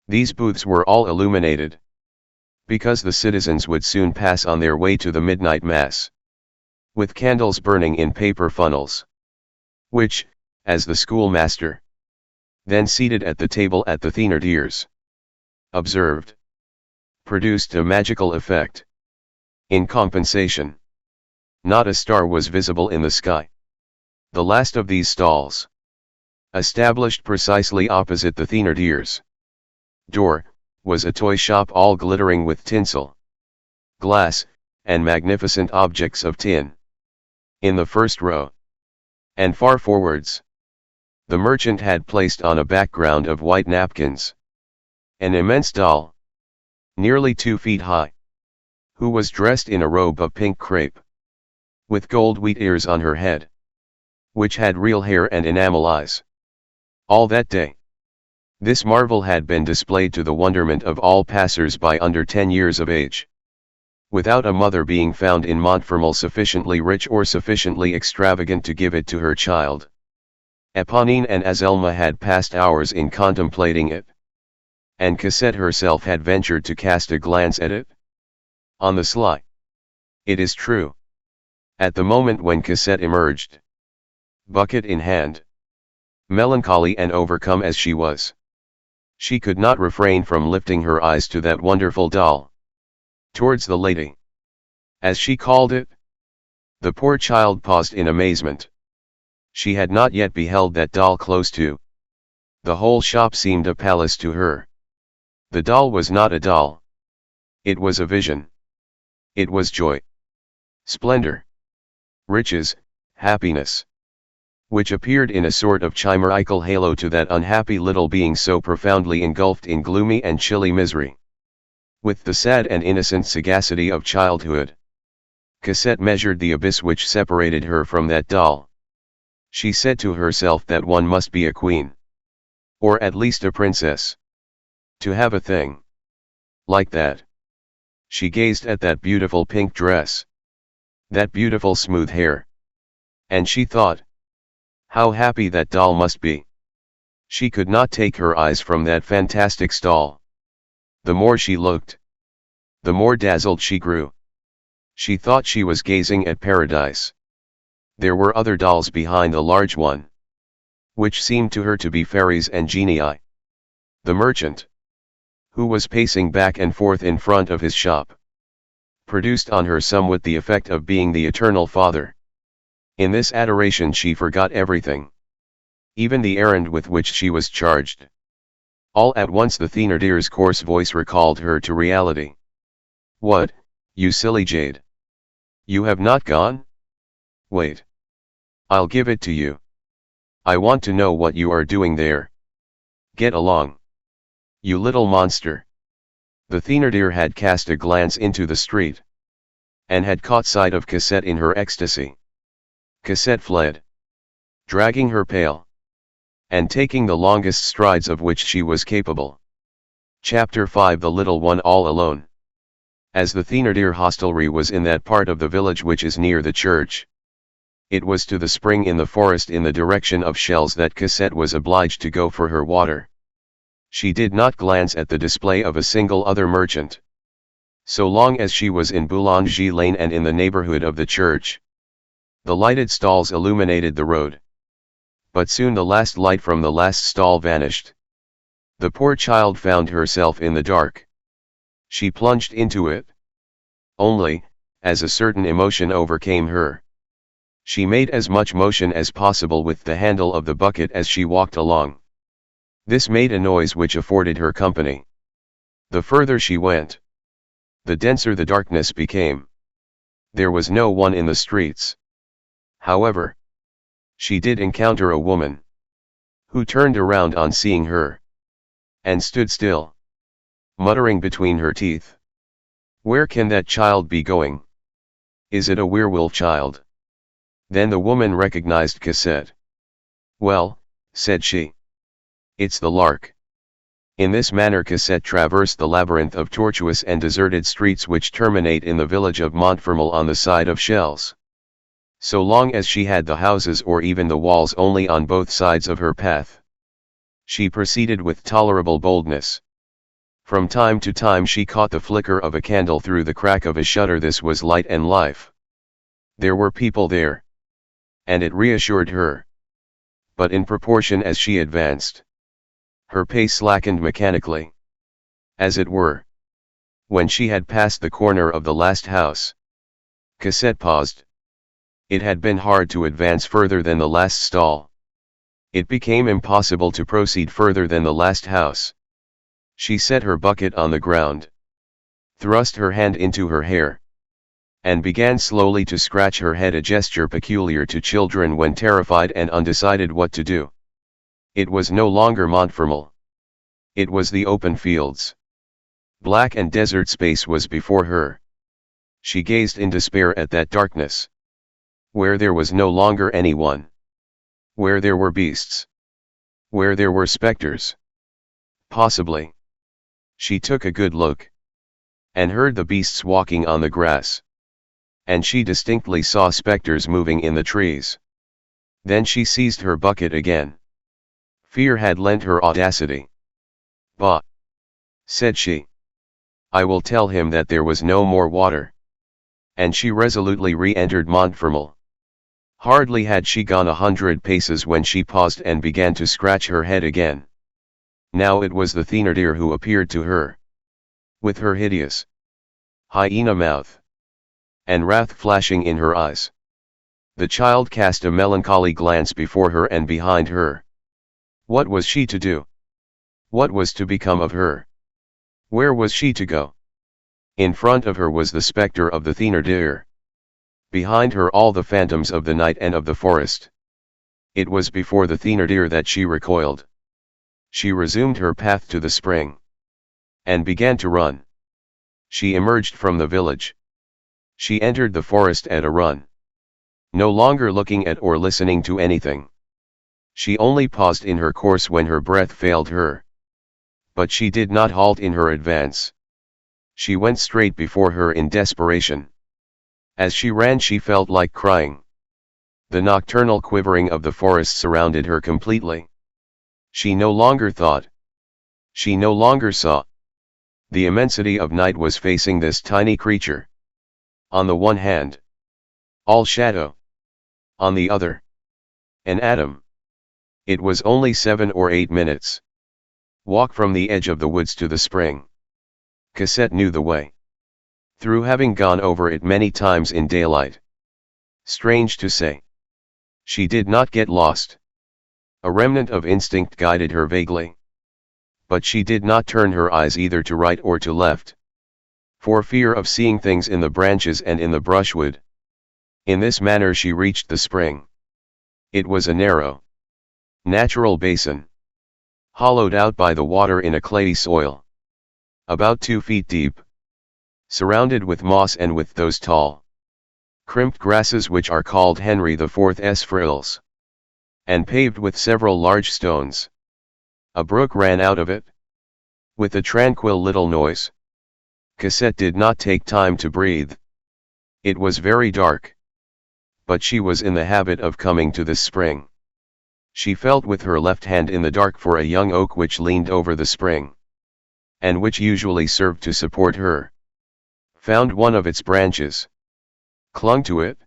These booths were all illuminated. Because the citizens would soon pass on their way to the midnight mass. With candles burning in paper funnels. Which, as the schoolmaster, then seated at the table at the Thénardiers, observed, produced a magical effect. In compensation, not a star was visible in the sky. The last of these stalls, established precisely opposite the Thénardiers' door, was a toy shop all glittering with tinsel, glass, and magnificent objects of tin. In the first row, and far forwards, the merchant had placed on a background of white napkins an immense doll, nearly 2 feet high, who was dressed in a robe of pink crepe, with gold wheat ears on her head, which had real hair and enamel eyes. All that day, this marvel had been displayed to the wonderment of all passers-by under 10 years of age. Without a mother being found in Montfermeil sufficiently rich or sufficiently extravagant to give it to her child, Éponine and Azelma had passed hours in contemplating it. And Cosette herself had ventured to cast a glance at it. On the sly. It is true. At the moment when Cosette emerged, bucket in hand, melancholy and overcome as she was, she could not refrain from lifting her eyes to that wonderful doll. Towards the lady, as she called it. The poor child paused in amazement. She had not yet beheld that doll close to. The whole shop seemed a palace to her. The doll was not a doll. It was a vision. It was joy, splendor, riches, happiness, which appeared in a sort of chimerical halo to that unhappy little being so profoundly engulfed in gloomy and chilly misery. With the sad and innocent sagacity of childhood, Cosette measured the abyss which separated her from that doll. She said to herself that one must be a queen, or at least a princess, to have a thing like that. She gazed at that beautiful pink dress, that beautiful smooth hair, and she thought, how happy that doll must be. She could not take her eyes from that fantastic stall. The more she looked, the more dazzled she grew. She thought she was gazing at paradise. There were other dolls behind the large one, which seemed to her to be fairies and genii. The merchant, who was pacing back and forth in front of his shop, produced on her somewhat the effect of being the eternal Father. In this adoration she forgot everything, even the errand with which she was charged. All at once the Thénardier's coarse voice recalled her to reality. "What, you silly jade? You have not gone? Wait. I'll give it to you. I want to know what you are doing there. Get along. You little monster." The Thénardier had cast a glance into the street, and had caught sight of Cosette in her ecstasy. Cosette fled, dragging her pail, and taking the longest strides of which she was capable. Chapter 5 The Little One All Alone. As the Thénardier hostelry was in that part of the village which is near the church, it was to the spring in the forest in the direction of Chelles that Cosette was obliged to go for her water. She did not glance at the display of a single other merchant. So long as she was in Boulanger Lane and in the neighborhood of the church, the lighted stalls illuminated the road. But soon the last light from the last stall vanished. The poor child found herself in the dark. She plunged into it. Only, as a certain emotion overcame her, she made as much motion as possible with the handle of the bucket as she walked along. This made a noise which afforded her company. The further she went, the denser the darkness became. There was no one in the streets. However, she did encounter a woman, who turned around on seeing her, and stood still, muttering between her teeth. "Where can that child be going? Is it a werewolf child?" Then the woman recognized Cosette. "Well," said she, "it's the lark." In this manner Cosette traversed the labyrinth of tortuous and deserted streets which terminate in the village of Montfermeil on the side of Chelles. So long as she had the houses or even the walls only on both sides of her path, she proceeded with tolerable boldness. From time to time she caught the flicker of a candle through the crack of a shutter. This was light and life. There were people there, and it reassured her. But in proportion as she advanced, her pace slackened mechanically, as it were. When she had passed the corner of the last house, Cosette paused. It had been hard to advance further than the last stall. It became impossible to proceed further than the last house. She set her bucket on the ground, thrust her hand into her hair, and began slowly to scratch her head, a gesture peculiar to children when terrified and undecided what to do. It was no longer Montfermeil. It was the open fields. Black and desert space was before her. She gazed in despair at that darkness, where there was no longer anyone, where there were beasts, where there were specters. Possibly. She took a good look, and heard the beasts walking on the grass, and she distinctly saw specters moving in the trees. Then she seized her bucket again. Fear had lent her audacity. "Bah!" said she. "I will tell him that there was no more water." And she resolutely re-entered Montfermeil. Hardly had she gone 100 paces when she paused and began to scratch her head again. Now it was the Thénardier who appeared to her, with her hideous hyena mouth, and wrath flashing in her eyes. The child cast a melancholy glance before her and behind her. What was she to do? What was to become of her? Where was she to go? In front of her was the spectre of the Thénardier. Behind her all the phantoms of the night and of the forest. It was before the Thénardier that she recoiled. She resumed her path to the spring, and began to run. She emerged from the village. She entered the forest at a run, no longer looking at or listening to anything. She only paused in her course when her breath failed her. But she did not halt in her advance. She went straight before her in desperation. As she ran she felt like crying. The nocturnal quivering of the forest surrounded her completely. She no longer thought. She no longer saw. The immensity of night was facing this tiny creature. On the one hand, all shadow. On the other, an atom. It was only 7 or 8 minutes. Walk from the edge of the woods to the spring. Cosette knew the way. through having gone over it many times in daylight. Strange to say, she did not get lost. A remnant of instinct guided her vaguely. But she did not turn her eyes either to right or to left, for fear of seeing things in the branches and in the brushwood. In this manner she reached the spring. It was a narrow, natural basin, hollowed out by the water in a clayey soil, about 2 feet deep, surrounded with moss and with those tall, crimped grasses which are called Henry IV's frills, and paved with several large stones. A brook ran out of it, with a tranquil little noise. Cosette did not take time to breathe. It was very dark, but she was in the habit of coming to this spring. She felt with her left hand in the dark for a young oak which leaned over the spring, and which usually served to support her, found one of its branches, clung to it,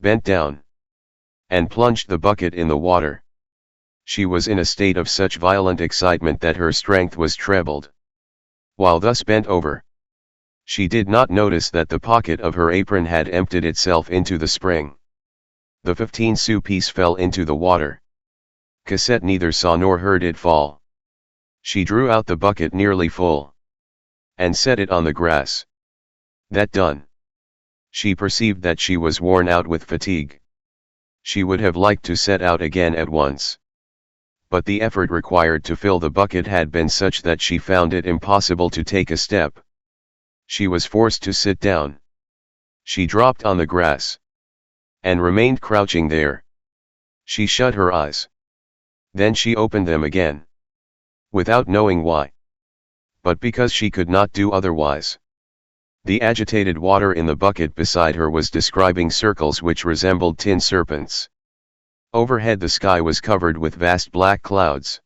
bent down, and plunged the bucket in the water. She was in a state of such violent excitement that her strength was trebled. While thus bent over, she did not notice that the pocket of her apron had emptied itself into the spring. The 15-sou piece fell into the water. Cosette neither saw nor heard it fall. She drew out the bucket nearly full, and set it on the grass. That done, she perceived that she was worn out with fatigue. She would have liked to set out again at once, but the effort required to fill the bucket had been such that she found it impossible to take a step. She was forced to sit down. She dropped on the grass, and remained crouching there. She shut her eyes. Then she opened them again, without knowing why, but because she could not do otherwise. The agitated water in the bucket beside her was describing circles which resembled tin serpents. Overhead the sky was covered with vast black clouds,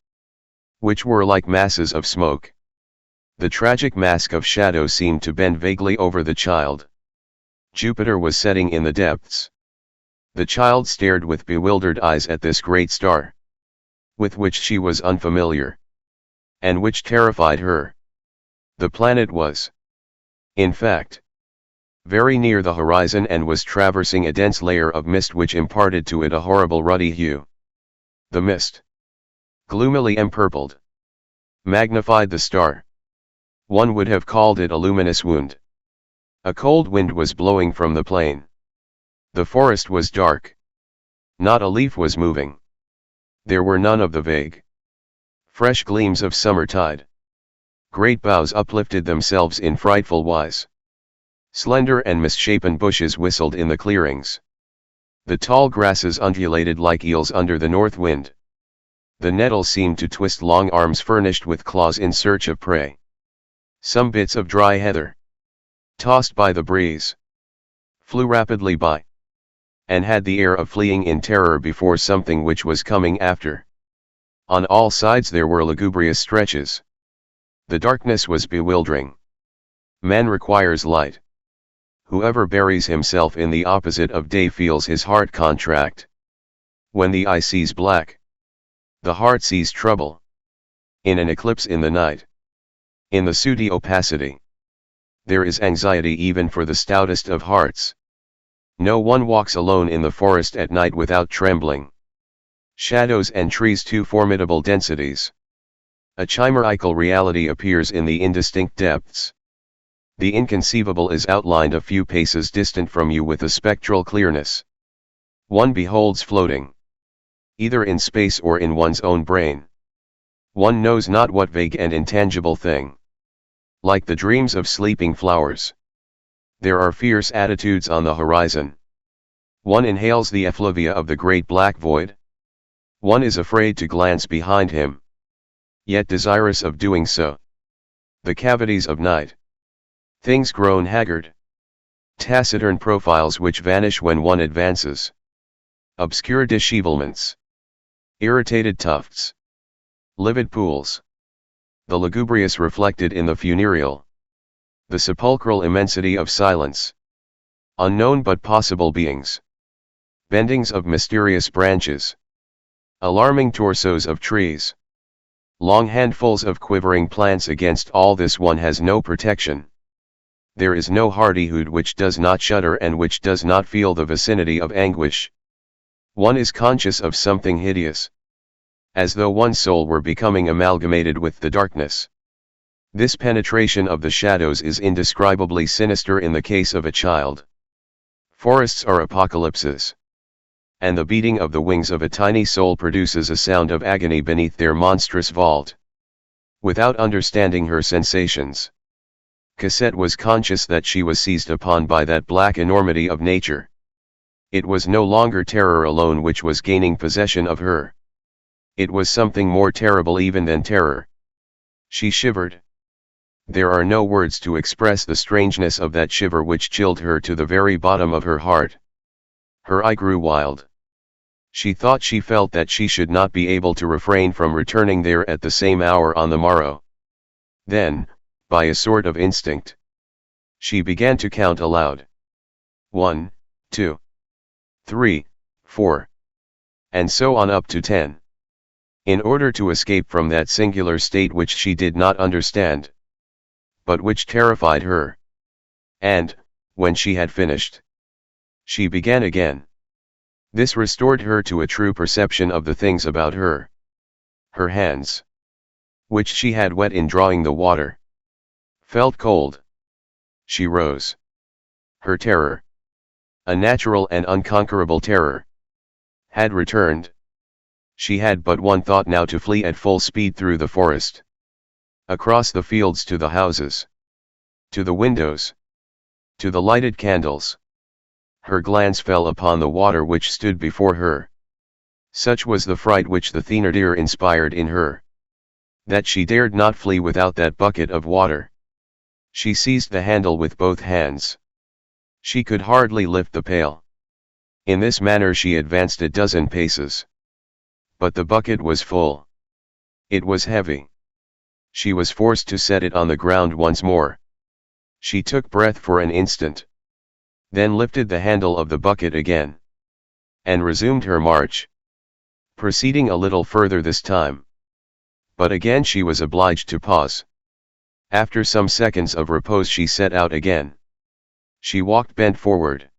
which were like masses of smoke. The tragic mask of shadow seemed to bend vaguely over the child. Jupiter was setting in the depths. The child stared with bewildered eyes at this great star, with which she was unfamiliar, and which terrified her. The planet was, in fact, very near the horizon and was traversing a dense layer of mist which imparted to it a horrible ruddy hue. The mist, gloomily empurpled, magnified the star. One would have called it a luminous wound. A cold wind was blowing from the plain. The forest was dark. Not a leaf was moving. There were none of the vague, fresh gleams of summertide. Great boughs uplifted themselves in frightful wise. Slender and misshapen bushes whistled in the clearings. The tall grasses undulated like eels under the north wind. The nettles seemed to twist long arms furnished with claws in search of prey. Some bits of dry heather, tossed by the breeze, flew rapidly by, and had the air of fleeing in terror before something which was coming after. On all sides there were lugubrious stretches. The darkness was bewildering. Man requires light. Whoever buries himself in the opposite of day feels his heart contract. When the eye sees black, the heart sees trouble. In an eclipse in the night, in the sooty opacity, there is anxiety even for the stoutest of hearts. No one walks alone in the forest at night without trembling. Shadows and trees, two formidable densities. A chimerical reality appears in the indistinct depths. The inconceivable is outlined a few paces distant from you with a spectral clearness. One beholds floating, either in space or in one's own brain, one knows not what vague and intangible thing. Like the dreams of sleeping flowers, there are fierce attitudes on the horizon. One inhales the effluvia of the great black void. One is afraid to glance behind him, yet desirous of doing so. The cavities of night. Things grown haggard. Taciturn profiles which vanish when one advances. Obscure dishevelments. Irritated tufts. Livid pools. The lugubrious reflected in the funereal. The sepulchral immensity of silence. Unknown but possible beings. Bendings of mysterious branches. Alarming torsos of trees. Long handfuls of quivering plants. Against all this one has no protection. There is no hardihood which does not shudder and which does not feel the vicinity of anguish. One is conscious of something hideous, as though one's soul were becoming amalgamated with the darkness. This penetration of the shadows is indescribably sinister in the case of a child. Forests are apocalypses, and the beating of the wings of a tiny soul produces a sound of agony beneath their monstrous vault. Without understanding her sensations, Cosette was conscious that she was seized upon by that black enormity of nature. It was no longer terror alone which was gaining possession of her. It was something more terrible even than terror. She shivered. There are no words to express the strangeness of that shiver which chilled her to the very bottom of her heart. Her eye grew wild. She thought she felt that she should not be able to refrain from returning there at the same hour on the morrow. Then, by a sort of instinct, she began to count aloud. 1, 2, 3, 4, and so on up to 10. In order to escape from that singular state which she did not understand, but which terrified her. And, when she had finished, she began again. This restored her to a true perception of the things about her. Her hands, which she had wet in drawing the water, felt cold. She rose. Her terror, a natural and unconquerable terror, had returned. She had but one thought now: to flee at full speed through the forest, across the fields to the houses, to the windows, to the lighted candles. Her glance fell upon the water which stood before her. Such was the fright which the Thénardier inspired in her, that she dared not flee without that bucket of water. She seized the handle with both hands. She could hardly lift the pail. In this manner she advanced a dozen paces. But the bucket was full. It was heavy. She was forced to set it on the ground once more. She took breath for an instant, then lifted the handle of the bucket again, and resumed her march, proceeding a little further this time. But again she was obliged to pause. After some seconds of repose she set out again. She walked bent forward,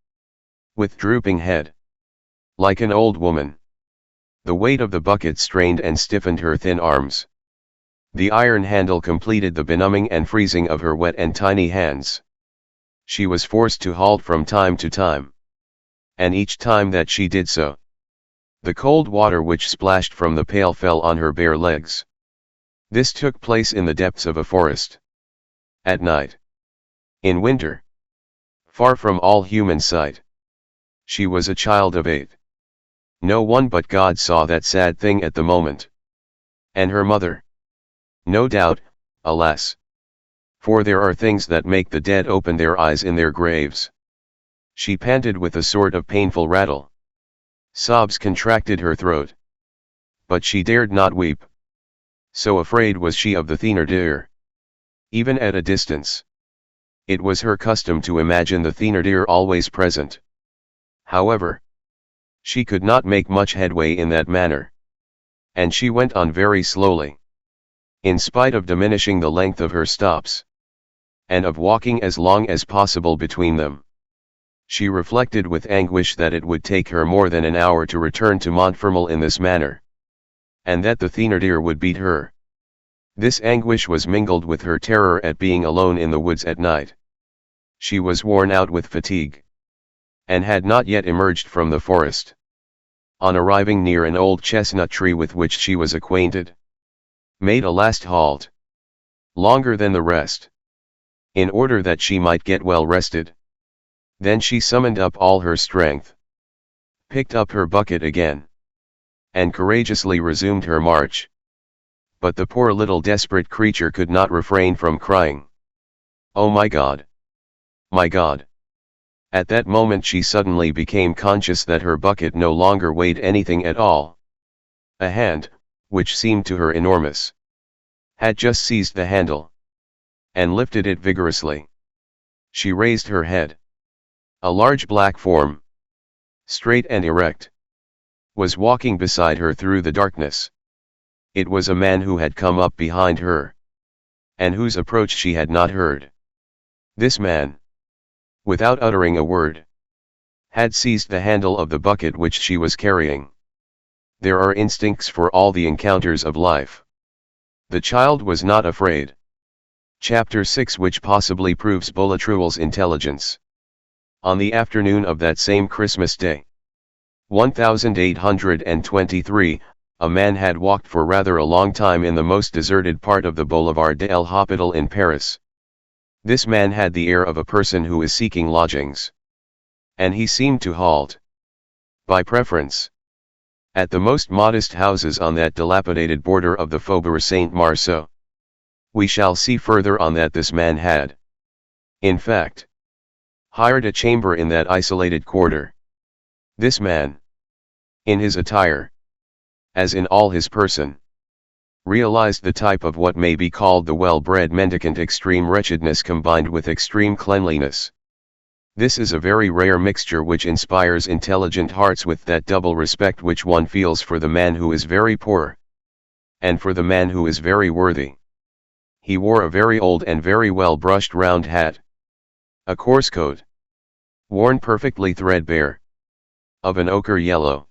with drooping head, like an old woman. The weight of the bucket strained and stiffened her thin arms. The iron handle completed the benumbing and freezing of her wet and tiny hands. She was forced to halt from time to time. And each time that she did so, the cold water which splashed from the pail fell on her bare legs. This took place in the depths of a forest, at night, in winter, far from all human sight. She was a child of 8. No one but God saw that sad thing at the moment. And her mother? No doubt, alas! For there are things that make the dead open their eyes in their graves. She panted with a sort of painful rattle. Sobs contracted her throat. But she dared not weep. So afraid was she of the Thénardier. Even at a distance, it was her custom to imagine the Thénardier always present. However, she could not make much headway in that manner. And she went on very slowly, in spite of diminishing the length of her stops, and of walking as long as possible between them. She reflected with anguish that it would take her more than an hour to return to Montfermeil in this manner, and that the Thénardier would beat her. This anguish was mingled with her terror at being alone in the woods at night. She was worn out with fatigue, and had not yet emerged from the forest. On arriving near an old chestnut tree with which she was acquainted, made a last halt, longer than the rest, in order that she might get well rested. Then she summoned up all her strength, picked up her bucket again, and courageously resumed her march. But the poor little desperate creature could not refrain from crying, "Oh my God! My God!" At that moment she suddenly became conscious that her bucket no longer weighed anything at all. A hand, which seemed to her enormous, had just seized the handle, and lifted it vigorously. She raised her head. A large black form, straight and erect, was walking beside her through the darkness. It was a man who had come up behind her, and whose approach she had not heard. This man, without uttering a word, had seized the handle of the bucket which she was carrying. There are instincts for all the encounters of life. The child was not afraid. Chapter 6, which possibly proves Boulatruelle's intelligence. On the afternoon of that same Christmas day, 1823, a man had walked for rather a long time in the most deserted part of the Boulevard de l'Hôpital in Paris. This man had the air of a person who is seeking lodgings. And he seemed to halt, by preference, at the most modest houses on that dilapidated border of the Faubourg Saint-Marceau. We shall see further on that this man had, in fact, hired a chamber in that isolated quarter. This man, in his attire, as in all his person, realized the type of what may be called the well-bred mendicant, extreme wretchedness combined with extreme cleanliness. This is a very rare mixture which inspires intelligent hearts with that double respect which one feels for the man who is very poor, and for the man who is very worthy. He wore a very old and very well-brushed round hat, a coarse coat, worn perfectly threadbare, of an ochre yellow,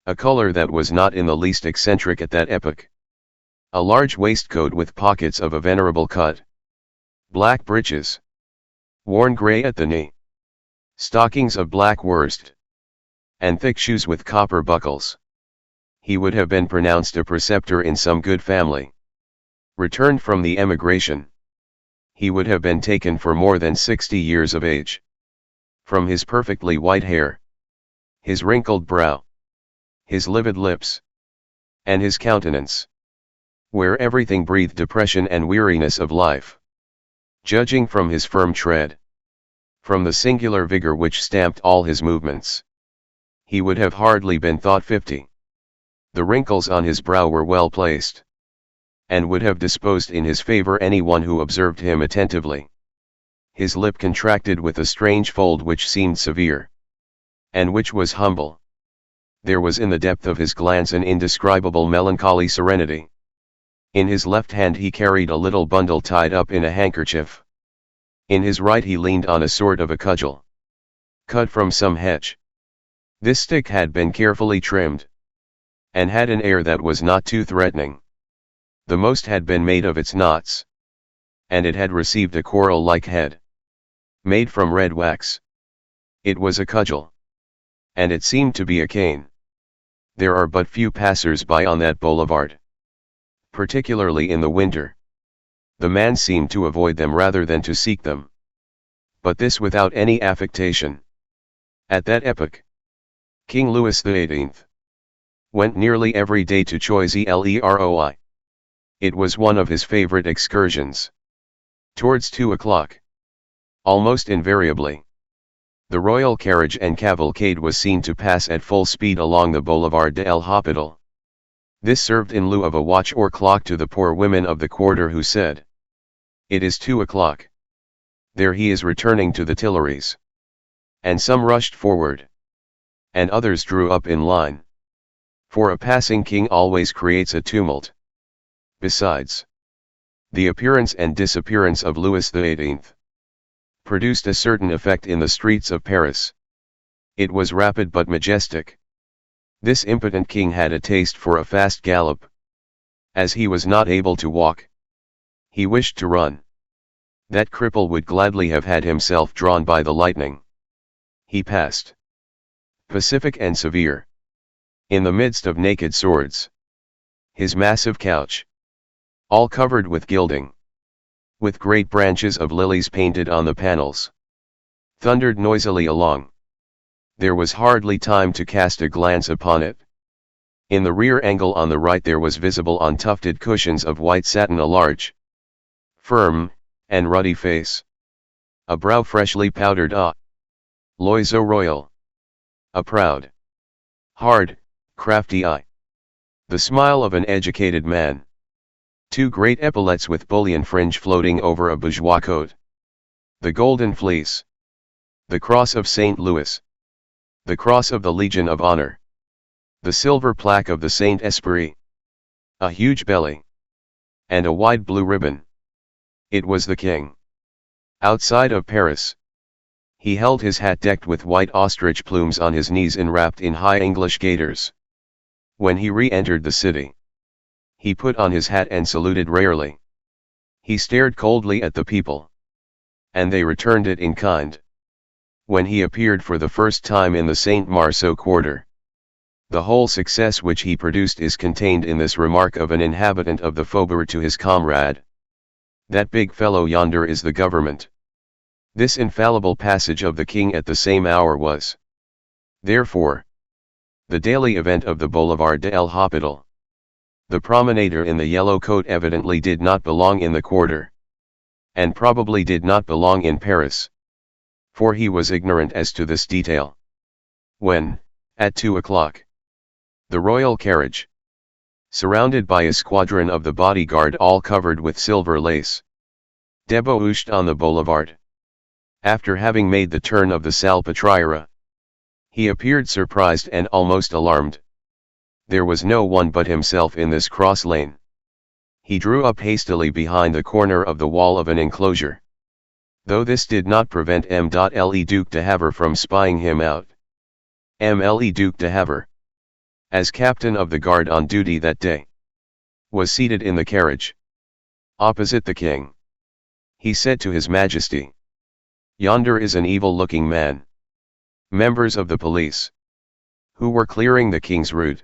a color that was not in the least eccentric at that epoch, a large waistcoat with pockets of a venerable cut, black breeches, worn grey at the knee, stockings of black worsted, and thick shoes with copper buckles. He would have been pronounced a preceptor in some good family. Returned from the emigration, he would have been taken for more than 60 years of age. From his perfectly white hair, his wrinkled brow, his livid lips, and his countenance, where everything breathed depression and weariness of life. Judging from his firm tread, from the singular vigor which stamped all his movements, he would have hardly been thought 50. The wrinkles on his brow were well placed, and would have disposed in his favor anyone who observed him attentively. His lip contracted with a strange fold which seemed severe, and which was humble. There was in the depth of his glance an indescribable melancholy serenity. In his left hand he carried a little bundle tied up in a handkerchief. In his right he leaned on a sort of a cudgel, cut from some hedge. This stick had been carefully trimmed, and had an air that was not too threatening. The most had been made of its knots, and it had received a coral-like head, made from red wax. It was a cudgel, and it seemed to be a cane. There are but few passers-by on that boulevard, particularly in the winter. The man seemed to avoid them rather than to seek them. But this without any affectation. At that epoch, King Louis XVIII went nearly every day to Choisy-le-Roi. It was one of his favorite excursions. Towards 2 o'clock, almost invariably, the royal carriage and cavalcade was seen to pass at full speed along the Boulevard de l'Hôpital. This served in lieu of a watch or clock to the poor women of the quarter who said, "It is 2 o'clock. There he is returning to the Tuileries." And some rushed forward, and others drew up in line. For a passing king always creates a tumult. Besides, the appearance and disappearance of Louis XVIII produced a certain effect in the streets of Paris. It was rapid but majestic. This impotent king had a taste for a fast gallop. As he was not able to walk, he wished to run. That cripple would gladly have had himself drawn by the lightning. He passed, pacific and severe, in the midst of naked swords. His massive couch, all covered with gilding, with great branches of lilies painted on the panels, thundered noisily along. There was hardly time to cast a glance upon it. In the rear angle on the right there was visible on tufted cushions of white satin a large, firm, and ruddy face. A brow freshly powdered, l'oiseau royal. A proud, hard, crafty eye. The smile of an educated man. 2 great epaulettes with bullion fringe floating over a bourgeois coat. The golden fleece. The cross of St. Louis. The cross of the Legion of Honor. The silver plaque of the Saint-Esprit. A huge belly. And a wide blue ribbon. It was the king. Outside of Paris. He held his hat decked with white ostrich plumes on his knees and wrapped in high English gaiters. When he re-entered the city, he put on his hat and saluted rarely. He stared coldly at the people, and they returned it in kind. When he appeared for the first time in the Saint-Marceau quarter, the whole success which he produced is contained in this remark of an inhabitant of the faubourg to his comrade. That big fellow yonder is the government. This infallible passage of the king at the same hour was, therefore, the daily event of the Boulevard de l'Hôpital. The promenader in the yellow coat evidently did not belong in the quarter, and probably did not belong in Paris, for he was ignorant as to this detail. When, at 2 o'clock, the royal carriage, surrounded by a squadron of the bodyguard all covered with silver lace, debouched on the boulevard, after having made the turn of the Salpêtrière, he appeared surprised and almost alarmed. There was no one but himself in this cross lane. He drew up hastily behind the corner of the wall of an enclosure, though this did not prevent M.Le Duc de Havre from spying him out. M.Le Duc de Havre, as captain of the guard on duty that day, was seated in the carriage, opposite the king. He said to His Majesty, "Yonder is an evil-looking man." Members of the police, who were clearing the king's route,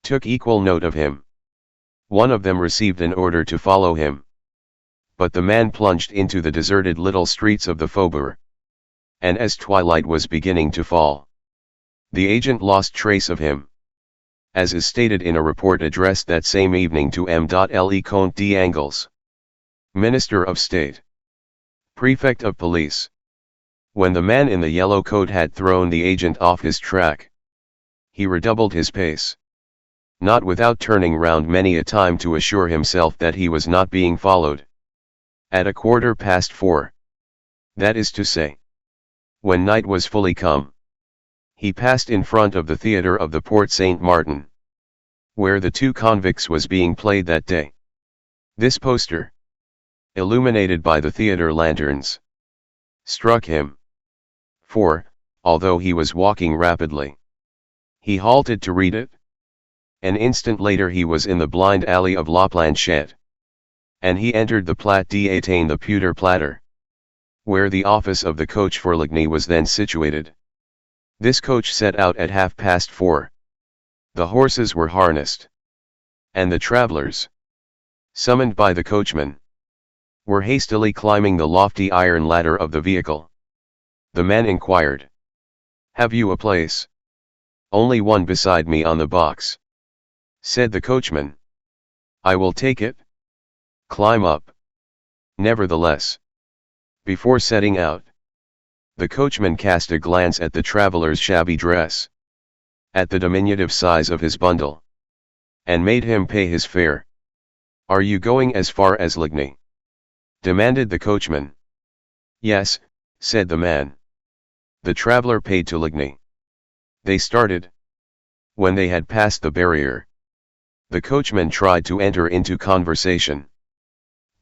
took equal note of him. One of them received an order to follow him, but the man plunged into the deserted little streets of the faubourg, and as twilight was beginning to fall, the agent lost trace of him, as is stated in a report addressed that same evening to M.Le Comte d'Angles, Minister of State, Prefect of Police. When the man in the yellow coat had thrown the agent off his track, he redoubled his pace, not without turning round many a time to assure himself that he was not being followed. At 4:15, that is to say, when night was fully come, he passed in front of the theatre of the Porte Saint-Martin, where the Two Convicts was being played that day. This poster, illuminated by the theatre lanterns, struck him, for, although he was walking rapidly, he halted to read it. An instant later he was in the blind alley of La Planchette, and he entered the Plat d'Étain, the pewter platter, where the office of the coach for Ligny was then situated. This coach set out at 4:30. The horses were harnessed, and the travellers, summoned by the coachman, were hastily climbing the lofty iron ladder of the vehicle. The man inquired, "Have you a place?" "Only one beside me on the box," said the coachman. "I will take it." "Climb up." Nevertheless, before setting out, the coachman cast a glance at the traveller's shabby dress, at the diminutive size of his bundle, and made him pay his fare. "Are you going as far as Ligny?" demanded the coachman. "Yes," said the man. The traveller paid to Ligny. They started. When they had passed the barrier, the coachman tried to enter into conversation,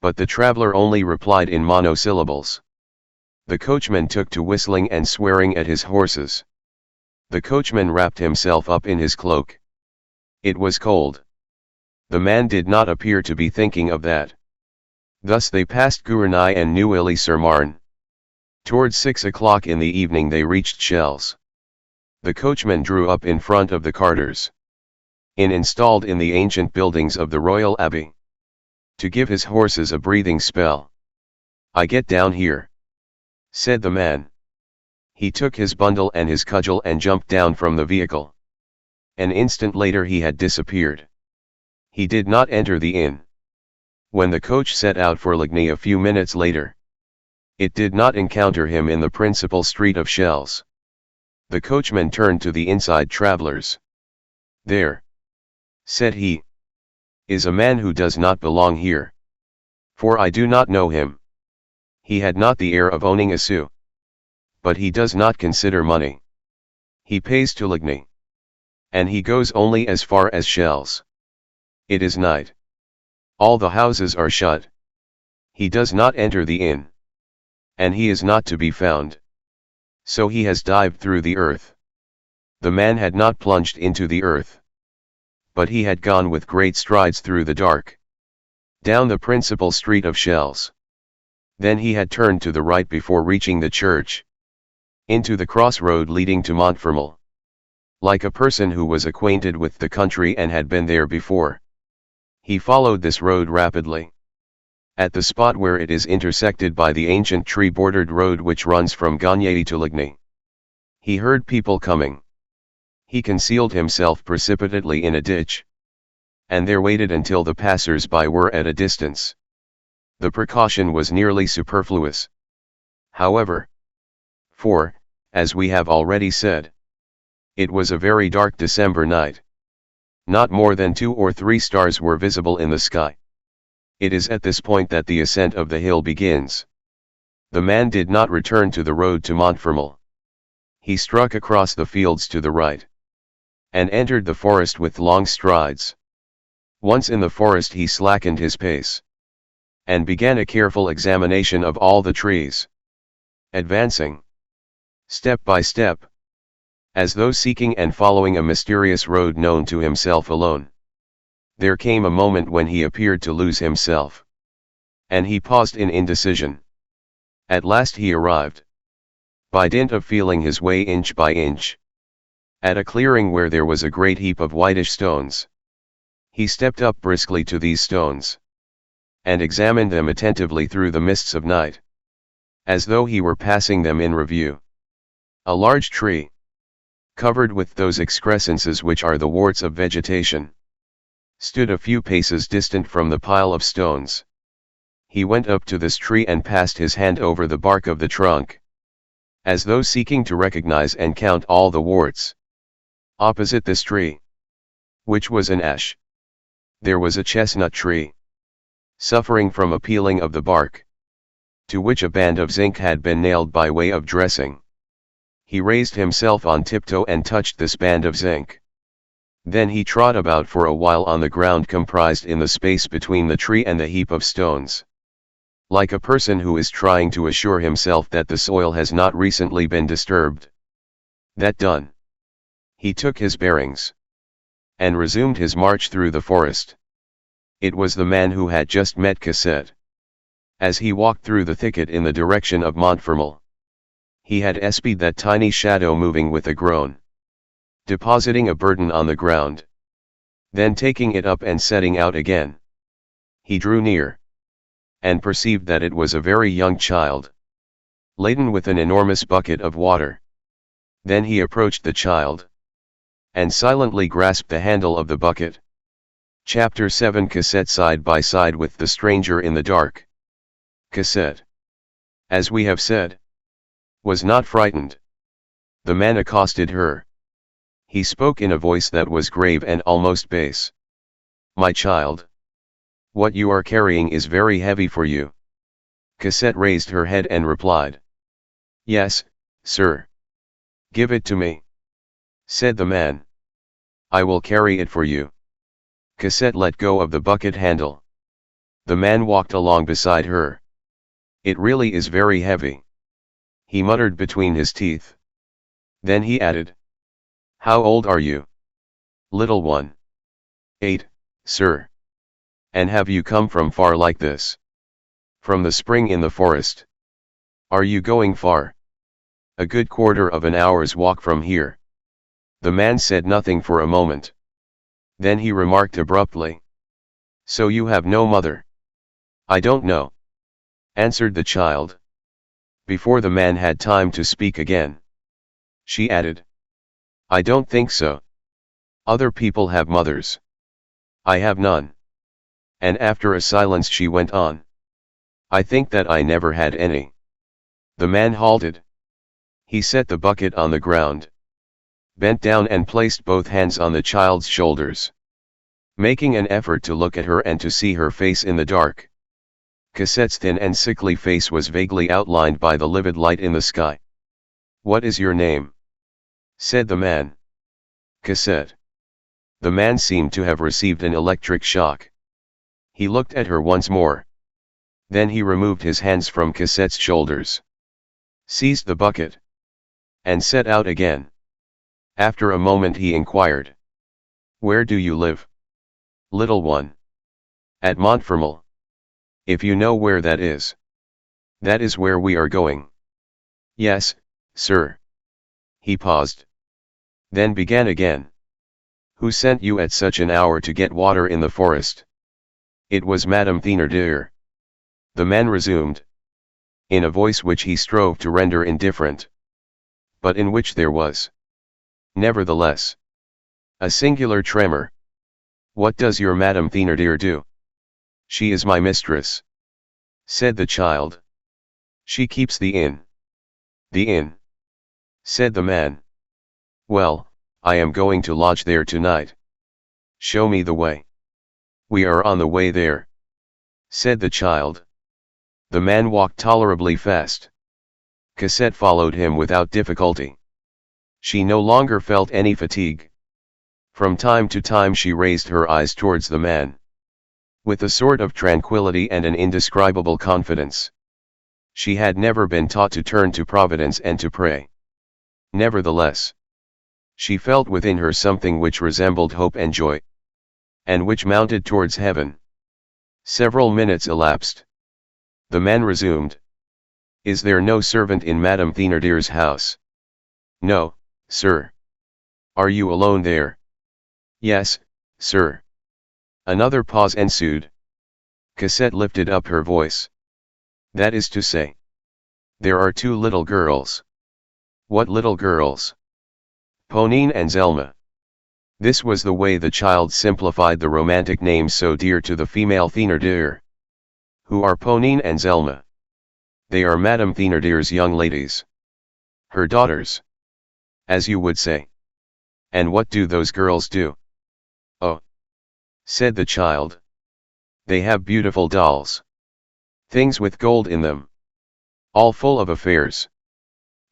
but the traveller only replied in monosyllables. The coachman took to whistling and swearing at his horses. The coachman wrapped himself up in his cloak. It was cold. The man did not appear to be thinking of that. Thus they passed Gournay and Neuilly-sur-Marne. Towards 6 o'clock in the evening they reached Chelles. The coachman drew up in front of the Carters' Inn installed in the ancient buildings of the Royal Abbey, to give his horses a breathing spell. "I get down here," said the man. He took his bundle and his cudgel and jumped down from the vehicle. An instant later he had disappeared. He did not enter the inn. When the coach set out for Ligny a few minutes later, it did not encounter him in the principal street of Chelles. The coachman turned to the inside travellers. "There," said he, "is a man who does not belong here, for I do not know him. He had not the air of owning a sou, but he does not consider money. He pays to Ligny, and he goes only as far as Chelles. It is night. All the houses are shut. He does not enter the inn. And he is not to be found. So he has dived through the earth. The man had not plunged into the earth. But he had gone with great strides through the dark. Down the principal street of Shells. Then he had turned to the right before reaching the church. Into the crossroad leading to Montfermeil. Like a person who was acquainted with the country and had been there before. He followed this road rapidly. At the spot where it is intersected by the ancient tree-bordered road which runs from Gagny to Ligny. He heard people coming. He concealed himself precipitately in a ditch. And there waited until the passers-by were at a distance. The precaution was nearly superfluous. However, for, as we have already said, it was a very dark December night. Not more than 2 or 3 stars were visible in the sky. It is at this point that the ascent of the hill begins. The man did not return to the road to Montfermeil. He struck across the fields to the right. And entered the forest with long strides. Once in the forest he slackened his pace. And began a careful examination of all the trees. Advancing. Step by step. As though seeking and following a mysterious road known to himself alone. There came a moment when he appeared to lose himself. And he paused in indecision. At last he arrived. By dint of feeling his way inch by inch. At a clearing where there was a great heap of whitish stones. He stepped up briskly to these stones. And examined them attentively through the mists of night. As though he were passing them in review. A large tree. Covered with those excrescences which are the warts of vegetation. Stood a few paces distant from the pile of stones. He went up to this tree and passed his hand over the bark of the trunk. As though seeking to recognize and count all the warts. Opposite this tree, which was an ash, there was a chestnut tree, suffering from a peeling of the bark, to which a band of zinc had been nailed by way of dressing. He raised himself on tiptoe and touched this band of zinc. Then he trod about for a while on the ground comprised in the space between the tree and the heap of stones. Like a person who is trying to assure himself that the soil has not recently been disturbed. That done, he took his bearings. And resumed his march through the forest. It was the man who had just met Cosette. As he walked through the thicket in the direction of Montfermeil. He had espied that tiny shadow moving with a groan. Depositing a burden on the ground. Then taking it up and setting out again. He drew near. And perceived that it was a very young child. Laden with an enormous bucket of water. Then he approached the child. And silently grasped the handle of the bucket. Chapter 7. Cosette side by side with the stranger in the dark. Cosette, as we have said, was not frightened. The man accosted her. He spoke in a voice that was grave and almost bass. My child, what you are carrying is very heavy for you. Cosette raised her head and replied. Yes, sir. Give it to me, said the man. I will carry it for you. Cosette let go of the bucket handle. The man walked along beside her. It really is very heavy, he muttered between his teeth. Then he added. How old are you? Little one. 8, sir. And have you come from far like this? From the spring in the forest. Are you going far? A good quarter of an hour's walk from here. The man said nothing for a moment. Then he remarked abruptly. So you have no mother? I don't know, answered the child. Before the man had time to speak again, she added. I don't think so. Other people have mothers. I have none. And after a silence she went on. I think that I never had any. The man halted. He set the bucket on the ground. Bent down and placed both hands on the child's shoulders. Making an effort to look at her and to see her face in the dark. Cosette's thin and sickly face was vaguely outlined by the livid light in the sky. What is your name? Said the man. Cosette. The man seemed to have received an electric shock. He looked at her once more. Then he removed his hands from Cosette's shoulders, seized the bucket, and set out again. After a moment he inquired, "Where do you live, little one?" "At Montfermeil. If you know where that is." "That is where we are going." "Yes, sir." He paused, then began again. "Who sent you at such an hour to get water in the forest?" "It was Madame Thénardier." The man resumed, in a voice which he strove to render indifferent, but in which there was, nevertheless, a singular tremor. "What does your Madame Thénardier do?" "She is my mistress," said the child. "She keeps the inn." "The inn?" said the man. "Well, I am going to lodge there tonight." "Show me the way." "We are on the way there," said the child. The man walked tolerably fast. Cosette followed him without difficulty. She no longer felt any fatigue. From time to time she raised her eyes towards the man, with a sort of tranquility and an indescribable confidence. She had never been taught to turn to Providence and to pray. Nevertheless, she felt within her something which resembled hope and joy, and which mounted towards heaven. Several minutes elapsed. The man resumed, "Is there no servant in Madame Thénardier's house?" "No, sir." "Are you alone there?" "Yes, sir." Another pause ensued. Cosette lifted up her voice. "That is to say, there are two little girls." "What little girls?" "Ponine and Zelma." This was the way the child simplified the romantic names so dear to the female Thénardier. "Who are Ponine and Zelma?" "They are Madame Thénardier's young ladies. Her daughters, as you would say." "And what do those girls do?" "Oh," said the child, "they have beautiful dolls. Things with gold in them. All full of affairs.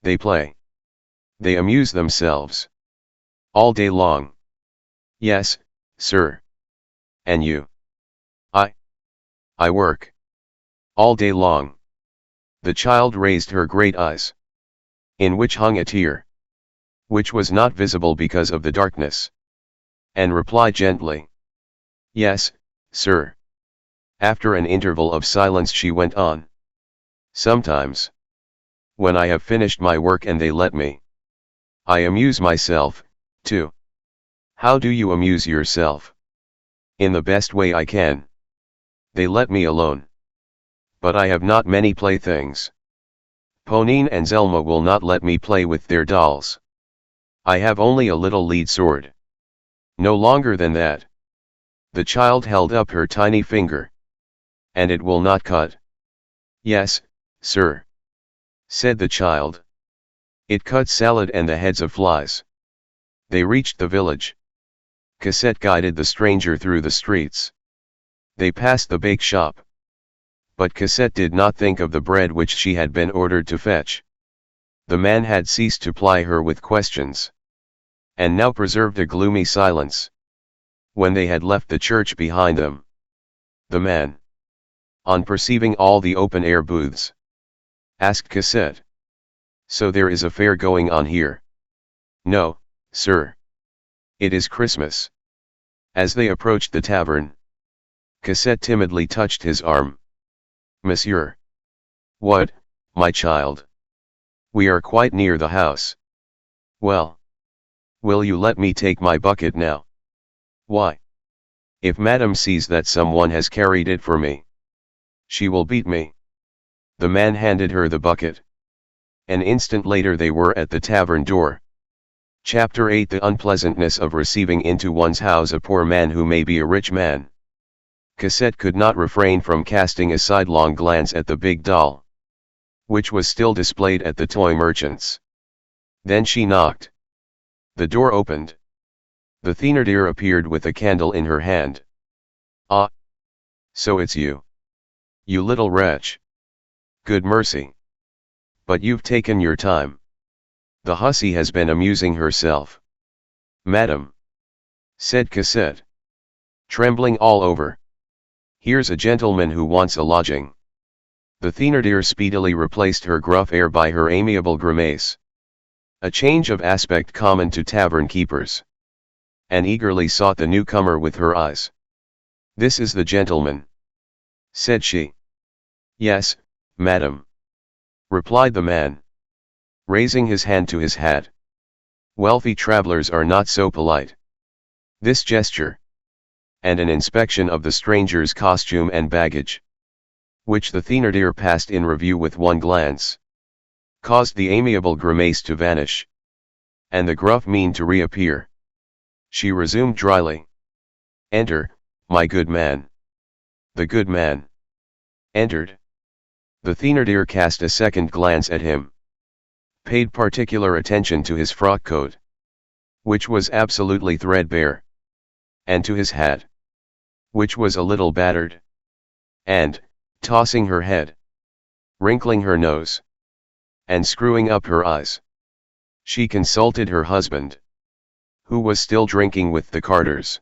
They play. They amuse themselves. All day long." "Yes, sir." "And you?" I work. All day long." The child raised her great eyes, in which hung a tear, which was not visible because of the darkness, and replied gently, "Yes, sir." After an interval of silence she went on, "Sometimes, when I have finished my work and they let me, I amuse myself, too." "How do you amuse yourself?" "In the best way I can. They let me alone. But I have not many playthings. Ponine and Zelma will not let me play with their dolls. I have only a little lead sword. No longer than that." The child held up her tiny finger. "And it will not cut?" "Yes, sir," said the child. "It cuts salad and the heads of flies." They reached the village. Cosette guided the stranger through the streets. They passed the bake shop. But Cosette did not think of the bread which she had been ordered to fetch. The man had ceased to ply her with questions, and now preserved a gloomy silence. When they had left the church behind them, the man, on perceiving all the open-air booths, asked Cosette, "So there is a fair going on here?" "No, sir. It is Christmas." As they approached the tavern, Cosette timidly touched his arm. "Monsieur." "What, my child?" "We are quite near the house." "Well, will you let me take my bucket now?" "Why?" "If Madame sees that someone has carried it for me, she will beat me." The man handed her the bucket. An instant later they were at the tavern door. Chapter 8: The unpleasantness of receiving into one's house a poor man who may be a rich man. Cosette could not refrain from casting a sidelong glance at the big doll, which was still displayed at the toy merchant's. Then she knocked. The door opened. The Thénardier appeared with a candle in her hand. "Ah! So it's you. You little wretch. Good mercy. But you've taken your time. The hussy has been amusing herself." "Madam," said Cosette, trembling all over, "here's a gentleman who wants a lodging." The Thénardier speedily replaced her gruff air by her amiable grimace. A change of aspect common to tavern keepers. And eagerly sought the newcomer with her eyes. "This is the gentleman," said she. "Yes, madam," replied the man, raising his hand to his hat. Wealthy travelers are not so polite. This gesture, and an inspection of the stranger's costume and baggage, which the Thénardier passed in review with one glance, caused the amiable grimace to vanish, and the gruff mien to reappear. She resumed dryly, "Enter, my good man." The good man entered. The Thénardier cast a second glance at him, paid particular attention to his frock coat, which was absolutely threadbare, and to his hat, which was a little battered, and, tossing her head, wrinkling her nose, and screwing up her eyes, she consulted her husband, who was still drinking with the carters.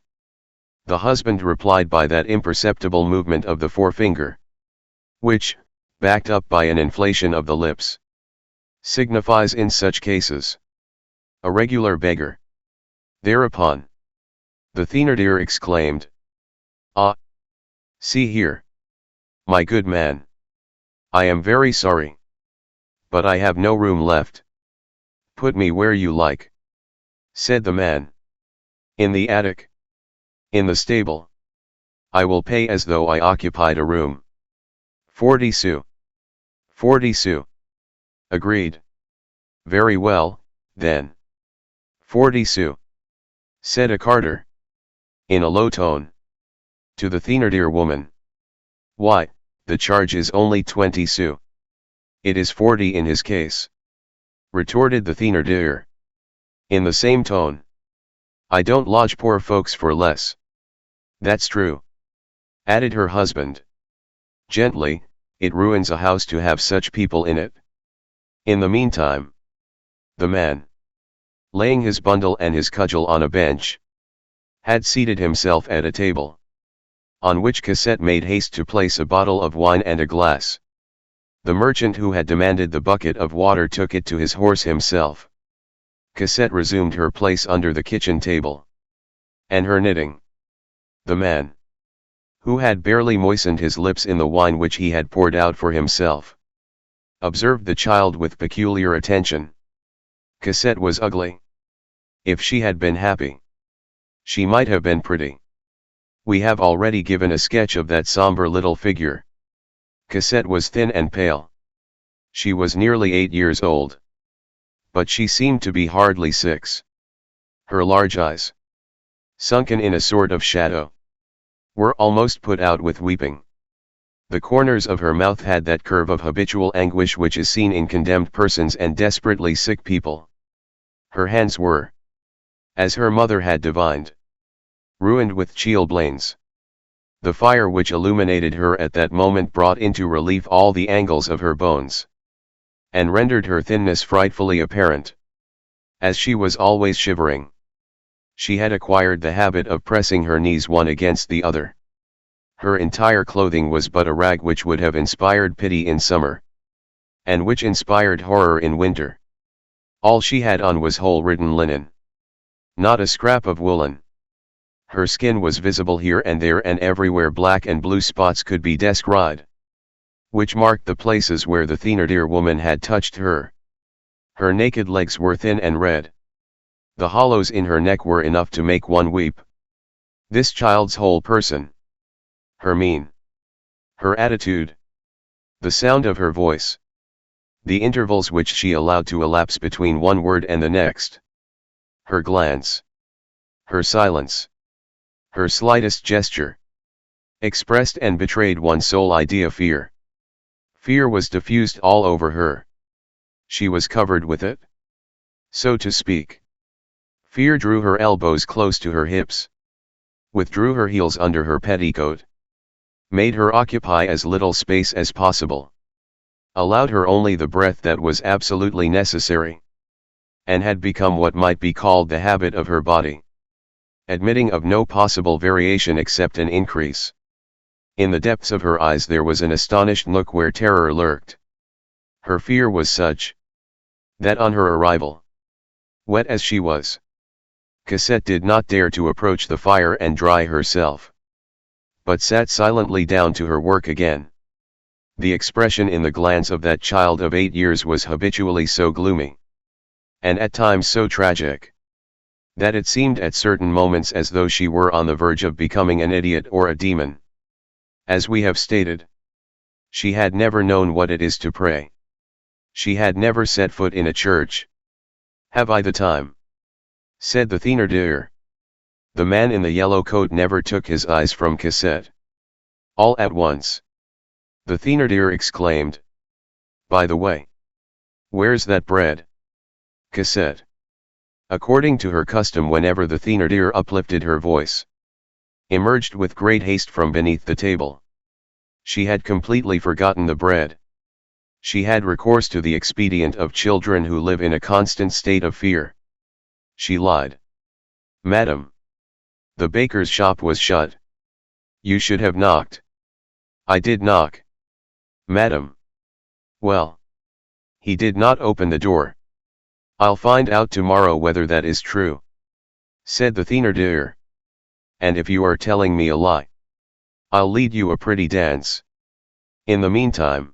The husband replied by that imperceptible movement of the forefinger, which, backed up by an inflation of the lips, signifies in such cases a regular beggar. Thereupon, the Thénardier exclaimed, "Ah! See here, my good man. I am very sorry, but I have no room left." "Put me where you like," said the man. "In the attic? In the stable? I will pay as though I occupied a room. 40 sous. 40 sous. Agreed. Very well, then. 40 sous," said a carter, in a low tone, to the Thénardier woman. "Why, the charge is only 20 sous. It is 40 in his case," retorted the Thénardier, in the same tone. "I don't lodge poor folks for less." "That's true," added her husband. "Gently, it ruins a house to have such people in it." In the meantime, the man, laying his bundle and his cudgel on a bench, had seated himself at a table, on which Cosette made haste to place a bottle of wine and a glass. The merchant who had demanded the bucket of water took it to his horse himself. Cosette resumed her place under the kitchen table, and her knitting. The man, who had barely moistened his lips in the wine which he had poured out for himself, observed the child with peculiar attention. Cosette was ugly. If she had been happy, she might have been pretty. We have already given a sketch of that somber little figure. Cosette was thin and pale. She was nearly 8 years old, but she seemed to be hardly 6. Her large eyes, sunken in a sort of shadow, were almost put out with weeping. The corners of her mouth had that curve of habitual anguish which is seen in condemned persons and desperately sick people. Her hands were, as her mother had divined, ruined with chilblains. The fire which illuminated her at that moment brought into relief all the angles of her bones, and rendered her thinness frightfully apparent. As she was always shivering, she had acquired the habit of pressing her knees one against the other. Her entire clothing was but a rag which would have inspired pity in summer, and which inspired horror in winter. All she had on was hole-ridden linen, not a scrap of woolen. Her skin was visible here and there, and everywhere black and blue spots could be descried, which marked the places where the Thénardier woman had touched her. Her naked legs were thin and red. The hollows in her neck were enough to make one weep. This child's whole person, her mien, her attitude, the sound of her voice, the intervals which she allowed to elapse between one word and the next, her glance, her silence, her slightest gesture, expressed and betrayed one sole idea: fear. Fear was diffused all over her. She was covered with it, so to speak. Fear drew her elbows close to her hips, withdrew her heels under her petticoat, made her occupy as little space as possible, allowed her only the breath that was absolutely necessary, and had become what might be called the habit of her body, admitting of no possible variation except an increase. In the depths of her eyes there was an astonished look where terror lurked. Her fear was such that on her arrival, wet as she was, Cosette did not dare to approach the fire and dry herself, but sat silently down to her work again. The expression in the glance of that child of 8 years was habitually so gloomy, and at times so tragic, that it seemed at certain moments as though she were on the verge of becoming an idiot or a demon. As we have stated, she had never known what it is to pray. She had never set foot in a church. "Have I the time?" said the Thénardier. The man in the yellow coat never took his eyes from Cosette. All at once, the Thénardier exclaimed, "By the way, where's that bread?" Cosette, according to her custom whenever the Thénardier uplifted her voice, emerged with great haste from beneath the table. She had completely forgotten the bread. She had recourse to the expedient of children who live in a constant state of fear. She lied. "Madam, the baker's shop was shut. You should have knocked." "I did knock, madam." "Well, he did not open the door." "I'll find out tomorrow whether that is true," said the Thénardier. "And if you are telling me a lie, I'll lead you a pretty dance. In the meantime,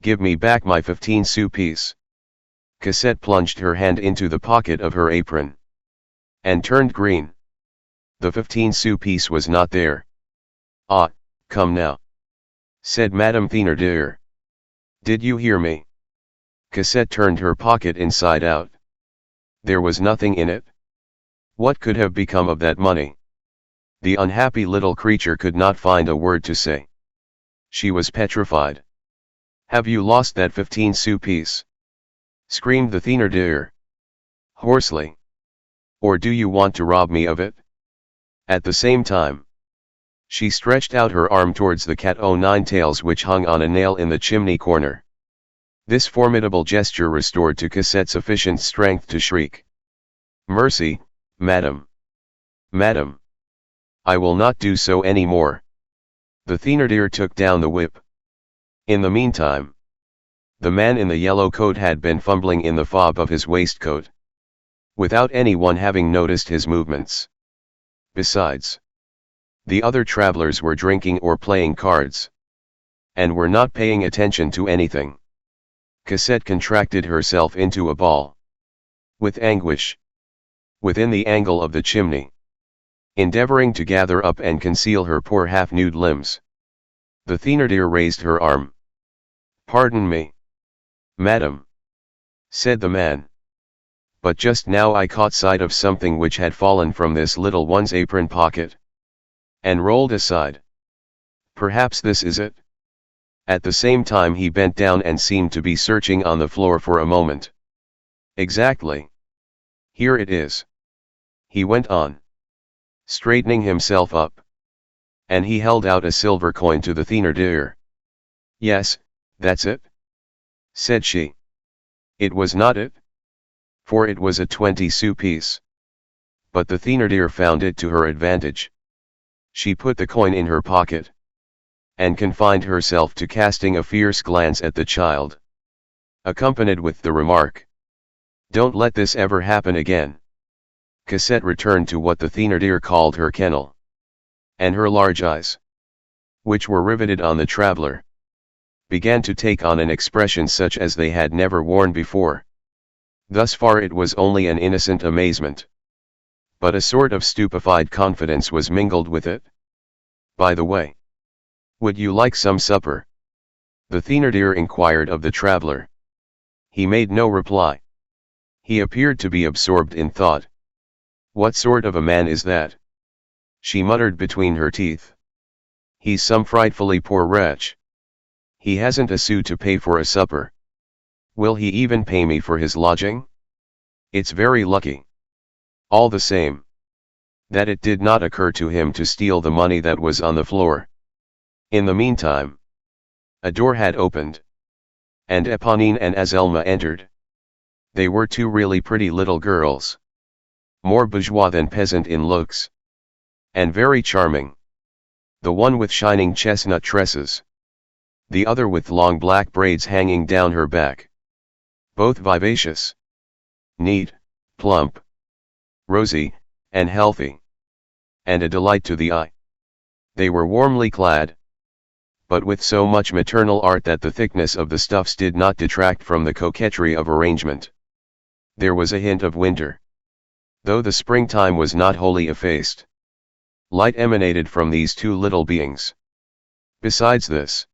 give me back my 15-sou piece." Cosette plunged her hand into the pocket of her apron, and turned green. The 15-sou piece was not there. "Ah, come now," said Madame Thénardier. "Did you hear me?" Cosette turned her pocket inside out. There was nothing in it. What could have become of that money? The unhappy little creature could not find a word to say. She was petrified. "Have you lost that 15-sou piece?" screamed the Thénardier hoarsely. "Or do you want to rob me of it?" At the same time, she stretched out her arm towards the cat o' nine tails which hung on a nail in the chimney corner. This formidable gesture restored to Cosette sufficient strength to shriek, "Mercy, madam! Madam! I will not do so any more." The Thénardier took down the whip. In the meantime, the man in the yellow coat had been fumbling in the fob of his waistcoat, without anyone having noticed his movements. Besides, the other travelers were drinking or playing cards, and were not paying attention to anything. Cosette contracted herself into a ball, with anguish, within the angle of the chimney, endeavoring to gather up and conceal her poor half-nude limbs. The Thénardier raised her arm. "Pardon me, madam," said the man, "but just now I caught sight of something which had fallen from this little one's apron pocket, and rolled aside. Perhaps this is it." At the same time he bent down and seemed to be searching on the floor for a moment. "Exactly. Here it is," he went on, straightening himself up. And he held out a silver coin to the Thénardier. "Yes, that's it," said she. It was not it, for it was a 20-sou piece. But the Thénardier found it to her advantage. She put the coin in her pocket, and confined herself to casting a fierce glance at the child, accompanied with the remark, "Don't let this ever happen again." Cosette returned to what the Thénardier called her kennel, and her large eyes, which were riveted on the traveler, began to take on an expression such as they had never worn before. Thus far it was only an innocent amazement, but a sort of stupefied confidence was mingled with it. "By the way, would you like some supper?" the Thénardier inquired of the traveler. He made no reply. He appeared to be absorbed in thought. "What sort of a man is that?" she muttered between her teeth. "He's some frightfully poor wretch. He hasn't a sou to pay for a supper. Will he even pay me for his lodging? It's very lucky, all the same, that it did not occur to him to steal the money that was on the floor." In the meantime, a door had opened, and Éponine and Azelma entered. They were two really pretty little girls, more bourgeois than peasant in looks, and very charming. the one with shining chestnut tresses, the other with long black braids hanging down her back. Both vivacious, neat, plump, rosy, and healthy, and a delight to the eye. They were warmly clad, but with so much maternal art that the thickness of the stuffs did not detract from the coquetry of arrangement. There was a hint of winter, though the springtime was not wholly effaced. Light emanated from these two little beings. Besides this,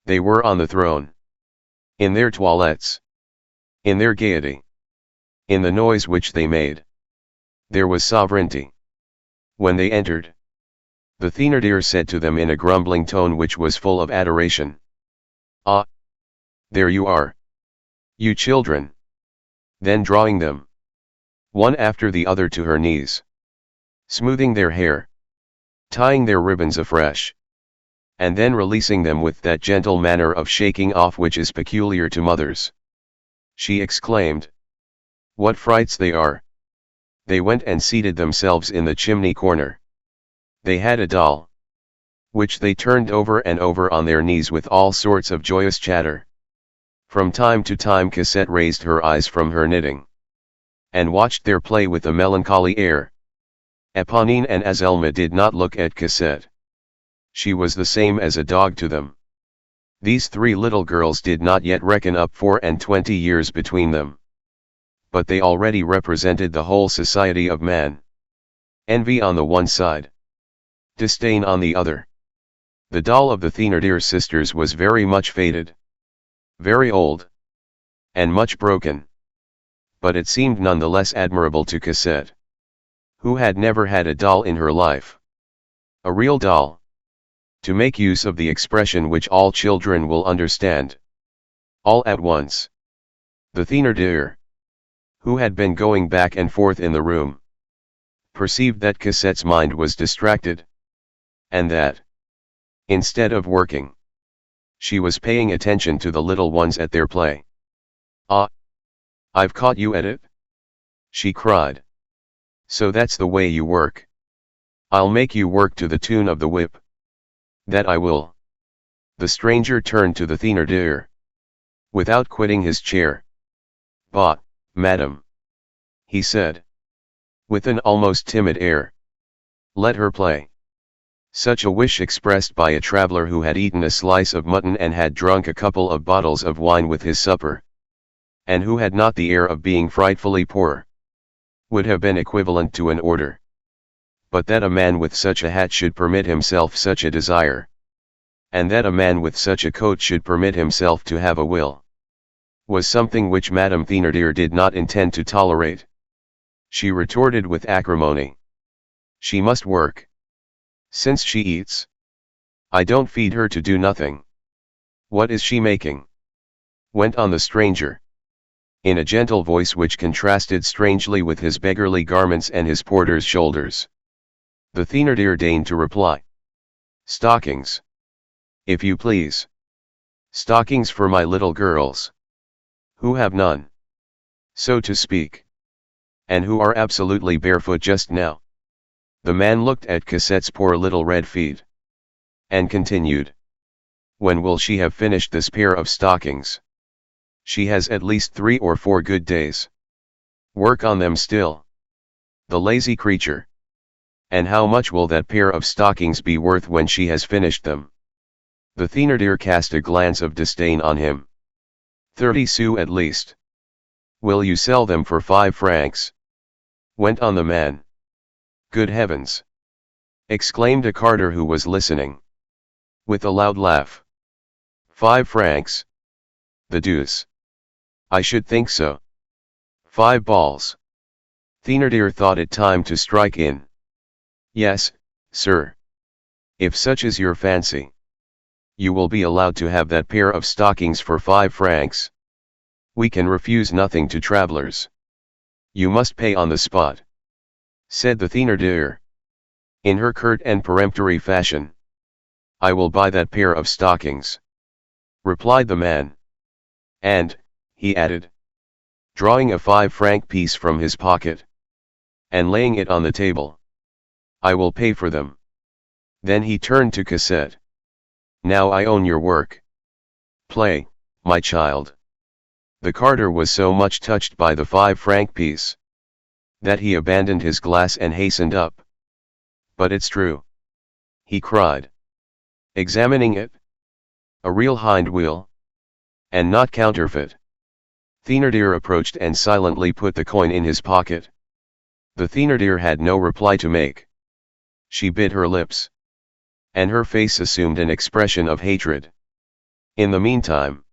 they were on the throne. In their toilettes, in their gaiety, in the noise which they made, there was sovereignty. When they entered, the Thénardier said to them in a grumbling tone which was full of adoration, "Ah! There you are, you children!" Then drawing them, one after the other to her knees, smoothing their hair, tying their ribbons afresh, and then releasing them with that gentle manner of shaking off which is peculiar to mothers, she exclaimed, "What frights they are!" They went and seated themselves in the chimney corner. They had a doll, which they turned over and over on their knees with all sorts of joyous chatter. From time to time Cosette raised her eyes from her knitting, and watched their play with a melancholy air. Éponine and Azelma did not look at Cosette. She was the same as a dog to them. These three little girls did not yet reckon up 24 years between them. But they already represented the whole society of man. Envy on the one side, disdain on the other. The doll of the Thénardier sisters was very much faded, very old, and much broken. But it seemed none the less admirable to Cosette, who had never had a doll in her life. A real doll. To make use of the expression which all children will understand. All at once. The Thénardier, who had been going back and forth in the room, perceived that Cosette's mind was distracted, and that, instead of working, she was paying attention to the little ones at their play. "Ah! I've caught you at it!" she cried. "So that's the way you work. I'll make you work to the tune of the whip. That I will." The stranger turned to the Thénardier, without quitting his chair. "But, madame," he said, with an almost timid air, "let her play." Such a wish expressed by a traveler who had eaten a slice of mutton and had drunk a couple of bottles of wine with his supper, and who had not the air of being frightfully poor, would have been equivalent to an order. But that a man with such a hat should permit himself such a desire, and that a man with such a coat should permit himself to have a will, was something which Madame Thénardier did not intend to tolerate. She retorted with acrimony, "She must work, since she eats. I don't feed her to do nothing." "What is she making?" went on the stranger, in a gentle voice which contrasted strangely with his beggarly garments and his porter's shoulders. The Thénardier deigned to reply, "Stockings, if you please. Stockings for my little girls, who have none, so to speak, and who are absolutely barefoot just now." The man looked at Cosette's poor little red feet, and continued, "When will she have finished this pair of stockings? She has at least 3 or 4 good days. Work on them still. The lazy creature. And how much will that pair of stockings be worth when she has finished them?" The Thénardier cast a glance of disdain on him. 30 sous at least. "Will you sell them for 5 francs? Went on the man. "Good heavens!" exclaimed a carter who was listening, with a loud laugh. 5 francs? The deuce! I should think so. 5 balls. Thénardier thought it time to strike in. "Yes, sir. If such is your fancy, you will be allowed to have that pair of stockings for 5 francs. We can refuse nothing to travelers. You must pay on the spot," said the Thénardier, in her curt and peremptory fashion. "I will buy that pair of stockings," replied the man. "And," he added, drawing a 5-franc piece from his pocket, and laying it on the table, "I will pay for them." Then he turned to Cosette. Now I own your work. Play, my child. The carter was so much touched by the 5-franc piece that he abandoned his glass and hastened up. But it's true, he cried, examining it. A real hind wheel, and not counterfeit. Thénardier approached and silently put the coin in his pocket. The Thénardier had no reply to make. She bit her lips, and her face assumed an expression of hatred. In the meantime,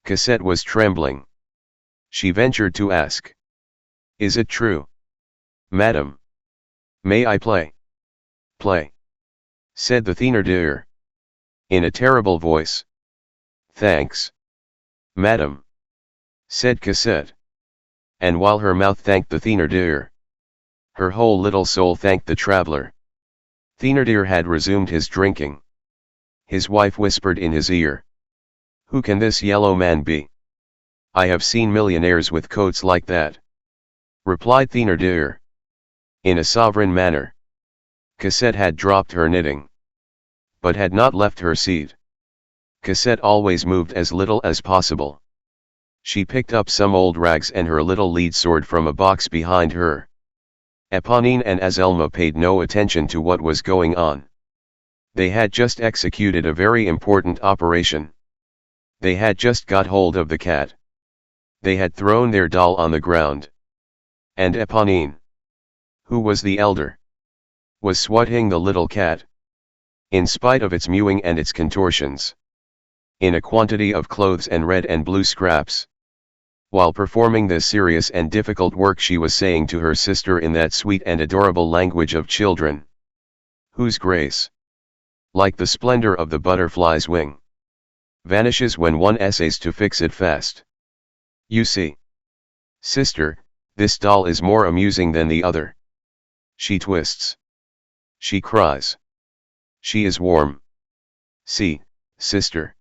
Cosette was trembling. She ventured to ask, "Is it true, madame? May I play?" "Play," said the Thénardier, in a terrible voice. "Thanks, madame," said Cosette. And while her mouth thanked the Thénardier, her whole little soul thanked the traveler. Thénardier had resumed his drinking. His wife whispered in his ear, "Who can this yellow man be? I have seen millionaires with coats like that," replied Thénardier, in a sovereign manner. Cosette had dropped her knitting, but had not left her seat. Cosette always moved as little as possible. She picked up some old rags and her little lead sword from a box behind her. Éponine and Azelma paid no attention to what was going on. They had just executed a very important operation. They had just got hold of the cat. They had thrown their doll on the ground. And Éponine, who was the elder, was swatting the little cat, in spite of its mewing and its contortions, in a quantity of clothes and red and blue scraps. While performing this serious and difficult work, she was saying to her sister in that sweet and adorable language of children, whose grace, like the splendor of the butterfly's wing, vanishes when one essays to fix it fast. "You see, sister, this doll is more amusing than the other. She twists. She cries. She is warm. See, sister.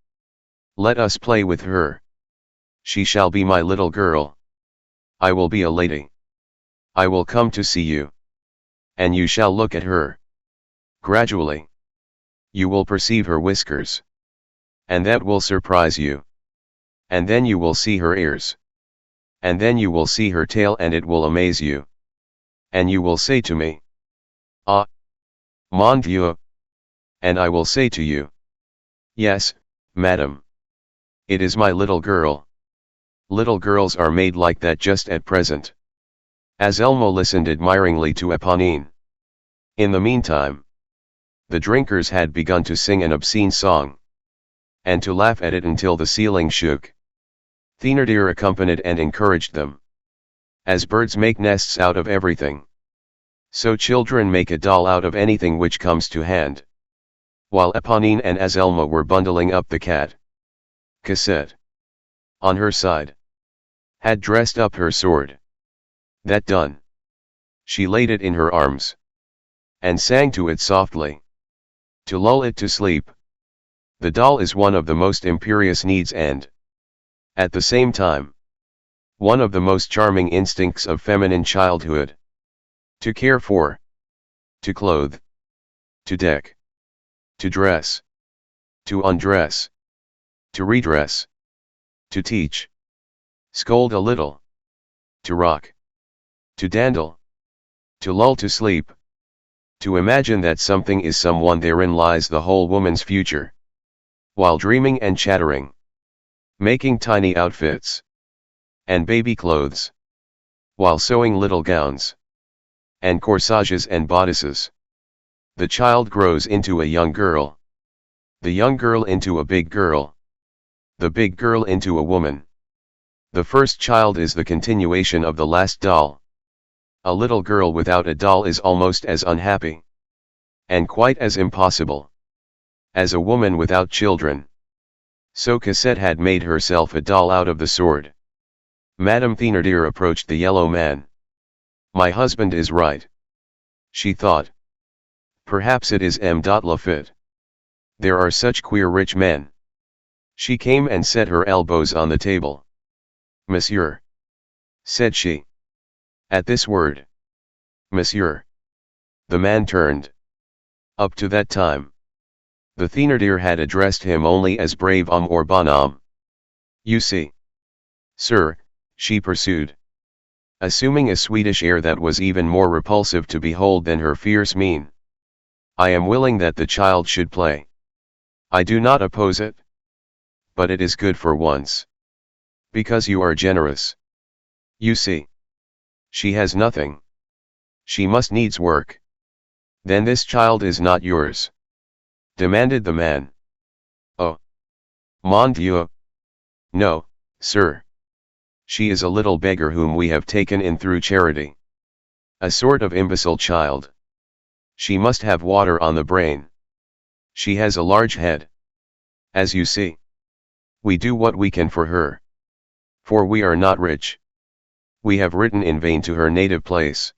Let us play with her. She shall be my little girl. I will be a lady. I will come to see you. And you shall look at her. Gradually, you will perceive her whiskers. And that will surprise you. And then you will see her ears. And then you will see her tail, and it will amaze you. And you will say to me, 'Ah, mon Dieu!' And I will say to you, 'Yes, madame. It is my little girl.' Little girls are made like that just at present." Azelmo listened admiringly to Éponine. In the meantime, the drinkers had begun to sing an obscene song, and to laugh at it until the ceiling shook. Thénardier accompanied and encouraged them. As birds make nests out of everything, so children make a doll out of anything which comes to hand. While Éponine and Azelma were bundling up the cat, Cosette, on her side, had dressed up her sword. That done, she laid it in her arms, and sang to it softly, to lull it to sleep. The doll is one of the most imperious needs and, at the same time, one of the most charming instincts of feminine childhood. To care for, to clothe, to deck, to dress, to undress, to redress, to teach, scold a little, to rock, to dandle, to lull to sleep, to imagine that something is someone, therein lies the whole woman's future. While dreaming and chattering, making tiny outfits, and baby clothes, while sewing little gowns, and corsages and bodices, the child grows into a young girl, the young girl into a big girl, the big girl into a woman. The first child is the continuation of the last doll. A little girl without a doll is almost as unhappy, and quite as impossible, as a woman without children. So Cosette had made herself a doll out of the sword. Madame Thénardier approached the yellow man. "My husband is right," she thought. "Perhaps it is M. Laffitte. There are such queer rich men." She came and set her elbows on the table. "Monsieur," said she. At this word, "Monsieur," the man turned. Up to that time, the Thénardier had addressed him only as brave homme or bonhomme. You see, sir, she pursued, assuming a Swedish air that was even more repulsive to behold than her fierce mien, I am willing that the child should play. I do not oppose it. But it is good for once. Because you are generous. You see, she has nothing. She must needs work. Then this child is not yours? Demanded the man. Oh, mon Dieu. No, sir. She is a little beggar whom we have taken in through charity. A sort of imbecile child. She must have water on the brain. She has a large head. As you see, we do what we can for her. For we are not rich. We have written in vain to her native place,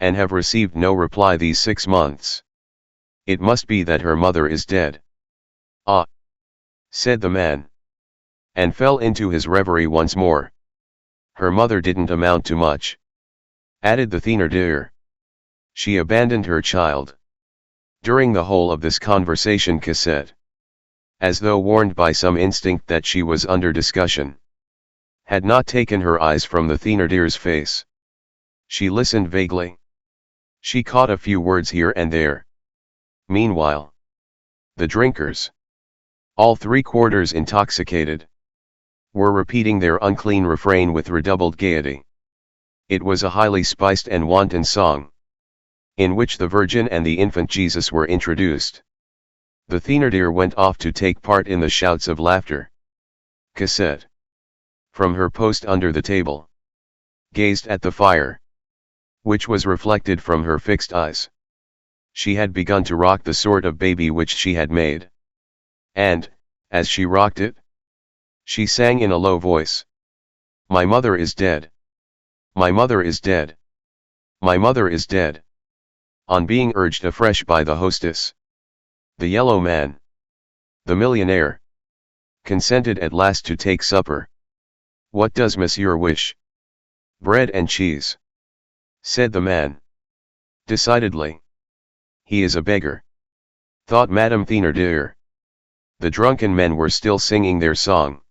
and have received no reply these 6 months. It must be that her mother is dead. Ah, said the man, and fell into his reverie once more. Her mother didn't amount to much, added the Thénardier. She abandoned her child. During the whole of this conversation, Cosette, as though warned by some instinct that she was under discussion, had not taken her eyes from the Thénardier's face. She listened vaguely. She caught a few words here and there. Meanwhile, the drinkers, all 3/4 intoxicated, were repeating their unclean refrain with redoubled gaiety. It was a highly spiced and wanton song, in which the Virgin and the infant Jesus were introduced. The Thénardier went off to take part in the shouts of laughter. Cosette, from her post under the table, gazed at the fire, which was reflected from her fixed eyes. She had begun to rock the sort of baby which she had made. And, as she rocked it, she sang in a low voice, "My mother is dead. My mother is dead. My mother is dead." On being urged afresh by the hostess, the yellow man, the millionaire, consented at last to take supper. "What does monsieur wish?" "Bread and cheese," said the man. "Decidedly. He is a beggar," thought Madame Thénardier. The drunken men were still singing their song,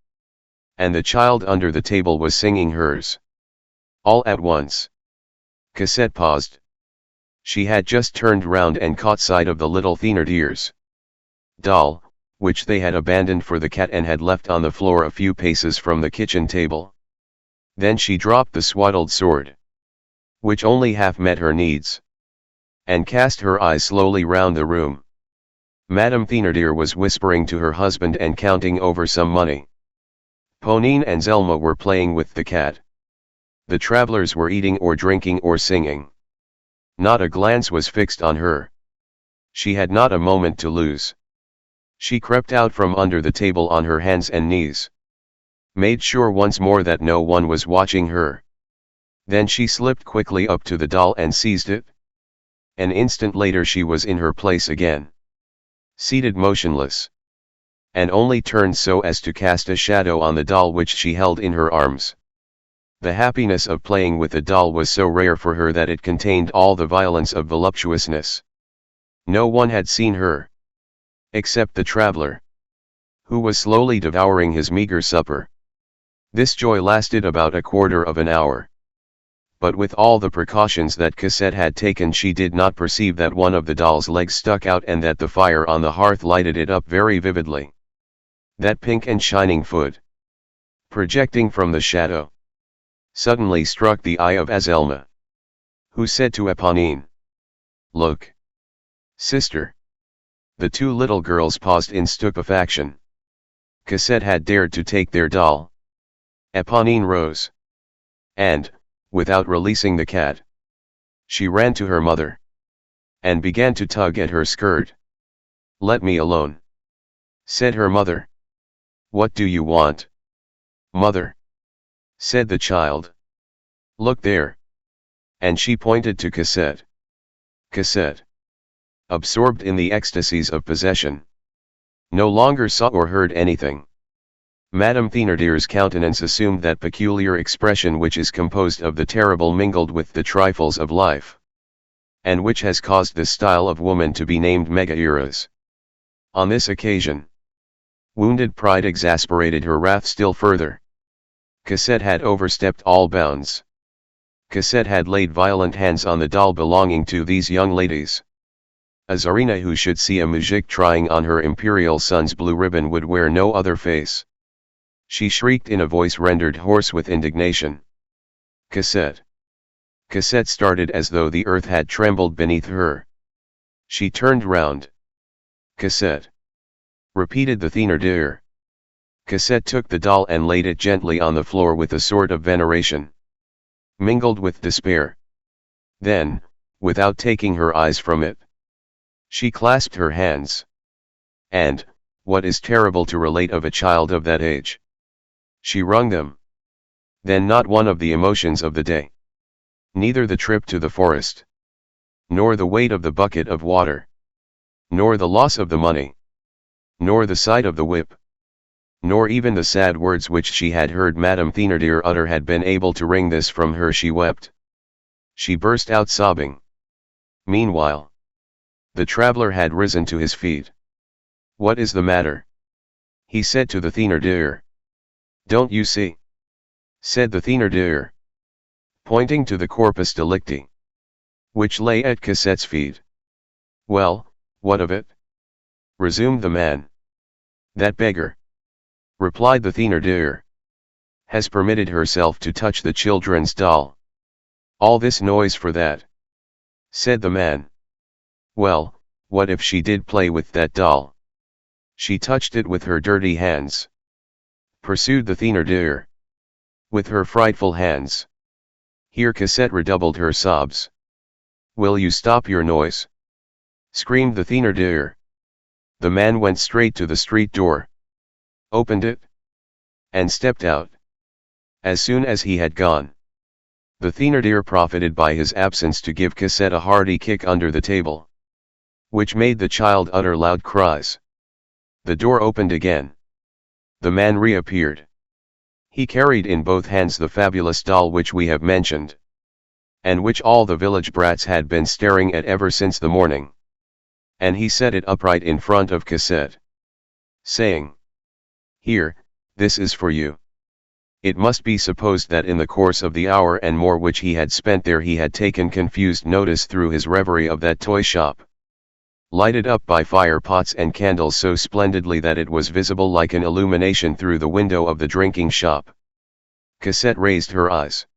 and the child under the table was singing hers. All at once, Cosette paused. She had just turned round and caught sight of the little Thénardier's doll, which they had abandoned for the cat and had left on the floor a few paces from the kitchen table. Then she dropped the swaddled sword, which only half met her needs, and cast her eyes slowly round the room. Madame Thénardier was whispering to her husband and counting over some money. Ponine and Zelma were playing with the cat. The travelers were eating or drinking or singing. Not a glance was fixed on her. She had not a moment to lose. She crept out from under the table on her hands and knees, made sure once more that no one was watching her. Then she slipped quickly up to the doll and seized it. An instant later she was in her place again, seated motionless, and only turned so as to cast a shadow on the doll which she held in her arms. The happiness of playing with the doll was so rare for her that it contained all the violence of voluptuousness. No one had seen her, except the traveler, who was slowly devouring his meager supper. This joy lasted about a quarter of an hour. But with all the precautions that Cosette had taken, she did not perceive that one of the doll's legs stuck out and that the fire on the hearth lighted it up very vividly. That pink and shining foot, projecting from the shadow, suddenly struck the eye of Azelma, who said to Eponine, "Look, sister." The two little girls paused in stupefaction. Cosette had dared to take their doll. Eponine rose, and, without releasing the cat, she ran to her mother, and began to tug at her skirt. "Let me alone," said her mother. "What do you want, mother?" said the child. "Look there." And she pointed to Cosette. Cosette, absorbed in the ecstasies of possession, no longer saw or heard anything. Madame Thénardier's countenance assumed that peculiar expression which is composed of the terrible mingled with the trifles of life. and which has caused this style of woman to be named mega-eras. On this occasion, wounded pride exasperated her wrath still further. Cosette had overstepped all bounds. Cosette had laid violent hands on the doll belonging to these young ladies. A Tsarina who should see a mujik trying on her imperial son's blue ribbon would wear no other face. She shrieked in a voice rendered hoarse with indignation. Cosette. Cosette started as though the earth had trembled beneath her. She turned round. Cosette. Repeated the Thénardier. Cosette took the doll and laid it gently on the floor with a sort of veneration, mingled with despair. Then, without taking her eyes from it, she clasped her hands. And, what is terrible to relate of a child of that age, she wrung them. Then not one of the emotions of the day, neither the trip to the forest, nor the weight of the bucket of water, nor the loss of the money, nor the sight of the whip, nor even the sad words which she had heard Madame Thénardier utter had been able to wring this from her. She wept. She burst out sobbing. Meanwhile, the traveler had risen to his feet. "What is the matter?" he said to the Thénardier. "Don't you see?" said the Thénardier, pointing to the corpus delicti, which lay at Cosette's feet. "Well, what of it?" resumed the man. "That beggar," replied the Thénardier, "has permitted herself to touch the children's doll." "All this noise for that?" said the man. "Well, what if she did play with that doll? She touched it with her dirty hands," pursued the Thénardier. "With her frightful hands." Here Cosette redoubled her sobs. "Will you stop your noise?" screamed the Thénardier. The man went straight to the street door, opened it, and stepped out. As soon as he had gone, the Thénardier profited by his absence to give Cosette a hearty kick under the table, which made the child utter loud cries. The door opened again. The man reappeared. He carried in both hands the fabulous doll which we have mentioned, and which all the village brats had been staring at ever since the morning. And he set it upright in front of Cosette, saying, "Here, this is for you." It must be supposed that in the course of the hour and more which he had spent there he had taken confused notice through his reverie of that toy shop, lighted up by fire pots and candles so splendidly that it was visible like an illumination through the window of the drinking shop. Cosette raised her eyes.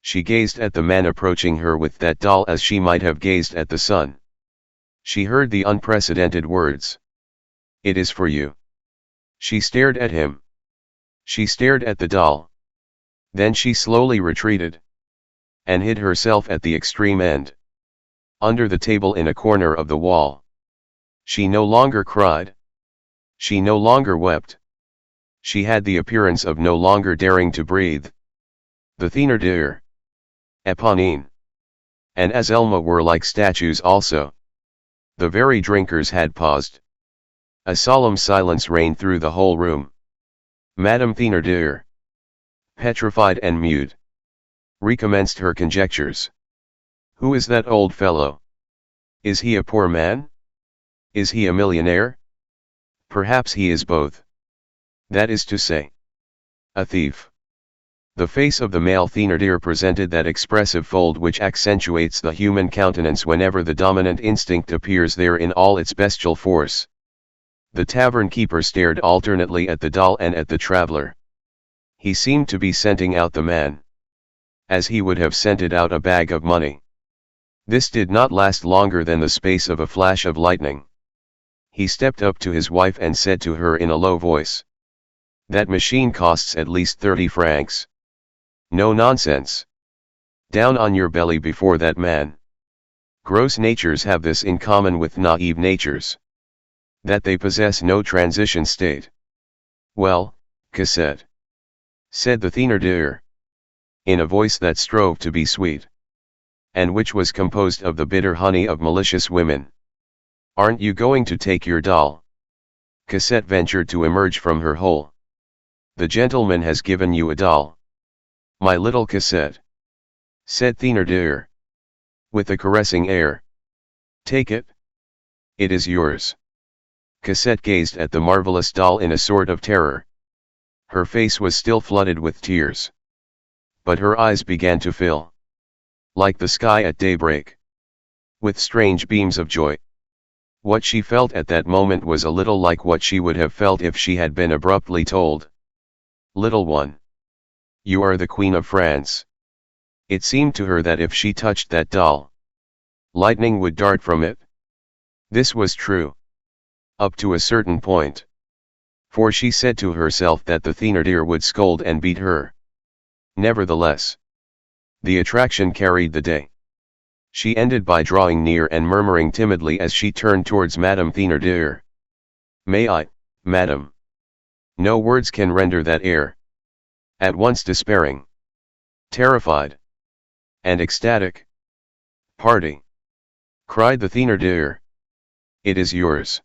She gazed at the man approaching her with that doll as she might have gazed at the sun. She heard the unprecedented words, "It is for you." She stared at him. She stared at the doll. Then she slowly retreated, and hid herself at the extreme end, under the table in a corner of the wall. She no longer cried. She no longer wept. She had the appearance of no longer daring to breathe. The Thénardier, Éponine, and Azelma were like statues also. The very drinkers had paused. A solemn silence reigned through the whole room. Madame Thénardier, petrified and mute, recommenced her conjectures. Who is that old fellow? Is he a poor man? Is he a millionaire? Perhaps he is both. That is to say, a thief. The face of the male Thénardier presented that expressive fold which accentuates the human countenance whenever the dominant instinct appears there in all its bestial force. The tavern keeper stared alternately at the doll and at the traveler. He seemed to be scenting out the man, as he would have scented out a bag of money. This did not last longer than the space of a flash of lightning. He stepped up to his wife and said to her in a low voice, "That machine costs at least 30 francs. No nonsense. Down on your belly before that man." Gross natures have this in common with naive natures, that they possess no transition state. "Well, Cosette," said the Thénardier, in a voice that strove to be sweet, and which was composed of the bitter honey of malicious women, "aren't you going to take your doll?" Cosette ventured to emerge from her hole. "The gentleman has given you a doll." "My little Cosette," said Thénardier. With a caressing air. Take it. It is yours. Cosette gazed at the marvelous doll in a sort of terror. Her face was still flooded with tears. But her eyes began to fill, like the sky at daybreak, with strange beams of joy. What she felt at that moment was a little like what she would have felt if she had been abruptly told, "Little one, you are the Queen of France." It seemed to her that if she touched that doll, lightning would dart from it. This was true, up to a certain point. For she said to herself that the Thénardier would scold and beat her. Nevertheless, the attraction carried the day. She ended by drawing near and murmuring timidly as she turned towards Madame Thénardier, "May I, madame?" No words can render that air. At once despairing, terrified, and ecstatic. "Party!" cried the Thénardier. "It is yours.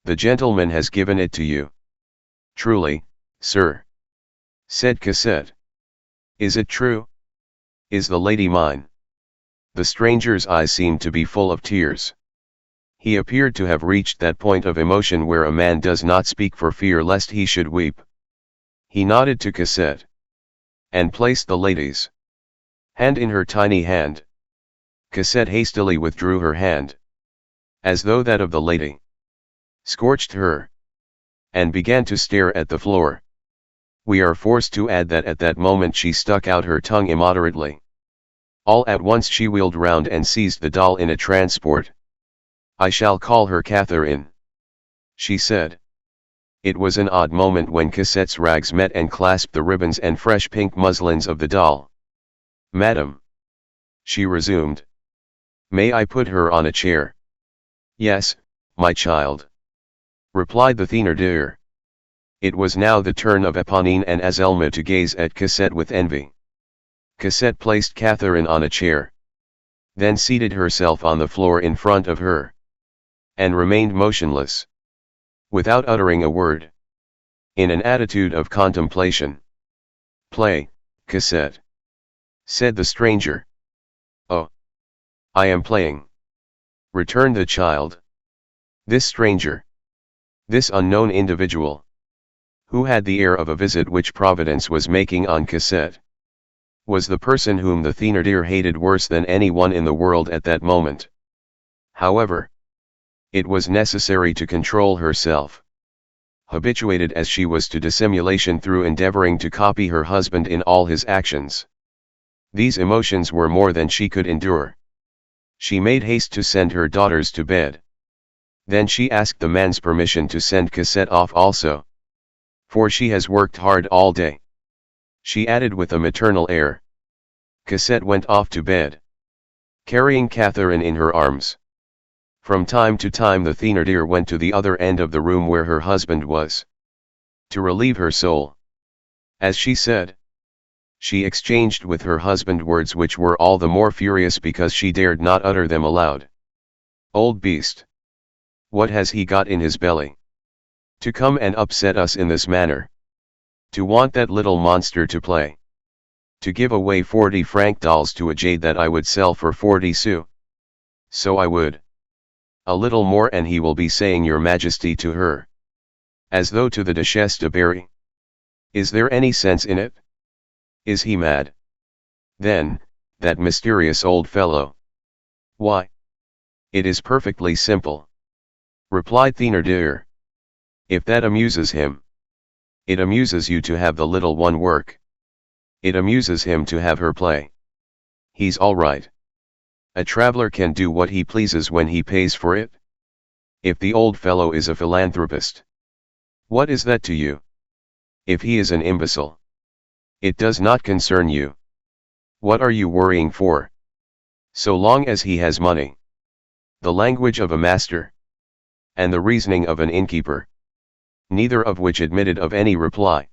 The gentleman has given it to you." "Truly, sir," said Cosette. "Is it true? Is the lady mine?" The stranger's eyes seemed to be full of tears. He appeared to have reached that point of emotion where a man does not speak for fear lest he should weep. He nodded to Cosette, and placed the lady's hand in her tiny hand. Cosette hastily withdrew her hand, as though that of the lady scorched her, and began to stare at the floor. We are forced to add that at that moment she stuck out her tongue immoderately. All at once she wheeled round and seized the doll in a transport. "I shall call her Catherine," she said. It was an odd moment when Cosette's rags met and clasped the ribbons and fresh pink muslins of the doll. "Madame," she resumed, "may I put her on a chair?" "Yes, my child," replied the Thénardier. It was now the turn of Éponine and Azelma to gaze at Cosette with envy. Cosette placed Catherine on a chair, then seated herself on the floor in front of her, and remained motionless, without uttering a word, in an attitude of contemplation. "Play, Cosette," said the stranger. "Oh, I am playing," returned the child. This stranger, this unknown individual, who had the air of a visit which Providence was making on Cosette, was the person whom the Thénardier hated worse than anyone in the world at that moment. However, it was necessary to control herself, habituated as she was to dissimulation through endeavoring to copy her husband in all his actions. These emotions were more than she could endure. She made haste to send her daughters to bed. Then she asked the man's permission to send Cosette off also, "For she has worked hard all day," she added with a maternal air. Cosette went off to bed, carrying Catherine in her arms. From time to time the Thénardier went to the other end of the room where her husband was, to relieve her soul. As she said, she exchanged with her husband words which were all the more furious because she dared not utter them aloud. "Old beast! What has he got in his belly? To come and upset us in this manner. To want that little monster to play. To give away 40-franc dolls to a jade that I would sell for 40 sous. So I would. A little more and he will be saying your majesty to her. As though to the Duchesse de Berry. Is there any sense in it? Is he mad? Then, that mysterious old fellow. Why? It is perfectly simple," replied Thénardier. "If that amuses him, it amuses you to have the little one work. It amuses him to have her play. He's all right. A traveler can do what he pleases when he pays for it. If the old fellow is a philanthropist, what is that to you? If he is an imbecile, it does not concern you. What are you worrying for? So long as he has money, the language of a master, and the reasoning of an innkeeper, neither of which admitted of any reply.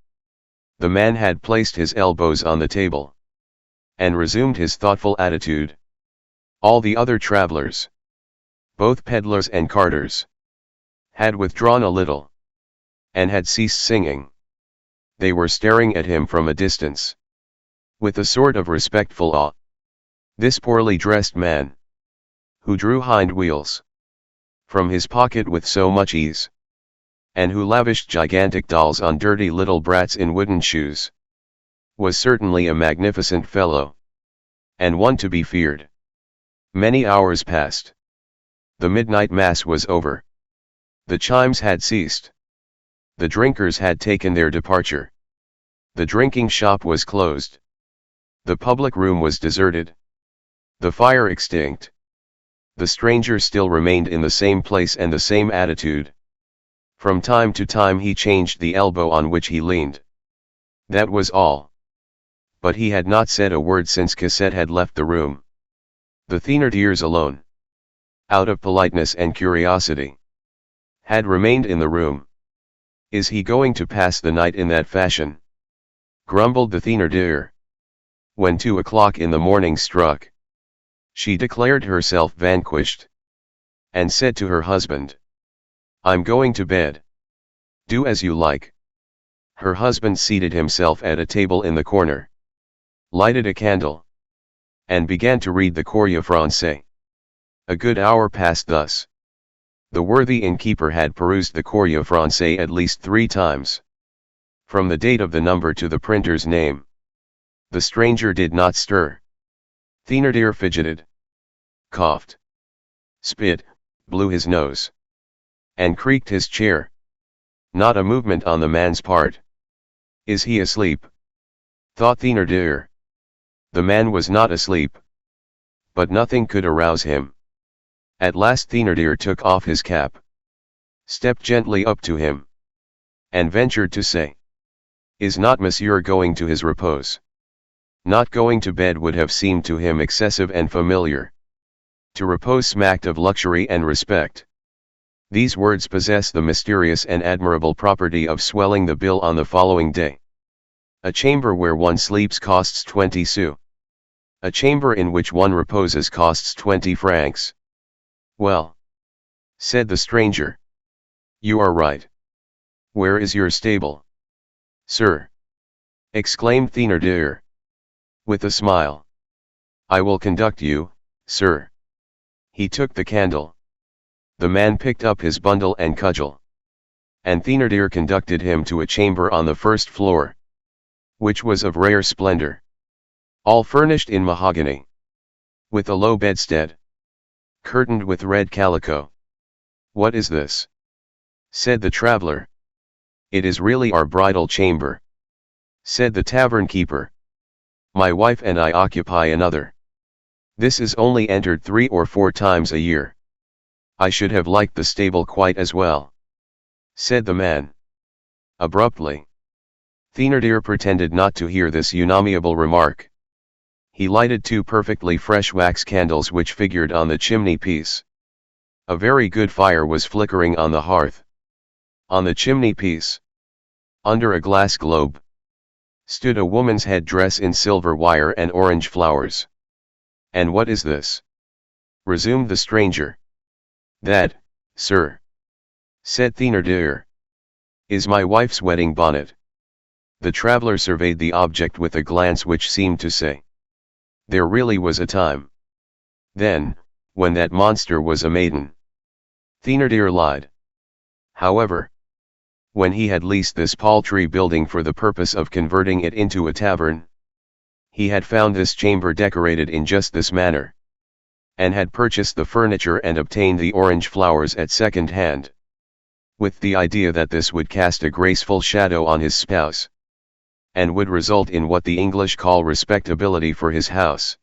The man had placed his elbows on the table, and resumed his thoughtful attitude. All the other travelers, both peddlers and carters, had withdrawn a little, and had ceased singing. They were staring at him from a distance, with a sort of respectful awe. This poorly dressed man, who drew hind wheels from his pocket with so much ease, and who lavished gigantic dolls on dirty little brats in wooden shoes, was certainly a magnificent fellow, and one to be feared. Many hours passed. The midnight mass was over. The chimes had ceased. The drinkers had taken their departure. The drinking shop was closed. The public room was deserted. The fire extinct. The stranger still remained in the same place and the same attitude. From time to time he changed the elbow on which he leaned. That was all. But he had not said a word since Cosette had left the room. The Thénardiers alone, out of politeness and curiosity, had remained in the room. Is he going to pass the night in that fashion? Grumbled the Thénardier. When 2 o'clock in the morning struck, she declared herself vanquished, and said to her husband, "I'm going to bed. Do as you like." Her husband seated himself at a table in the corner, lighted a candle, and began to read the Courrier Français. A good hour passed thus. The worthy innkeeper had perused the Courrier Français at least 3 times, from the date of the number to the printer's name. The stranger did not stir. Thénardier fidgeted, coughed, spit, blew his nose, and creaked his chair. Not a movement on the man's part. Is he asleep? Thought Thénardier. The man was not asleep, but nothing could arouse him. At last Thénardier took off his cap, stepped gently up to him, and ventured to say, "Is not monsieur going to his repose?" Not going to bed would have seemed to him excessive and familiar. To repose smacked of luxury and respect. These words possess the mysterious and admirable property of swelling the bill on the following day. A chamber where one sleeps costs 20 sous. A chamber in which one reposes costs 20 francs. "Well," said the stranger, "you are right. Where is your stable?" "Sir," exclaimed Thénardier, with a smile, "I will conduct you, sir." He took the candle. The man picked up his bundle and cudgel, and Thénardier conducted him to a chamber on the first floor, which was of rare splendor, all furnished in mahogany, with a low bedstead, curtained with red calico. "What is this?" said the traveler. "It is really our bridal chamber," said the tavern keeper. "My wife and I occupy another. This is only entered 3 or 4 times a year. I should have liked the stable quite as well," said the man, abruptly. Thénardier pretended not to hear this unamiable remark. He lighted 2 perfectly fresh wax candles which figured on the chimney-piece. A very good fire was flickering on the hearth. On the chimney-piece, under a glass globe, stood a woman's head dress in silver wire and orange flowers. "And what is this?" resumed the stranger. "That, sir," said Thénardier, "is my wife's wedding bonnet." The traveler surveyed the object with a glance which seemed to say, "There really was a time, then, when that monster was a maiden." Thénardier lied. However, when he had leased this paltry building for the purpose of converting it into a tavern, he had found this chamber decorated in just this manner, and had purchased the furniture and obtained the orange flowers at second hand, with the idea that this would cast a graceful shadow on his spouse, and would result in what the English call respectability for his house.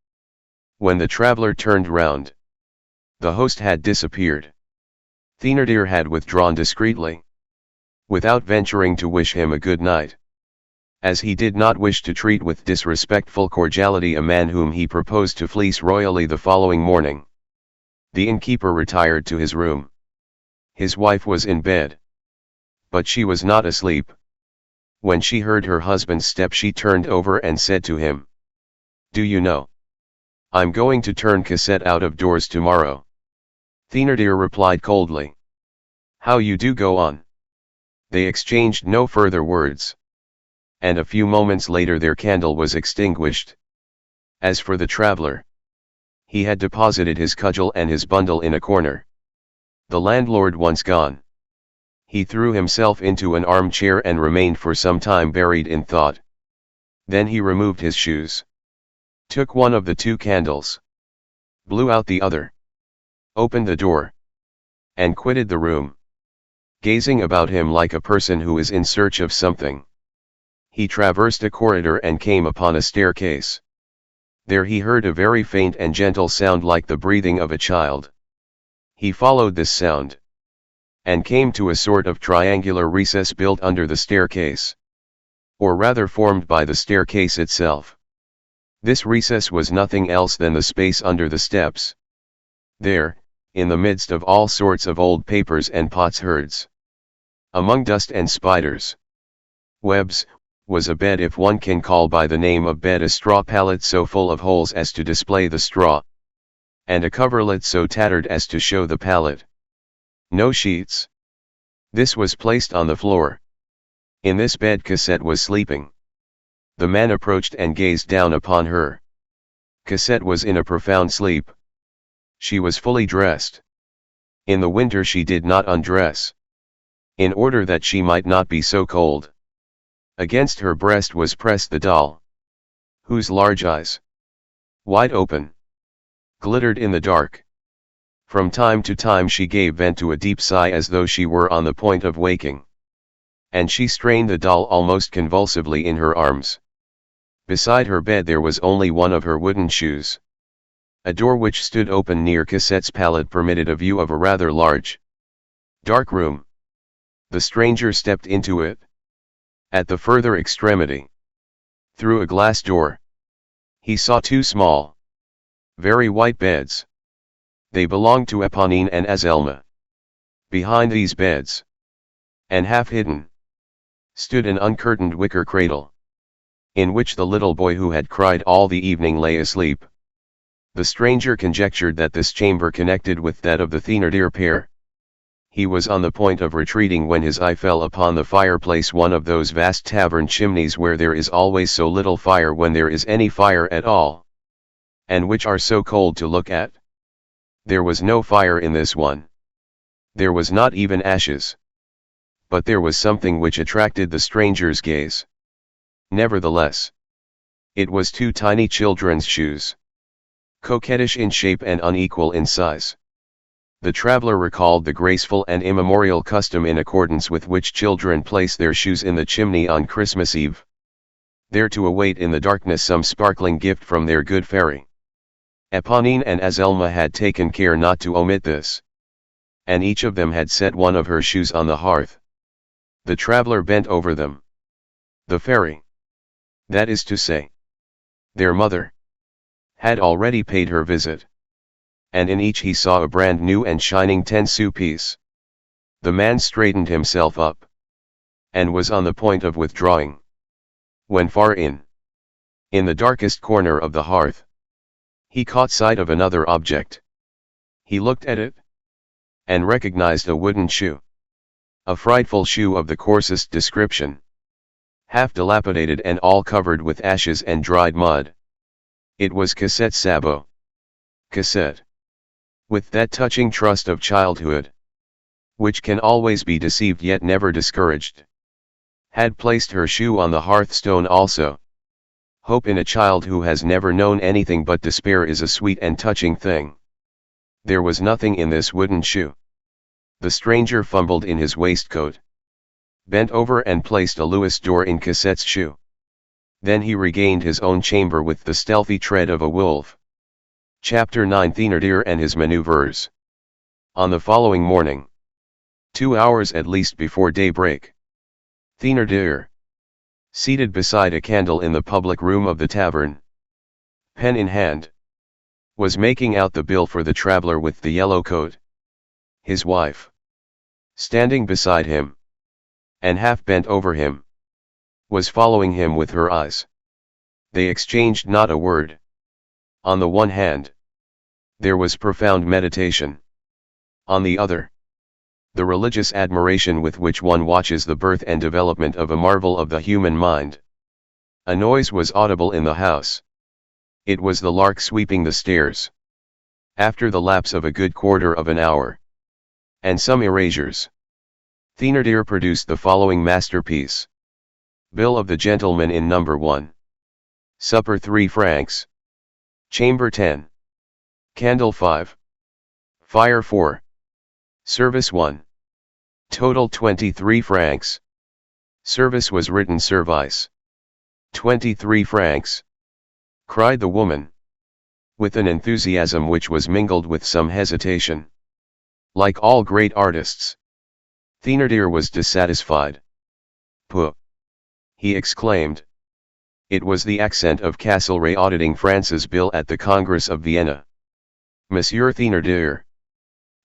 When the traveler turned round, the host had disappeared. Thénardier had withdrawn discreetly, without venturing to wish him a good night, as he did not wish to treat with disrespectful cordiality a man whom he proposed to fleece royally the following morning. The innkeeper retired to his room. His wife was in bed, but she was not asleep. When she heard her husband's step she turned over and said to him, "Do you know, I'm going to turn Cosette out of doors tomorrow." Thénardier replied coldly, "How you do go on." They exchanged no further words, and a few moments later their candle was extinguished. As for the traveler, He had deposited his cudgel and his bundle in a corner. The landlord once gone, he threw himself into an armchair and remained for some time buried in thought. Then he removed his shoes, took one of the two candles, blew out the other, opened the door, and quitted the room, gazing about him like a person who is in search of something. He traversed a corridor and came upon a staircase. There he heard a very faint and gentle sound like the breathing of a child. He followed this sound, and came to a sort of triangular recess built under the staircase, or rather formed by the staircase itself. This recess was nothing else than the space under the steps. There, in the midst of all sorts of old papers and potsherds, among dust and spiders' webs, was a bed, if one can call by the name of bed a straw pallet so full of holes as to display the straw, and a coverlet so tattered as to show the pallet. No sheets. This was placed on the floor. In this bed Cosette was sleeping. The man approached and gazed down upon her. Cosette was in a profound sleep. She was fully dressed. In the winter she did not undress, in order that she might not be so cold. Against her breast was pressed the doll, whose large eyes, wide open, glittered in the dark. From time to time she gave vent to a deep sigh as though she were on the point of waking, and she strained the doll almost convulsively in her arms. Beside her bed there was only one of her wooden shoes. A door which stood open near Cosette's pallet permitted a view of a rather large, dark room. The stranger stepped into it. At the further extremity, through a glass door, he saw two small, very white beds. They belonged to Éponine and Azelma. Behind these beds, and half hidden, stood an uncurtained wicker cradle, in which the little boy who had cried all the evening lay asleep. The stranger conjectured that this chamber connected with that of the Thénardier pair. He was on the point of retreating when his eye fell upon the fireplace, one of those vast tavern chimneys where there is always so little fire when there is any fire at all, and which are so cold to look at. There was no fire in this one. There was not even ashes. But there was something which attracted the stranger's gaze. Nevertheless, it was two tiny children's shoes, coquettish in shape and unequal in size. The traveler recalled the graceful and immemorial custom in accordance with which children place their shoes in the chimney on Christmas Eve, there to await in the darkness some sparkling gift from their good fairy. Éponine and Azelma had taken care not to omit this, and each of them had set one of her shoes on the hearth. The traveler bent over them. The fairy, that is to say, their mother, had already paid her visit, and in each he saw a brand new and shining 10-sou piece. The man straightened himself up, and was on the point of withdrawing, when far in the darkest corner of the hearth, he caught sight of another object. He looked at it, and recognized a wooden shoe. A frightful shoe of the coarsest description, half dilapidated and all covered with ashes and dried mud. It was Cosette's sabot. Cosette, with that touching trust of childhood, which can always be deceived yet never discouraged, had placed her shoe on the hearthstone also. Hope in a child who has never known anything but despair is a sweet and touching thing. There was nothing in this wooden shoe. The stranger fumbled in his waistcoat, bent over and placed a Louis d'or in Cosette's shoe. Then he regained his own chamber with the stealthy tread of a wolf. Chapter 9: Thénardier and his maneuvers. On the following morning, 2 hours at least before daybreak, Thénardier, seated beside a candle in the public room of the tavern, pen in hand, was making out the bill for the traveler with the yellow coat. His wife, standing beside him, and half bent over him, was following him with her eyes. They exchanged not a word. On the one hand, there was profound meditation. On the other, the religious admiration with which one watches the birth and development of a marvel of the human mind. A noise was audible in the house. It was the lark sweeping the stairs. After the lapse of a good quarter of an hour, and some erasures, Thénardier produced the following masterpiece. Bill of the gentleman in number 1. Supper 3 francs. Chamber 10. Candle 5. Fire 4. Service 1. Total 23 francs. Service was written service. 23 francs. Cried the woman, with an enthusiasm which was mingled with some hesitation. Like all great artists, Thénardier was dissatisfied. Pooh! He exclaimed. It was the accent of Castlereagh auditing France's bill at the Congress of Vienna. Monsieur Thénardier.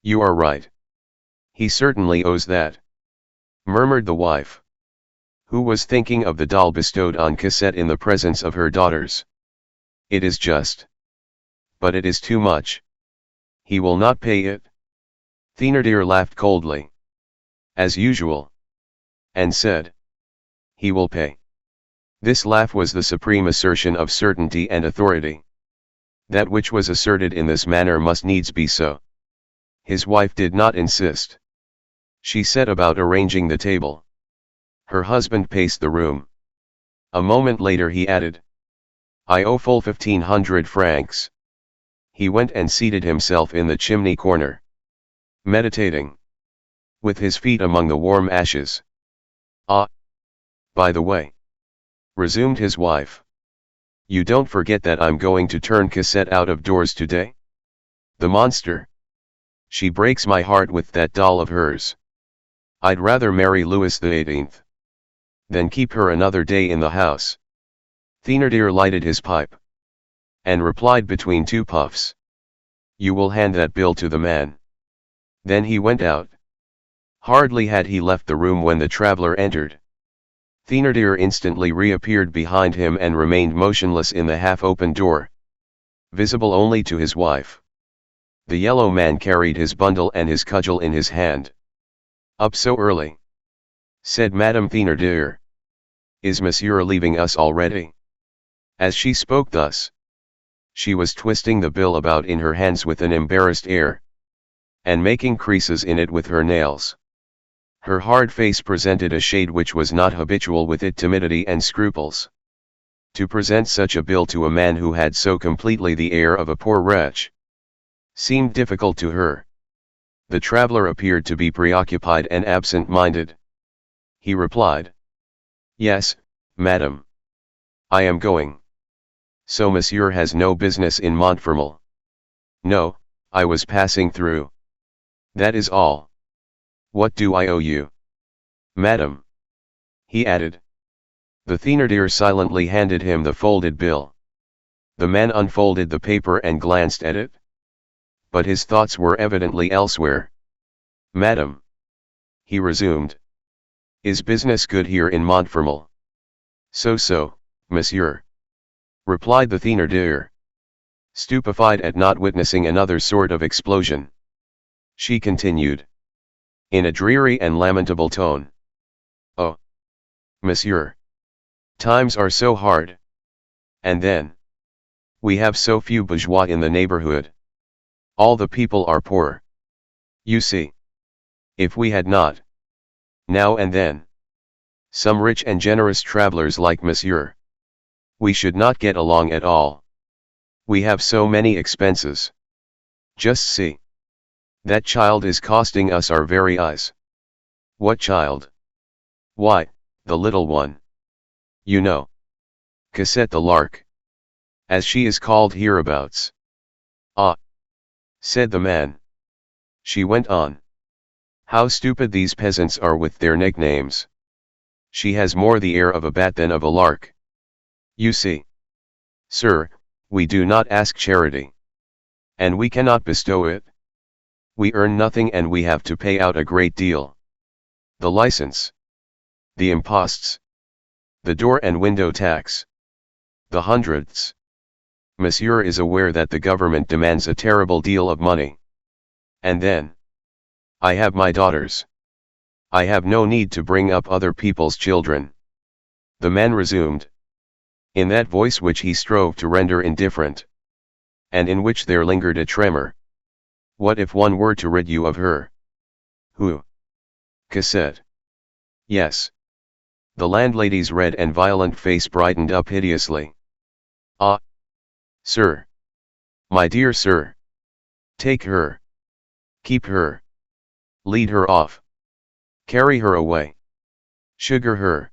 You are right. He certainly owes that, murmured the wife, who was thinking of the doll bestowed on Cosette in the presence of her daughters. It is just. But it is too much. He will not pay it. Thénardier laughed coldly, as usual, and said, he will pay. This laugh was the supreme assertion of certainty and authority. That which was asserted in this manner must needs be so. His wife did not insist. She set about arranging the table. Her husband paced the room. A moment later he added, I owe full 1,500 francs. He went and seated himself in the chimney corner, meditating, with his feet among the warm ashes. Ah! By the way, resumed his wife, you don't forget that I'm going to turn Cosette out of doors today? The monster! She breaks my heart with that doll of hers. I'd rather marry Louis XVIII than keep her another day in the house. Thénardier lighted his pipe, and replied between two puffs, you will hand that bill to the man. Then he went out. Hardly had he left the room when the traveller entered. Thénardier instantly reappeared behind him and remained motionless in the half-open door, visible only to his wife. The yellow man carried his bundle and his cudgel in his hand. Up so early? Said Madame Thénardier. Is monsieur leaving us already? As she spoke thus, she was twisting the bill about in her hands with an embarrassed air, and making creases in it with her nails. Her hard face presented a shade which was not habitual with it, timidity and scruples. To present such a bill to a man who had so completely the air of a poor wretch seemed difficult to her. The traveller appeared to be preoccupied and absent-minded. He replied, Yes, madam. I am going. So monsieur has no business in Montfermeil? No, I was passing through. That is all. What do I owe you? Madam, he added. The Thénardier silently handed him the folded bill. The man unfolded the paper and glanced at it, but his thoughts were evidently elsewhere. Madam, he resumed, is business good here in Montfermeil? So, monsieur, replied the Thénardier, stupefied at not witnessing another sort of explosion. She continued, in a dreary and lamentable tone, Oh, monsieur, times are so hard. And then, we have so few bourgeois in the neighborhood. All the people are poor. You see. If we had not, now and then, some rich and generous travelers like monsieur, we should not get along at all. We have so many expenses. Just see. That child is costing us our very eyes. What child? Why, the little one. You know. Cosette the lark, as she is called hereabouts. Ah! Said the man. She went on. How stupid these peasants are with their nicknames. She has more the air of a bat than of a lark. You see. Sir, we do not ask charity. And we cannot bestow it. We earn nothing and we have to pay out a great deal. The license. The imposts. The door and window tax. The hundredths. Monsieur is aware that the government demands a terrible deal of money. And then, I have my daughters. I have no need to bring up other people's children. The man resumed, in that voice which he strove to render indifferent, and in which there lingered a tremor. What if one were to rid you of her? Who? Cosette. Yes. The landlady's red and violent face brightened up hideously. Ah! Sir! My dear sir! Take her! Keep her! Lead her off! Carry her away! Sugar her!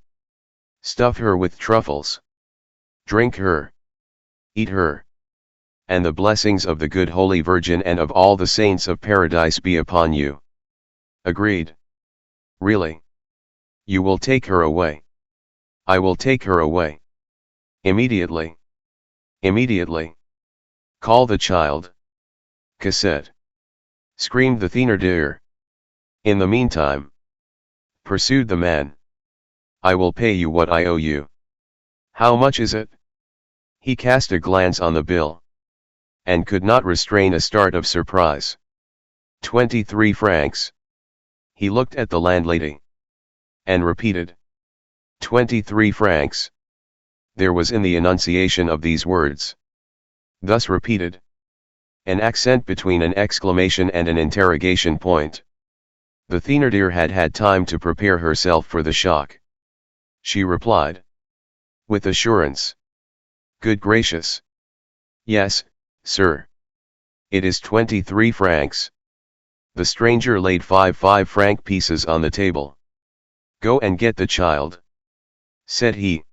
Stuff her with truffles! Drink her! Eat her! And the blessings of the good Holy Virgin and of all the saints of paradise be upon you. Agreed. Really? You will take her away. I will take her away. Immediately. Immediately. Call the child. Cosette. Screamed the Thénardier. In the meantime, pursued the man, I will pay you what I owe you. How much is it? He cast a glance on the bill, and could not restrain a start of surprise. 23 francs. He looked at the landlady, and repeated, 23 francs. There was in the enunciation of these words, thus repeated, an accent between an exclamation and an interrogation point. The Thénardier had had time to prepare herself for the shock. She replied, with assurance, good gracious. Yes, sir. It is 23 francs. The stranger laid 5 5-franc pieces on the table. Go and get the child, said he.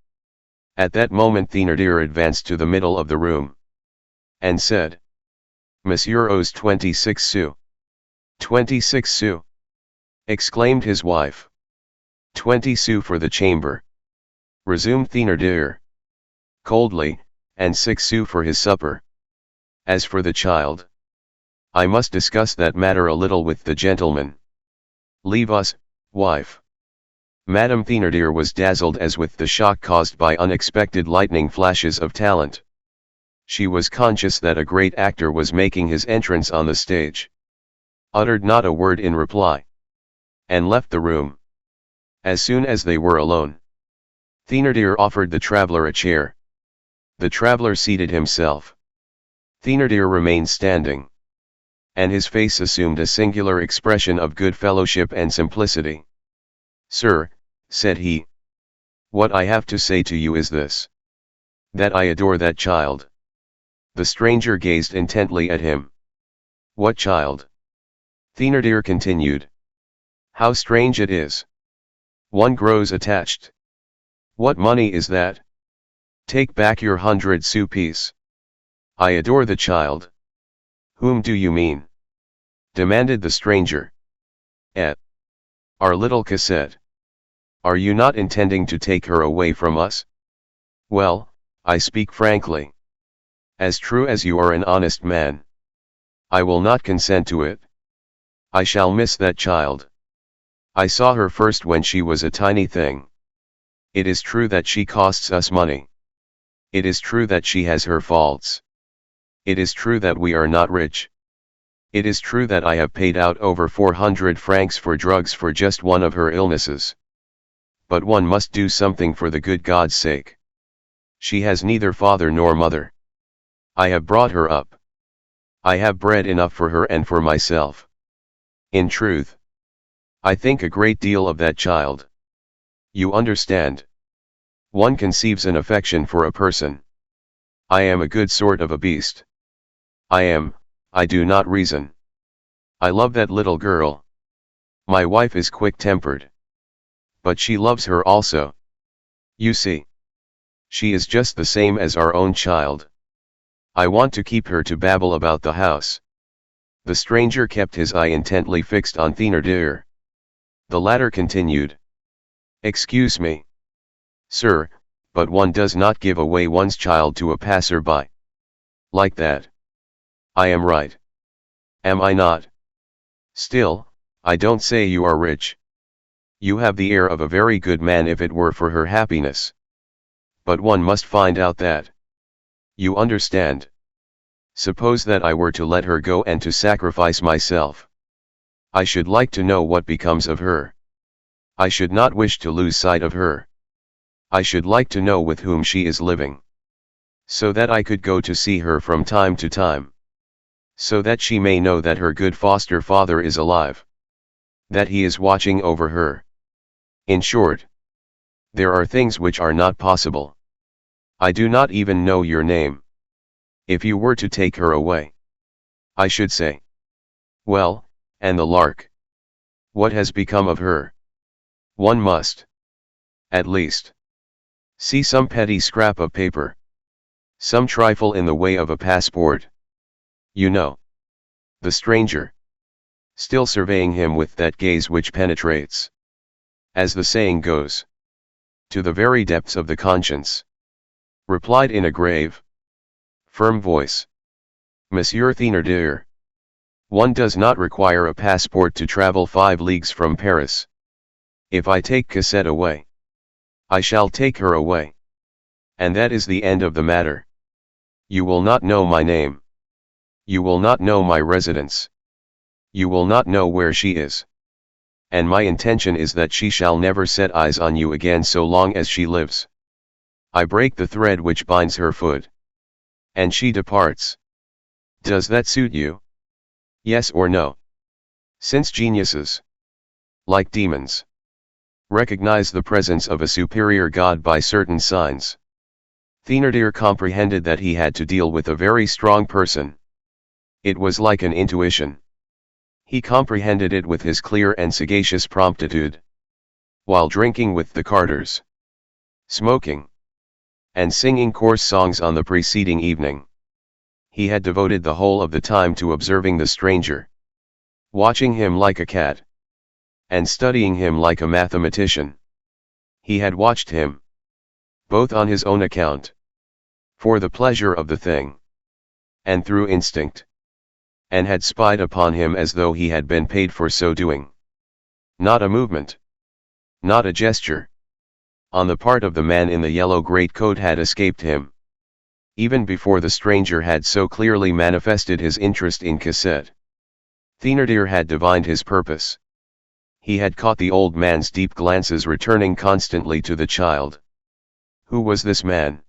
At that moment Thénardier advanced to the middle of the room, and said, Monsieur owes 26 sous. 26 sous, exclaimed his wife. 20 sous for the chamber, resumed Thénardier, coldly, and 6 sous for his supper. As for the child, I must discuss that matter a little with the gentleman. Leave us, wife. Madame Thénardier was dazzled as with the shock caused by unexpected lightning flashes of talent. She was conscious that a great actor was making his entrance on the stage. Uttered not a word in reply, and left the room. As soon as they were alone, Thénardier offered the traveller a chair. The traveller seated himself. Thénardier remained standing, and his face assumed a singular expression of good fellowship and simplicity. Sir, said he, what I have to say to you is this: that I adore that child. The stranger gazed intently at him. What child? Thénardier continued. How strange it is. One grows attached. What money is that? Take back your 100-sou piece. I adore the child. Whom do you mean? Demanded the stranger. Our little Cosette. Are you not intending to take her away from us? Well, I speak frankly. As true as you are an honest man, I will not consent to it. I shall miss that child. I saw her first when she was a tiny thing. It is true that she costs us money. It is true that she has her faults. It is true that we are not rich. It is true that I have paid out over 400 francs for drugs for just one of her illnesses. But one must do something for the good God's sake. She has neither father nor mother. I have brought her up. I have bread enough for her and for myself. In truth, I think a great deal of that child. You understand. One conceives an affection for a person. I am a good sort of a beast. I do not reason. I love that little girl. My wife is quick-tempered. But she loves her also. You see. She is just the same as our own child. I want to keep her to babble about the house. The stranger kept his eye intently fixed on Thénardier. The latter continued. Excuse me, sir, but one does not give away one's child to a passer-by. Like that. I am right. Am I not? Still, I don't say you are rich. You have the air of a very good man if it were for her happiness. But one must find out that. You understand. Suppose that I were to let her go and to sacrifice myself. I should like to know what becomes of her. I should not wish to lose sight of her. I should like to know with whom she is living, so that I could go to see her from time to time. So that she may know that her good foster father is alive. That he is watching over her. In short, there are things which are not possible. I do not even know your name. If you were to take her away, I should say, well, and the lark? What has become of her? One must, at least, see some petty scrap of paper. Some trifle in the way of a passport. You know. The stranger, still surveying him with that gaze which penetrates, as the saying goes, to the very depths of the conscience, replied in a grave, firm voice, Monsieur Thénardier, one does not require a passport to travel 5 leagues from Paris. If I take Cosette away, I shall take her away. And that is the end of the matter. You will not know my name. You will not know my residence. You will not know where she is. And my intention is that she shall never set eyes on you again so long as she lives. I break the thread which binds her foot. And she departs. Does that suit you? Yes or no? Since geniuses, like demons, recognize the presence of a superior God by certain signs, Thénardier comprehended that he had to deal with a very strong person. It was like an intuition. He comprehended it with his clear and sagacious promptitude. While drinking with the Carters, smoking, and singing coarse songs on the preceding evening, he had devoted the whole of the time to observing the stranger, watching him like a cat, and studying him like a mathematician. He had watched him, both on his own account, for the pleasure of the thing, and through instinct, and had spied upon him as though he had been paid for so doing. Not a movement, not a gesture, on the part of the man in the yellow greatcoat had escaped him. Even before the stranger had so clearly manifested his interest in Cosette, Thénardier had divined his purpose. He had caught the old man's deep glances returning constantly to the child. Who was this man?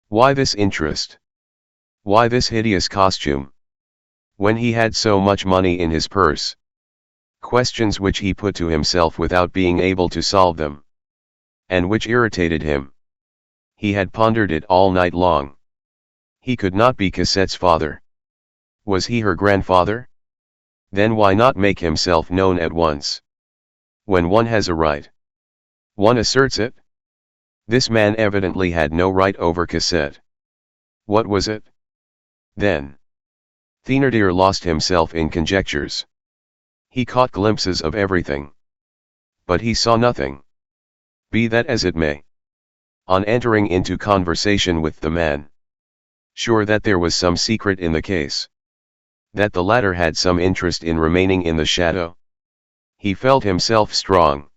Why this interest? Why this hideous costume? When he had so much money in his purse? Questions which he put to himself without being able to solve them, and which irritated him. He had pondered it all night long. He could not be Cosette's father. Was he her grandfather? Then why not make himself known at once? When one has a right, one asserts it. This man evidently had no right over Cosette. What was it, then? Thénardier lost himself in conjectures. He caught glimpses of everything, but he saw nothing. Be that as it may. On entering into conversation with the man, sure that there was some secret in the case, that the latter had some interest in remaining in the shadow, he felt himself strong.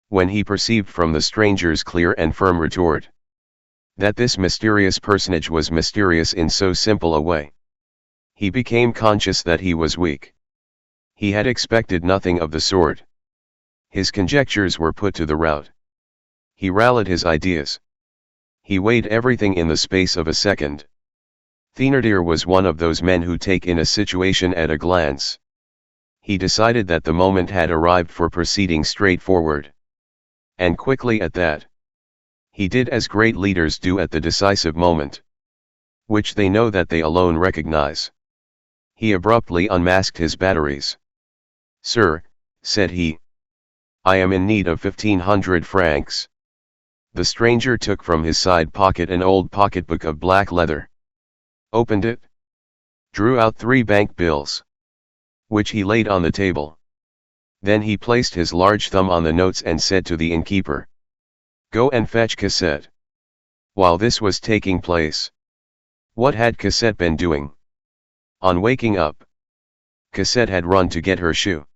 When he perceived from the stranger's clear and firm retort, that this mysterious personage was mysterious in so simple a way, he became conscious that he was weak. He had expected nothing of the sort. His conjectures were put to the rout. He rallied his ideas. He weighed everything in the space of a second. Thénardier was one of those men who take in a situation at a glance. He decided that the moment had arrived for proceeding straight forward. And quickly at that. He did as great leaders do at the decisive moment, which they know that they alone recognize. He abruptly unmasked his batteries. "Sir," said he, "I am in need of 1,500 francs. The stranger took from his side pocket an old pocketbook of black leather, opened it, drew out 3 bank bills, which he laid on the table. Then he placed his large thumb on the notes and said to the innkeeper, "Go and fetch Cosette." While this was taking place, what had Cosette been doing? On waking up, Cosette had run to get her shoe.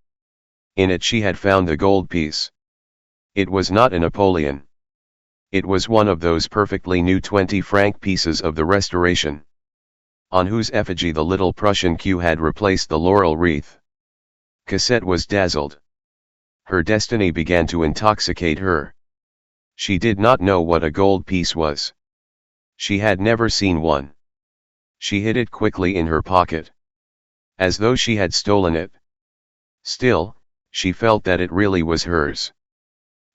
In it she had found the gold piece. It was not a Napoleon. It was one of those perfectly new 20-franc pieces of the Restoration, on whose effigy the little Prussian Q had replaced the laurel wreath. Cosette was dazzled. Her destiny began to intoxicate her. She did not know what a gold piece was. She had never seen one. She hid it quickly in her pocket. as though she had stolen it. Still, she felt that it really was hers.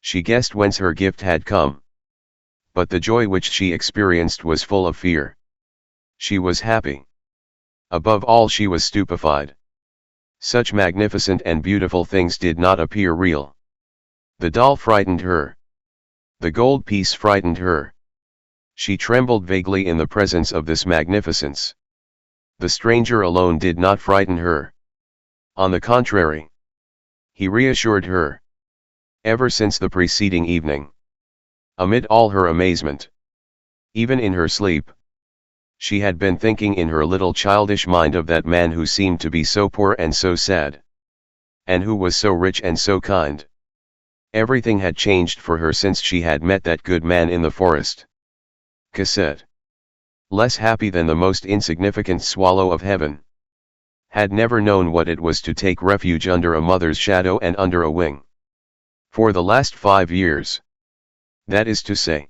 She guessed whence her gift had come. But the joy which she experienced was full of fear. She was happy. Above all, she was stupefied. Such magnificent and beautiful things did not appear real. The doll frightened her. The gold piece frightened her. She trembled vaguely in the presence of this magnificence. The stranger alone did not frighten her. On the contrary, he reassured her. Ever since the preceding evening, amid all her amazement, even in her sleep, she had been thinking in her little childish mind of that man who seemed to be so poor and so sad, and who was so rich and so kind. Everything had changed for her since she had met that good man in the forest. Cosette, less happy than the most insignificant swallow of heaven, had never known what it was to take refuge under a mother's shadow and under a wing. For the last 5 years, that is to say,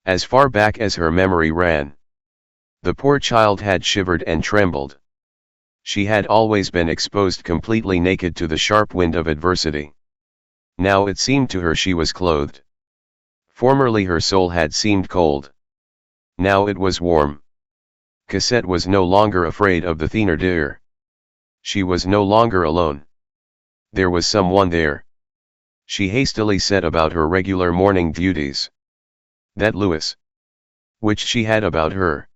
as far back as her memory ran, the poor child had shivered and trembled. She had always been exposed completely naked to the sharp wind of adversity. Now it seemed to her she was clothed. Formerly her soul had seemed cold. Now it was warm. Cosette was no longer afraid of the Thénardier. She was no longer alone. There was someone there. She hastily set about her regular morning duties. That Louis, which she had about her,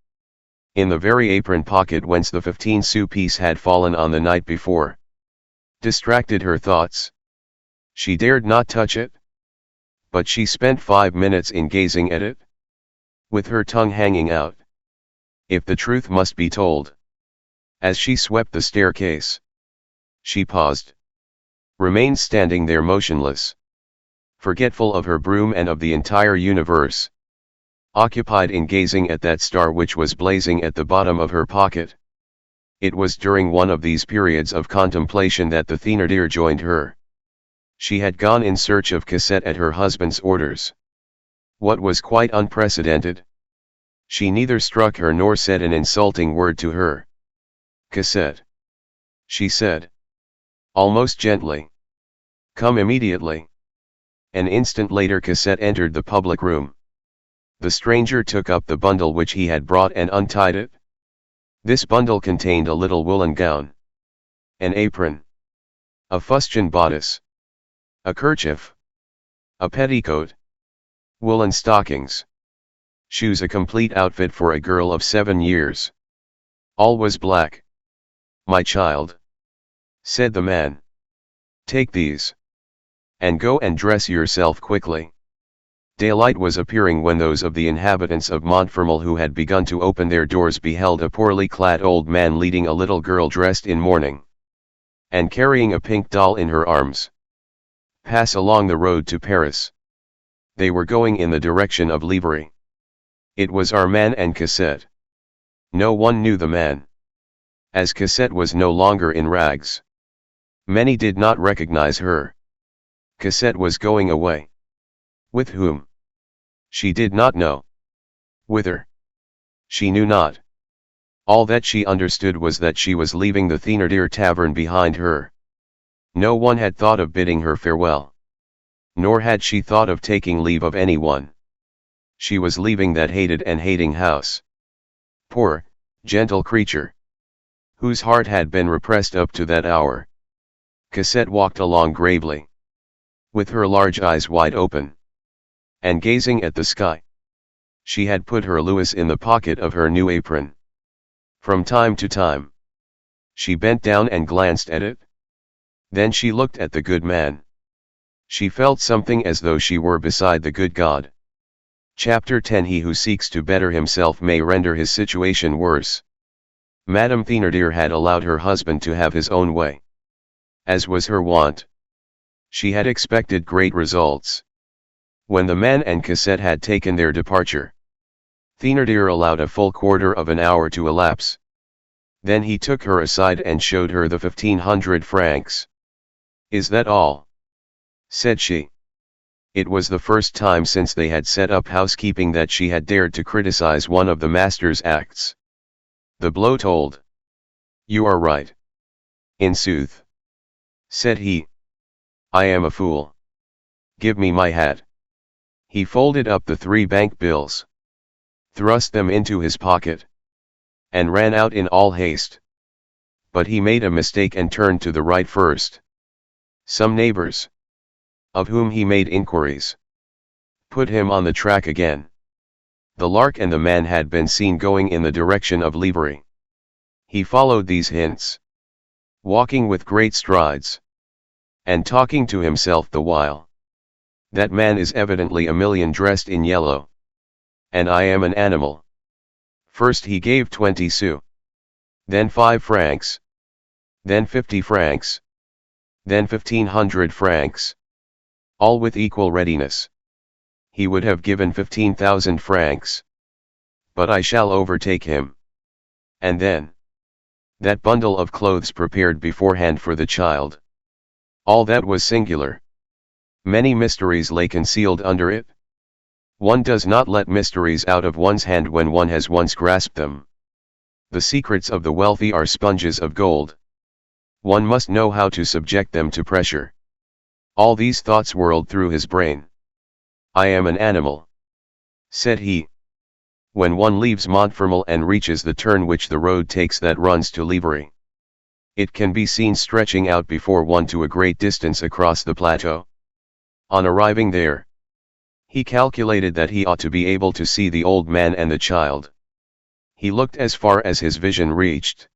in the very apron pocket whence the 15-sou piece had fallen on the night before, distracted her thoughts. She dared not touch it. But she spent 5 minutes in gazing at it, with her tongue hanging out. If the truth must be told, as she swept the staircase, she paused, remained standing there motionless, forgetful of her broom and of the entire universe, occupied in gazing at that star which was blazing at the bottom of her pocket. It was during one of these periods of contemplation that the Thénardier joined her. She had gone in search of Cosette at her husband's orders. What was quite unprecedented. She neither struck her nor said an insulting word to her. "Cosette," she said, almost gently, "come immediately." An instant later Cosette entered the public room. The stranger took up the bundle which he had brought and untied it. This bundle contained a little woolen gown, an apron, a fustian bodice, a kerchief, a petticoat, woolen stockings, shoes, a complete outfit for a girl of 7 years. All was black. "My child," said the man, "take these, and go and dress yourself quickly." Daylight was appearing when those of the inhabitants of Montfermeil who had begun to open their doors beheld a poorly clad old man leading a little girl dressed in mourning, and carrying a pink doll in her arms, pass along the road to Paris. They were going in the direction of Livry. It was Armand and Cosette. No one knew the man, as Cosette was no longer in rags. Many did not recognize her. Cosette was going away. With whom? She did not know. Whither? She knew not. All that she understood was that she was leaving the Thénardier tavern behind her. No one had thought of bidding her farewell. Nor had she thought of taking leave of anyone. She was leaving that hated and hating house. Poor, gentle creature, whose heart had been repressed up to that hour. Cosette walked along gravely, with her large eyes wide open, and gazing at the sky. She had put her louis in the pocket of her new apron. From time to time, she bent down and glanced at it. Then she looked at the good man. She felt something as though she were beside the good God. Chapter 10. He who seeks to better himself may render his situation worse. Madame Thénardier had allowed her husband to have his own way, as was her wont. She had expected great results. When the man and Cosette had taken their departure, Thénardier allowed a full quarter of an hour to elapse. Then he took her aside and showed her the 1,500 francs. "Is that all?" said she. It was the first time since they had set up housekeeping that she had dared to criticize one of the master's acts. The blow told. "You are right," In sooth, said he, I am a fool. Give me my hat. He folded up the 3 bank bills, thrust them into his pocket, and ran out in all haste. But he made a mistake and turned to the right first. Some neighbors, of whom he made inquiries, put him on the track again. The Lark and the man had been seen going in the direction of Livry. He followed these hints, walking with great strides, and talking to himself the while. That man is evidently a million dressed in yellow, and I am an animal. First he gave 20 sous, then 5 francs, then 50 francs, then 1,500 francs, all with equal readiness. He would have given 15,000 francs. But I shall overtake him. And then, that bundle of clothes prepared beforehand for the child. All that was singular. Many mysteries lay concealed under it. One does not let mysteries out of one's hand when one has once grasped them. The secrets of the wealthy are sponges of gold. One must know how to subject them to pressure. All these thoughts whirled through his brain. I am an animal, said he. When one leaves Montfermeil and reaches the turn which the road takes that runs to Livry, it can be seen stretching out before one to a great distance across the plateau. On arriving there, he calculated that he ought to be able to see the old man and the child. He looked as far as his vision reached,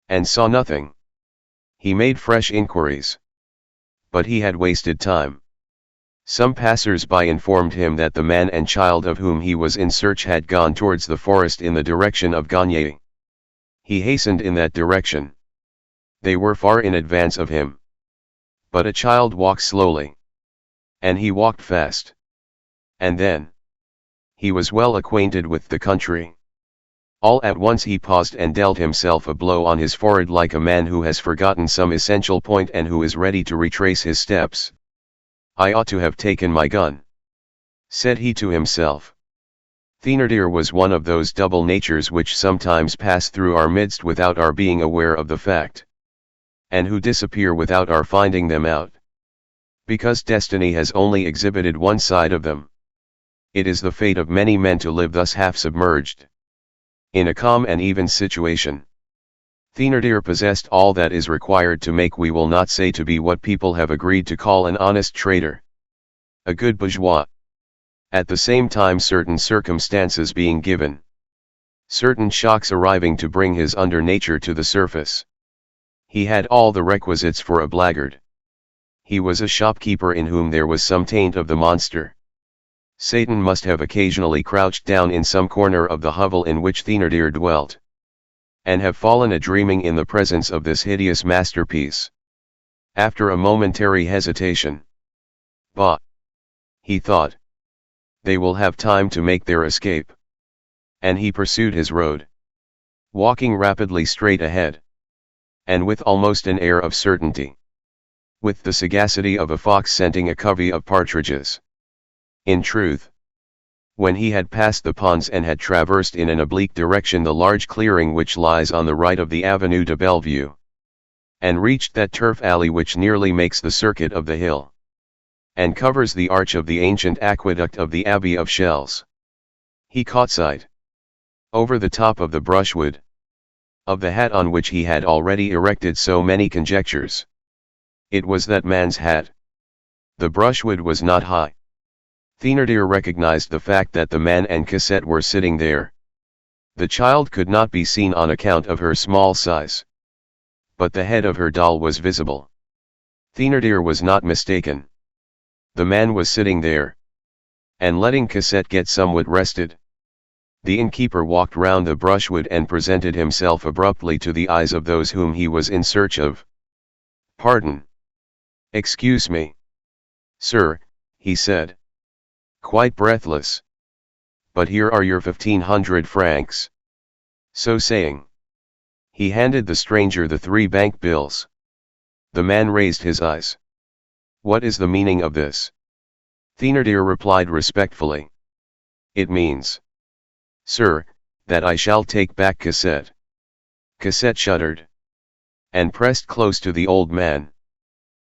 and saw nothing. He made fresh inquiries, but he had wasted time. Some passers-by informed him that the man and child of whom he was in search had gone towards the forest in the direction of Gagny. He hastened in that direction. They were far in advance of him. But a child walks slowly, and he walked fast. And then, he was well acquainted with the country. All at once he paused and dealt himself a blow on his forehead like a man who has forgotten some essential point and who is ready to retrace his steps. I ought to have taken my gun, said he to himself. Thénardier was one of those double natures which sometimes pass through our midst without our being aware of the fact, and who disappear without our finding them out, because destiny has only exhibited one side of them. It is the fate of many men to live thus half submerged, in a calm and even situation. Thénardier possessed all that is required to make, we will not say to be, what people have agreed to call an honest trader, a good bourgeois. At the same time, certain circumstances being given, certain shocks arriving to bring his under nature to the surface, he had all the requisites for a blackguard. He was a shopkeeper in whom there was some taint of the monster. Satan must have occasionally crouched down in some corner of the hovel in which Thénardier dwelt, and have fallen a dreaming in the presence of this hideous masterpiece. After a momentary hesitation, bah, he thought, they will have time to make their escape. And he pursued his road, walking rapidly straight ahead, and with almost an air of certainty, with the sagacity of a fox scenting a covey of partridges. In truth, when he had passed the ponds and had traversed in an oblique direction the large clearing which lies on the right of the Avenue de Bellevue, and reached that turf alley which nearly makes the circuit of the hill, and covers the arch of the ancient aqueduct of the Abbey of Chelles, he caught sight, over the top of the brushwood, of the hat on which he had already erected so many conjectures. It was that man's hat. The brushwood was not high. Thénardier recognized the fact that the man and Cosette were sitting there. The child could not be seen on account of her small size, but the head of her doll was visible. Thénardier was not mistaken. The man was sitting there, and letting Cosette get somewhat rested. The innkeeper walked round the brushwood and presented himself abruptly to the eyes of those whom he was in search of. "Pardon. Excuse me, sir," he said, quite breathless, "but here are your 1,500 francs." So saying, he handed the stranger the 3 bank bills. The man raised his eyes. "What is the meaning of this?" Thénardier replied respectfully. "It means, sir, that I shall take back Cosette." Cosette shuddered. and pressed close to the old man.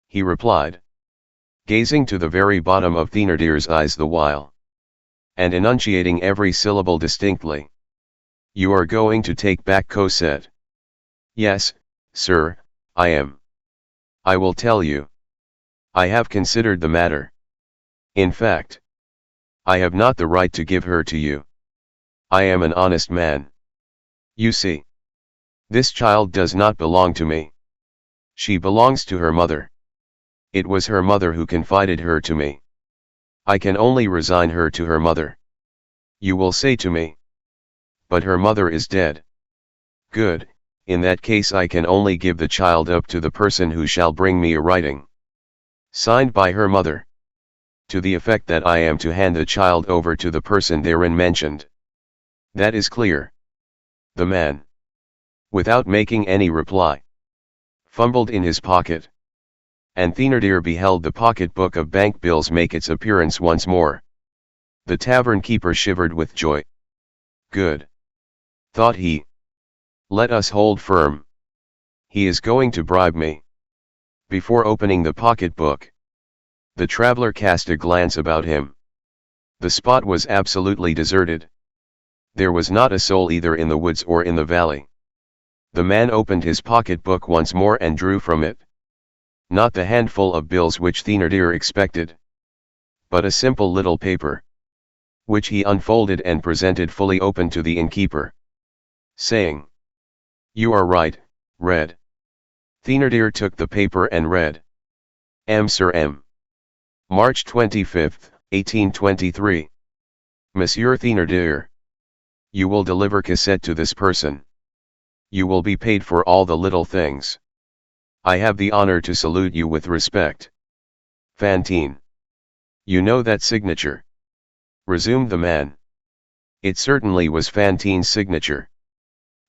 He replied, gazing to the very bottom of Thénardier's eyes the while, and enunciating every syllable distinctly. You are going to take back Cosette? Yes, sir, I am. I will tell you. I have considered the matter. In fact, I have not the right to give her to you. I am an honest man. You see, this child does not belong to me. She belongs to her mother. It was her mother who confided her to me. I can only resign her to her mother. You will say to me, but her mother is dead. Good, in that case I can only give the child up to the person who shall bring me a writing, signed by her mother, to the effect that I am to hand the child over to the person therein mentioned. That is clear. The man, without making any reply, fumbled in his pocket, and Thénardier beheld the pocket-book of bank bills make its appearance once more. The tavern keeper shivered with joy. Good, thought he. Let us hold firm. He is going to bribe me. Before opening the pocket-book, the traveler cast a glance about him. The spot was absolutely deserted. There was not a soul either in the woods or in the valley. The man opened his pocket-book once more and drew from it, not the handful of bills which Thénardier expected, but a simple little paper, which he unfolded and presented fully open to the innkeeper, saying, You are right, read. Thénardier took the paper and read. Sir M. March 25, 1823. Monsieur Thénardier. You will deliver Cosette to this person. You will be paid for all the little things. I have the honor to salute you with respect. Fantine. You know that signature? Resumed the man. It certainly was Fantine's signature.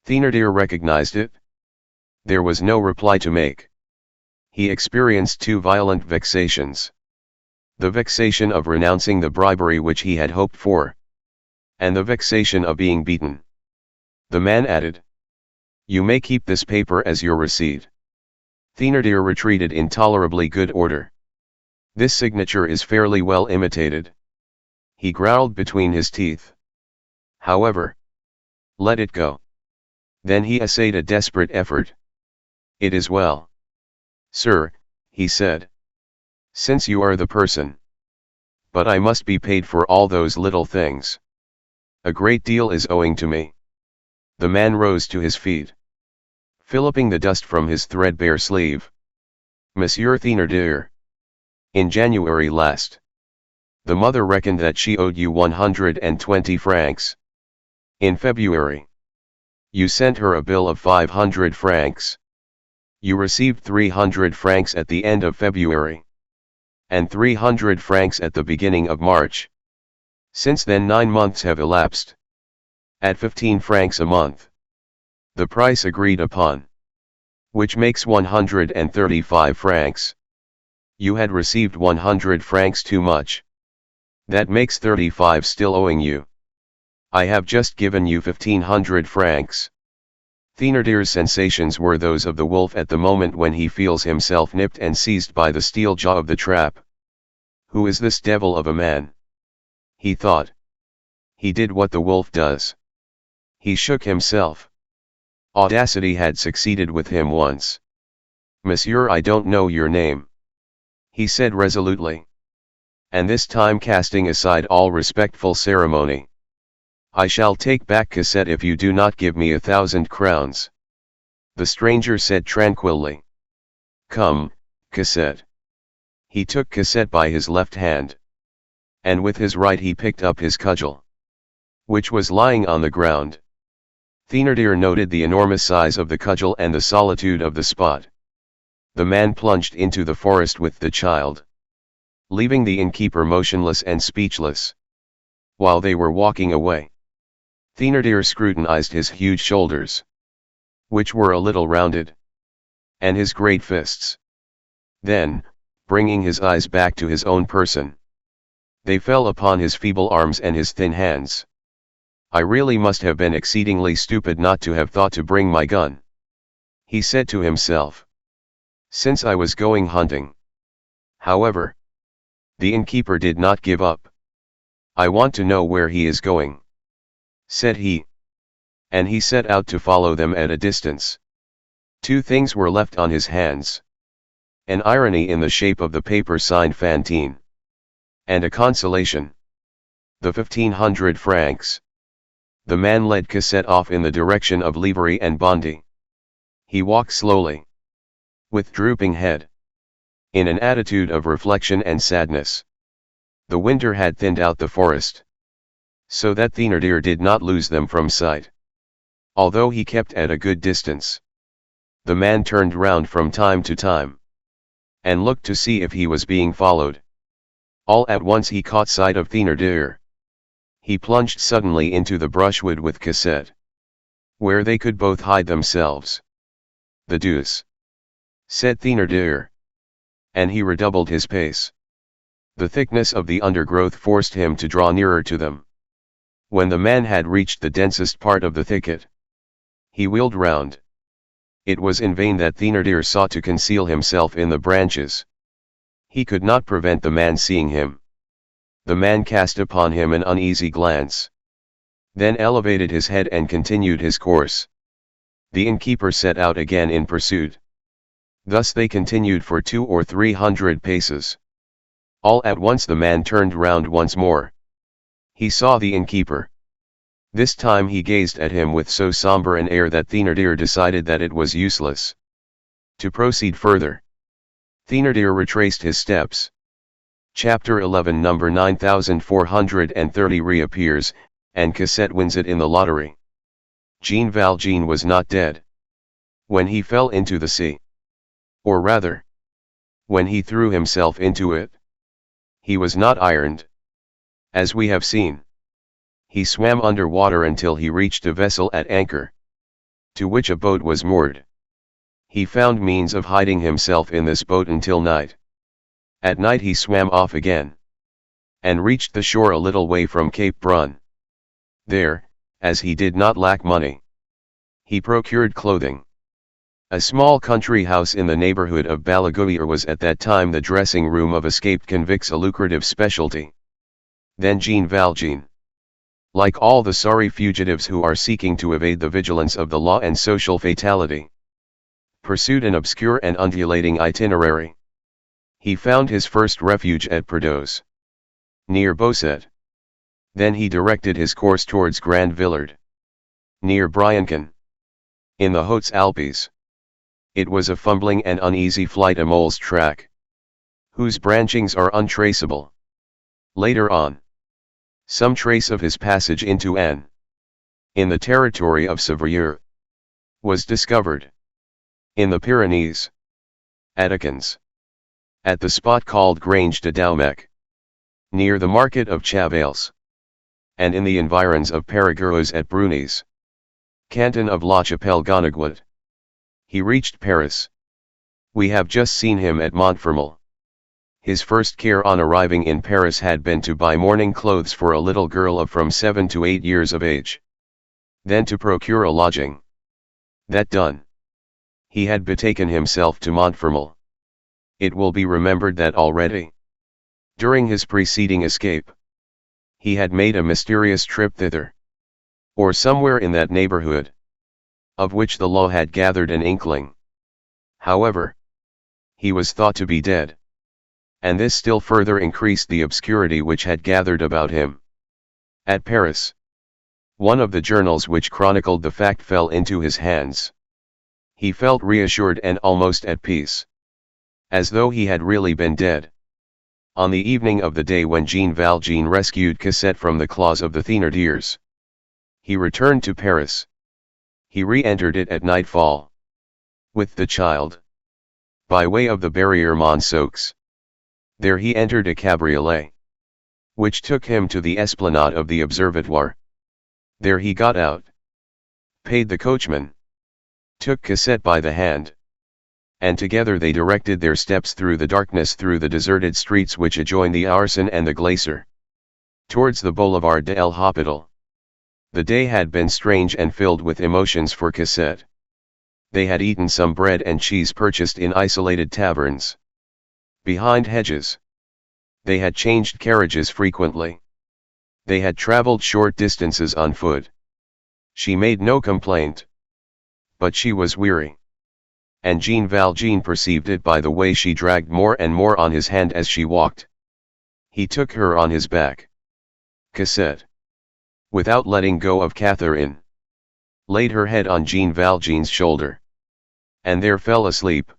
Thénardier recognized it. There was no reply to make. He experienced two violent vexations. The vexation of renouncing the bribery which he had hoped for, and the vexation of being beaten. The man added, You may keep this paper as your receipt. Thénardier retreated in tolerably good order. This signature is fairly well imitated. He growled between his teeth. However, let it go. Then he essayed a desperate effort. It is well. Sir, he said. Since you are the person. But I must be paid for all those little things. A great deal is owing to me. The man rose to his feet, filliping the dust from his threadbare sleeve. Monsieur Thénardier. In January last, the mother reckoned that she owed you 120 francs. In February, you sent her a bill of 500 francs. You received 300 francs at the end of February, and 300 francs at the beginning of March. Since then 9 months have elapsed. At 15 francs a month, the price agreed upon, which makes 135 francs. You had received 100 francs too much. That makes 35 still owing you. I have just given you 1500 francs. Thénardier's sensations were those of the wolf at the moment when he feels himself nipped and seized by the steel jaw of the trap. Who is this devil of a man? He thought. He did what the wolf does. He shook himself. Audacity had succeeded with him once. Monsieur, I don't know your name, he said resolutely, and this time casting aside all respectful ceremony. I shall take back Cosette if you do not give me 1,000 crowns. The stranger said tranquilly. Come, Cosette. He took Cosette by his left hand, and with his right he picked up his cudgel, which was lying on the ground. Thénardier noted the enormous size of the cudgel and the solitude of the spot. The man plunged into the forest with the child, leaving the innkeeper motionless and speechless. While they were walking away, Thénardier scrutinized his huge shoulders, which were a little rounded, and his great fists. Then, bringing his eyes back to his own person, they fell upon his feeble arms and his thin hands. I really must have been exceedingly stupid not to have thought to bring my gun, He said to himself. Since I was going hunting. However, the innkeeper did not give up. I want to know where he is going, said he. And he set out to follow them at a distance. Two things were left on his hands. An irony in the shape of the paper signed Fantine. And a consolation. The 1,500 francs. The man led Cosette off in the direction of Livry and Bondy. He walked slowly, with drooping head, in an attitude of reflection and sadness. The winter had thinned out the forest, so that Thénardier did not lose them from sight. Although he kept at a good distance, the man turned round from time to time, and looked to see if he was being followed. All at once he caught sight of Thénardier. He plunged suddenly into the brushwood with Cosette, where they could both hide themselves. The deuce, said Thénardier, and he redoubled his pace. The thickness of the undergrowth forced him to draw nearer to them. When the man had reached the densest part of the thicket, he wheeled round. It was in vain that Thénardier sought to conceal himself in the branches. He could not prevent the man seeing him. The man cast upon him an uneasy glance, then elevated his head and continued his course. The innkeeper set out again in pursuit. Thus they continued for 200 or 300 paces. All at once the man turned round once more. He saw the innkeeper. This time he gazed at him with so sombre an air that Thénardier decided that it was useless to proceed further. Thénardier retraced his steps. Chapter 11, number 9430 reappears, and Cosette wins it in the lottery. Jean Valjean was not dead when he fell into the sea. Or rather, when he threw himself into it. He was not ironed, as we have seen. He swam under water until he reached a vessel at anchor, to which a boat was moored. He found means of hiding himself in this boat until night. At night he swam off again, and reached the shore a little way from Cape Brun. There, as he did not lack money, he procured clothing. A small country house in the neighborhood of Balaguer was at that time the dressing room of escaped convicts, a lucrative specialty. Then Jean Valjean, like all the sorry fugitives who are seeking to evade the vigilance of the law and social fatality, pursued an obscure and undulating itinerary. He found his first refuge at Perdos, near Bosset. Then he directed his course towards Grand Villard, near Briançon, in the Hautes Alpes. It was a fumbling and uneasy flight, a mole's track, whose branchings are untraceable. Later on, some trace of his passage into Ain, in the territory of Savoie, was discovered. In the Pyrenees, at Econs, at the spot called Grange de Daumec, near the market of Chavales, and in the environs of Périgueux at Brunis, canton of La Chapelle-Gonaguet, he reached Paris. We have just seen him at Montfermeil. His first care on arriving in Paris had been to buy mourning clothes for a little girl of from 7 to 8 years of age. Then to procure a lodging. That done, he had betaken himself to Montfermeil. It will be remembered that already, during his preceding escape, he had made a mysterious trip thither, or somewhere in that neighborhood, of which the law had gathered an inkling. However, he was thought to be dead, and this still further increased the obscurity which had gathered about him. At Paris, one of the journals which chronicled the fact fell into his hands. He felt reassured and almost at peace, as though he had really been dead. On the evening of the day when Jean Valjean rescued Cosette from the claws of the Thénardiers, he returned to Paris. He re-entered it at nightfall, with the child, by way of the Barrière Monceaux. There he entered a cabriolet, which took him to the esplanade of the Observatoire. There he got out, paid the coachman, took Cosette by the hand, and together they directed their steps through the darkness through the deserted streets which adjoin the Arsenal and the Glacier, towards the Boulevard de l'Hôpital. The day had been strange and filled with emotions for Cosette. They had eaten some bread and cheese purchased in isolated taverns. Behind hedges. They had changed carriages frequently. They had traveled short distances on foot. She made no complaint. But she was weary. And Jean Valjean perceived it by the way she dragged more and more on his hand as she walked. He took her on his back. Cosette, without letting go of Catherine, laid her head on Jean Valjean's shoulder. And there fell asleep.